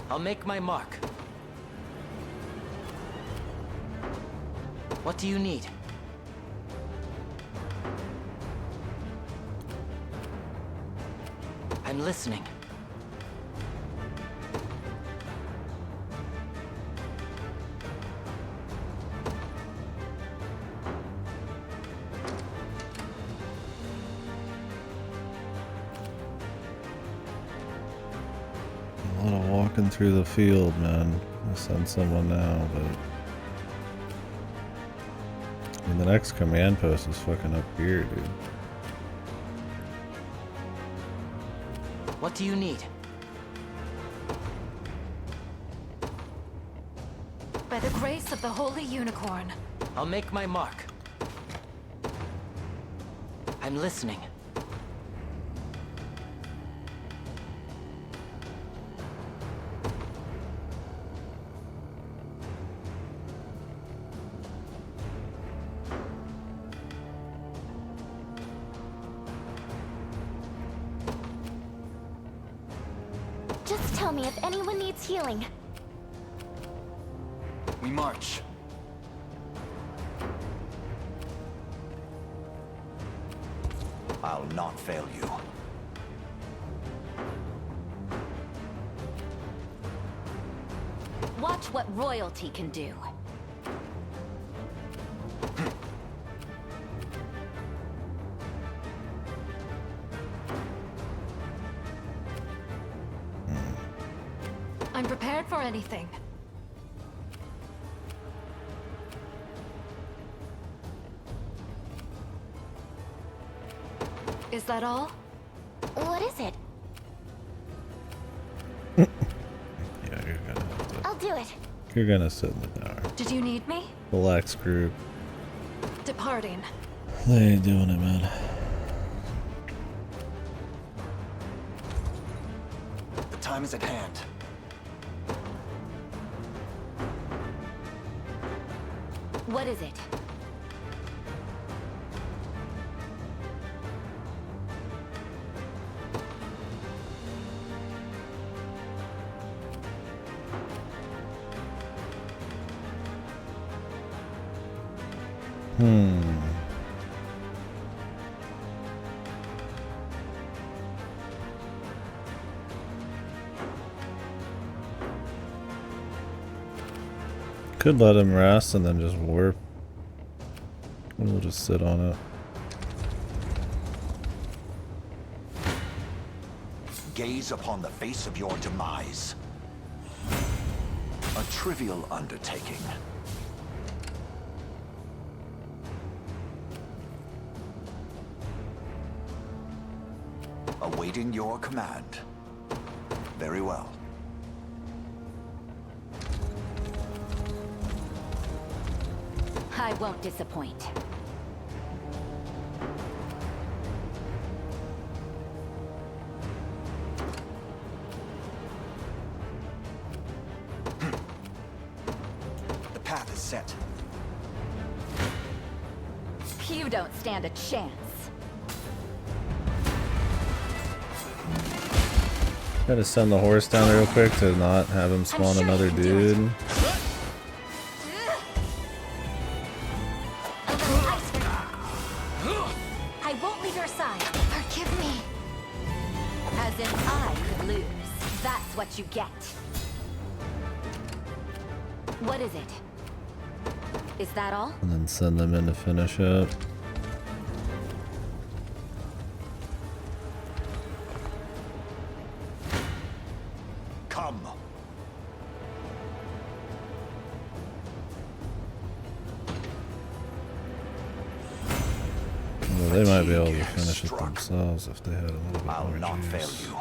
I'll make my mark. What do you need? I'm listening. A lot of walking through the field, man. I'll send someone now, but... I mean, the next command post is fucking up here, dude. What do you need? By the grace of the Holy Unicorn. I'll make my mark. I'm listening. Just tell me if anyone needs healing. We march. I'll not fail you. Watch what royalty can do. I'm prepared for anything. Is that all? What is it? Yeah, you're gonna have to. I'll do it. You're gonna sit in the tower. Did you need me? Relax, group. Departing. They ain't doing it, man. The time is at hand. What is it? Could let him rest and then just warp. We'll just sit on it. Gaze upon the face of your demise. A trivial undertaking. Awaiting your command. Very well. I won't disappoint. The path is set. You don't stand a chance. Gotta send the horse down real quick to not have him spawn another dude. I won't leave your side. Forgive me. As if I could lose. That's what you get. What is it? Is that all? And then send them in to finish up. Come. Well, they might be able to finish it themselves if they had a little bit I'll more not juice. fail you.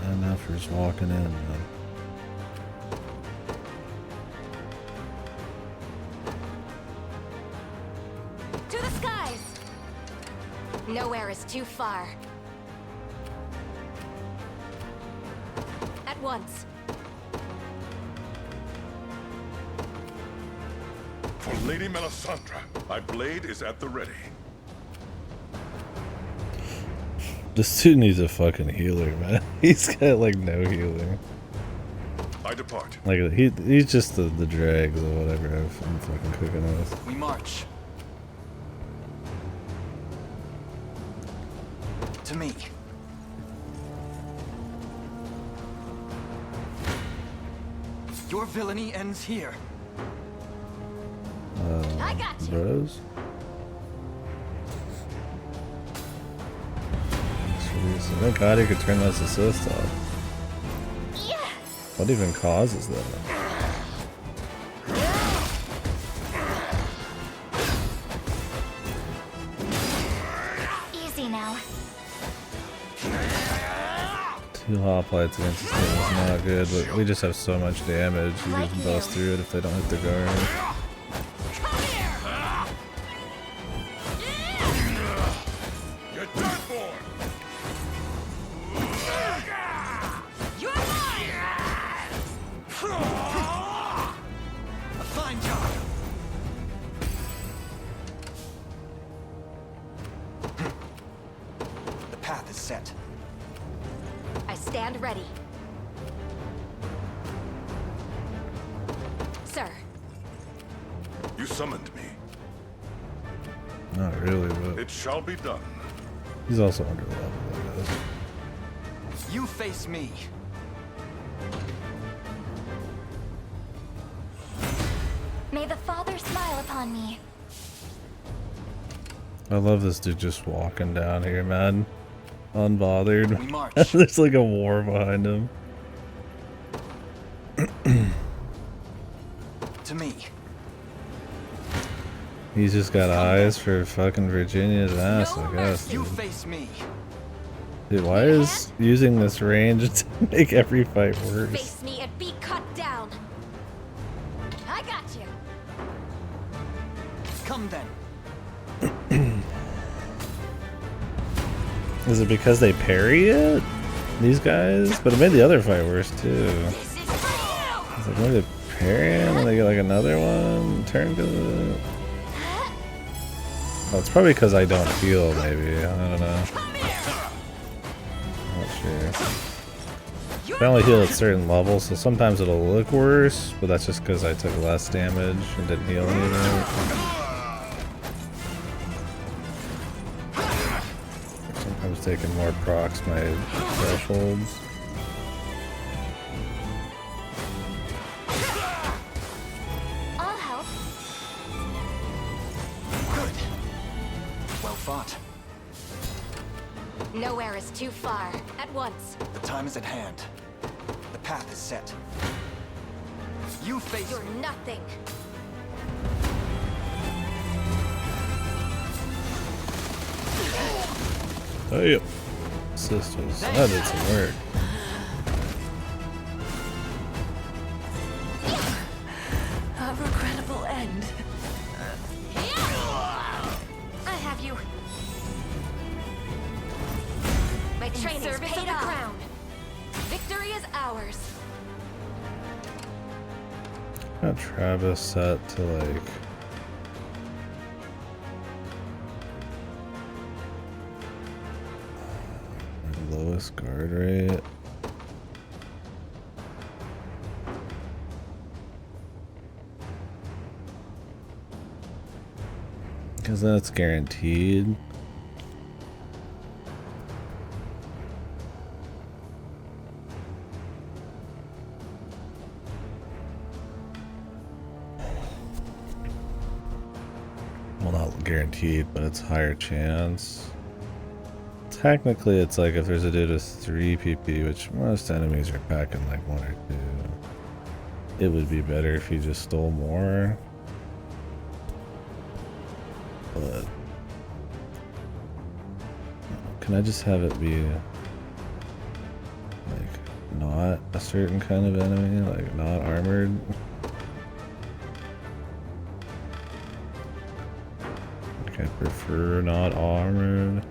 NFers walking in, man. To the skies! Nowhere is too far. At once. For Lady Melisandre, my blade is at the ready. This dude needs a fucking healer, man. He's got like no healing. I depart. Like he's just the dregs or whatever I'm fucking cooking with. We march. To me. Your villainy ends here. I got you. Bros. Thank God he could turn this assist off. Yeah. What even causes that? Easy now. 2 hoplites against this thing is not good, but we just have so much damage. You just bust through it if they don't hit the guard. stand ready. Sir. You summoned me. Not really, but It shall be done. he's also under level, I guess. You face me. May the Father smile upon me. I love this dude just walking down here, man. Unbothered. We march. There's like a war behind him. To me. He's just got eyes for fucking Virginia's ass, I guess. You Dude. face me. Dude, why is using this range to make every fight worse? Face me and be cut down. I got you. Come then. Is it because they parry it? These guys? But it made the other fight worse too. It's like, maybe they parry him and they get like another one? Turn to the... Oh, it's probably because I don't heal, maybe. I don't know. Not sure. I only heal at certain levels, so sometimes it'll look worse, but that's just because I took less damage and didn't heal anything. Sometimes taking more procs my thresholds. I'll help. Good. Well fought. Nowhere is too far. At once. The time is at hand. The path is set. You face You're nothing. Oh yeah. Sisters. That did some work. A regrettable end. I have you. My training service paid off. Crown. Victory is ours. Got Travis set to like lowest guard rate. Because that's guaranteed. Well, not guaranteed, but it's higher chance. Technically, it's like if there's a dude with 3 PP, which most enemies are packing like 1 or 2, it would be better if you just stole more. But can I just have it be like not a certain kind of enemy, like not armored? Like I prefer not armored.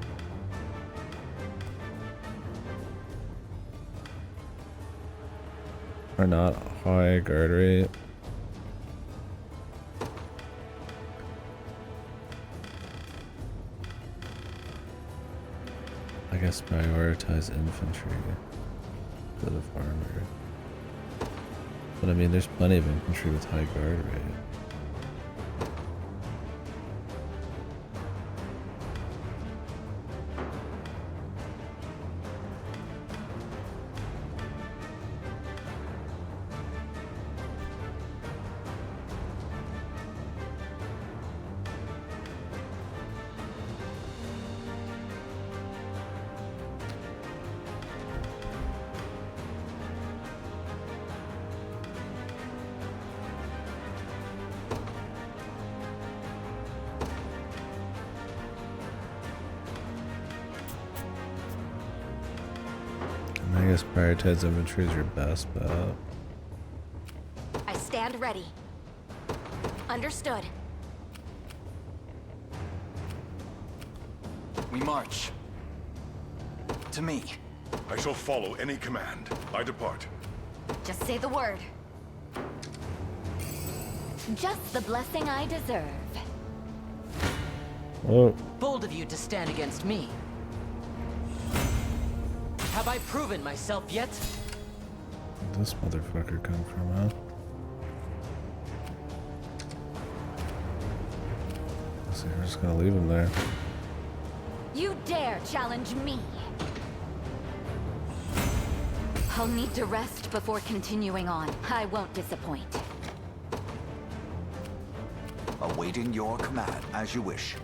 Or not high guard rate. I guess prioritize infantry instead of armor. But I mean, there's plenty of infantry with high guard rate. I guess prioritize infantry is your best bet. I stand ready. Understood. We march. To me. I shall follow any command. I depart. Just say the word. Just the blessing I deserve. Whoa. Bold of you to stand against me. How Have I proven myself yet? Where'd this motherfucker come from, huh? So we're just gonna leave him there. You dare challenge me? I'll need to rest before continuing on. I won't disappoint. Awaiting your command, as you wish.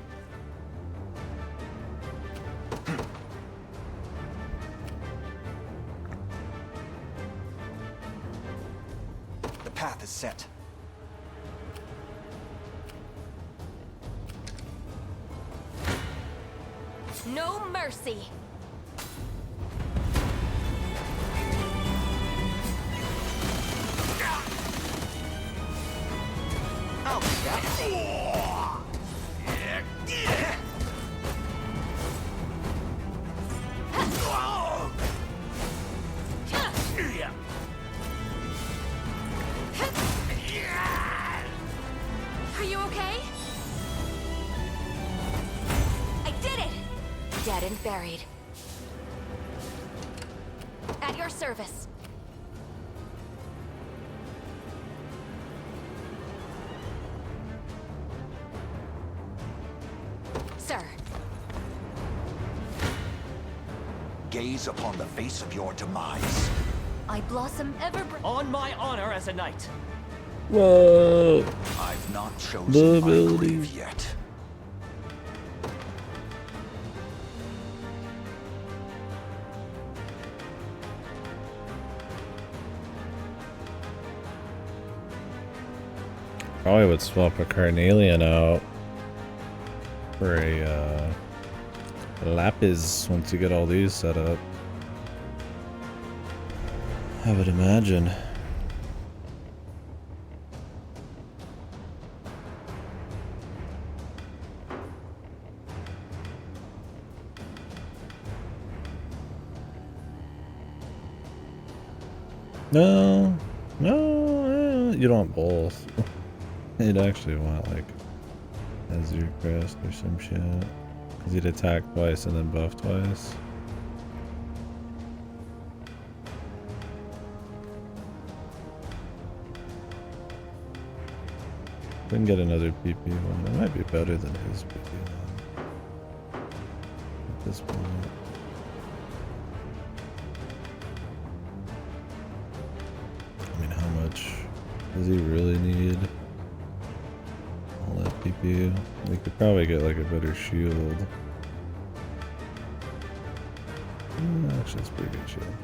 The path is set. No mercy. Are you okay? I did it! Dead and buried. At your service. Sir. Gaze upon the face of your demise. I blossom ever on my honor as a knight. Whoa! I've not chosen my grave yet. Probably would swap a Carnelian out for a Lapis once you get all these set up. I would imagine. No, you don't want both. You'd actually want like Azure Crest or some shit. Because you'd attack twice and then buff twice. We can get another PP one. It might be better than his PP one. At this point. I mean, how much does he really need? All that PP. We could probably get like a better shield. Actually, it's a pretty good shield.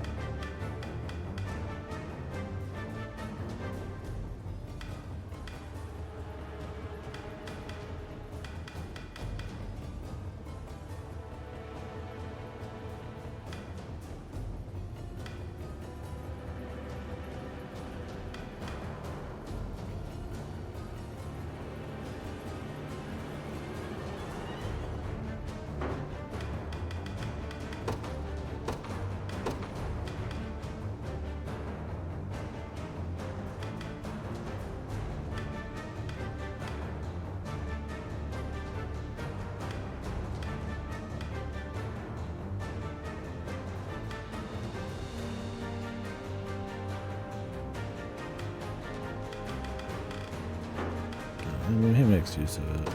He makes use of it.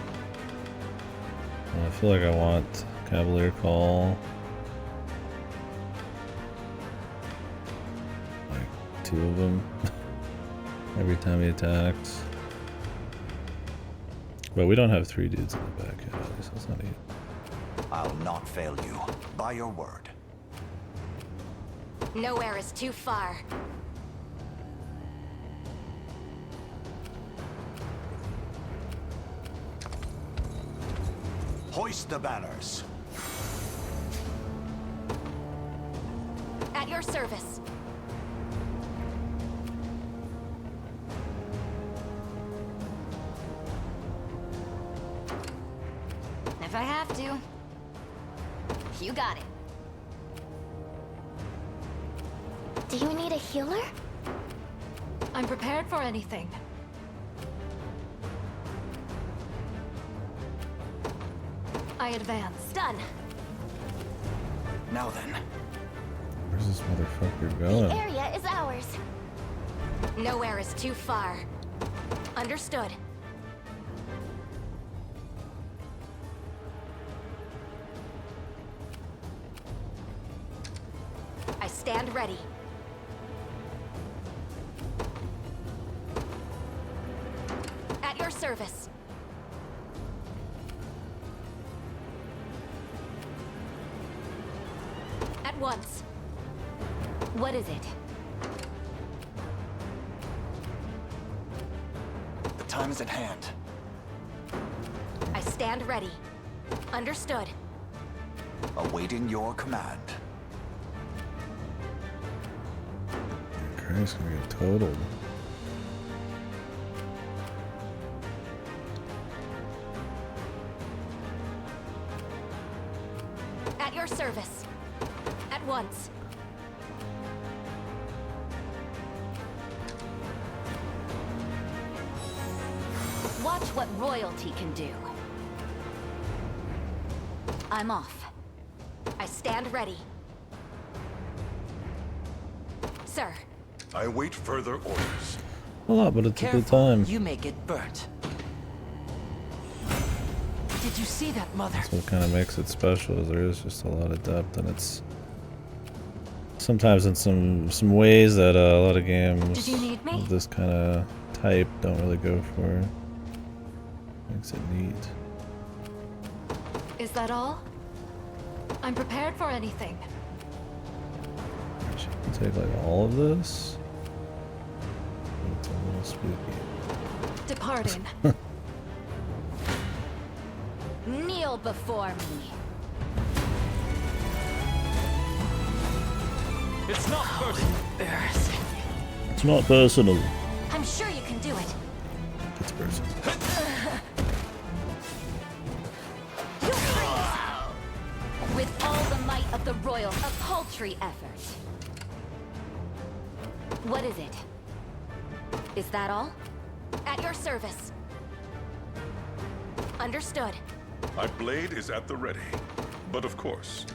I feel like I want Cavalier Call. Like 2 of them every time he attacks. But we don't have 3 dudes in the back yet, so it's not easy. I'll not fail you, by your word. Nowhere is too far. Hoist the banners. At your service. If I have to. You got it. Do you need a healer? I'm prepared for anything. I advance. Done. Now then. Where's this motherfucker The going? area is ours. Nowhere is too far. Understood. I stand ready. At your service. At once. What is it? The time is at hand. I stand ready. Understood. Awaiting your command. Christ, gonna get totaled. At your service. At once. Watch what royalty can do. I'm off. I stand ready. Sir. I await further orders. A lot, but it's a good Careful, time. you may get burnt. Did you see that, Mother? That's what kind of makes it special. Is there is just a lot of depth, and it's sometimes in some ways that a lot of games Did you need me? of this kind of type don't really go for. Makes it neat. Is that all? I'm prepared for anything. Actually, you can take like all of this. It's a little spooky. Departing. Kneel before me. It's not personal. Embarrassing. It's not personal. I'm sure you can do it. It's personal. You freeze! With all the might of the royal, a paltry effort. What is it? Is that all? At your service. Understood. My blade is at the ready. But of course,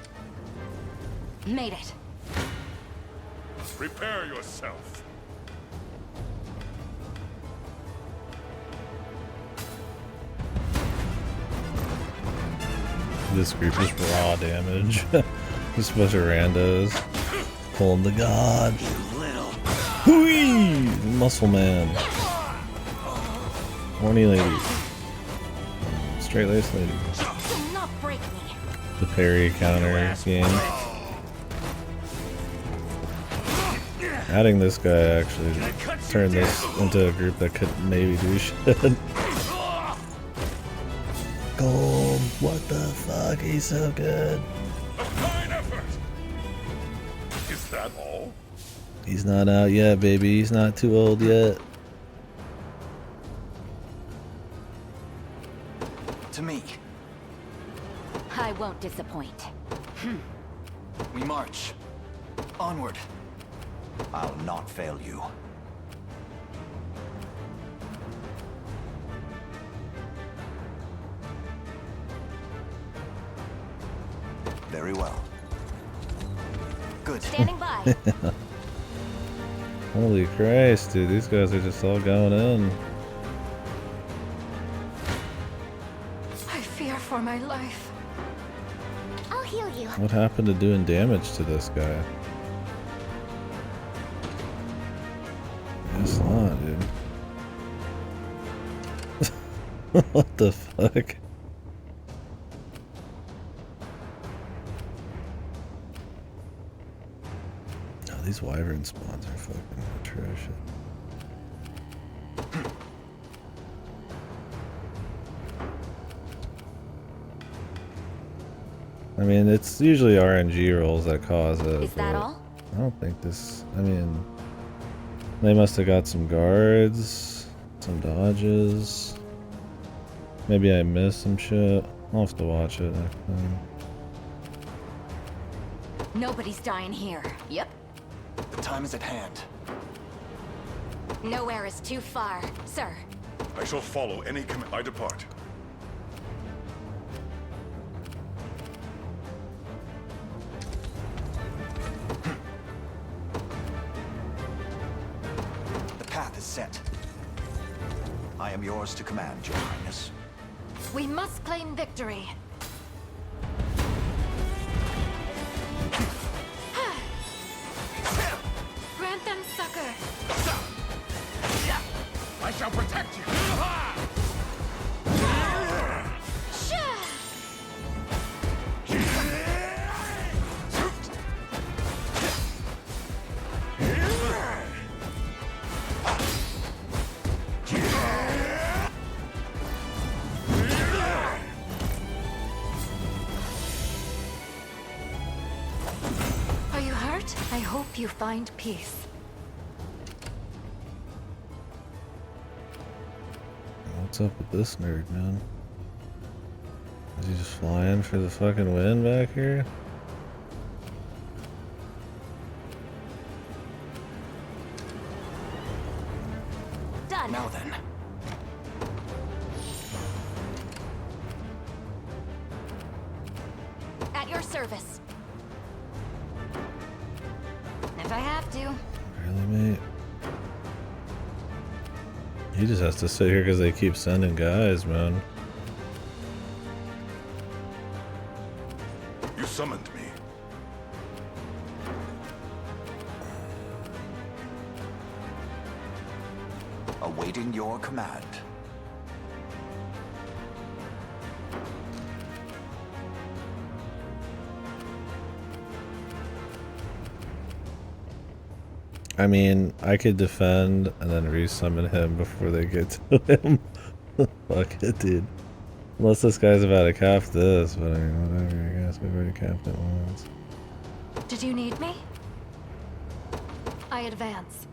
Made it. prepare yourself. This group is raw damage. Just a bunch of randos. Pulling the god. Whee! Muscle man. Horny lady. Straight laced lady. Do not break me. The parry counter game. Adding this guy actually turned this into a group that could maybe do shit. Gold, what the fuck? He's so good. A fine effort. Is that all? He's not out yet, baby. He's not too old yet. To me, I won't disappoint. we march. Onward. I'll not fail you. Very well. Good. Standing by. Holy Christ, dude. These guys are just all going in. I fear for my life. I'll heal you. What happened to doing damage to this guy? Guess not, dude. What the fuck? No, these wyvern spawns are fucking atrocious. I mean, it's usually RNG rolls that cause it. Is that but all? I don't think this. I mean, they must have got some guards, some dodges. Maybe I missed some shit. I'll have to watch it next time. Nobody's dying here. Yep. The time is at hand. Nowhere is too far, sir. I shall follow any command. I depart. path is set. I am yours to command, Your Highness. We must claim victory. Grant them succor. I shall protect you. Are you hurt? I hope you find peace. What's up with this nerd, man? Is he just flying for the fucking win back here? Done. Now then. At your service. If I have to. Really, mate? He just has to sit here because they keep sending guys, man. You summoned me. Awaiting your command. I mean, I could defend and then resummon him before they get to him. Fuck it, dude. Unless this guy's about to cap this, but I mean, whatever. I guess we've already capped it once. Did you need me? I advance.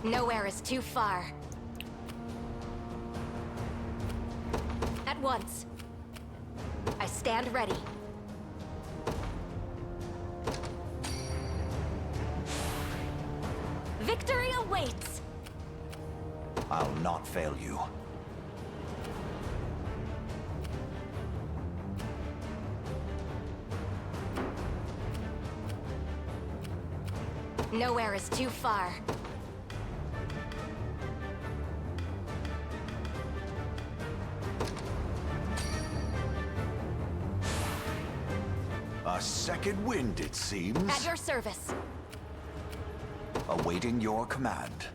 Nowhere is too far. At once. I stand ready. Victory awaits! I'll not fail you. Nowhere is too far. A second wind, it seems. At your service. Awaiting your command.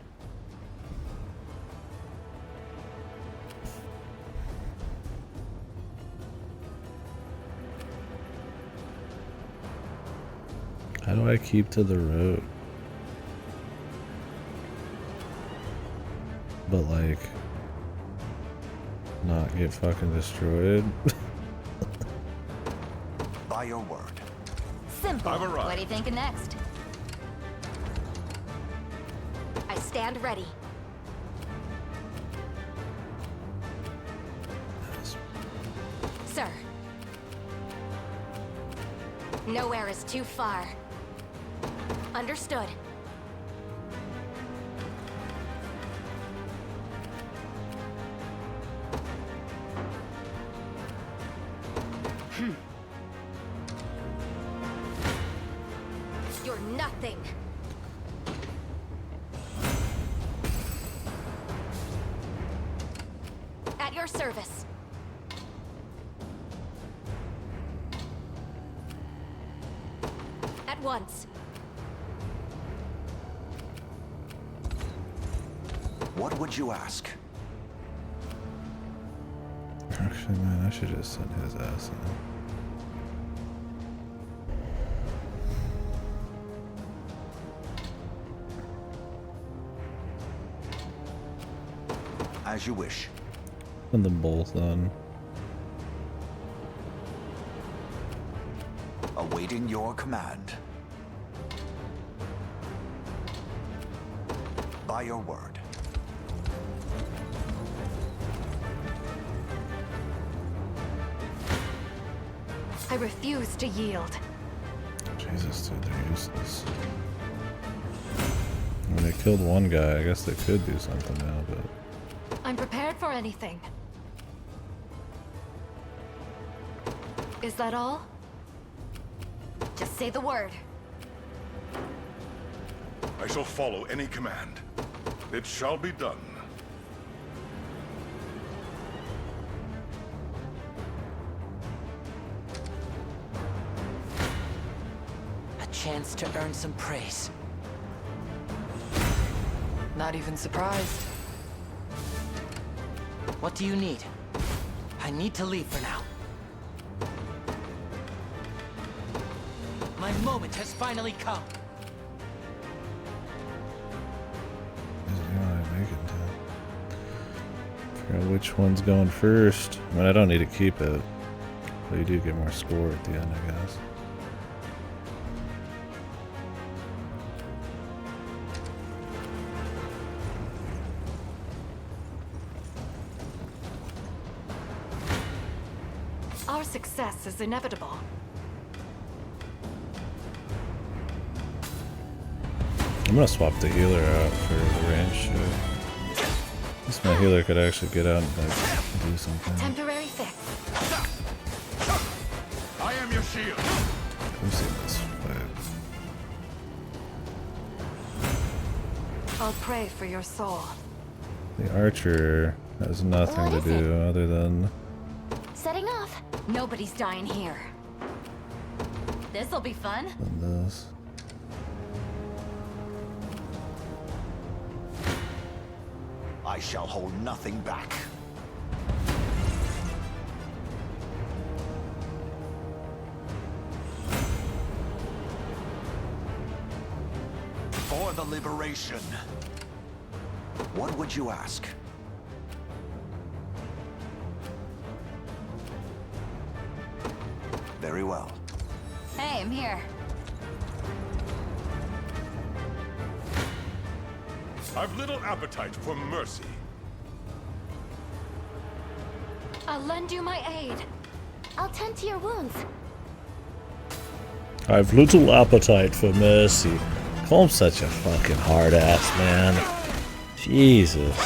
How do I keep to the road? But like, not get fucking destroyed? By your word. Simple. I've arrived. What are you thinking next? I stand ready. Sir. Nowhere is too far. Understood. You're nothing. At your service. At once. What would you ask? Actually, man, I should just send his ass in. As you wish. Send them both on. Awaiting your command. By your word. I refuse to yield. Jesus, dude, they're useless. I mean, they killed one guy. I guess they could do something now, but... I'm prepared for anything. Is that all? Just say the word. I shall follow any command. It shall be done. A chance to earn some praise. Not even surprised. What do you need? I need to leave for now. My moment has finally come. Figure out which one's going first. I mean, I don't need to keep it, but you do get more score at the end, I guess. Our success is inevitable. I'm gonna swap the healer out for the range shit. This my healer could actually get out and like do something. Temporary fix. I am your shield. Who's in this fight? I'll pray for your soul. The archer has nothing to do other than Setting off. Nobody's dying here. This'll be fun. this. I shall hold nothing back. For the liberation. What would you ask? Very well. Hey, I'm here. I've little appetite for mercy. I'll lend you my aid. I'll tend to your wounds. I've little appetite for mercy. Call him such a fucking hard ass, man. Jesus.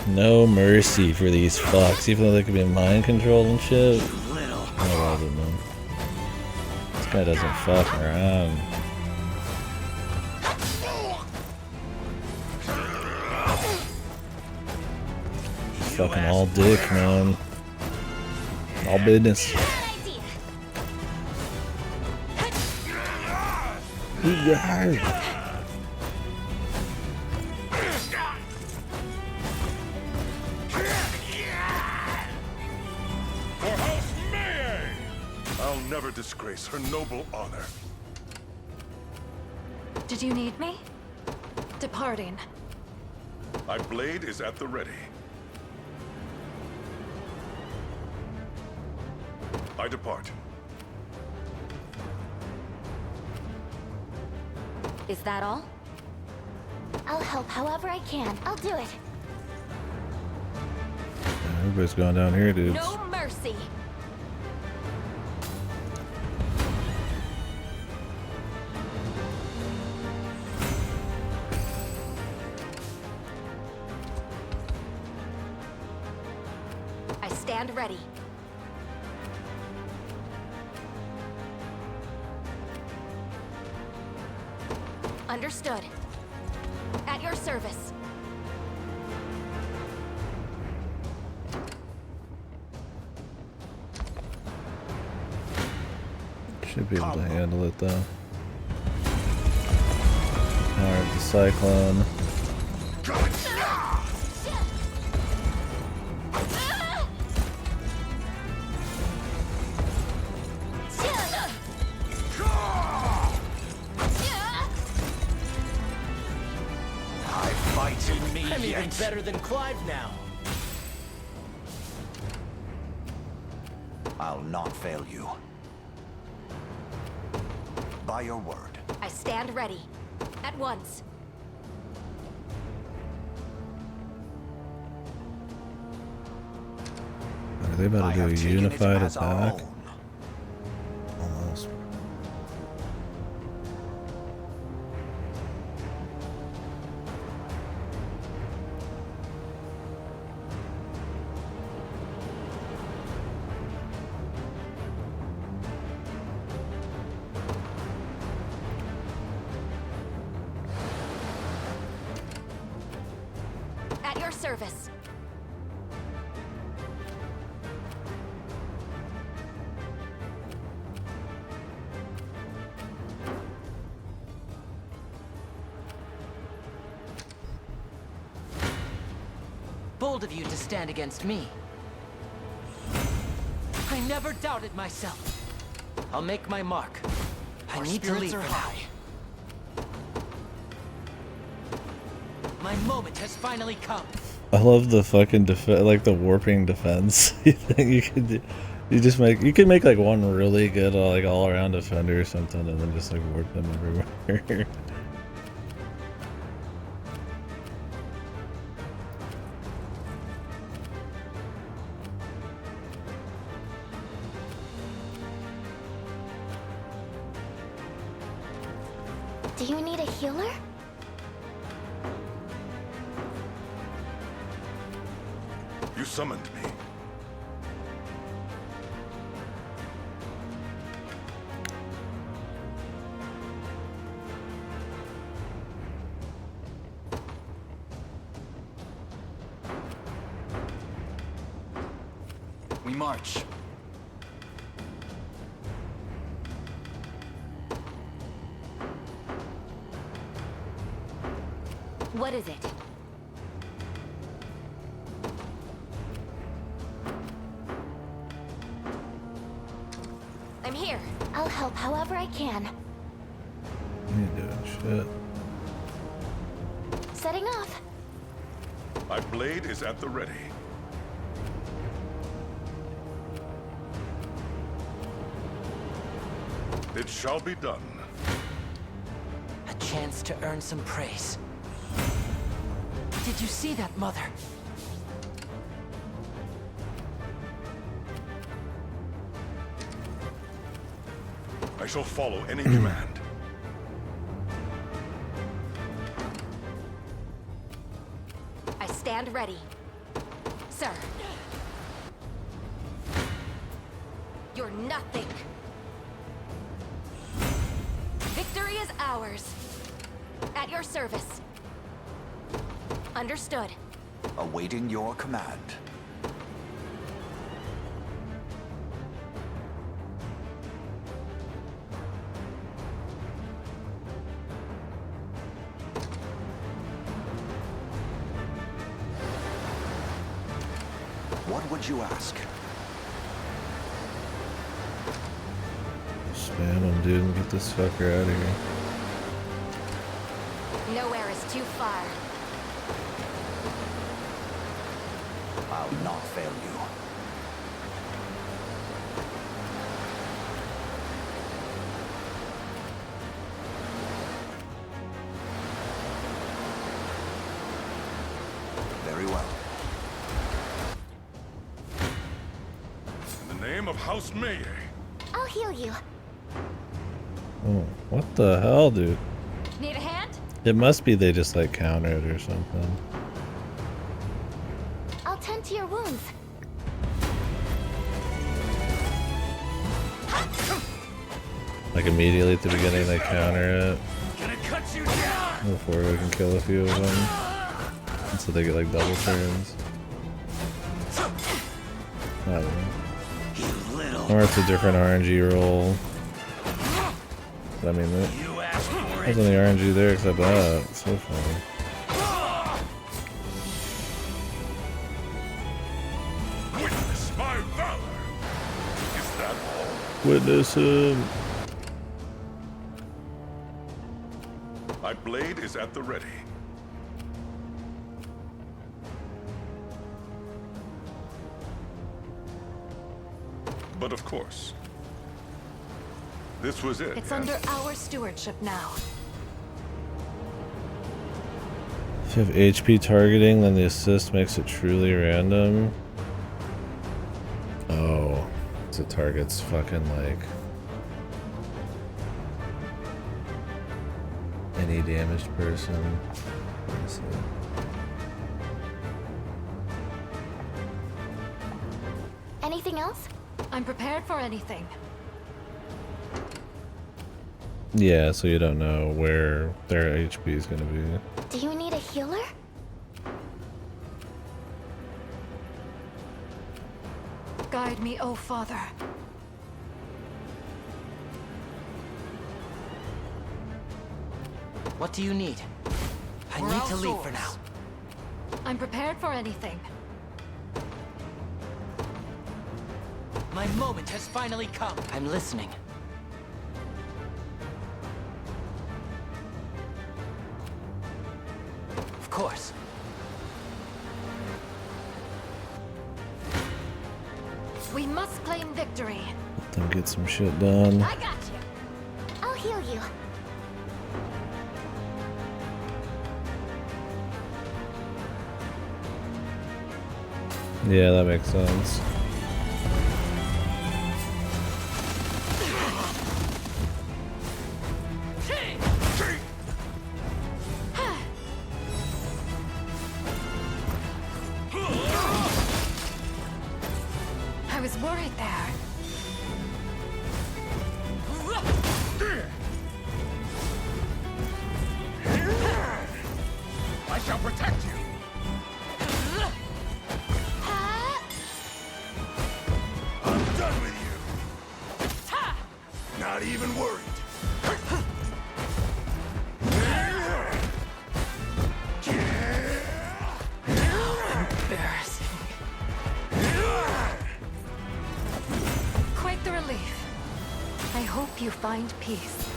No mercy for these fucks, even though they could be mind controlled and shit. Oh, rather than. This guy doesn't fuck around. Fucking all dick, man. All business. For House May! I'll never disgrace her noble honor. Did you need me? Departing. My blade is at the ready. I depart. Is that all? I'll help however I can. I'll do it. Everybody's going down here, dudes. No mercy. I stand ready. Understood. At your service. Should be able to handle it though. Alright, the cyclone. I'm even better than Clive now. I'll not fail you. By your word. I stand ready. At once. Are they about to do a unified attack? Almost. service. Bold of you to stand against me. I never doubted myself. I'll make my mark. I need to leave for now. My moment has finally come. I love the fucking like the warping defense. You think you could do, you can make like one really good like all around defender or something, and then just like warp them everywhere. Do you need a healer? You summoned me. We march. What is it? I'm here. I'll help however I can. You doing shit. Setting off. My blade is at the ready. It shall be done. A chance to earn some praise. Did you see that, Mother? I shall follow any command. I stand ready. Sir. You're nothing. Victory is ours. At your service. Understood. Awaiting your command. What would you ask? Spam him, dude, and get this fucker out of here. Nowhere is too far. I'll not fail you. Very well. In the name of House Meye. I'll heal you. Oh, what the hell, dude? Need a hand? It must be they just like countered or something. I'll tend to your wounds. Like immediately at the beginning they counter it. Gonna cut you down. Before we can kill a few of them. And so they get like double turns. I don't know. Or it's a different RNG roll. But I mean, there's only RNG there except that. It's so funny. Witness my valor. Is that all? Witness him. My blade is at the ready. But of course, this was it. It's under our stewardship now. If you have HP targeting, then the assist makes it truly random. Oh, so it targets fucking like any damaged person. Let's see. Anything else? I'm prepared for anything. Yeah, so you don't know where their HP is gonna be. Do you need a healer? Guide me, O Father. What do you need? I need to leave for now. I'm prepared for anything. My moment has finally come. I'm listening. Of course. We must claim victory. Let them get some shit done. I got you. I'll heal you. Yeah, that makes sense. I was worried there. I shall protect you. I'm done with you. Not even worried. Embarrassing. Quite the relief. I hope you find peace.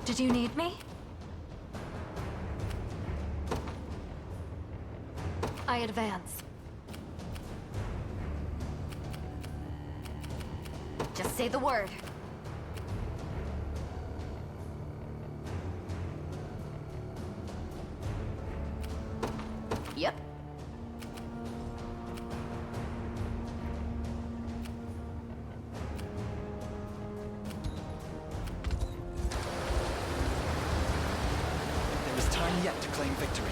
Did you need me? I advance. Just say the word. Yep. There is time yet to claim victory.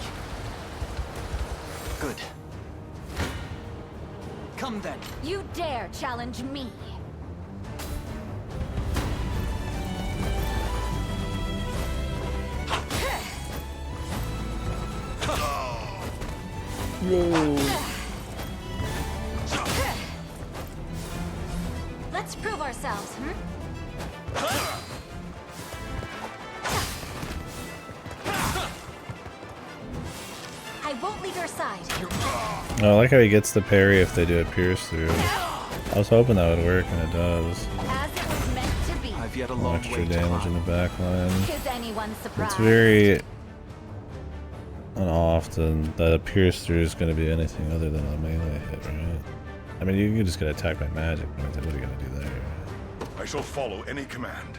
Good. Come then. You dare challenge me? Let's prove ourselves, I won't leave your side. Oh, I like how he gets the parry if they do a pierce through. I was hoping that would work, and it does. As it was meant to be. I've yet a long Extra way to damage in climb. the back line. Is anyone surprised? It's very unoften that a pierce through is going to be anything other than a melee hit, right? I mean, you can just get attacked by magic, but what are you going to do there? I shall follow any command.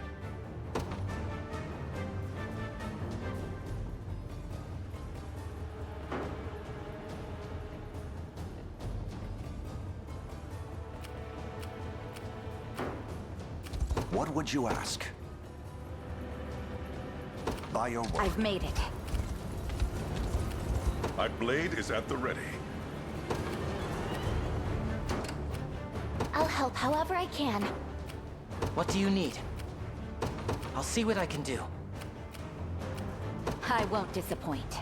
What would you ask? By your word. I've made it. My blade is at the ready. I'll help however I can. What do you need? I'll see what I can do. I won't disappoint.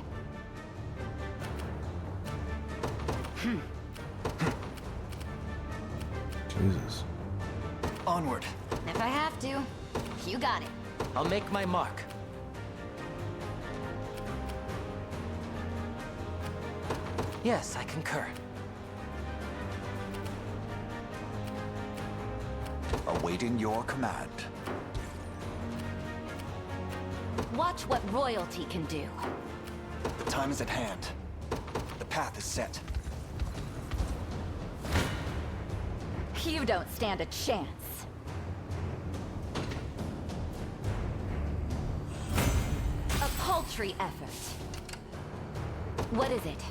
Jesus. Onward. If I have to, you got it. I'll make my mark. Yes, I concur. Awaiting your command. Watch what royalty can do. The time is at hand. The path is set. You don't stand a chance. A paltry effort. What is it?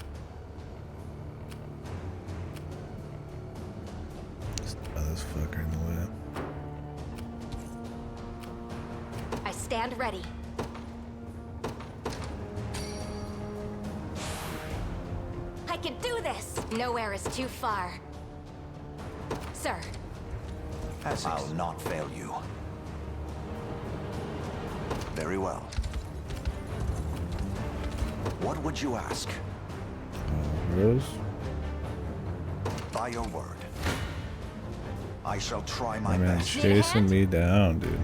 This fucker in the way. I stand ready. I can do this! Nowhere is too far. Sir. I'll not fail you. Very well. What would you ask? Rose? By your word. I shall try my My man's best. chasing me down, dude.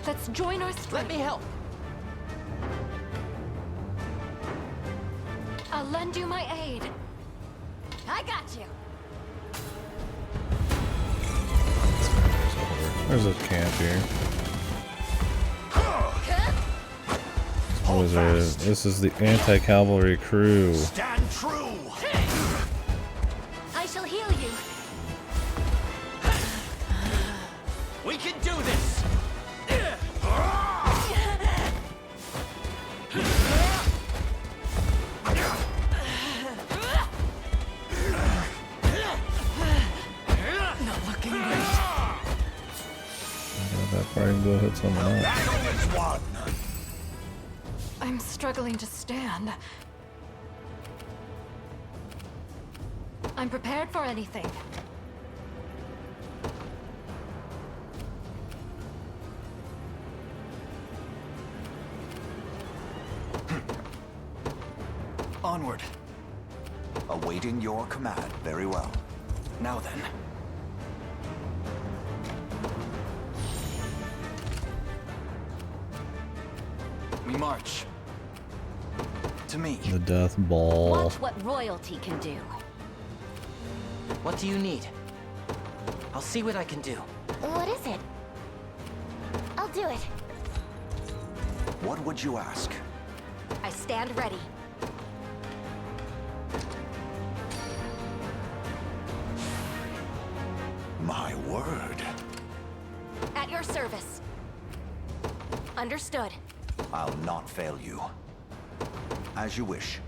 Let's join our strength. Let me help. I'll lend you my aid. I got you. There's a camp here. What is it? This is the anti-cavalry crew. Stand true. I shall heal you. We can do this. Not looking great. That probably can go hit someone else. Battle is won. I'm struggling to stand. I'm prepared for anything. Onward. Awaiting your command. Very well. Now then. We march. To me. The death ball. Watch what royalty can do. What do you need? I'll see what I can do. What is it? I'll do it. What would you ask? I stand ready. My word. At your service. Understood. I'll not fail you. As you wish.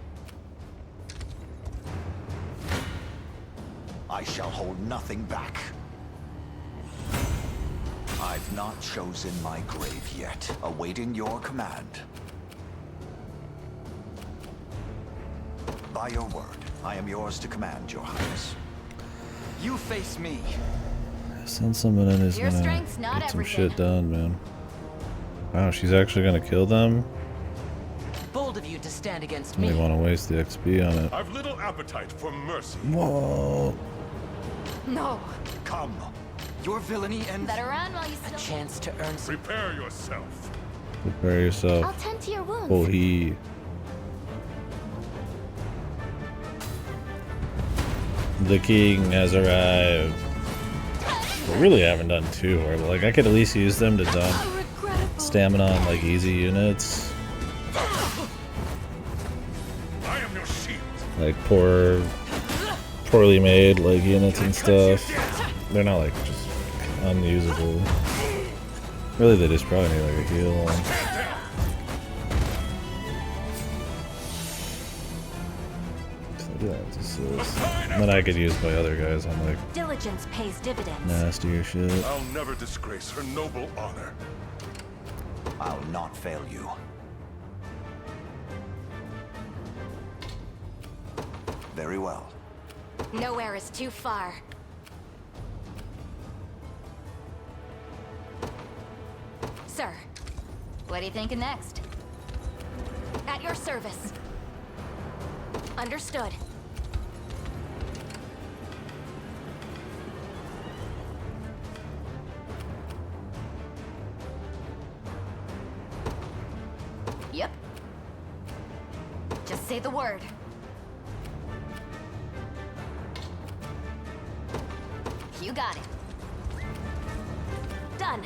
I shall hold nothing back. I've not chosen my grave yet. Awaiting your command. By your word, I am yours to command, Your Highness. You face me. Send someone in who's Your gonna strength's not get some everything. shit done, man. Wow, she's actually gonna kill them? Bold of you to stand against I me. don't want to waste the XP on it. I've little appetite for mercy. Whoa. No. Come. Your villainy and Better run while you A still. chance to earn some. Prepare yourself. Prepare I'll yourself. tend to your wounds. Oh, he. The king has arrived. We really haven't done too hard. Like, I could at least use them to dump stamina on, like, easy units. I am your shield. Like, poorly made, like, units and stuff. They're not, like, just unusable. Really, they just probably need, like, a heal. And then I could use my other guys on, like, Diligence pays dividends. nastier shit. I'll never disgrace her noble honor. I'll not fail you. Very well. Nowhere is too far. Sir, what are you thinking next? At your service. Understood. Yep. Just say the word. You got it. Done.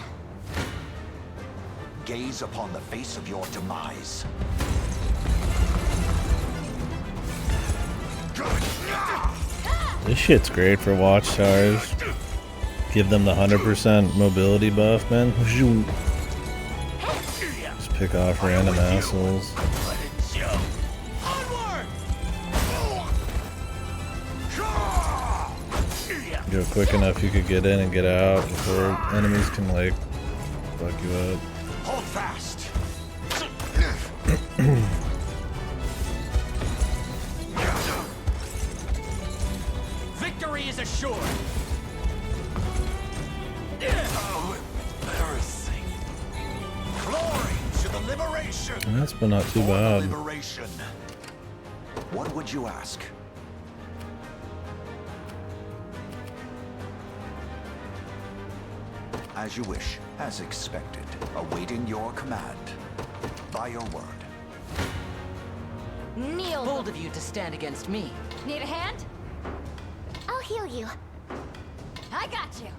Gaze upon the face of your demise. This shit's great for watchtowers. Give them the 100% mobility buff, man. Just pick off random assholes. Go quick enough, you could get in and get out before enemies can, like, fuck you up. Hold fast. Victory is assured. Oh, embarrassing. Glory to the liberation. That's been not too For the bad. liberation. What would you ask? As you wish, as expected, awaiting your command. By your word. Kneel! Bold of you to stand against me. Need a hand? I'll heal you. I got you.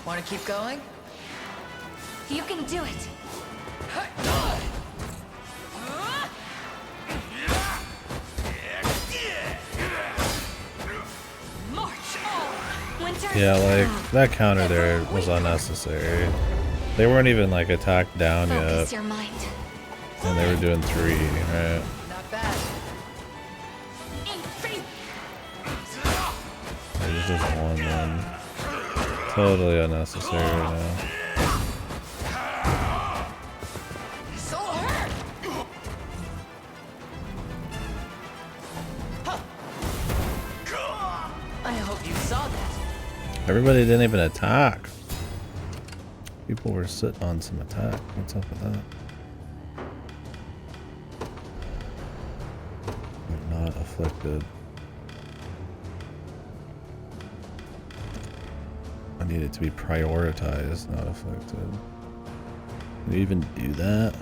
Want to keep going? You can do it. March on! Winter. Yeah, like that counter there was unnecessary. They weren't even like attacked down Focus yet, your mind. and they were doing 3, right? Not bad. There's just 1 then. Totally unnecessary right now. So hurt. I hope you saw that. Everybody didn't even attack. People were sitting on some attack. What's up with that? They're not afflicted. I need it to be prioritized, not afflicted. Can you even do that?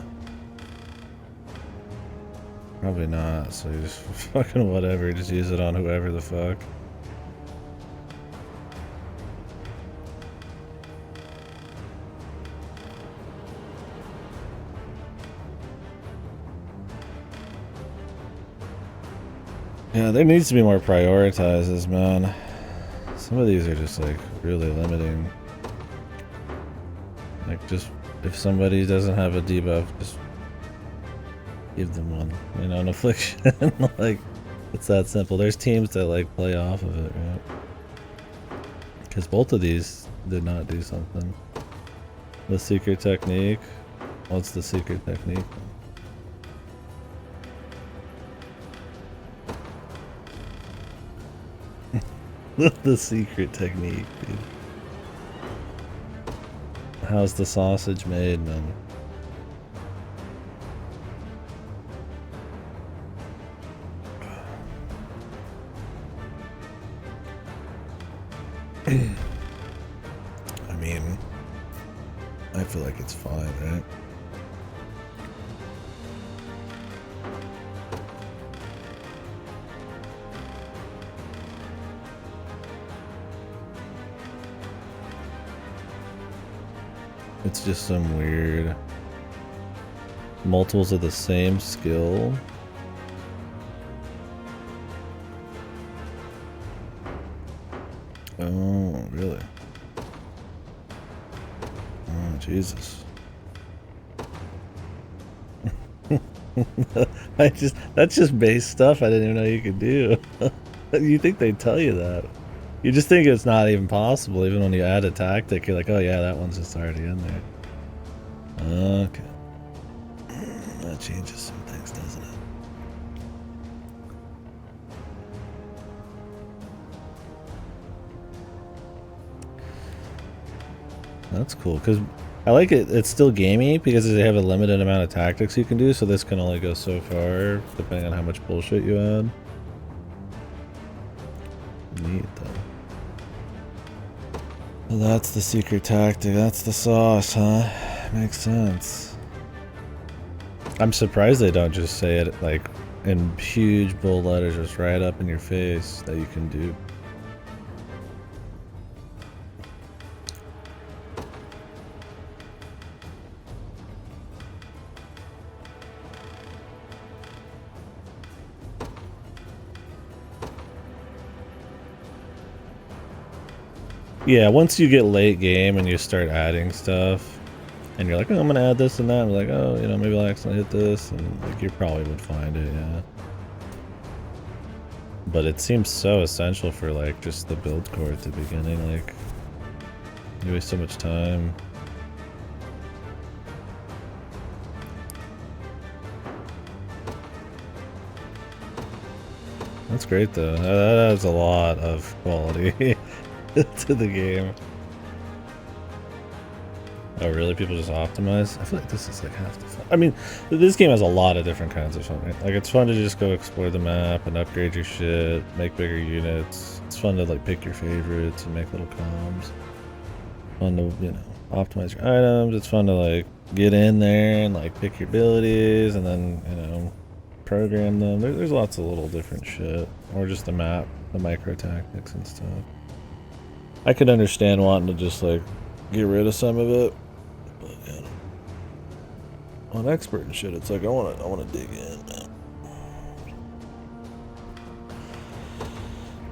Probably not, so you just fucking whatever, just use it on whoever the fuck. Yeah, there needs to be more prioritizes, man. Some of these are just like really limiting. Like just if somebody doesn't have a debuff, just give them one. You know, an affliction. Like it's that simple. There's teams that like play off of it, right? Because both of these did not do something. The secret technique. What's the secret technique? The secret technique, dude. How's the sausage made, man? I mean, I feel like it's fine, right? It's just some weird multiples of the same skill. Oh, really? Oh, Jesus. That's just base stuff I didn't even know you could do. You think they'd tell you that. You just think it's not even possible, even when you add a tactic, you're like, oh yeah, that one's just already in there. Okay. That changes some things, doesn't it? That's cool, because I like it. It's still gamey because they have a limited amount of tactics you can do, so this can only go so far, depending on how much bullshit you add. Neat, though. Well, that's the secret tactic. That's the sauce, huh? Makes sense. I'm surprised they don't just say it, like, in huge bold letters, just right up in your face, that you can do. Yeah, once you get late game and you start adding stuff, and you're like, oh, I'm gonna add this and that, and like, oh, you know, maybe I'll accidentally hit this, and like, you probably would find it, yeah. But it seems so essential for like just the build core at the beginning, like, you waste so much time. That's great though. That adds a lot of quality to the game. Oh really? People just optimize? I feel like this is like half the fun. I mean, this game has a lot of different kinds of fun, right? Like it's fun to just go explore the map and upgrade your shit, make bigger units. It's fun to like pick your favorites and make little comms. Fun to, you know, optimize your items. It's fun to like get in there and like pick your abilities and then, you know, program them. There's lots of little different shit. Or just the map, the micro tactics and stuff. I could understand wanting to just like get rid of some of it. But you know, on expert and shit, it's like I wanna dig in, man.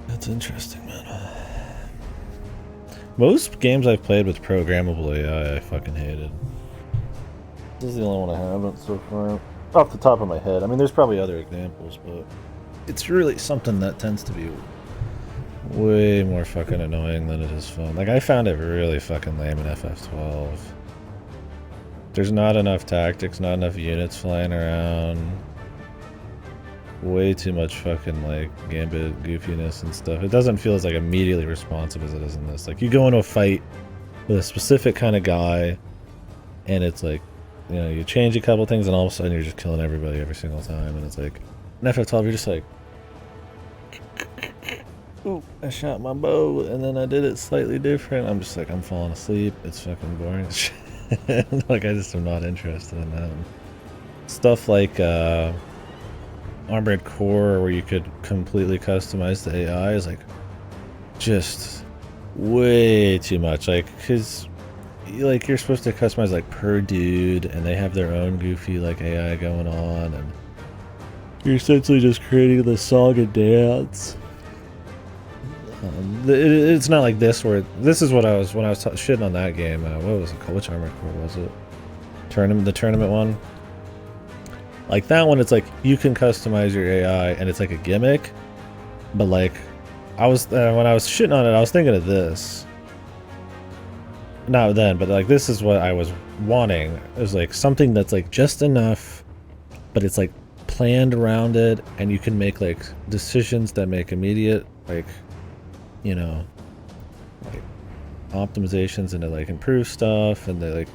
That's interesting, man. Most games I've played with programmable AI, I fucking hated. This is the only one I haven't so far. Off the top of my head. I mean, there's probably other examples, but it's really something that tends to be way more fucking annoying than it is fun. Like, I found it really fucking lame in FF12. There's not enough tactics, not enough units flying around. Way too much fucking, like, gambit goofiness and stuff. It doesn't feel as, like, immediately responsive as it is in this. Like, you go into a fight with a specific kind of guy, and it's like, you know, you change a couple things, and all of a sudden you're just killing everybody every single time, and it's like, in FF12 you're just like, ooh, I shot my bow, and then I did it slightly different. I'm just like, I'm falling asleep. It's fucking boring as shit. Like, I just am not interested in that. Stuff like, Armored Core, where you could completely customize the AI, is like just way too much. Like, cause like you're supposed to customize like per dude, and they have their own goofy like AI going on, and you're essentially just creating the song and dance. It's not like this where this is what I was when I was shitting on that game. What was it called? Which Armored Core was it? The tournament one. Like that one, it's like you can customize your AI, and it's like a gimmick. But like, I was when I was shitting on it, I was thinking of this. Not then, but like this is what I was wanting. It was like something that's like just enough, but it's like planned around it, and you can make like decisions that make immediate like, you know, like optimizations and to like improve stuff, and they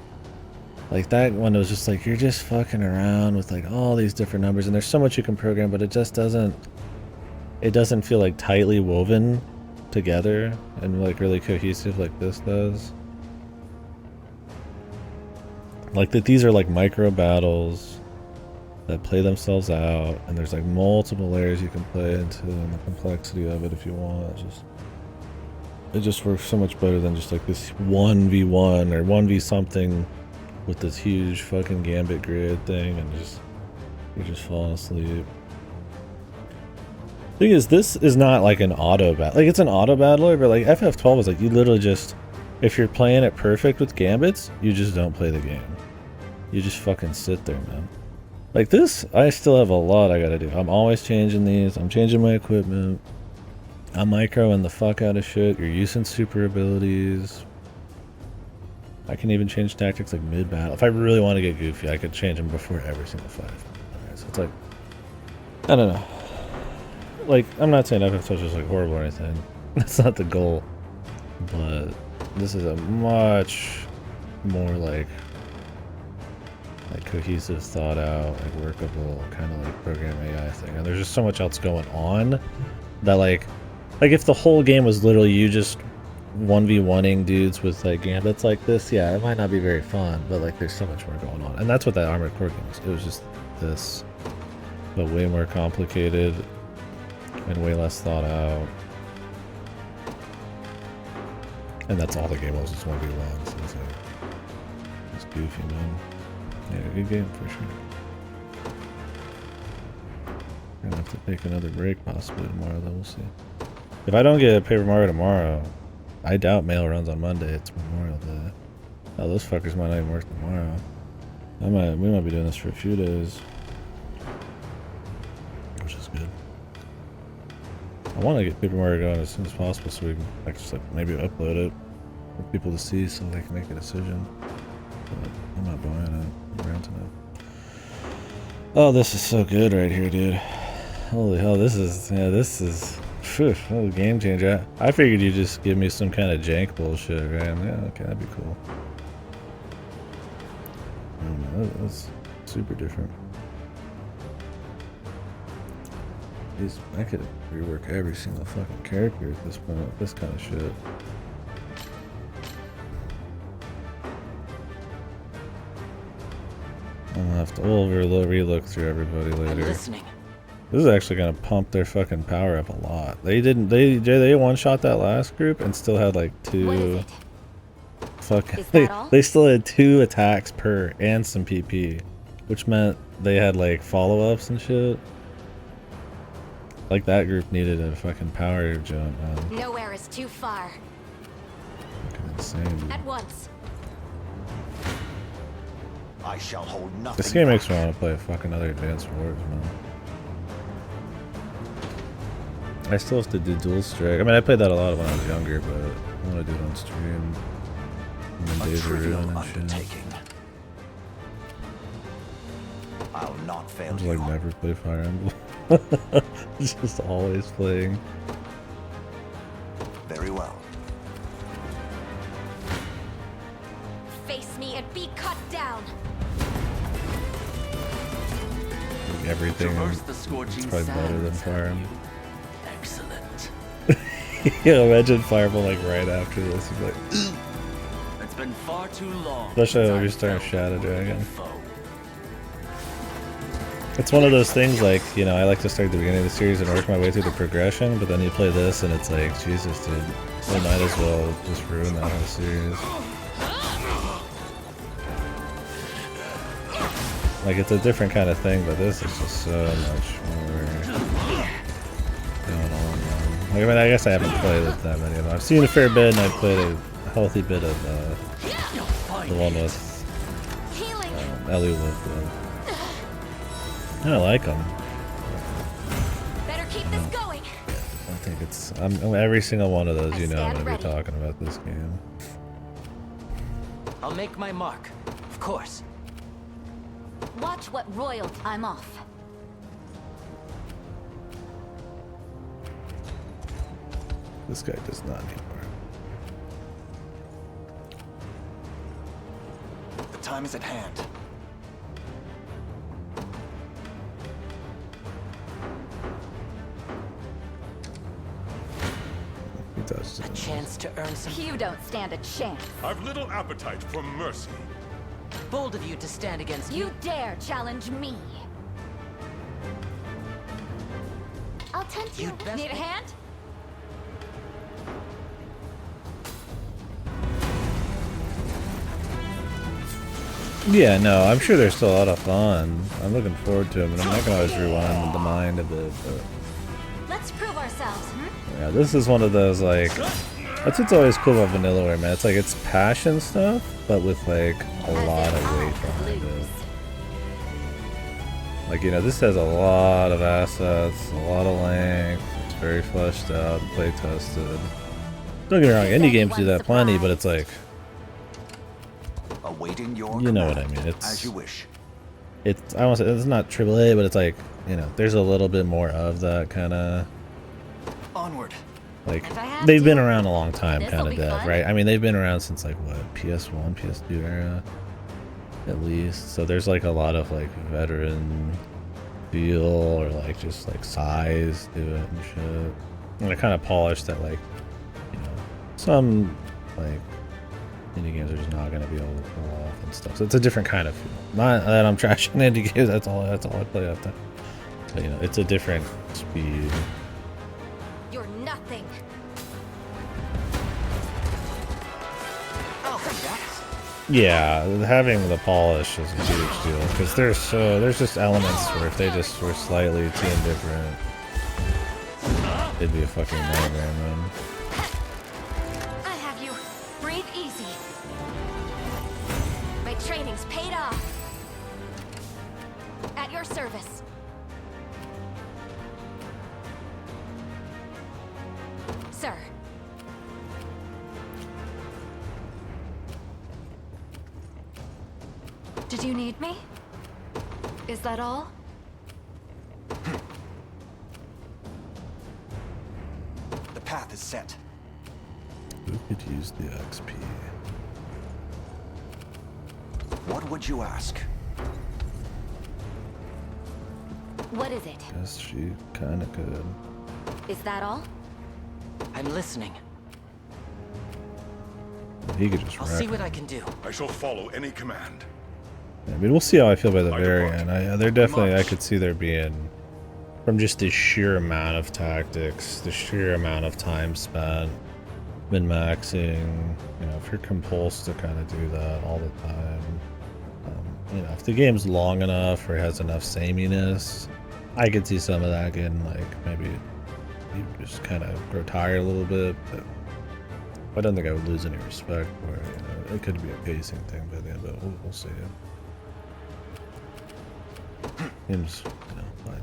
like that one was just like you're just fucking around with like all these different numbers, and there's so much you can program, but it just doesn't feel like tightly woven together and like really cohesive like this does. Like that these are like micro battles that play themselves out, and there's like multiple layers you can play into and the complexity of it if you want. It just works so much better than just like this 1v1 or 1v something with this huge fucking gambit grid thing, and you're just falling asleep. Thing is, this is not like an auto battle. Like, it's an auto battler, but like FF12 is like you literally just, if you're playing it perfect with gambits, you just don't play the game. You just fucking sit there, man. Like this, I still have a lot I gotta do. I'm always changing these. I'm changing my equipment. I'm microing the fuck out of shit. You're using super abilities. I can even change tactics like mid-battle. If I really want to get goofy, I could change them before every single fight. So it's like, I don't know. Like, I'm not saying FF12 is like horrible or anything. That's not the goal. But this is a much more like cohesive, thought out, like workable kind of like program AI thing. And there's just so much else going on that like if the whole game was literally you just 1v1ing dudes with like gambits like this, yeah, it might not be very fun, but like there's so much more going on. And that's what that Armored Core game was. It was just this, but way more complicated and way less thought out. And that's all the game was 1v1, so it's goofy, man. Yeah, good game for sure. Gonna have to take another break possibly tomorrow, though, we'll see. If I don't get Paper Mario tomorrow, I doubt mail runs on Monday. It's Memorial Day. Oh, those fuckers might not even work tomorrow. We might be doing this for a few days, which is good. I want to get Paper Mario going as soon as possible so we can like just like maybe upload it for people to see so they can make a decision. But I'm not buying it. I'm renting it. Oh, this is so good right here, dude. Holy hell, this is phew, a game changer. I figured you'd just give me some kind of jank bullshit, right? Yeah, okay, that'd be cool. don't know, that's super different. I could rework every single fucking character at this point with this kind of shit. We'll relook through everybody later. I'm listening. This is actually gonna pump their fucking power up a lot. They one-shot that last group and still had like 2 fucking they still had 2 attacks per and some PP, which meant they had like follow-ups and shit. Like that group needed a fucking power jump, man. Nowhere is too far. Fucking insane, dude. At once. I shall hold nothing. This game makes me want to play fucking other Advanced Wars, man. I still have to do Dual Strike. I mean, I played that a lot when I was younger, but I want to do it on stream. And then Days of Ruin and shit. I'll not fail. I just like never play Fire Emblem. Just always playing. Very well. Face me and be cut down. Like everything is probably better than Fire Emblem. Excellent. Yeah, imagine Fire Emblem like right after this. You'd be like, It's been far too long. especially when you're starting Shadow Dragon. It's one of those things like, you know, I like to start at the beginning of the series and work my way through the progression, but then you play this and it's like, Jesus, dude, I might as well just ruin that whole series. Like, it's a different kind of thing, but this is just so much more going on. Like, I mean, I guess I haven't played it that many of them. I've seen a fair bit, and I've played a healthy bit of the one with Ellie with. I like them. Better keep this going. I think it's every single one of those. You know, I'm gonna be talking about this game. I'll make my mark, of course. Watch what royal I'm off. This guy does not need more. The time is at hand. A chance to earn some. You don't stand a chance. I've little appetite for mercy. Bold of you to stand against me. You dare challenge me. I'll tempt you. Need a hand? Yeah, no, I'm sure they're still a lot of fun. I'm looking forward to them, and I can always rewind the mind a bit, but... Let's prove ourselves, Yeah, this is one of those, like... That's what's always cool about Vanillaware, man. It's like, it's passion stuff, but with, like, a lot of weight behind it. Like, you know, this has a lot of assets, a lot of length, it's very fleshed out, play tested. Don't get me wrong, indie games do that plenty, but it's like... Awaiting your you know what I mean? It's as you wish. It's I won't say it's not AAA, but it's like, you know, there's a little bit more of that kind of. Onward. Like they've been around a long time, kind of dev, right? I mean, they've been around since like what PS1, PS2 era, at least. So there's like a lot of like veteran feel or like just like size to it and shit. And they kind of polished that, like, you know, some like. Indie games are just not going to be able to pull off and stuff. So it's a different kind of feel. Not that I'm trashing indie games. That's all I play out there. But you know, it's a different speed. You're nothing. Yeah, having the polish is a huge deal because there's just elements where if they just were slightly tuned different, it'd be a fucking nightmare, man. Training's paid off. At your service. Sir. Did you need me? Is that all? The path is set. Who could use the XP? What would you ask? What is it? Guess she kinda could. Is that all? I'm listening. He could just I'll wreck see what him. I can do. I shall follow any command. I mean, we'll see how I feel by the I very depart. end. There definitely, I could see there being, from just the sheer amount of tactics, the sheer amount of time spent, min-maxing, you know, if you're compulsed to kind of do that all the time, you know, if the game's long enough or has enough sameness, I could see some of that getting, like, maybe you just kind of grow tired a little bit, but I don't think I would lose any respect for it. You know, it could be a pacing thing by the end, but we'll see. Seems, you know, fine.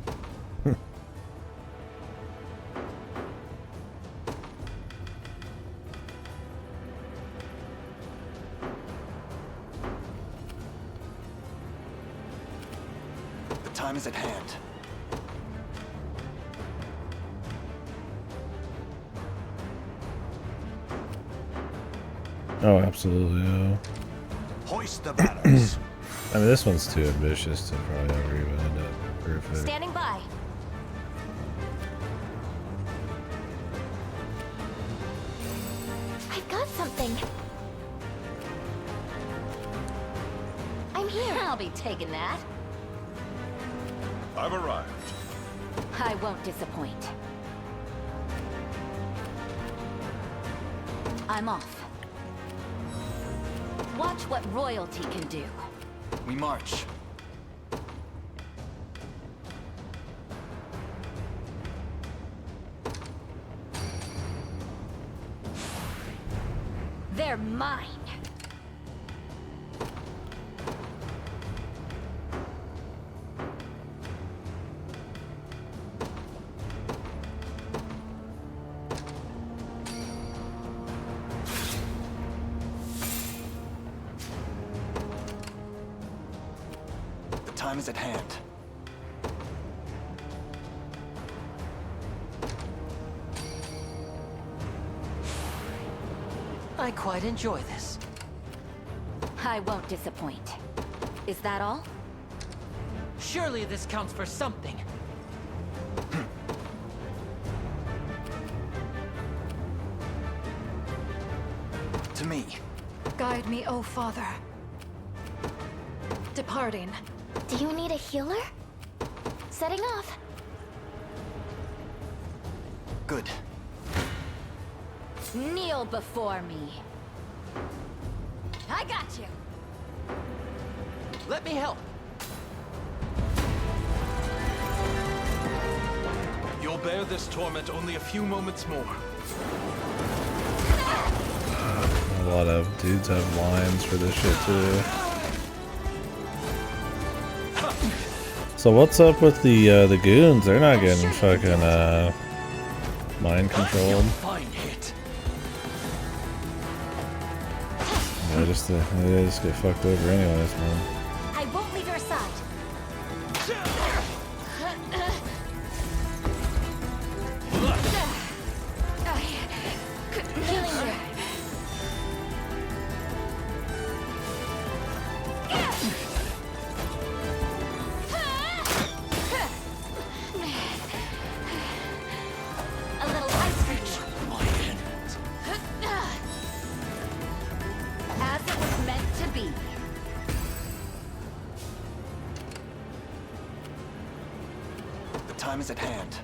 The time is at hand. Oh, absolutely, yeah. Hoist the banners. I mean, this one's too ambitious to probably ever even end up perfect. Standing by. I've got something. I'm here. I'll be taking that. I've arrived. I won't disappoint. I'm off. Watch what royalty can do. We march. They're mine. The time is at hand. I quite enjoy this. I won't disappoint. Is that all? Surely this counts for something. To me. Guide me, O Father. Departing. Do you need a healer? Setting off. Good. Kneel before me. I got you. Let me help. You'll bear this torment only a few moments more. A lot of dudes have lines for this shit too. So what's up with the goons? They're not getting fucking mind controlled. Yeah, they just get fucked over anyways, man. I won't leave your side. Healing you. A little ice cream. As it was meant to be. The time is at hand.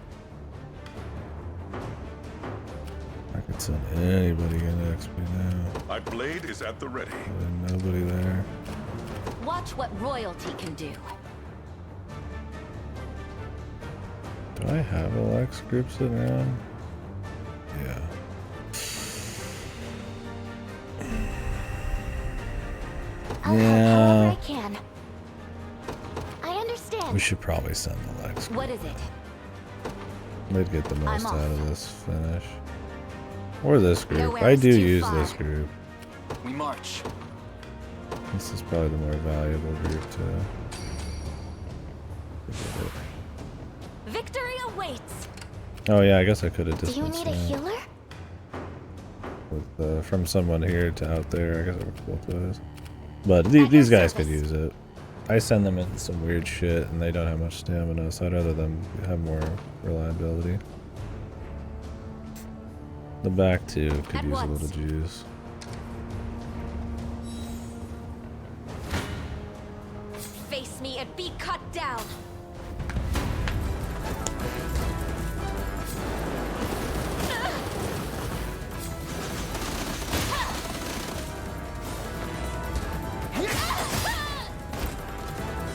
I could send anybody in XP now. My blade is at the ready. There's nobody there. Watch what royalty can do. Do I have a Lex group sitting around? Yeah. I'll help however I can. I understand. We should probably send the Lex group. What is it? They'd get the most off. out of this finish. Or this group. Nowhere I is do too use far. this group. We march. This is probably the more valuable group to get it. Victory awaits. Oh yeah, I guess I could have Do you distanced need a that healer? with from someone here to out there. I guess it works both ways. But these guys could use it. I send them in some weird shit and they don't have much stamina, so I'd rather them have more reliability. The back two could use a little juice. Face me and be cut down.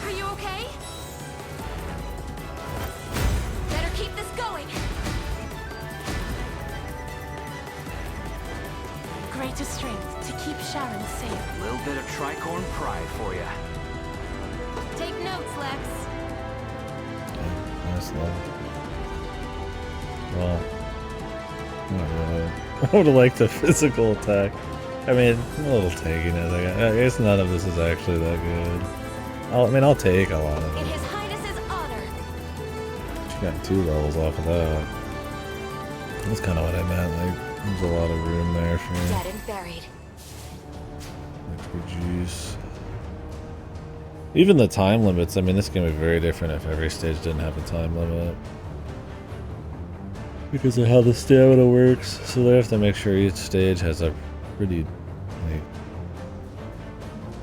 Are you okay? Better keep this going. Greater strength to keep Sharon safe. Little bit of tricorn pride for you. Take notes, Lex. Nice level. Well, not really. I would have liked a physical attack. I mean, a little tankiness. I guess none of this is actually that good. I'll take a lot of it. In His Highness's honor. She got 2 levels off of that. That's kind of what I meant. Like, there's a lot of room there for Dead and buried. extra juice. Even the time limits, I mean, this game would be very different if every stage didn't have a time limit. Because of how the stamina works. So they have to make sure each stage has a pretty...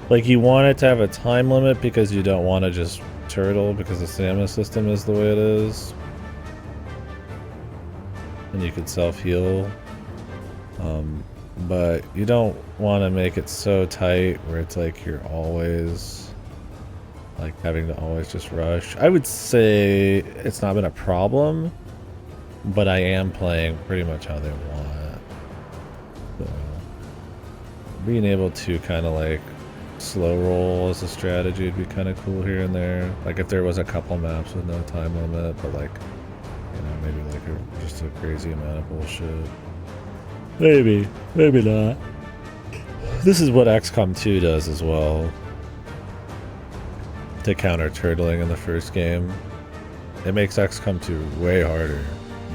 Like you want it to have a time limit because you don't want to just turtle because the stamina system is the way it is. And you could self-heal. But you don't want to make it so tight where it's like you're always... like having to always just rush. I would say it's not been a problem, but I am playing pretty much how they want. So being able to kind of like slow roll as a strategy would be kind of cool here and there. Like if there was a couple maps with no time limit, but like, you know, maybe like just a crazy amount of bullshit. Maybe not. This is what XCOM 2 does as well. To counter turtling in the first game. It makes XCOM 2 way harder,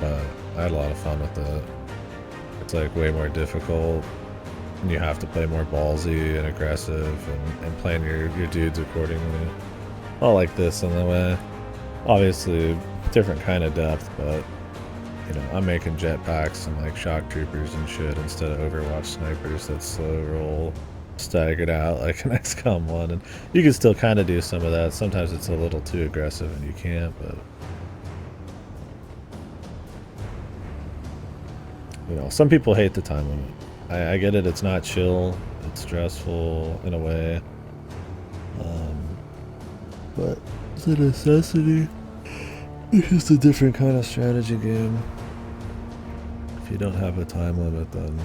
but I had a lot of fun with it. It's like way more difficult, and you have to play more ballsy and aggressive and plan your dudes accordingly. All like this in the way. Obviously, different kind of depth, but you know, I'm making jetpacks and like shock troopers and shit instead of Overwatch snipers that slow roll staggered out like an XCOM 1, and you can still kind of do some of that. Sometimes it's a little too aggressive and you can't, but you know, some people hate the time limit. I get it, it's not chill, it's stressful in a way, but it's a necessity. It's just a different kind of strategy game. If you don't have a time limit, then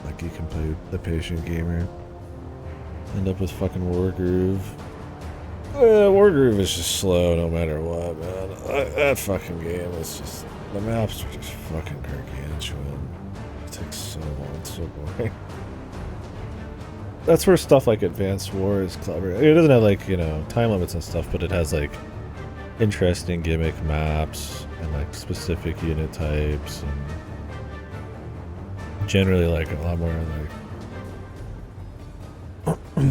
like you can play the patient gamer. End up with fucking Wargroove. Wargroove is just slow no matter what, man. That fucking game is just... the maps are just fucking gargantuan. It takes so long, it's so boring. That's where stuff like Advanced War is clever. It doesn't have like, you know, time limits and stuff, but it has like interesting gimmick maps and like specific unit types and generally like a lot more like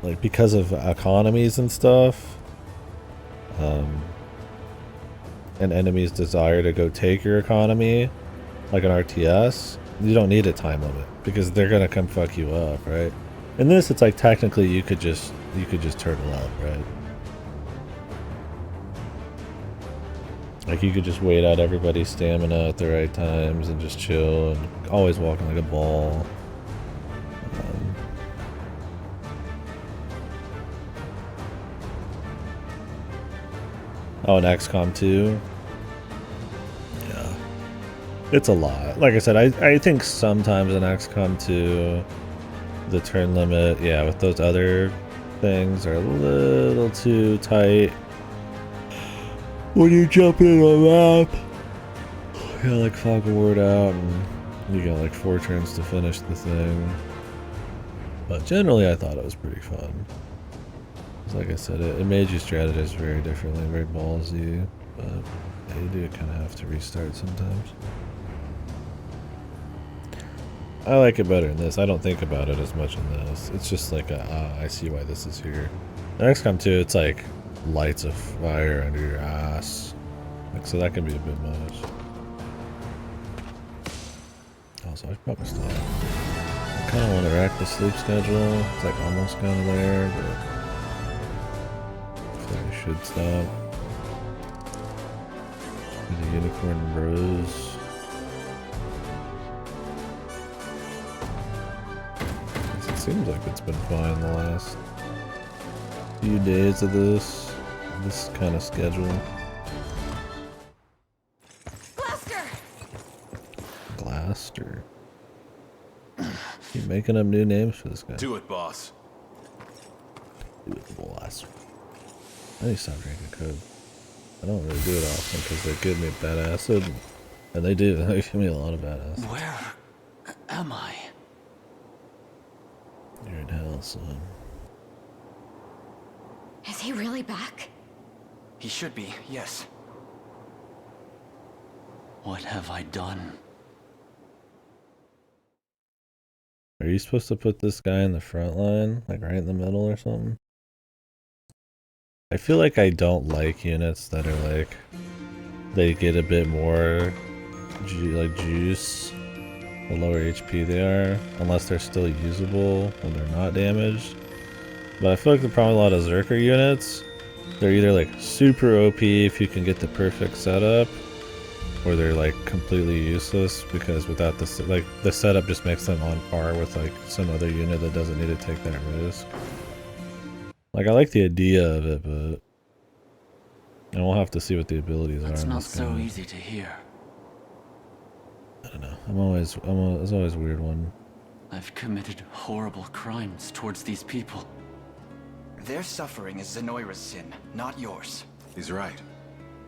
like because of economies and stuff, and enemies' desire to go take your economy, like an RTS, you don't need a time limit because they're gonna come fuck you up, right? In this, it's like technically you could just turtle up, right? Like you could just wait out everybody's stamina at the right times and just chill and always walking like a ball. Oh, and XCOM 2. Yeah. It's a lot. Like I said, I think sometimes in XCOM 2, the turn limit, yeah, with those other things are a little too tight. When you jump in a map, you gotta like fog a ward out and you got like 4 turns to finish the thing. But generally I thought it was pretty fun. Like I said, it made you strategize very differently, very ballsy, but yeah, you do kind of have to restart sometimes. I like it better in this. I don't think about it as much in this. It's just like I see why this is here. The XCOM 2, it's like lights of fire under your ass. Like, so that can be a bit much. Also, I should probably stop. I kind of want to rack the sleep schedule. It's like almost kind of there, but I feel like I should stop. The unicorn bros. It seems like it's been fine the last few days of this kind of schedule. Glaster. Keep making up new names for this guy. Do it, boss. Do it, boss. I need to stop drinking Coke. I don't really do it often because they give me bad acid. And they do. They give me a lot of bad acid. Where am I? You're in hell, son. Is he really back? He should be, yes. What have I done? Are you supposed to put this guy in the front line? Like right in the middle or something? I feel like I don't like units that are like... They get a bit more... like juice. The lower HP they are. Unless they're still usable when they're not damaged. But I feel like the problem with a lot of Zerker units... They're either like super OP if you can get the perfect setup. Or they're like completely useless because without the like the setup just makes them on par with like some other unit that doesn't need to take that risk. Like I like the idea of it, but and we'll have to see what the abilities are. It's in not this so game. easy to hear. I don't know. It's always a weird one. I've committed horrible crimes towards these people. Their suffering is Zenoira's sin, not yours. He's right.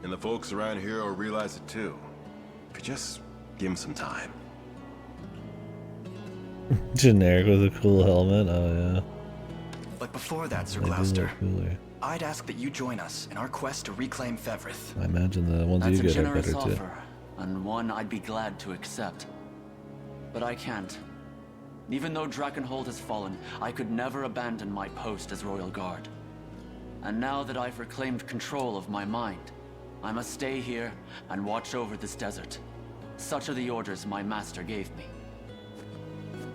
And the folks around here will realize it too. If you just give him some time. Generic with a cool helmet. Oh yeah. But before that, Sir They do Gloucester, look cooler. I'd ask that you join us in our quest to reclaim Fevrith. I imagine the ones That's you a get are generous better too. offer, and one I'd be glad to accept. But I can't. Even though Drakenhold has fallen, I could never abandon my post as Royal Guard. And now that I've reclaimed control of my mind, I must stay here and watch over this desert. Such are the orders my master gave me.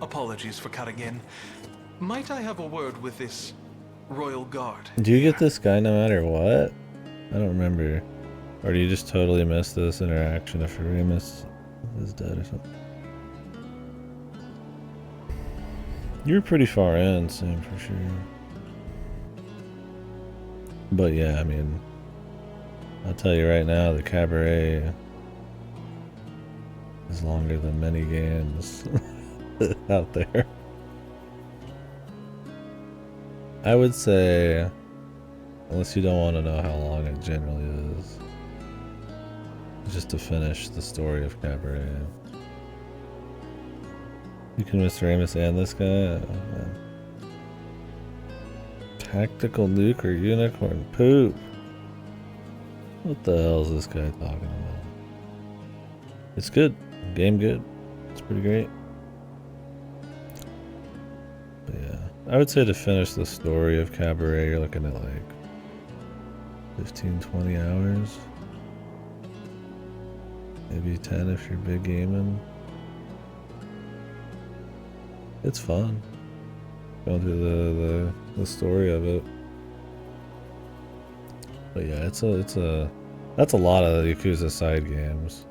Apologies for cutting in. Might I have a word with this Royal Guard? Do you get this guy no matter what? I don't remember. Or do you just totally miss this interaction if Remus is dead or something? You're pretty far in, Sam, for sure. But yeah, I mean, I'll tell you right now, the Cabaret is longer than many games out there. I would say, unless you don't want to know how long it generally is, just to finish the story of Cabaret. You can miss Ramus and this guy? Oh, man. Tactical nuke or unicorn poop? What the hell is this guy talking about? It's good. Game good. It's pretty great. But yeah. I would say to finish the story of Cabaret, you're looking at like 15, 20 hours. Maybe 10 if you're big gaming. It's fun. Going through the story of it. But yeah, that's a lot of the Yakuza side games.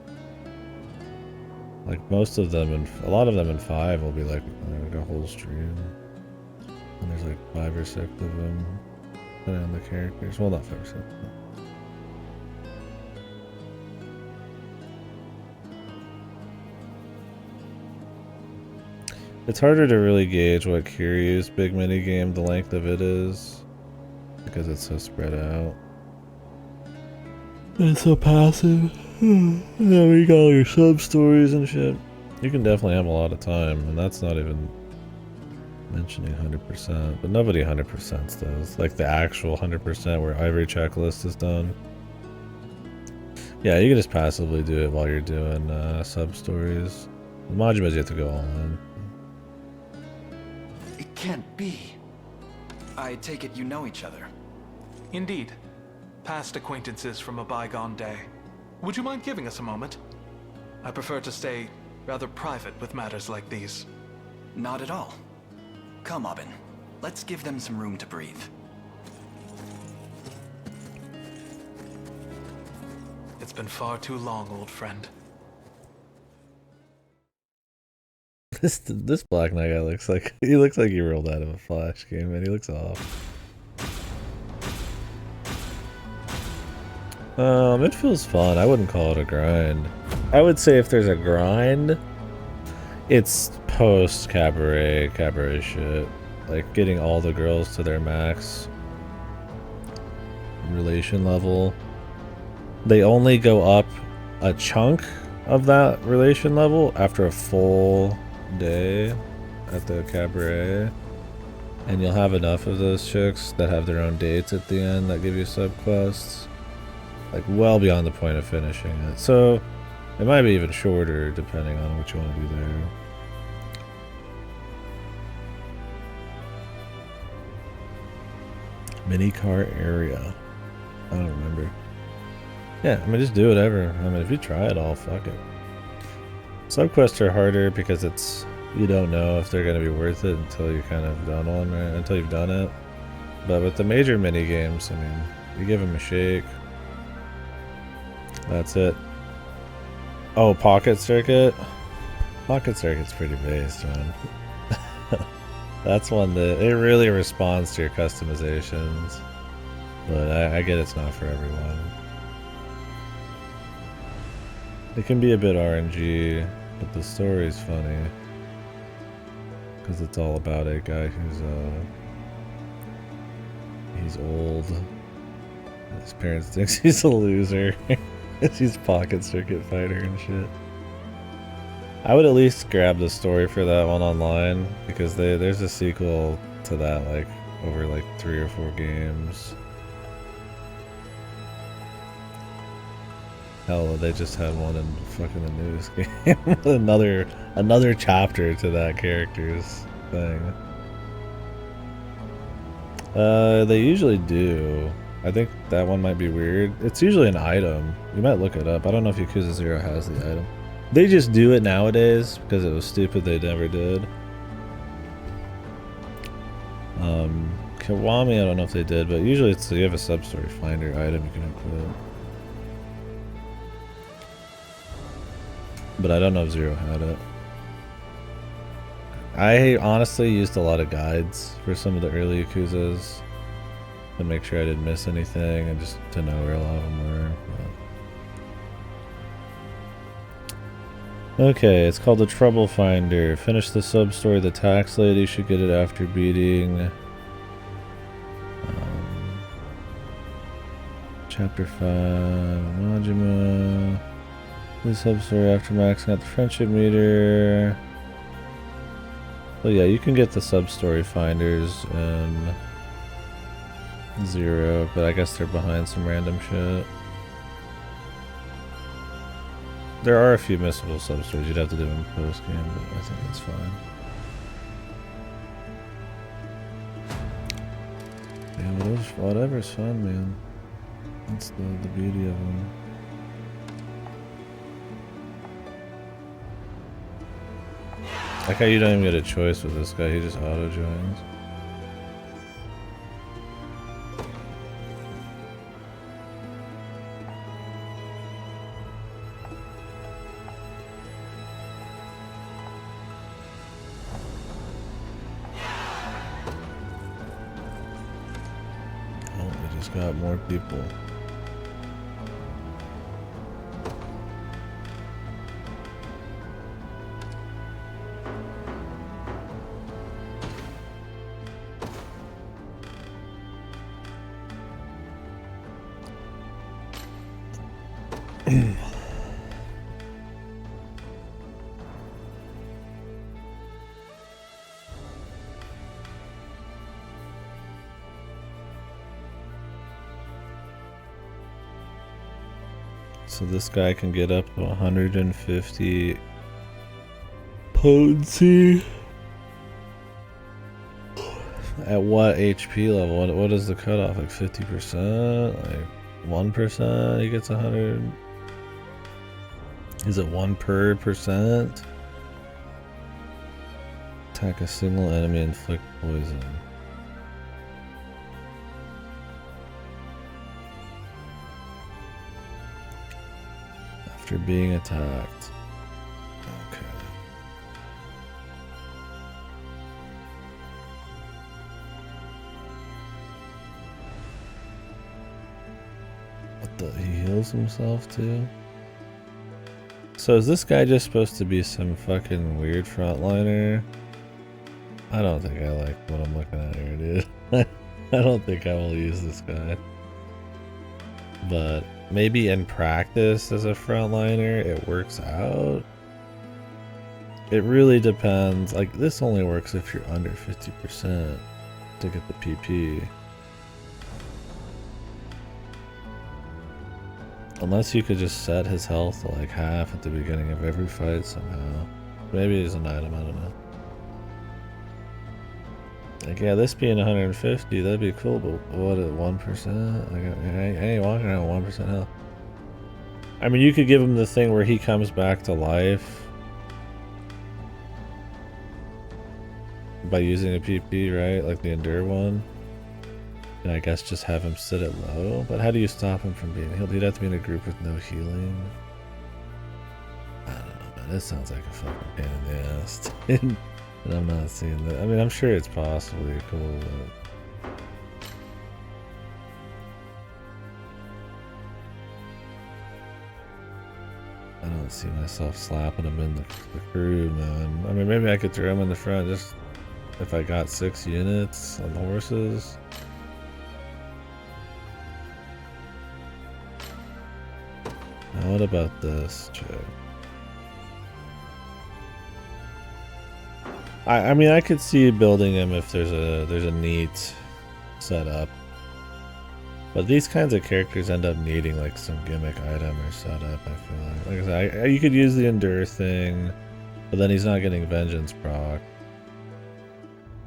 Like most of them, a lot of them in 5 will be like a whole stream. And there's like 5 or 6 of them, depending on the characters. Well, not 5 or 6. It's harder to really gauge what Kiryu's big minigame, the length of it is, because it's so spread out. And it's so passive. Yeah, we got all your sub-stories and shit. You can definitely have a lot of time, and that's not even mentioning 100%, but nobody 100% does. Like the actual 100% where every checklist is done. Yeah, you can just passively do it while you're doing sub-stories. The Majimas you have to go all in. can't be. I take it you know each other. Indeed. Past acquaintances from a bygone day. Would you mind giving us a moment? I prefer to stay rather private with matters like these. Not at all. Come, Abin. Let's give them some room to breathe. It's been far too long, old friend. This Black Knight guy looks like he rolled out of a Flash game, man. He looks off. It feels fun. I wouldn't call it a grind. I would say if there's a grind, it's post cabaret shit. Like getting all the girls to their max relation level. They only go up a chunk of that relation level after a full day at the cabaret. And you'll have enough of those chicks that have their own dates at the end that give you subquests. Like well beyond the point of finishing it. So it might be even shorter depending on what you want to do there. Mini car area. I don't remember. Yeah, I mean just do whatever. I mean if you try it all, fuck it. Subquests are harder because you don't know if they're gonna be worth it until you kind of done one, right? Until you've done it. But with the major mini games, I mean, you give them a shake. That's it. Oh, Pocket Circuit? Pocket Circuit's pretty based, man. That's one that it really responds to your customizations. But I get it's not for everyone. It can be a bit RNG, but the story's funny. Because it's all about a guy who's he's old. His parents think he's a loser. He's Pocket Circuit Fighter and shit. I would at least grab the story for that one online because there's a sequel to that like over like 3 or 4 games. Hell, they just had one in fucking the newest game. another chapter to that character's thing. They usually do. I think that one might be weird. It's usually an item. You might look it up. I don't know if Yakuza 0 has the item. They just do it nowadays because it was stupid they never did. Kiwami, I don't know if they did, but usually it's you have a sub-story finder item you can equip. But I don't know if 0 had it. I honestly used a lot of guides for some of the early Yakuzas to make sure I didn't miss anything and just to know where a lot of them were. But... Okay, it's called the Trouble Finder. Finish the sub-story. The tax lady should get it after beating... Chapter 5, Majima. The sub-story after maxing out the friendship meter. So yeah, you can get the sub-story finders in 0, but I guess they're behind some random shit. There are a few missable sub-stories you'd have to do in post-game, but I think that's fine. Yeah, whatever's fun, man. That's the beauty of them. Like how you don't even get a choice with this guy, he just auto-joins. Oh, we just got more people. So this guy can get up to 150 potency. At what HP level? What is the cutoff? Like 50%? Like 1%? He gets 100? Is it 1 per percent? Attack a single enemy, inflict poison. After being attacked. Okay. What the? He heals himself too? So is this guy just supposed to be some fucking weird frontliner? I don't think I like what I'm looking at here, dude. I don't think I will use this guy. But maybe in practice as a frontliner, it works out. It really depends. Like, this only works if you're under 50% to get the PP. Unless you could just set his health to like half at the beginning of every fight somehow. Maybe it's an item, I don't know. Like, yeah, this being 150, that'd be cool, but what at 1%? Like, I ain't walking around with 1% health. I mean, you could give him the thing where he comes back to life by using a PP, right? Like the Endure one. And I guess just have him sit it low. But how do you stop him from being healed? He'd have to be in a group with no healing. I don't know, man. This sounds like a fucking pain in the ass. But I'm not seeing that. I mean, I'm sure it's possibly cool, but... I don't see myself slapping him in the crew, man. I mean, maybe I could throw him in the front just if I got 6 units on horses. Now what about this chick? I mean, I could see building him if there's a neat setup. But these kinds of characters end up needing like some gimmick item or setup, I feel like. Like I said, you could use the Endure thing, but then he's not getting Vengeance proc.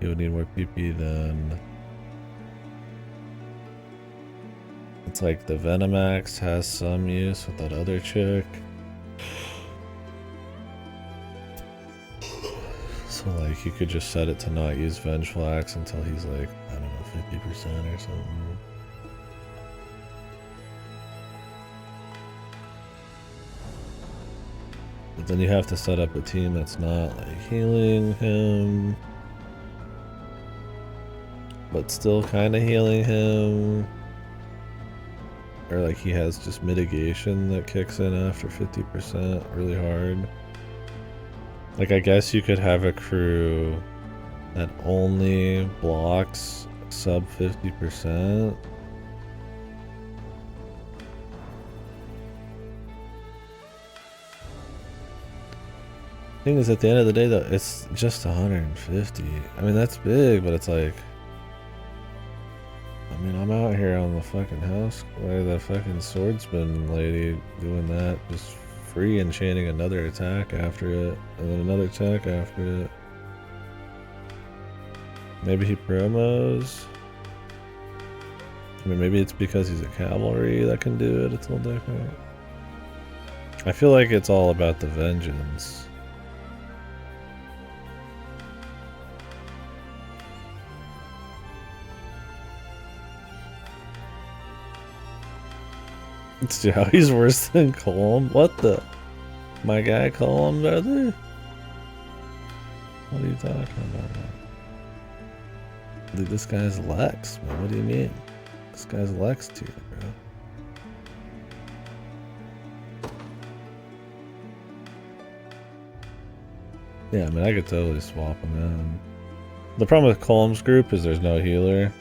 He would need more PP then. It's like the Venomax has some use with that other chick. So like you could just set it to not use Vengeful Axe until he's like, I don't know, 50% or something. But then you have to set up a team that's not like healing him, but still kind of healing him. Or like he has just mitigation that kicks in after 50% really hard. Like I guess you could have a crew that only blocks sub 50%. Thing is, at the end of the day though, it's just 150. I mean, that's big, but it's like, I mean, I'm out here on the fucking house by the fucking swordsman lady doing that, just free enchanting another attack after it, and then another attack after it. Maybe he promos. I mean, maybe it's because he's a cavalry that can do it. It's a little different. I feel like it's all about the vengeance. See how he's worse than Colm? What the? My guy Colm, brother? What are you talking about, man? Dude, this guy's Lex, man. What do you mean? This guy's Lex tier, bro. Yeah, I mean, I could totally swap him in. The problem with Colm's group is there's no healer.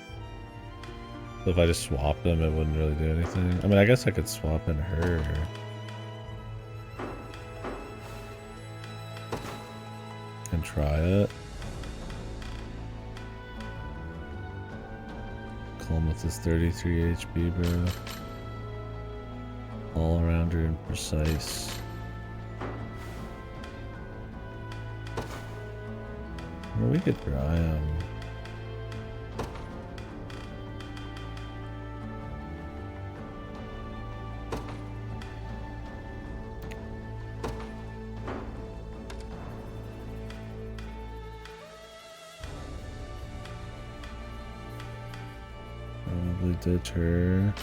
So if I just swapped them, it wouldn't really do anything. I mean, I guess I could swap in her. And try it. Colm with his 33 HP, bro. All around her and precise. I mean, we could try him. Probably deter.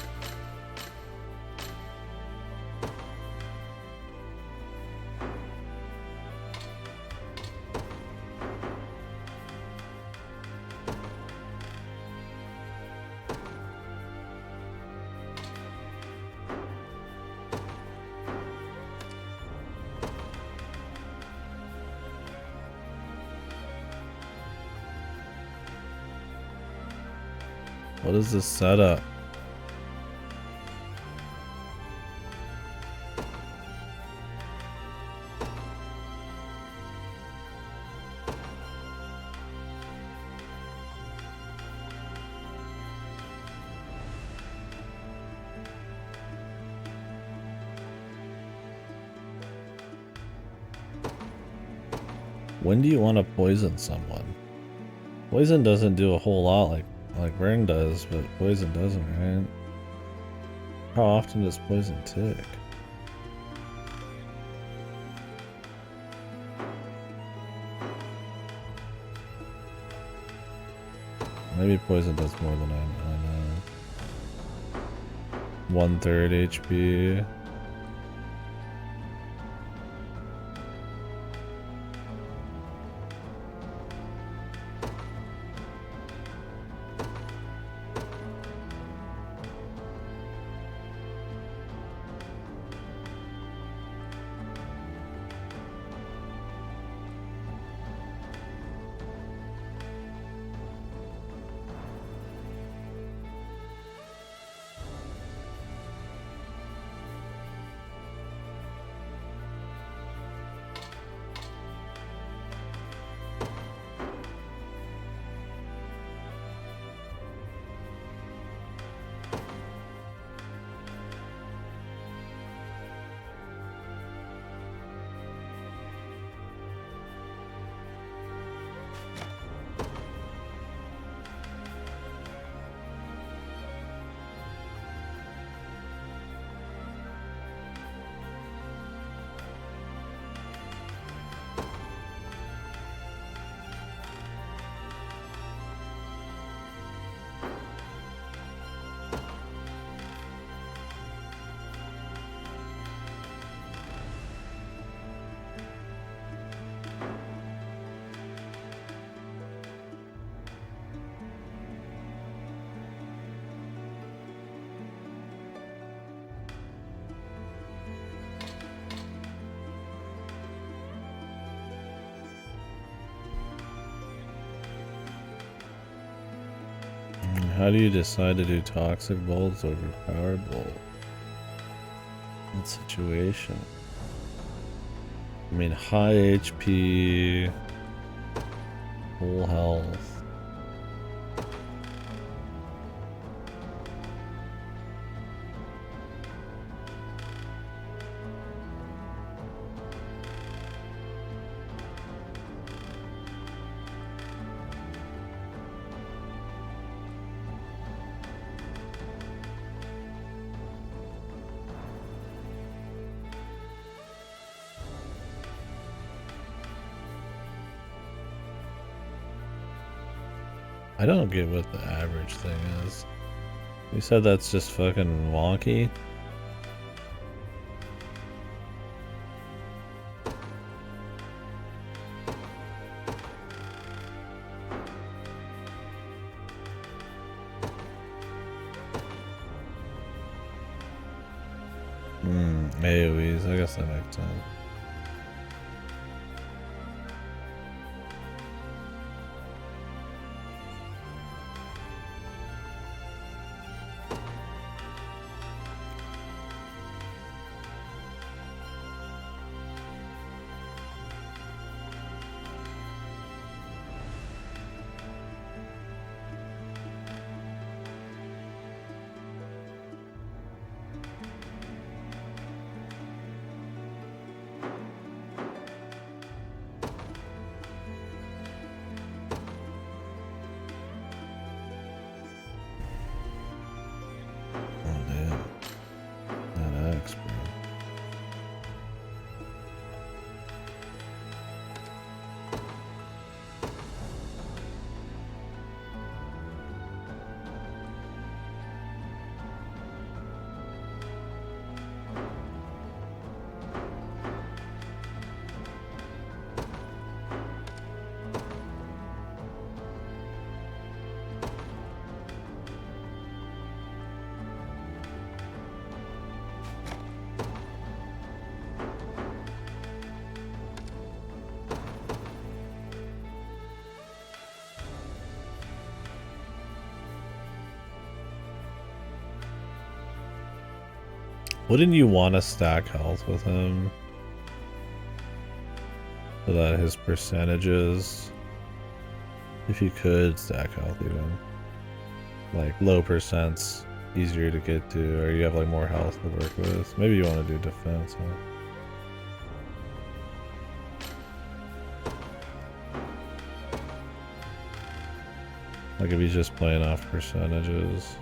What is this setup? When do you want to poison someone? Poison doesn't do a whole lot like burn does, but poison doesn't, right? How often does poison tick? Maybe poison does more than I know. 1/3 HP. How do you decide to do toxic bolts over power bolt? What situation? I mean, high HP, full health. I don't get what the average thing is. You said that's just fucking wonky? AoEs, I guess that makes sense. Wouldn't you want to stack health with him? So that his percentages, if you could stack health even. Like low percents, easier to get to, or you have like more health to work with. Maybe you want to do defense, huh? Like if he's just playing off percentages.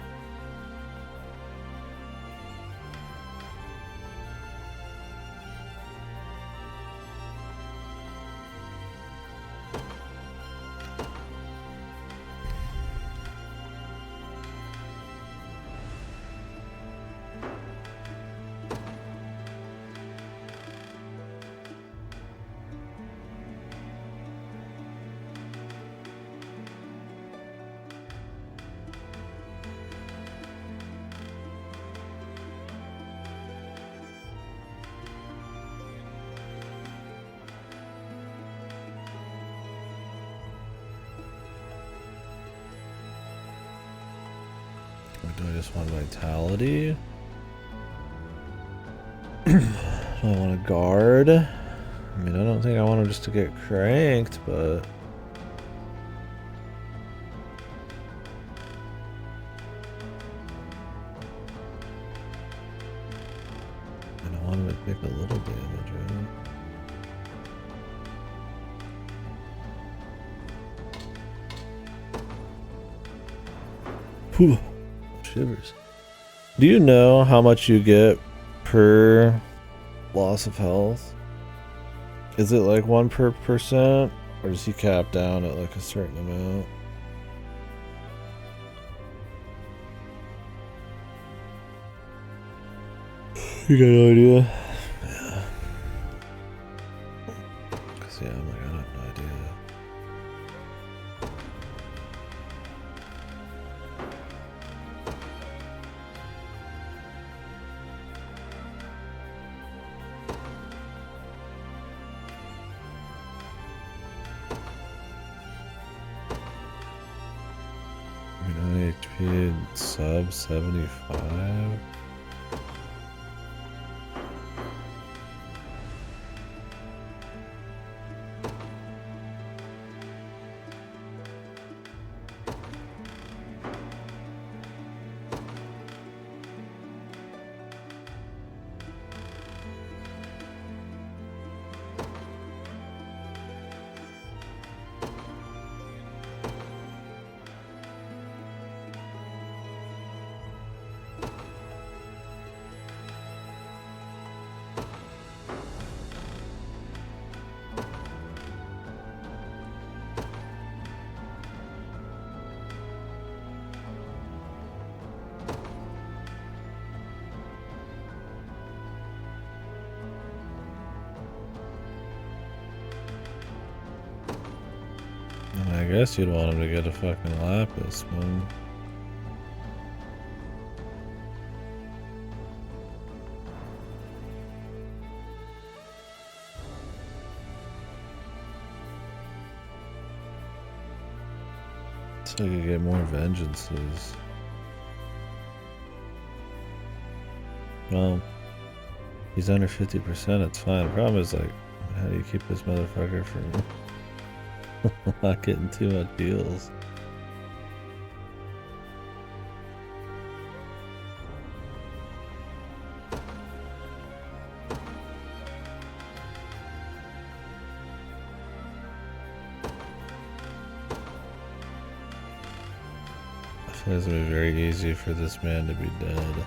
Do I just want vitality? Do I want to guard? I mean, I don't think I want him just to get cranked, but... And I want him to take a little damage, right? Whew. Shivers. Do you know how much you get per loss of health? Is it like 1 per percent, or does he cap down at like a certain amount? You got no idea? Yeah. 'Cause yeah, I'm like, I have no idea. HP sub 75. I guess you'd want him to get a fucking lapis, man. So you could get more vengeances. Well, he's under 50%, it's fine. The problem is, like, how do you keep this motherfucker from not getting too much deals? I feel it's gonna be very easy for this man to be dead.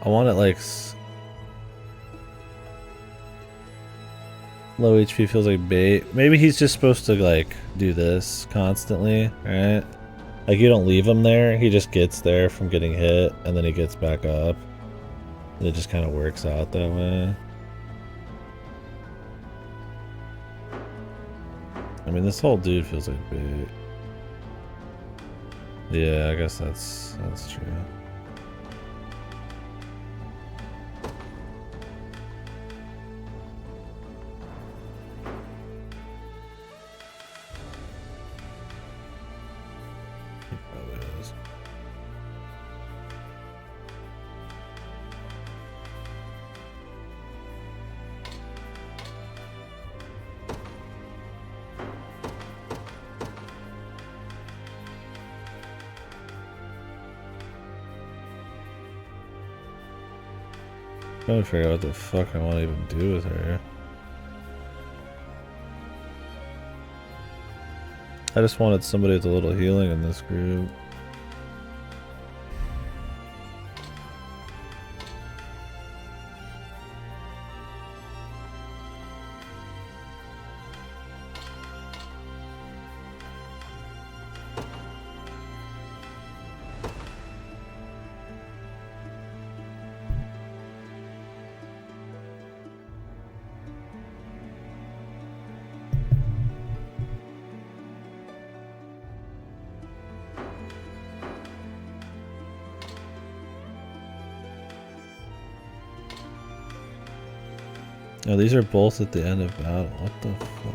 I want it like low HP feels like bait. Maybe he's just supposed to like do this constantly, right? Like, you don't leave him there, he just gets there from getting hit, and then he gets back up. And it just kind of works out that way. I mean, this whole dude feels like bait. Yeah, I guess that's true. He probably is. Trying to figure out what the fuck I want to even do with her. I just wanted somebody with a little healing in this group. No, these are both at the end of battle. What the fuck?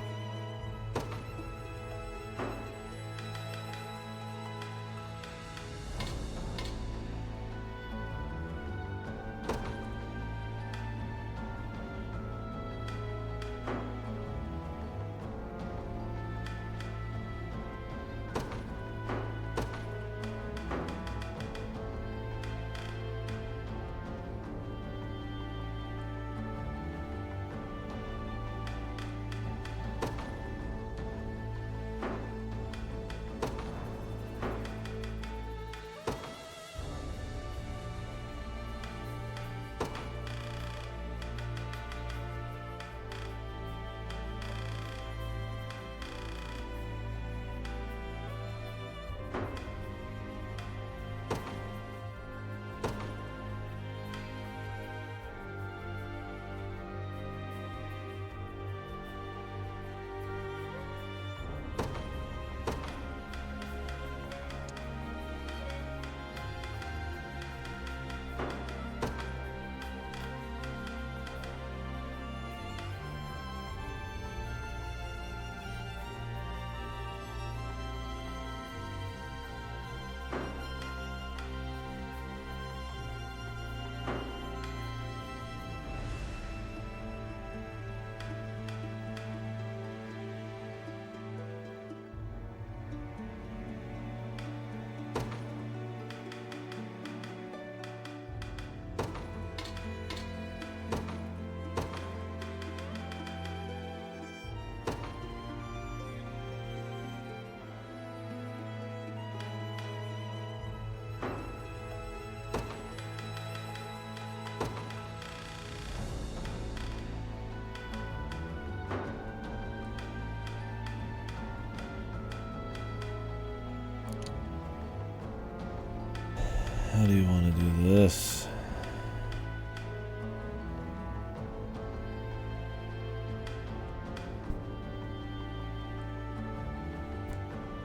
How do you want to do this?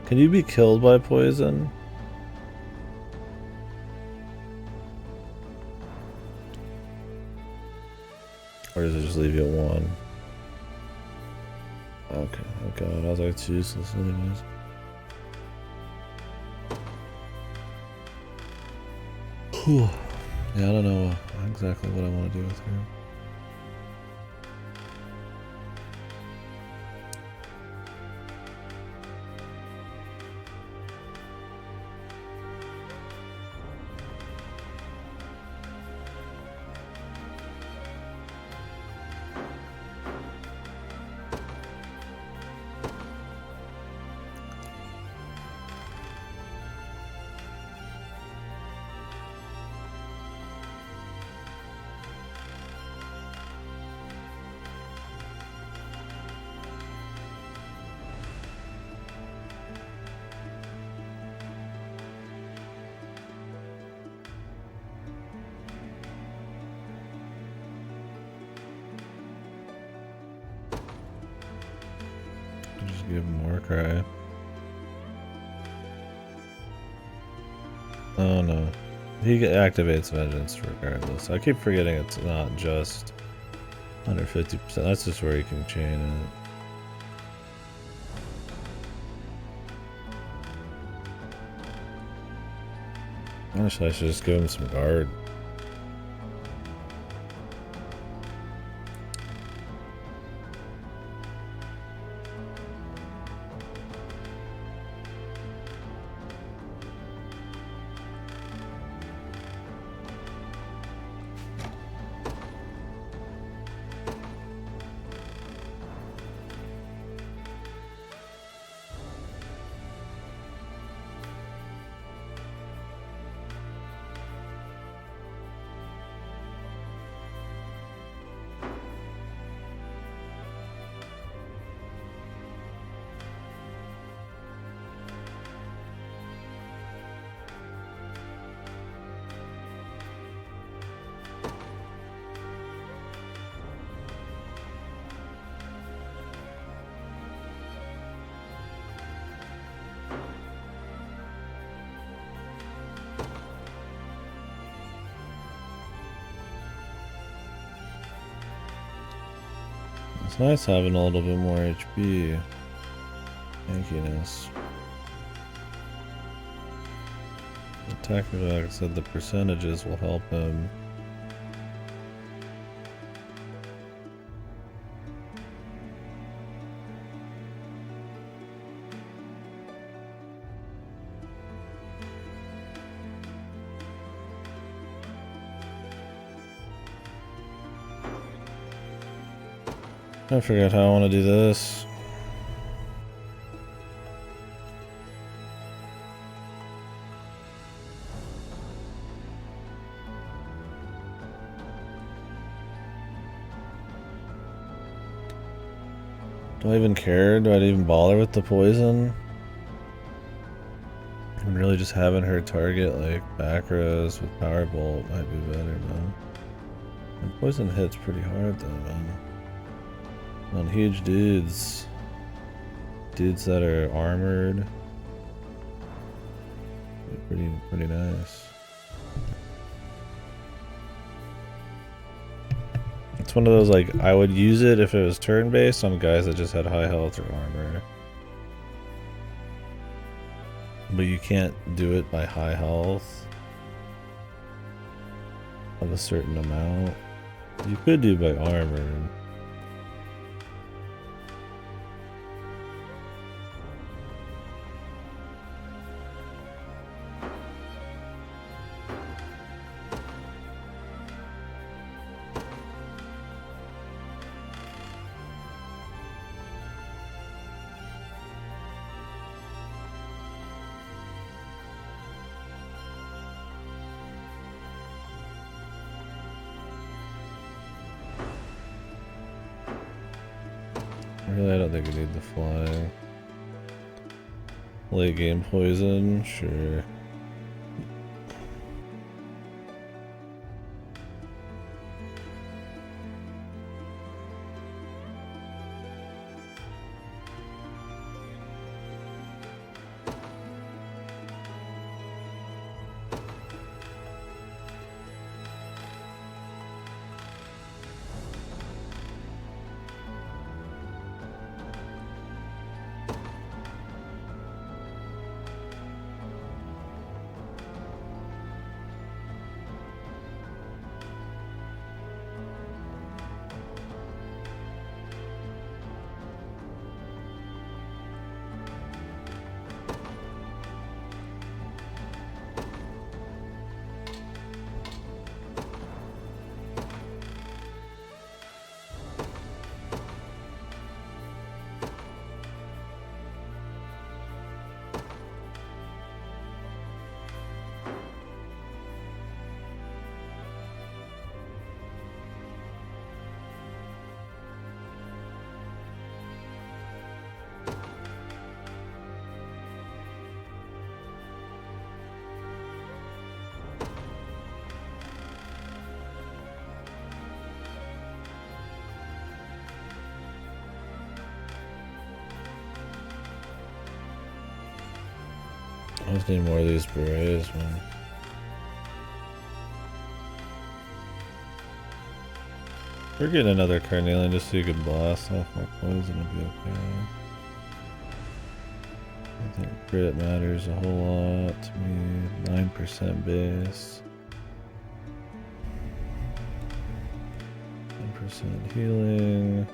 Can you be killed by poison? Or does it just leave you at 1? Okay, oh god, I was like, it's useless anyways. Whew. Yeah, I don't know exactly what I want to do with her. give him Warcry. Oh no. He activates Vengeance regardless. I keep forgetting it's not just under 50%. That's just where you can chain it. Actually, I should just give him some guard. It's nice having a little bit more HP. Tankiness. Technically, like I said, the percentages will help him. I forgot how I want to do this. Do I even care? Do I even bother with the poison? I'm really just having her target like back rows with Power Bolt might be better, man. And poison hits pretty hard though, man. On huge dudes. Dudes that are armored. Pretty nice. It's one of those, like, I would use it if it was turn-based on guys that just had high health or armor. But you can't do it by high health of a certain amount. You could do by armor. Really, I don't think we need the flying. Late game poison, sure. I just need more of these berets, man. We're getting another carnelian just so you can blast off more poison, it'll be okay. I think crit matters a whole lot to me. 9% base. 10% healing.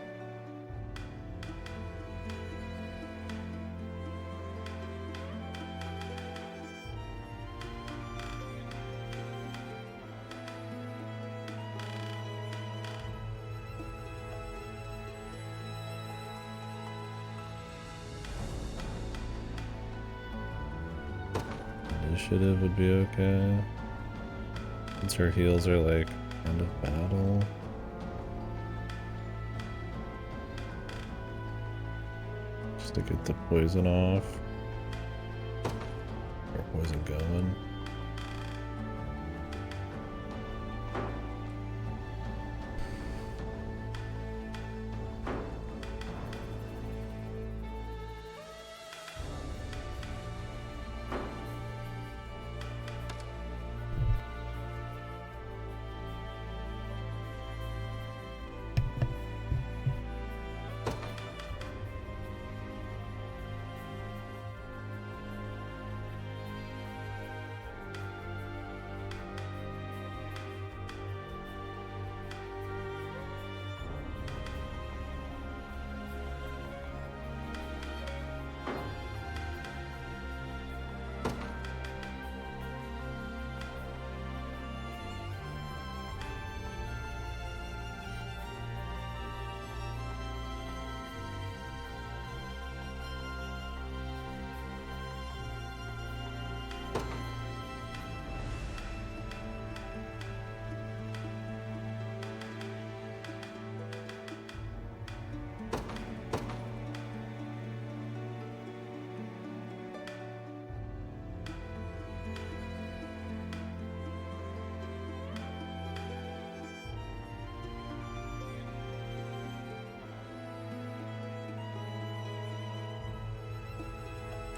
Initiative would be okay. Since her heals are like end of battle. Just to get the poison off. Or poison going.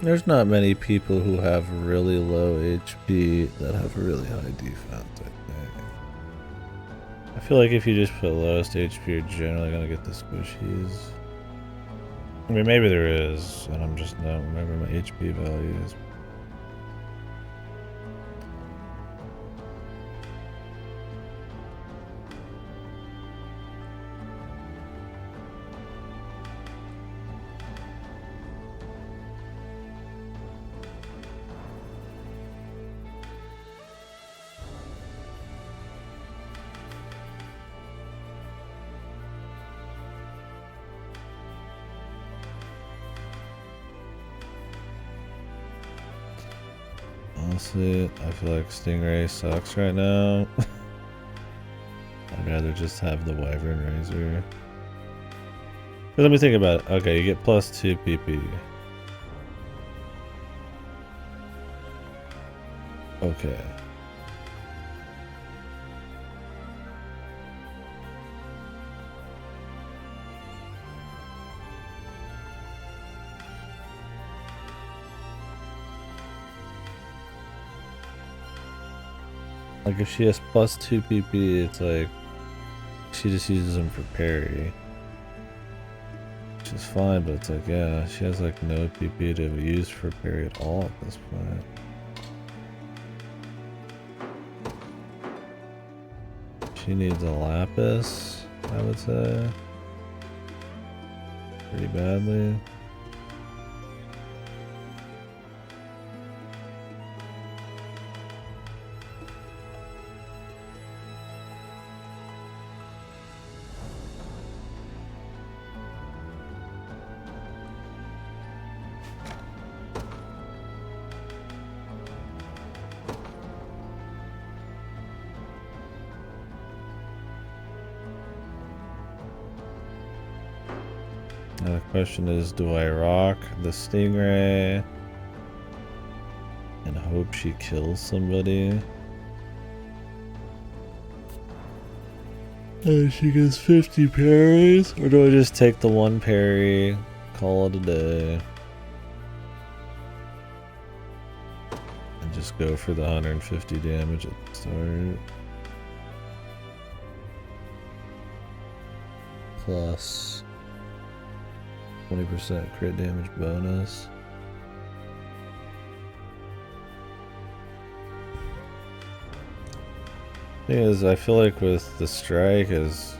There's not many people who have really low HP that have really high defense, I think. I feel like if you just put lowest HP, you're generally gonna get the squishies. I mean, maybe there is, and I'm just not remembering my HP values. Honestly, I feel like Stingray sucks right now. I'd rather just have the Wyvern Razor. But let me think about it. Okay, you get +2 PP. Okay. Like if she has +2 PP, it's like she just uses them for parry, which is fine. But it's like, yeah, she has like no PP to use for parry at all at this point. She needs a lapis, I would say, pretty badly. Now the question is, do I rock the Stingray and hope she kills somebody? She gets 50 parries? Or do I just take the one parry, call it a day? just go for the 150 damage at the start. Plus 20% crit damage bonus. Thing is, I feel like with the strike is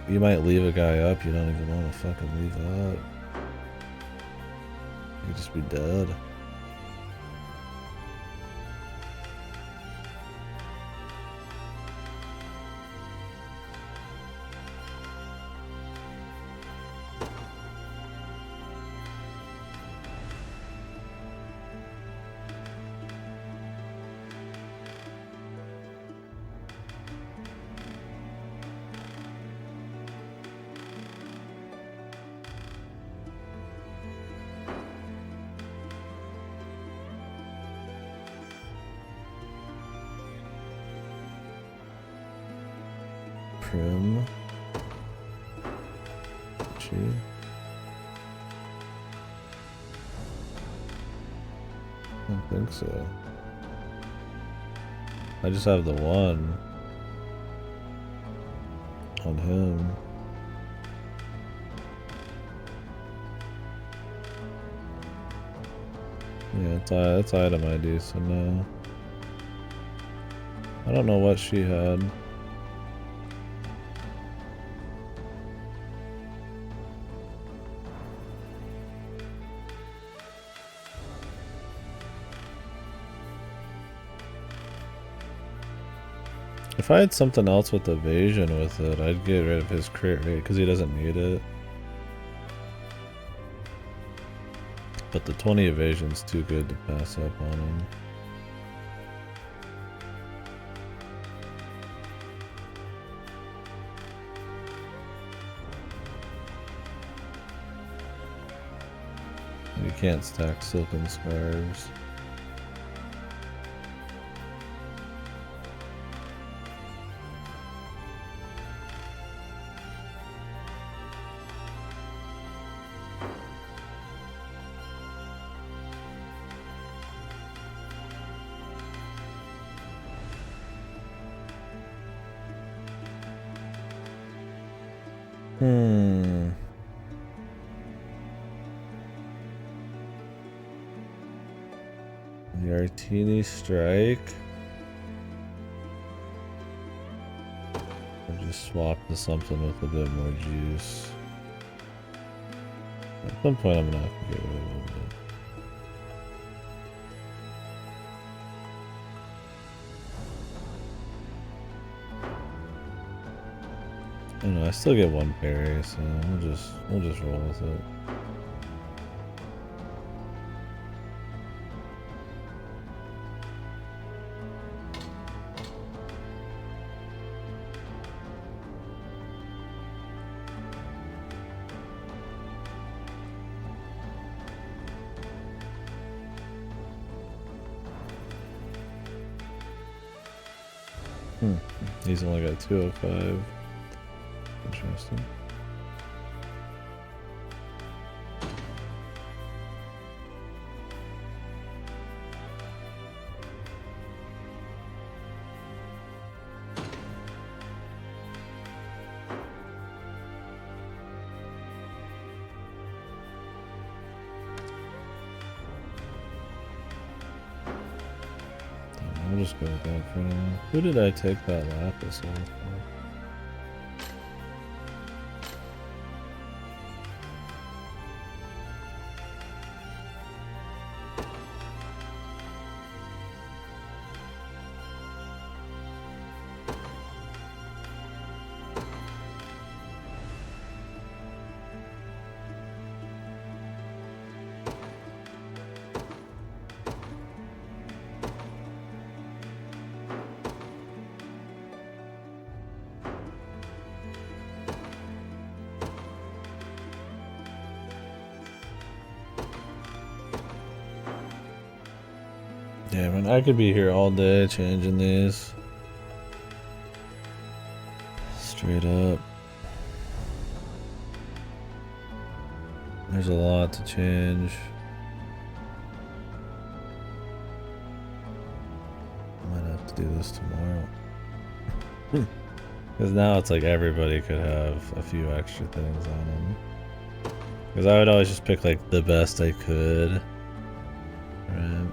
you might leave a guy up you don't even want to fucking leave up. You could just be dead. Prim. Gee. I don't think so. I just have the one on him. Yeah, it's item ID, so no. I don't know what she had. If I had something else with evasion with it, I'd get rid of his crit rate because he doesn't need it. But the 20 evasion's too good to pass up on him. You can't stack silken scarves. The Artini strike. I'll just swap to something with a bit more juice. At some point I'm gonna have to get rid of it. I don't know, I still get one parry, so we'll just roll with it. He's only got 205. Interesting. I'll just go with that for now. Who did I take that lapis off? Yeah, man, I could be here all day changing these. Straight up. There's a lot to change. to do this tomorrow. Because now it's like everybody could have a few extra things on them. Because I would always just pick like the best I could. Right.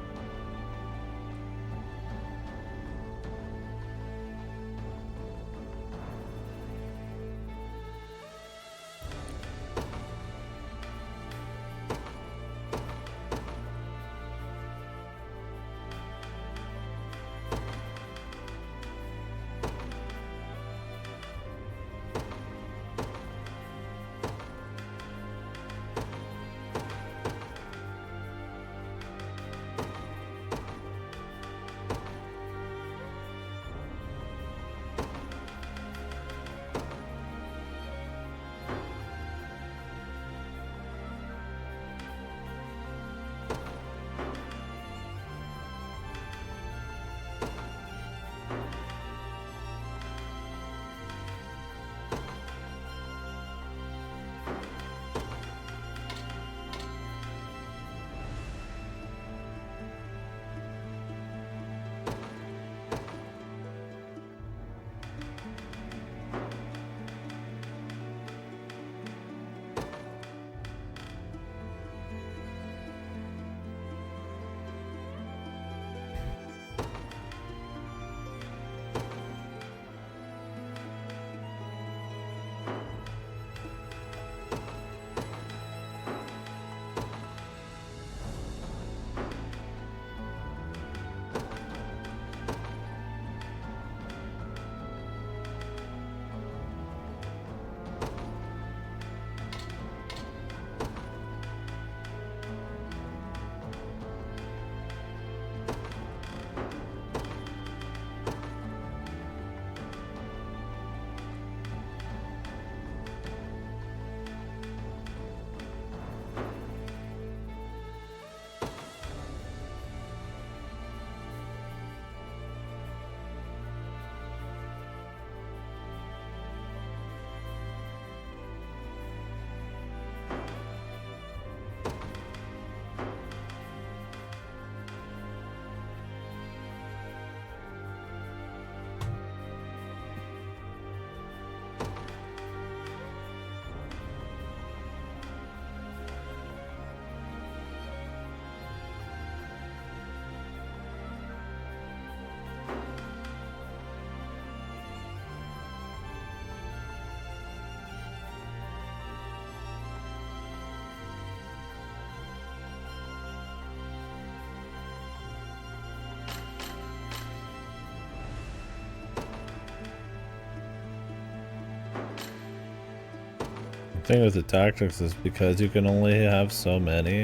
The thing with the tactics is because you can only have so many,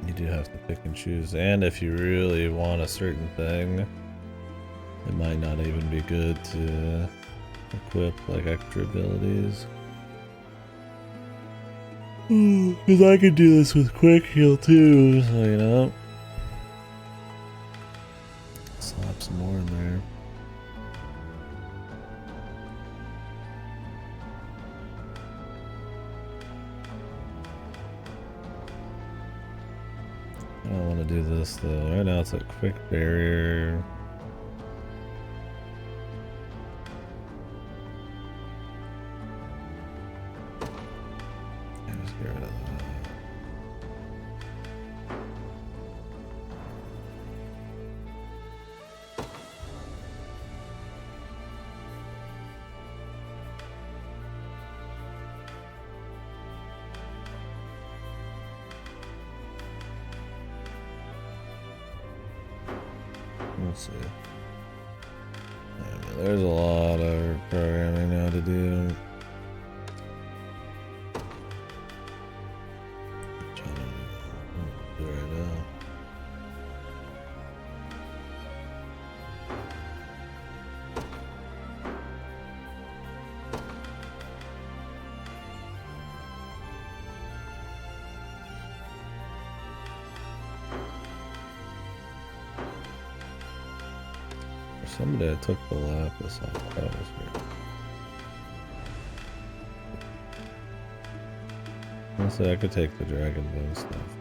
you do have to pick and choose. And if you really want a certain thing, it might not even be good to equip like extra abilities. Because I could do this with quick heal too, so you know. Slap some more in there. I don't want to do this though. Right now it's a quick barrier. Yeah, just get rid of that. Let's see. Yeah, there's a lot of programming now to do. Trying to do it right now. Somebody I took the lapis off. That was weird. Honestly, I could take the dragon bone stuff.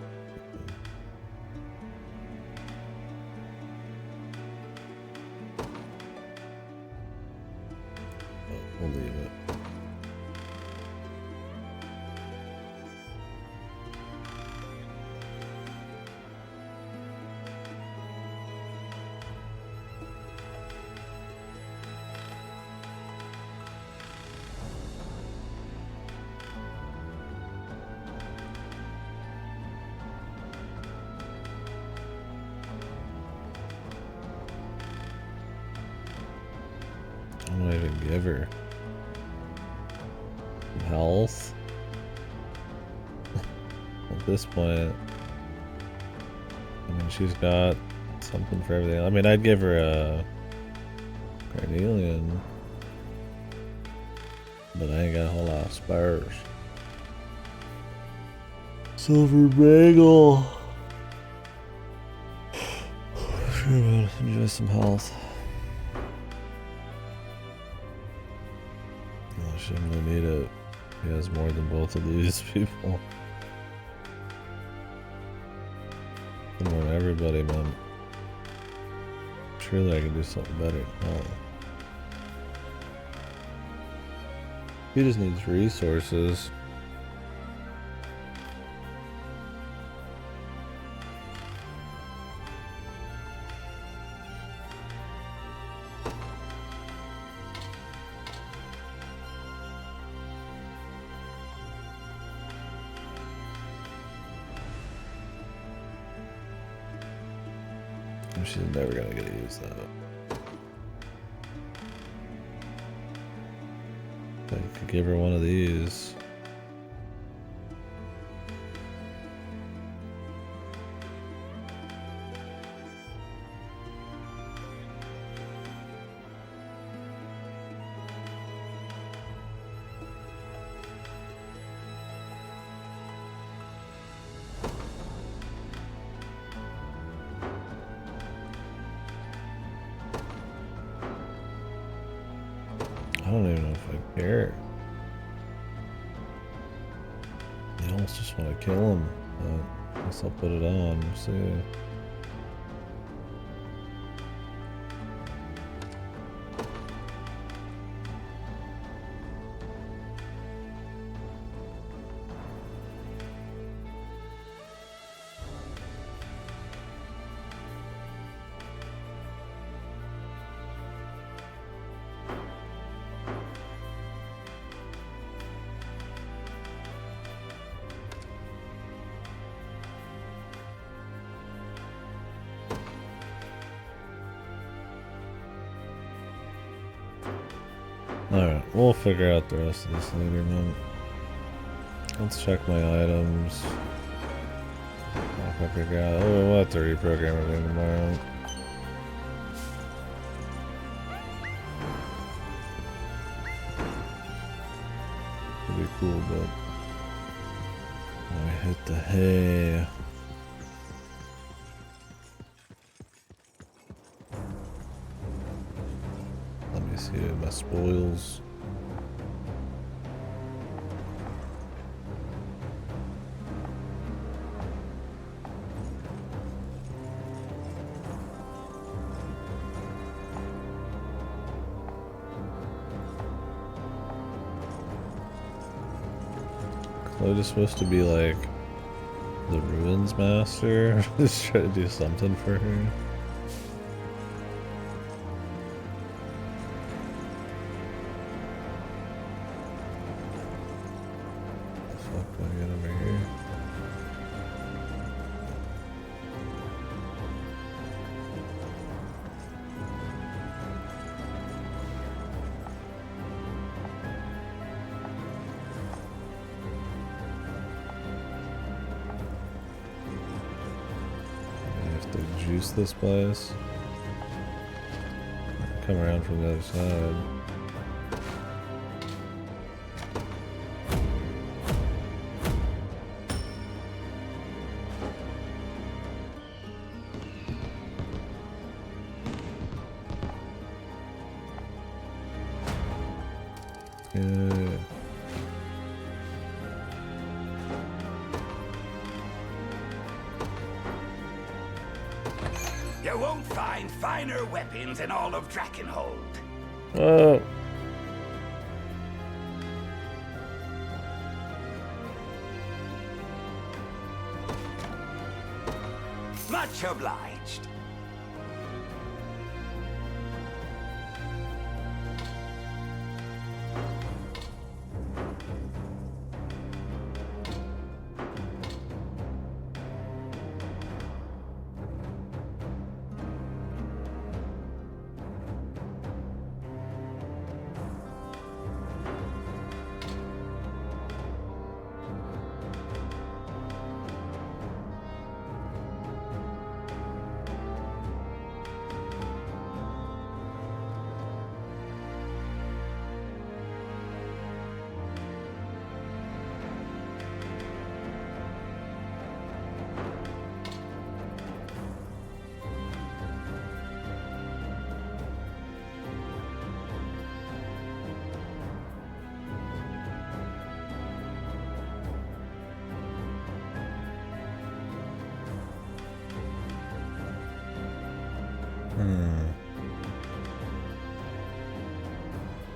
give her? Some health? At this point, I mean, she's got something for everything. I mean, I'd give her a carnelian, but I ain't got a whole lot of spurs. Silver bagel. Sure, enjoy some health. I shouldn't really need it. He has more than both of these people. More than everybody, man. Surely I can do something better. Oh. He just needs resources. She's never gonna get to use that. I could give her one of these. I don't even know if I care. I almost just want to kill him. But I guess I'll put it on. See. Alright, we'll figure out the rest of this later, man. Let's check my items. If I figure out, oh, we'll have to reprogram everything tomorrow. It'd be cool, but I hit the hay. See my spoils. Chloe is supposed to be like the ruins master. Just try to do something for her. Juice this place. Come around from the other side. Yeah. You won't find finer weapons in all of Drakenhold. Whoa. Much obliged.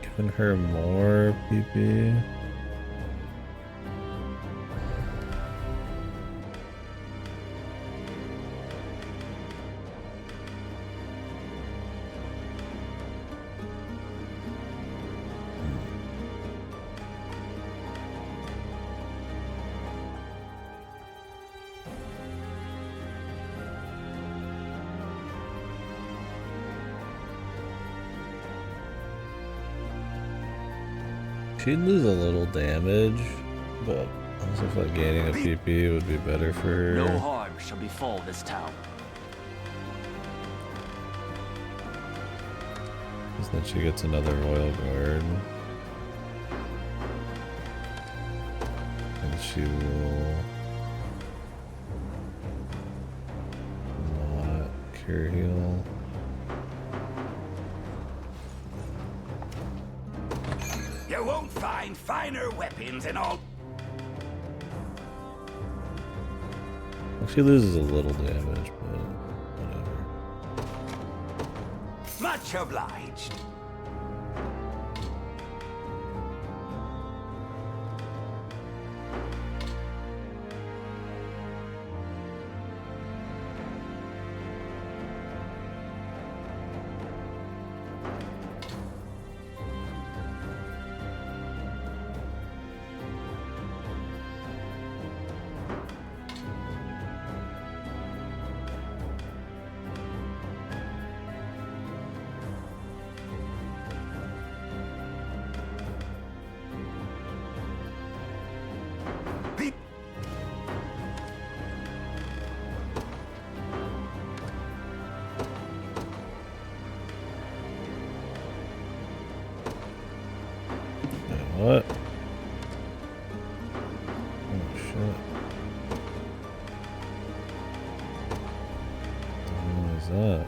Giving her more PP. She'd lose a little damage, but I also feel like gaining a PP would be better for her. No harm shall befall this town. Because then she gets another Royal Guard. And she will not cure heal. You won't find finer weapons in all. Well, she loses a little damage, but whatever. Much obliged. What? Oh shit. What is that?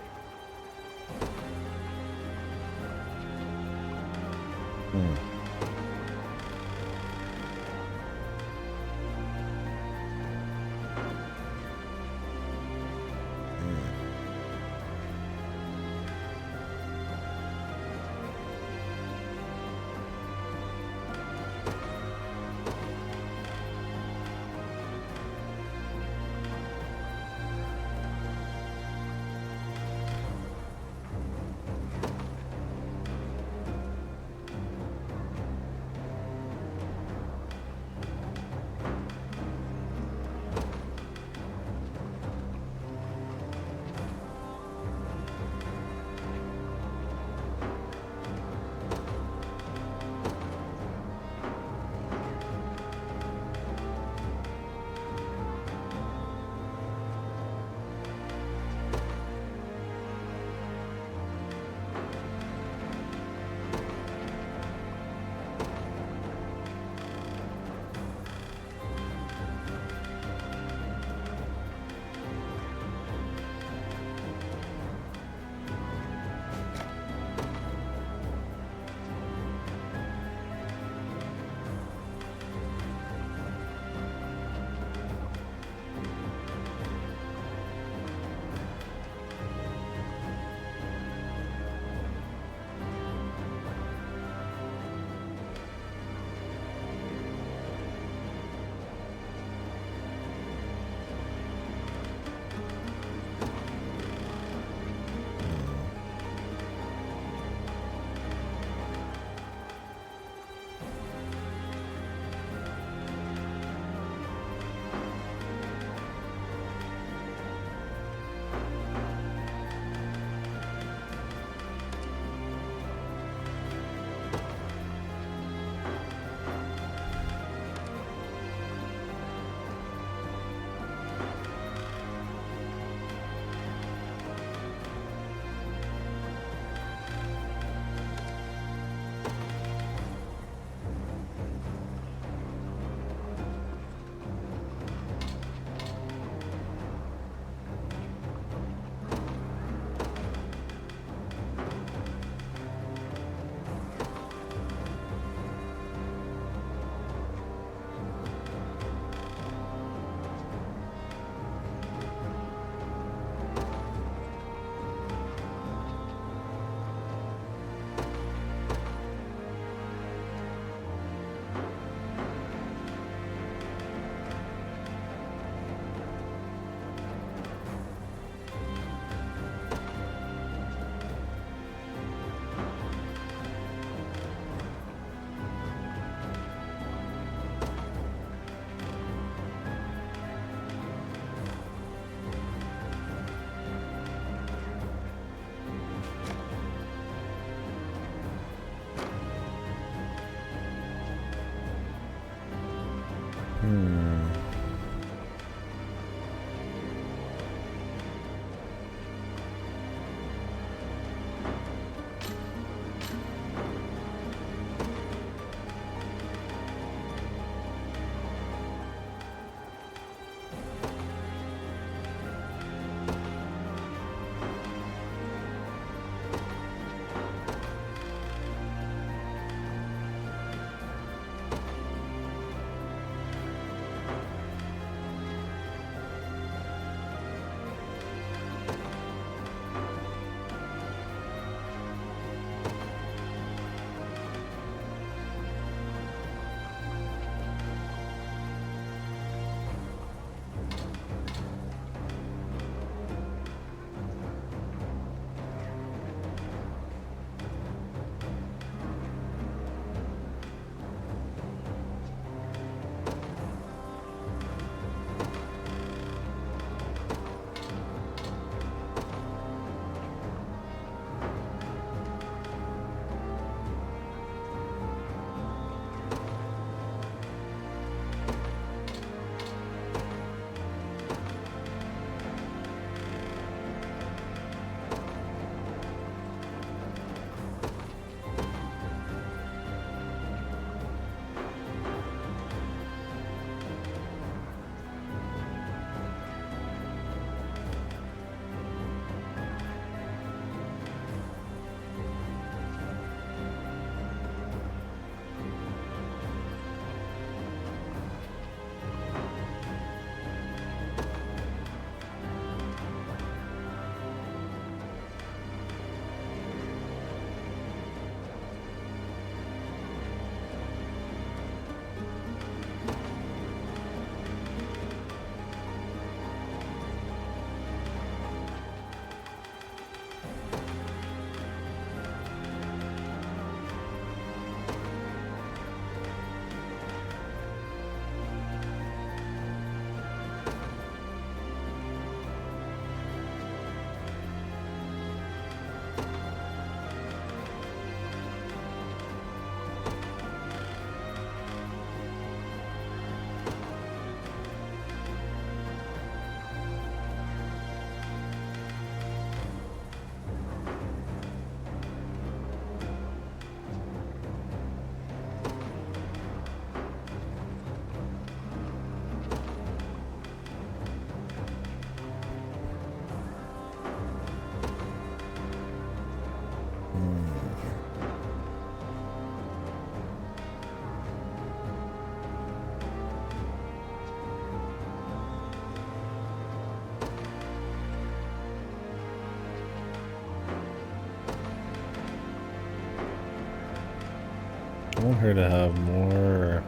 I want her to have more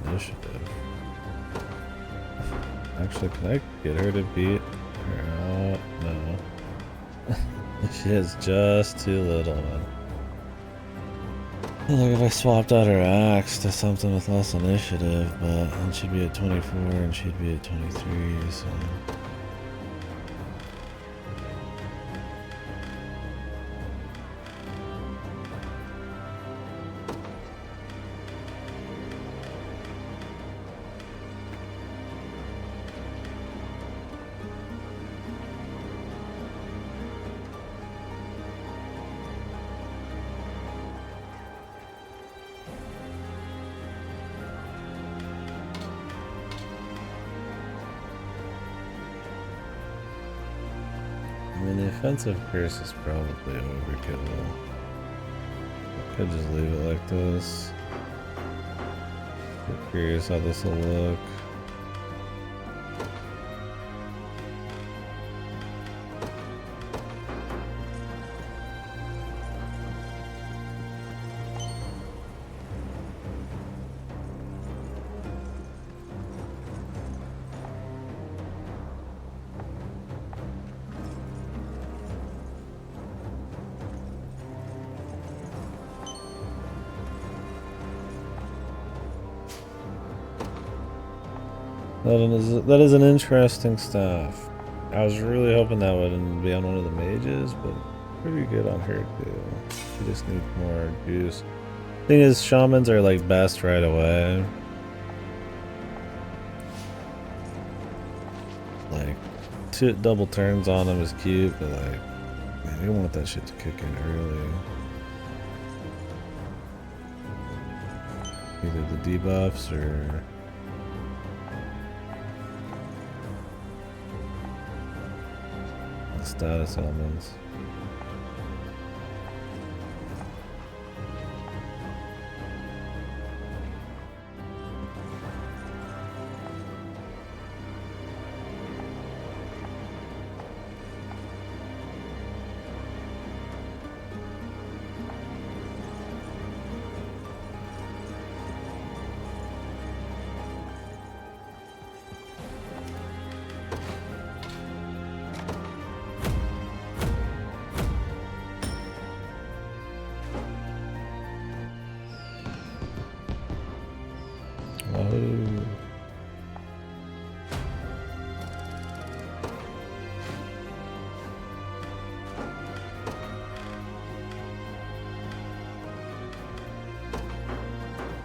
initiative. Actually, can I get her to beat her out? No. She has just too little. Like if I swapped out her axe to something with less initiative, but then she'd be at 24 and she'd be at 23, so... I mean, the offensive curse is probably overkill. I could just leave it like this. I'm curious how this will look. That is an interesting staff. I was really hoping that wouldn't be on one of the mages, but pretty good on her too. She just needs more juice. Thing is, shamans are like best right away. Like, double turns on them is cute, but like, man, you want that shit to kick in early. Either the debuffs or... status elements.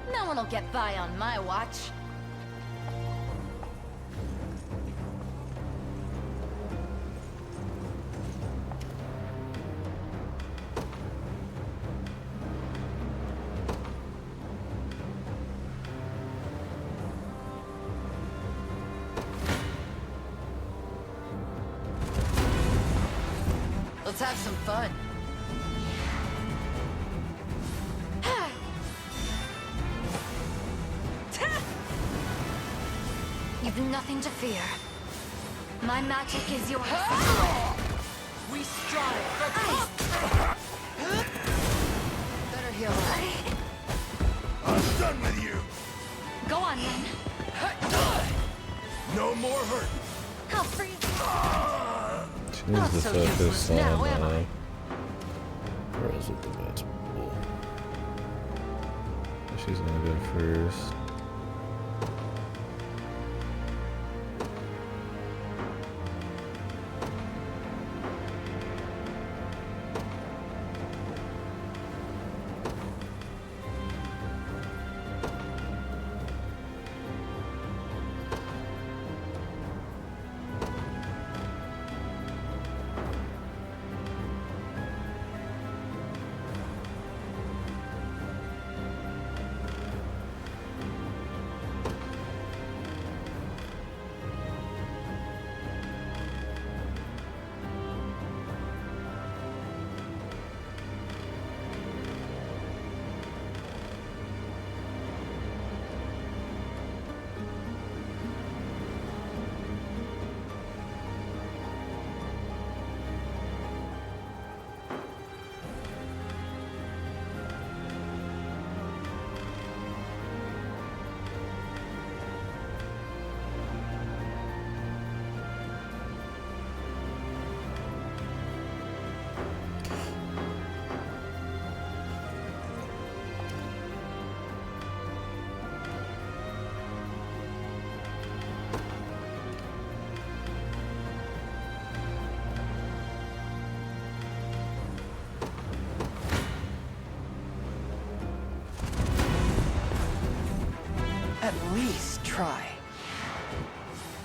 No one will get by on my watch. Let's have some fun. You've nothing to fear. My magic is yours. We strive for better heal up. I'm done with you. Go on then. No more hurt. I'll freeze. She needs to focus on Rose with the best pool. She's gonna go first.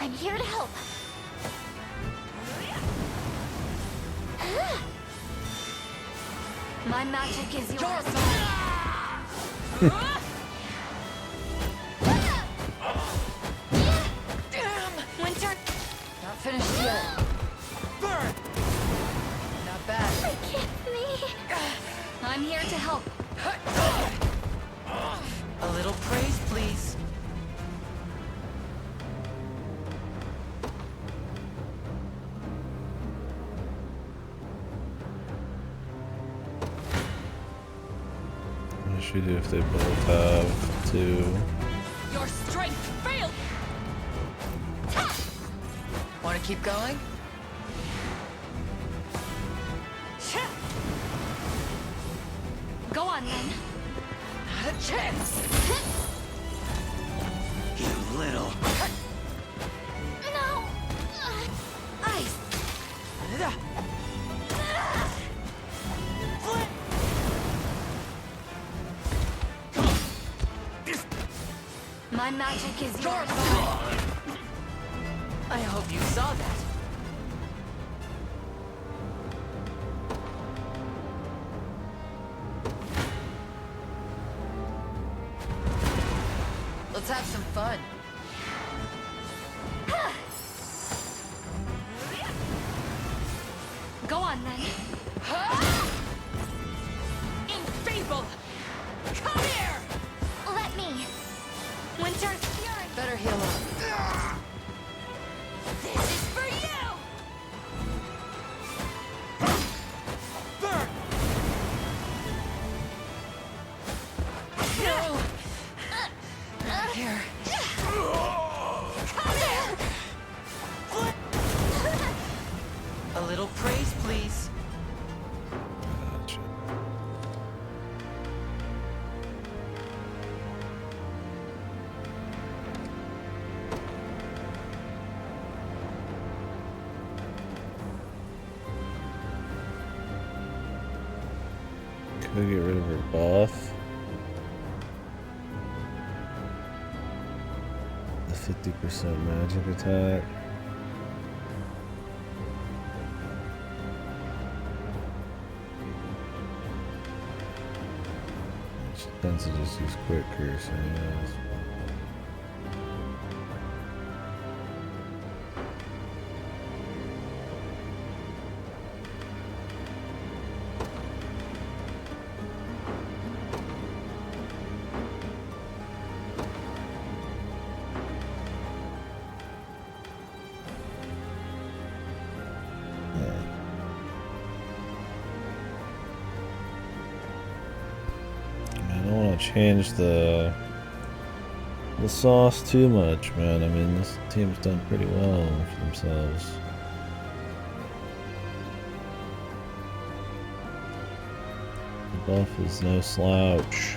I'm here to help. My magic is yours. Damn! Winter! Not finished yet. Burn! Not bad. Forgive me. I'm here to help. A little praise, please. What should we do if they both have two? Your strength failed. Want to keep going? Go on then. Not a chance. You little. No. Ice. My magic is yours. I hope you saw that. Let's have some fun. Go on then. In fable! Come here! Let me. Winter's fury. Better heal up. This is for you. Burn! No! Here. Come here. A little praise, please. Gotcha. Can we get rid of her buff? The 50% magic attack. She tends to just use quick curse anyways. I don't want to change the sauce too much, man. I mean, this team's done pretty well for themselves. The buff is no slouch.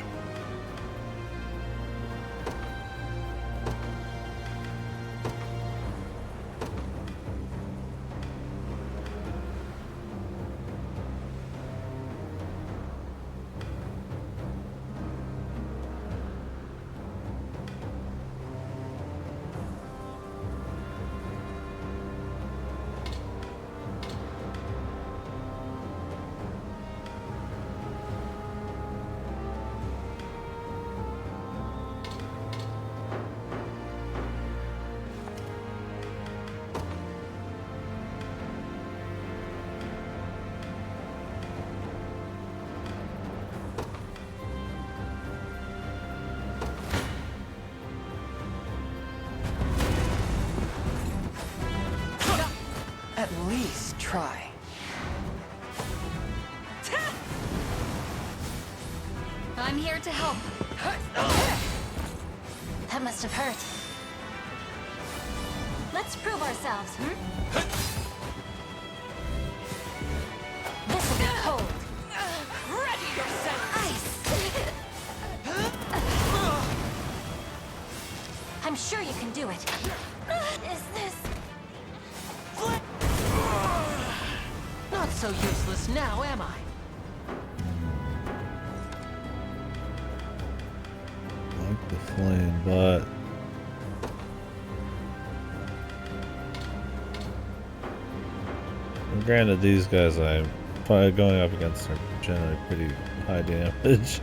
At least try. I'm here to help. That must have hurt. Let's prove ourselves, This'll be cold. Ready yourself! Ice! I'm sure you can do it. Is this... Not so useless now, am I? Like the flame, but Granted, these guys I'm probably going up against are generally pretty high damage.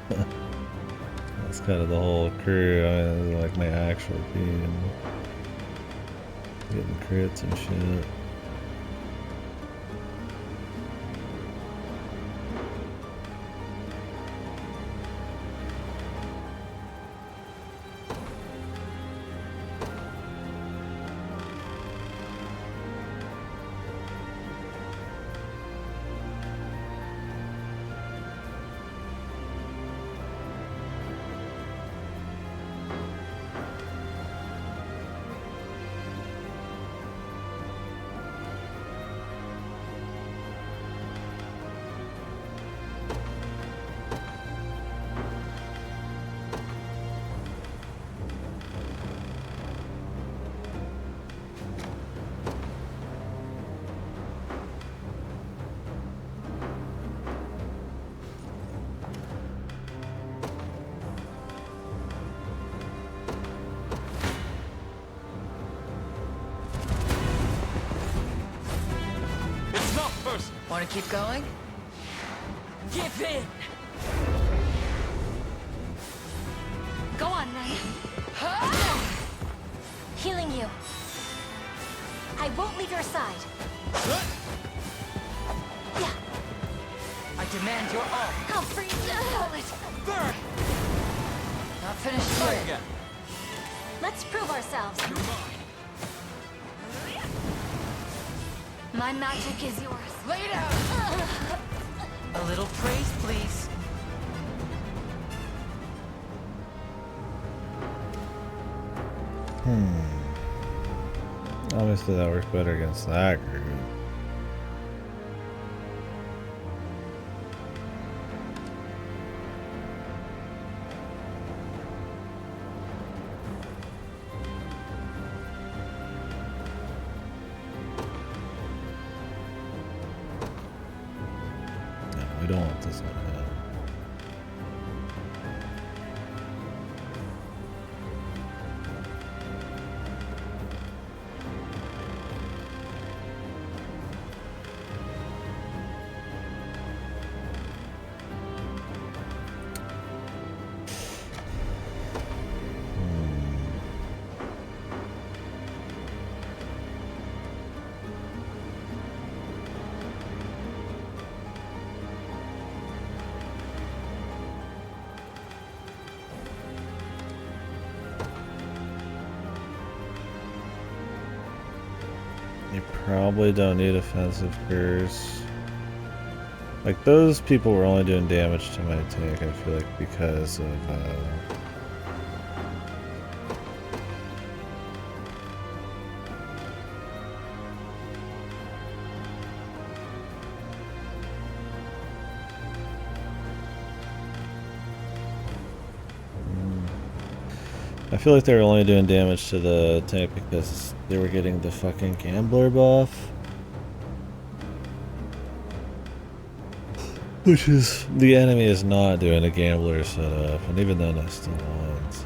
That's kind of the whole crew. I mean, like my actual team. Getting crits and shit. Want to keep going? Give in! Go on, then. Healing you. I won't leave your side. I demand your all. I'll freeze the bullet. Burn! Not finished yet. Let's prove ourselves. My magic is yours. Lay down! A little praise, please. Obviously that works better against that group. We don't want this one to happen. You probably don't need offensive curse. Like, those people were only doing damage to my tank, I feel like, because of, I feel like they were only doing damage to the tank because they were getting the fucking gambler buff. Which is, the enemy is not doing a gambler setup, and even then I still won, so.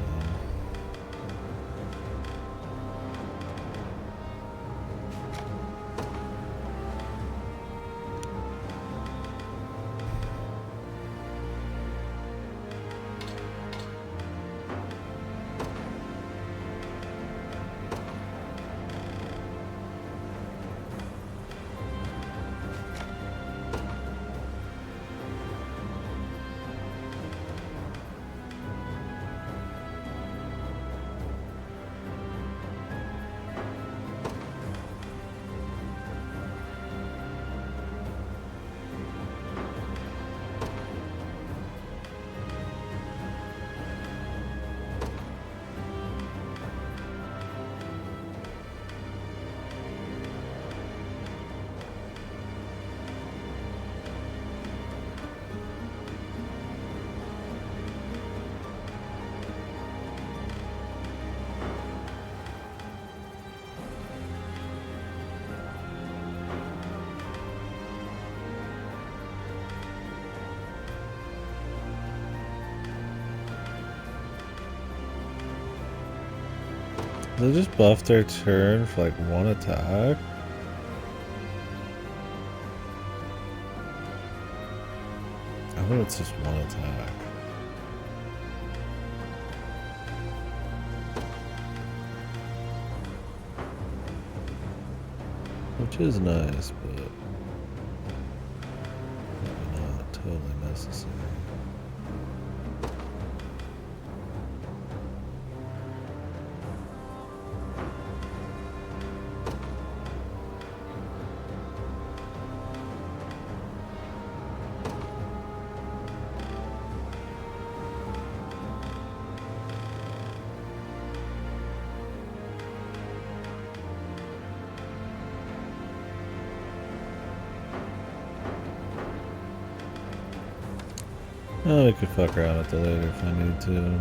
They just buff their turn for like one attack. know it's just one attack. Which is nice, but maybe not totally necessary. Oh, we could fuck around with it later if I need to.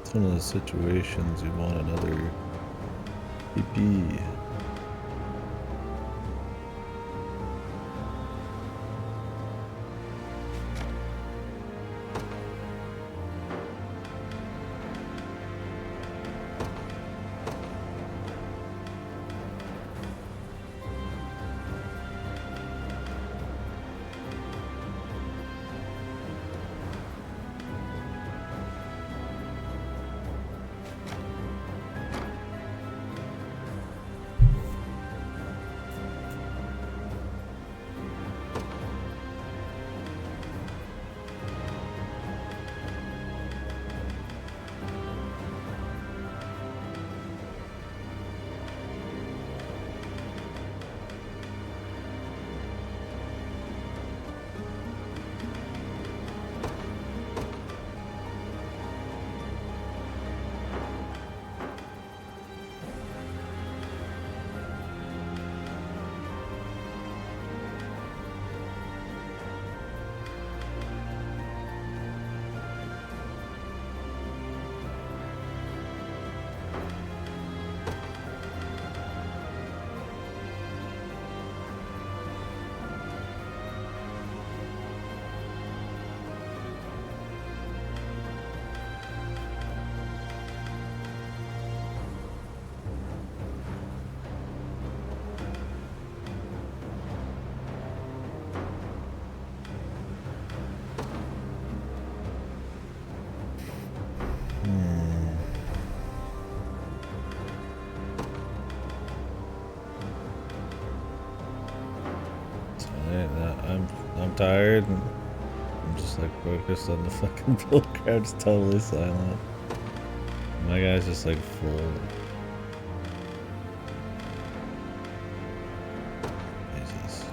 It's one of those situations you want another PP. I'm tired and I'm just like focused on the fucking build crowd's totally silent. My guy's just like full. Jesus.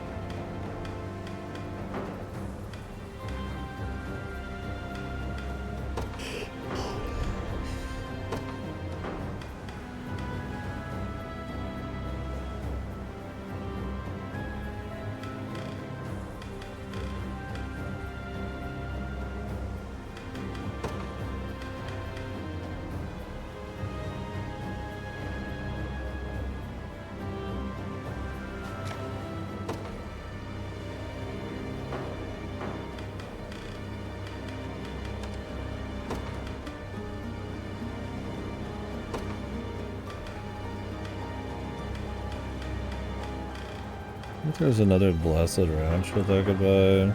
think there's another blessed round shield I could buy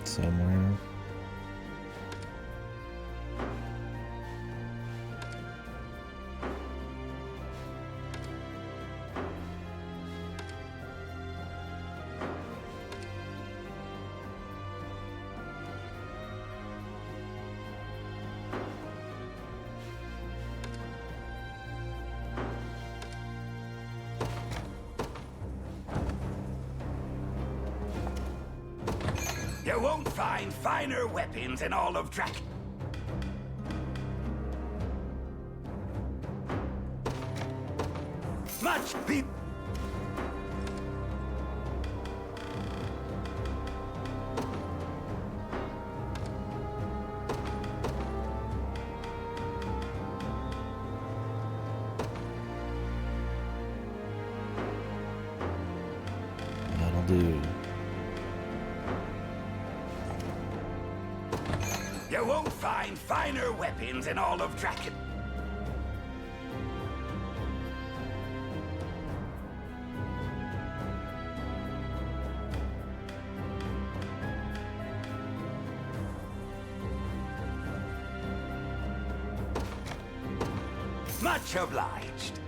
somewhere. You won't find finer weapons in all of Drac. Much be. That'll do. You won't find finer weapons in all of Draken. Much obliged.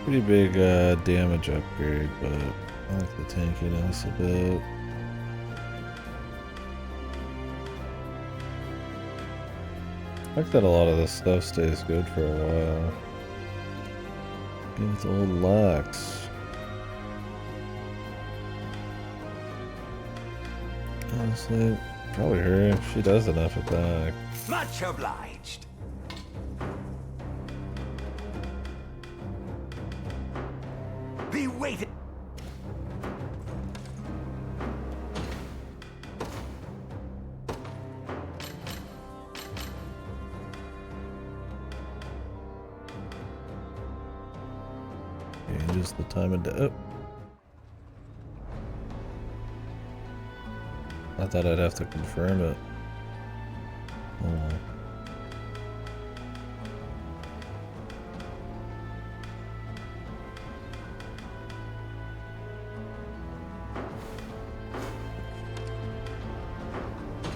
Pretty big damage upgrade, but I like the tankiness a bit. I like that a lot of this stuff stays good for a while. Give it to old Lex. Honestly, probably her. She does enough attack. Much obliged. Be waited. Changes the time of day. Oh. I thought I'd have to confirm it. Oh well.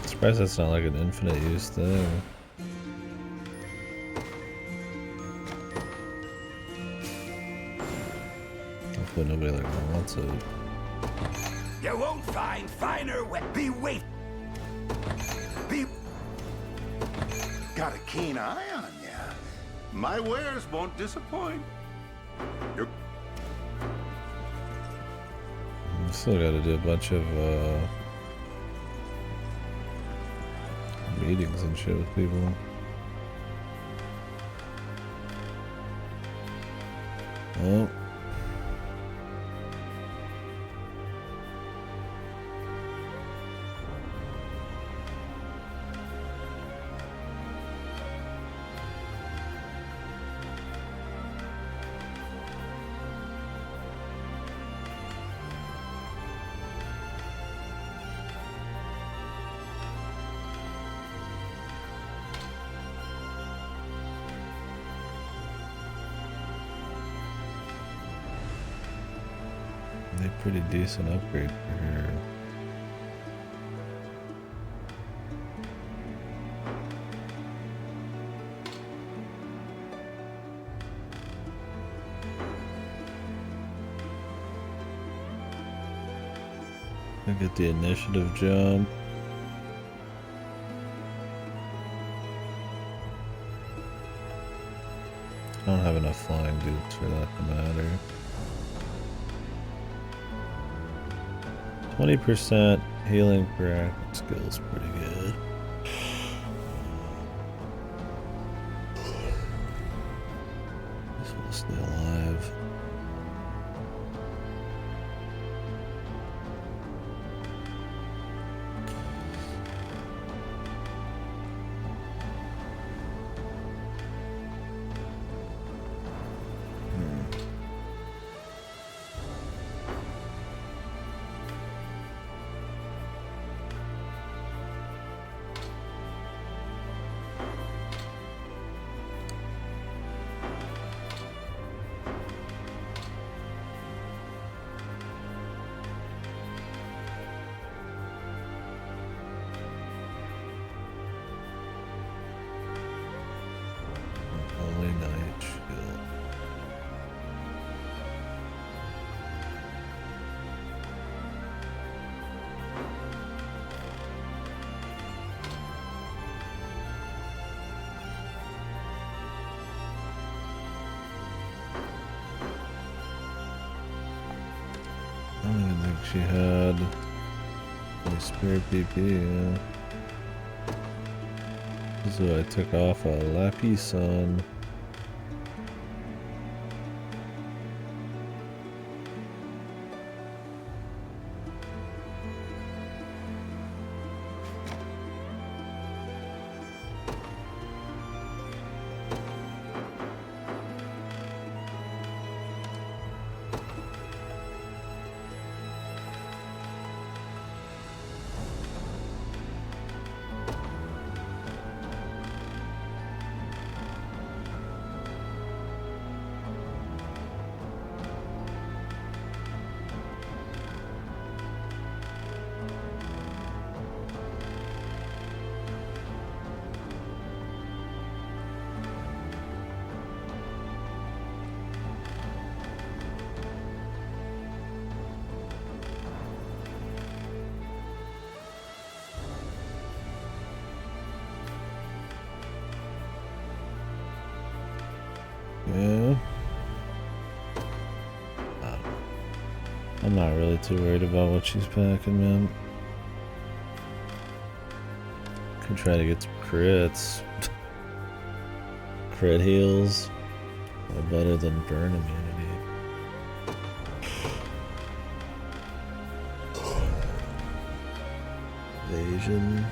Surprised that's not like an infinite use thing. Hopefully nobody like wants it. You won't find finer weapons. Be wait. Be. Got a keen eye on ya. My wares won't disappoint. You're... Still gotta do a bunch of meetings and shit with people. Oh. Pretty decent upgrade for her. I get the initiative jump. I don't have enough flying dudes for that to matter. 20% healing per active skill is pretty good. This will stay alive. she had any spare PP, yeah. This is what I took off a lapis on. Yeah. I'm not really too worried about what she's packing, man. Could try to get some crits. Crit heals are better than burn immunity. Evasion.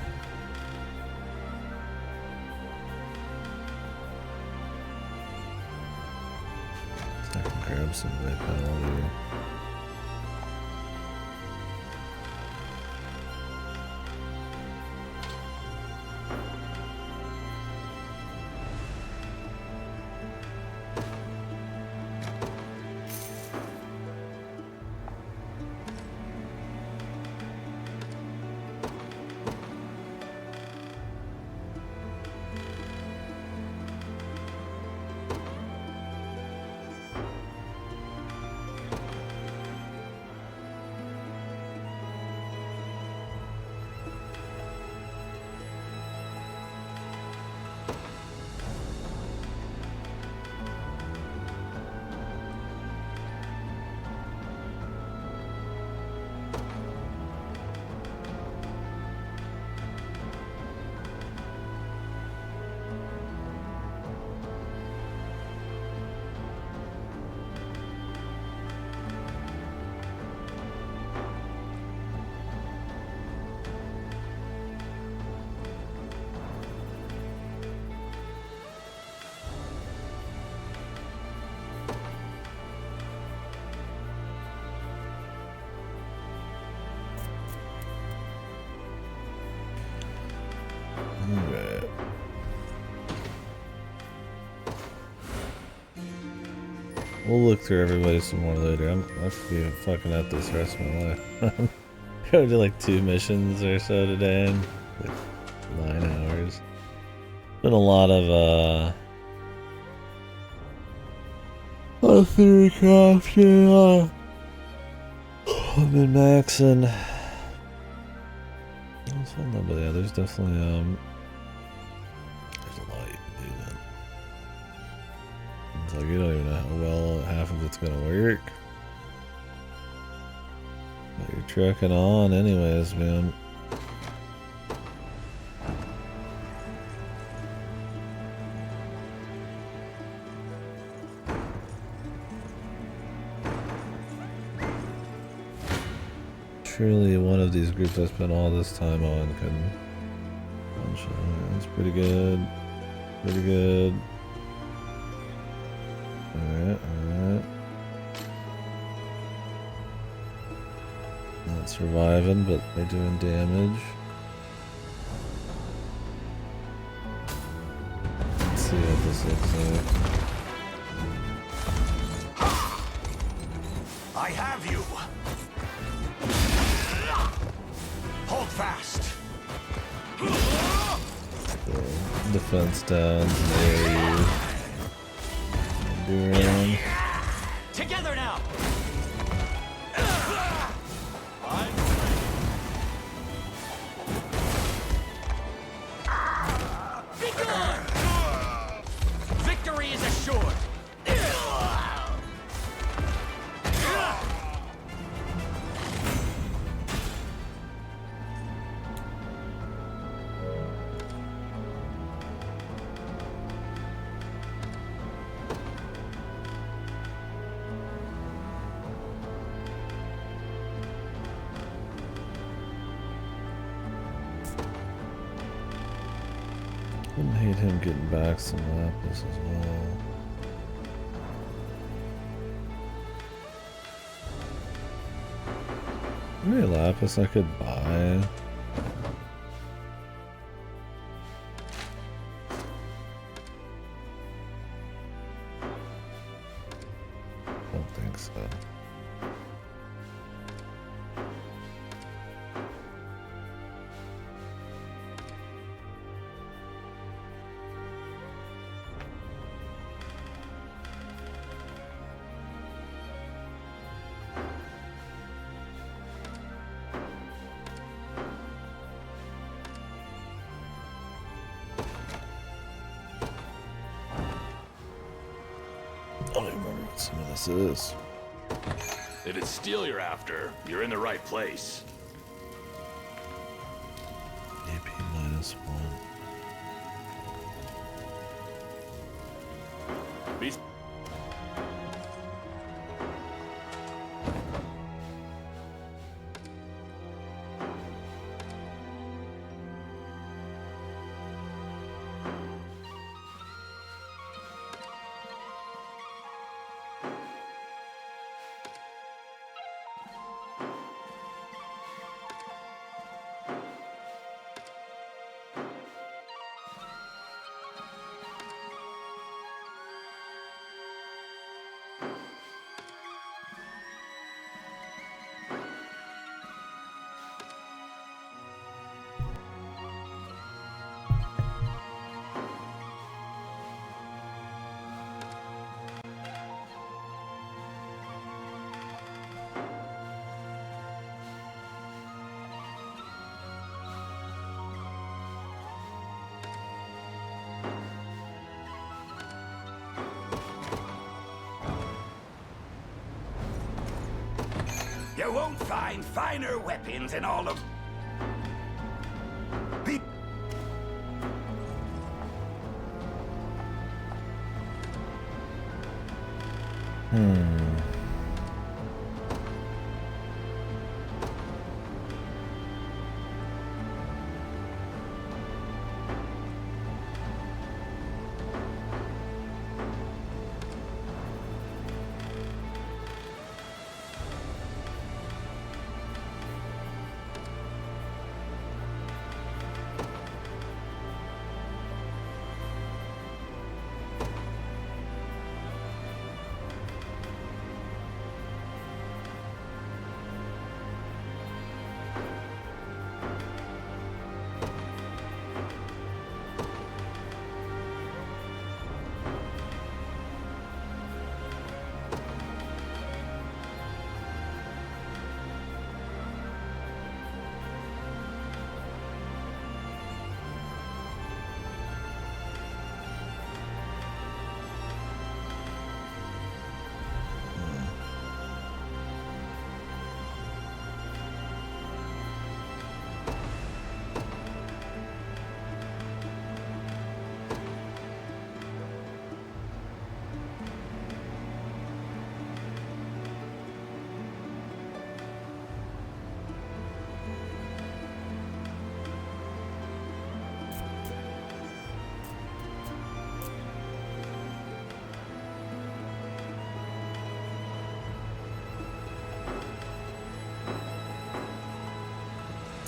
I can grab some vitality. Alright. We'll look through everybody some more later. I could be fucking at this the rest of my life. Gotta do like 2 missions or so today in like 9 hours. Been a lot of theory crafting. I've been maxing. It's fun though, but yeah, there's definitely there's a lot you can do then. It's like you don't even know how well half of it's gonna work. But you're trucking on anyways, man. Surely one of these groups I spent all this time on can punch on. That's pretty good. Pretty good. Alright, alright. Not surviving, but they're doing damage. Let's see what this looks like. I have you! Hold fast! Defense down, there you around. Together now! Be gone! Victory is assured! Wouldn't hate him getting back some lapis as well. How many lapis I could buy? Don't think so. I don't even remember what some of this is. If it's steel you're after, you're in the right place. AP -1. Be You won't find finer weapons in all of... the...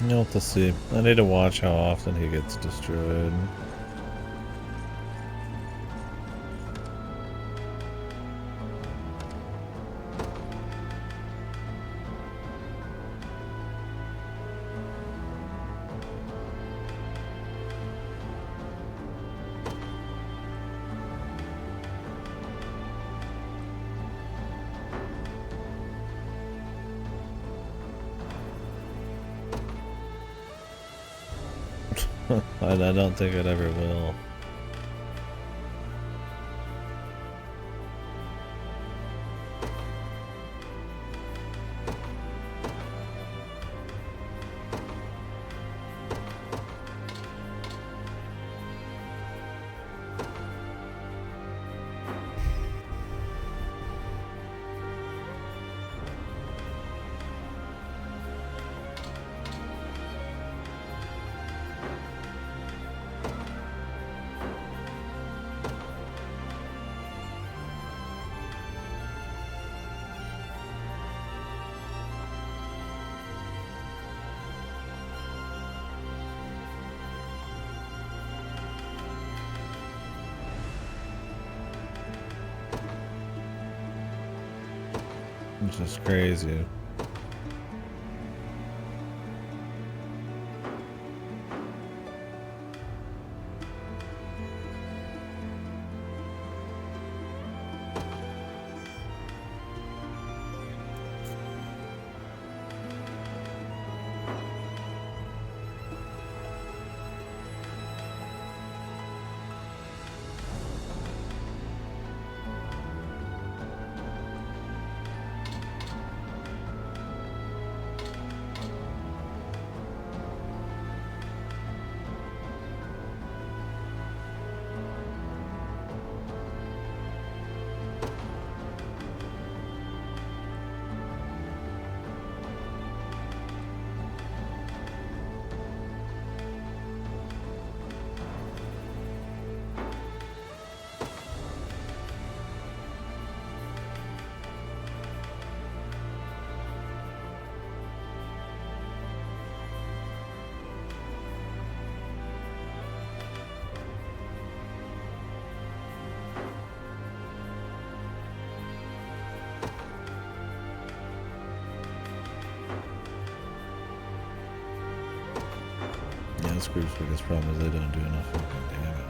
You'll have to see. I need to watch how often he gets destroyed. I don't think it ever will. It's just crazy. Yeah, this group's biggest problem is they don't do enough fucking damage.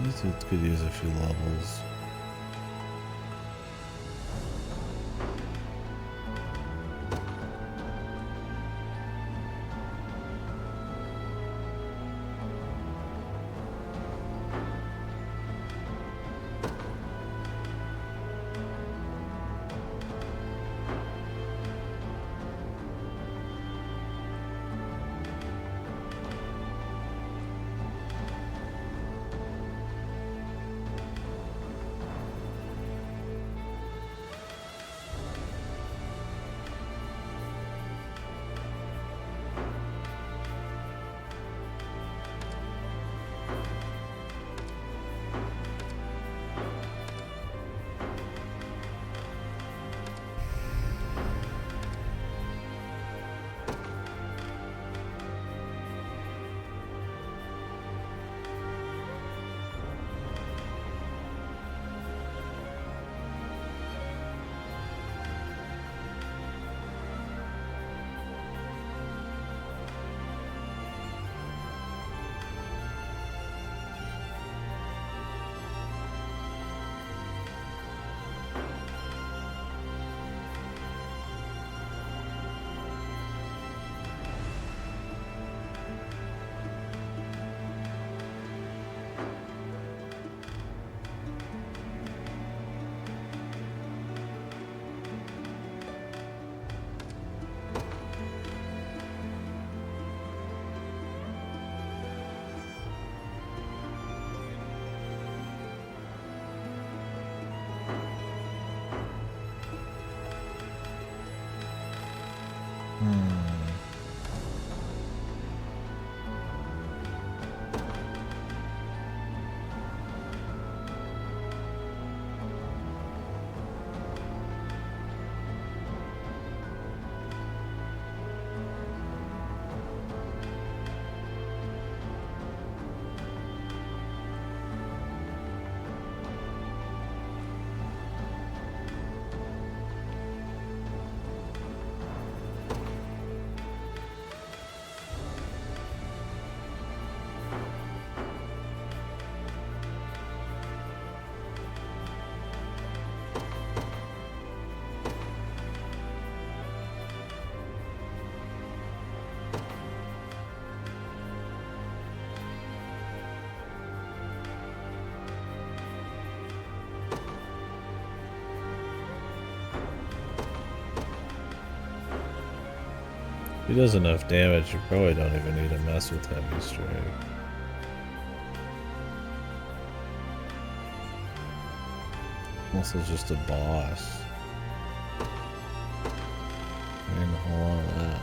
These dudes could use a few levels. he does enough damage, you probably don't even need to mess with Heavy Strike. Unless it's just a boss. And a whole lot of that.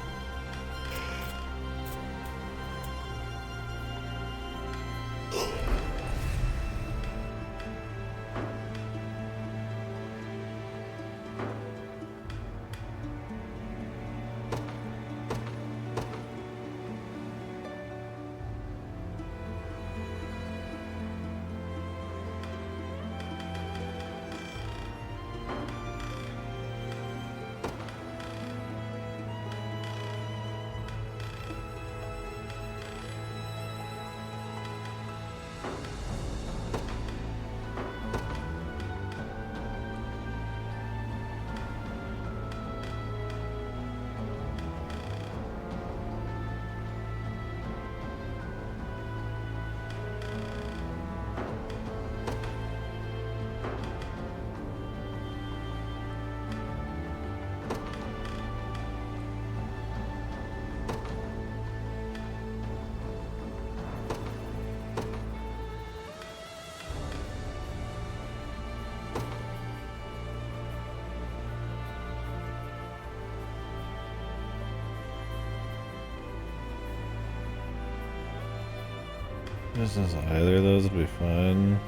This is either of those would be fine.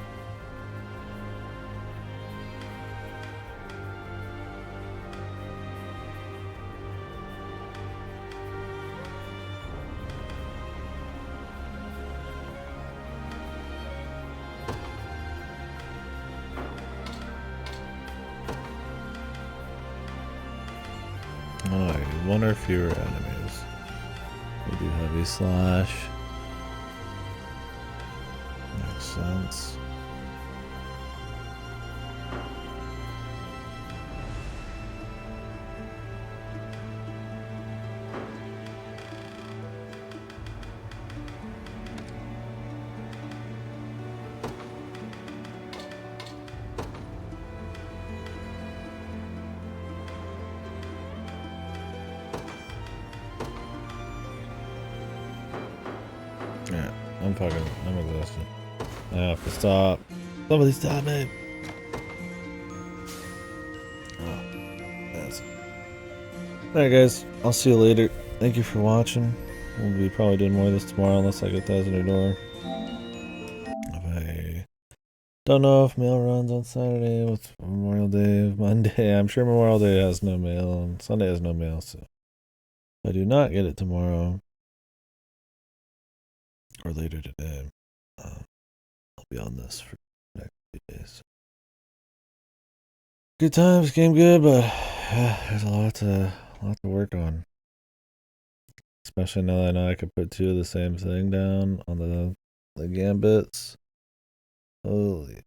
Alright, one or fewer enemies. We do Heavy Slash. Makes sense. Yeah, I'm exhausted. I have to stop. Somebody stop me. Oh, that's it. Alright guys, I'll see you later. Thank you for watching. We'll be probably doing more of this tomorrow unless I get that in the door. If I don't know if mail runs on Saturday with Memorial Day, Monday. I'm sure Memorial Day has no mail and Sunday has no mail, so if I do not get it tomorrow or later today, I'll be on this for the next few days. Good times, game good, but there's a lot to work on. Especially now that I know I could put two of the same thing down on the gambits. Holy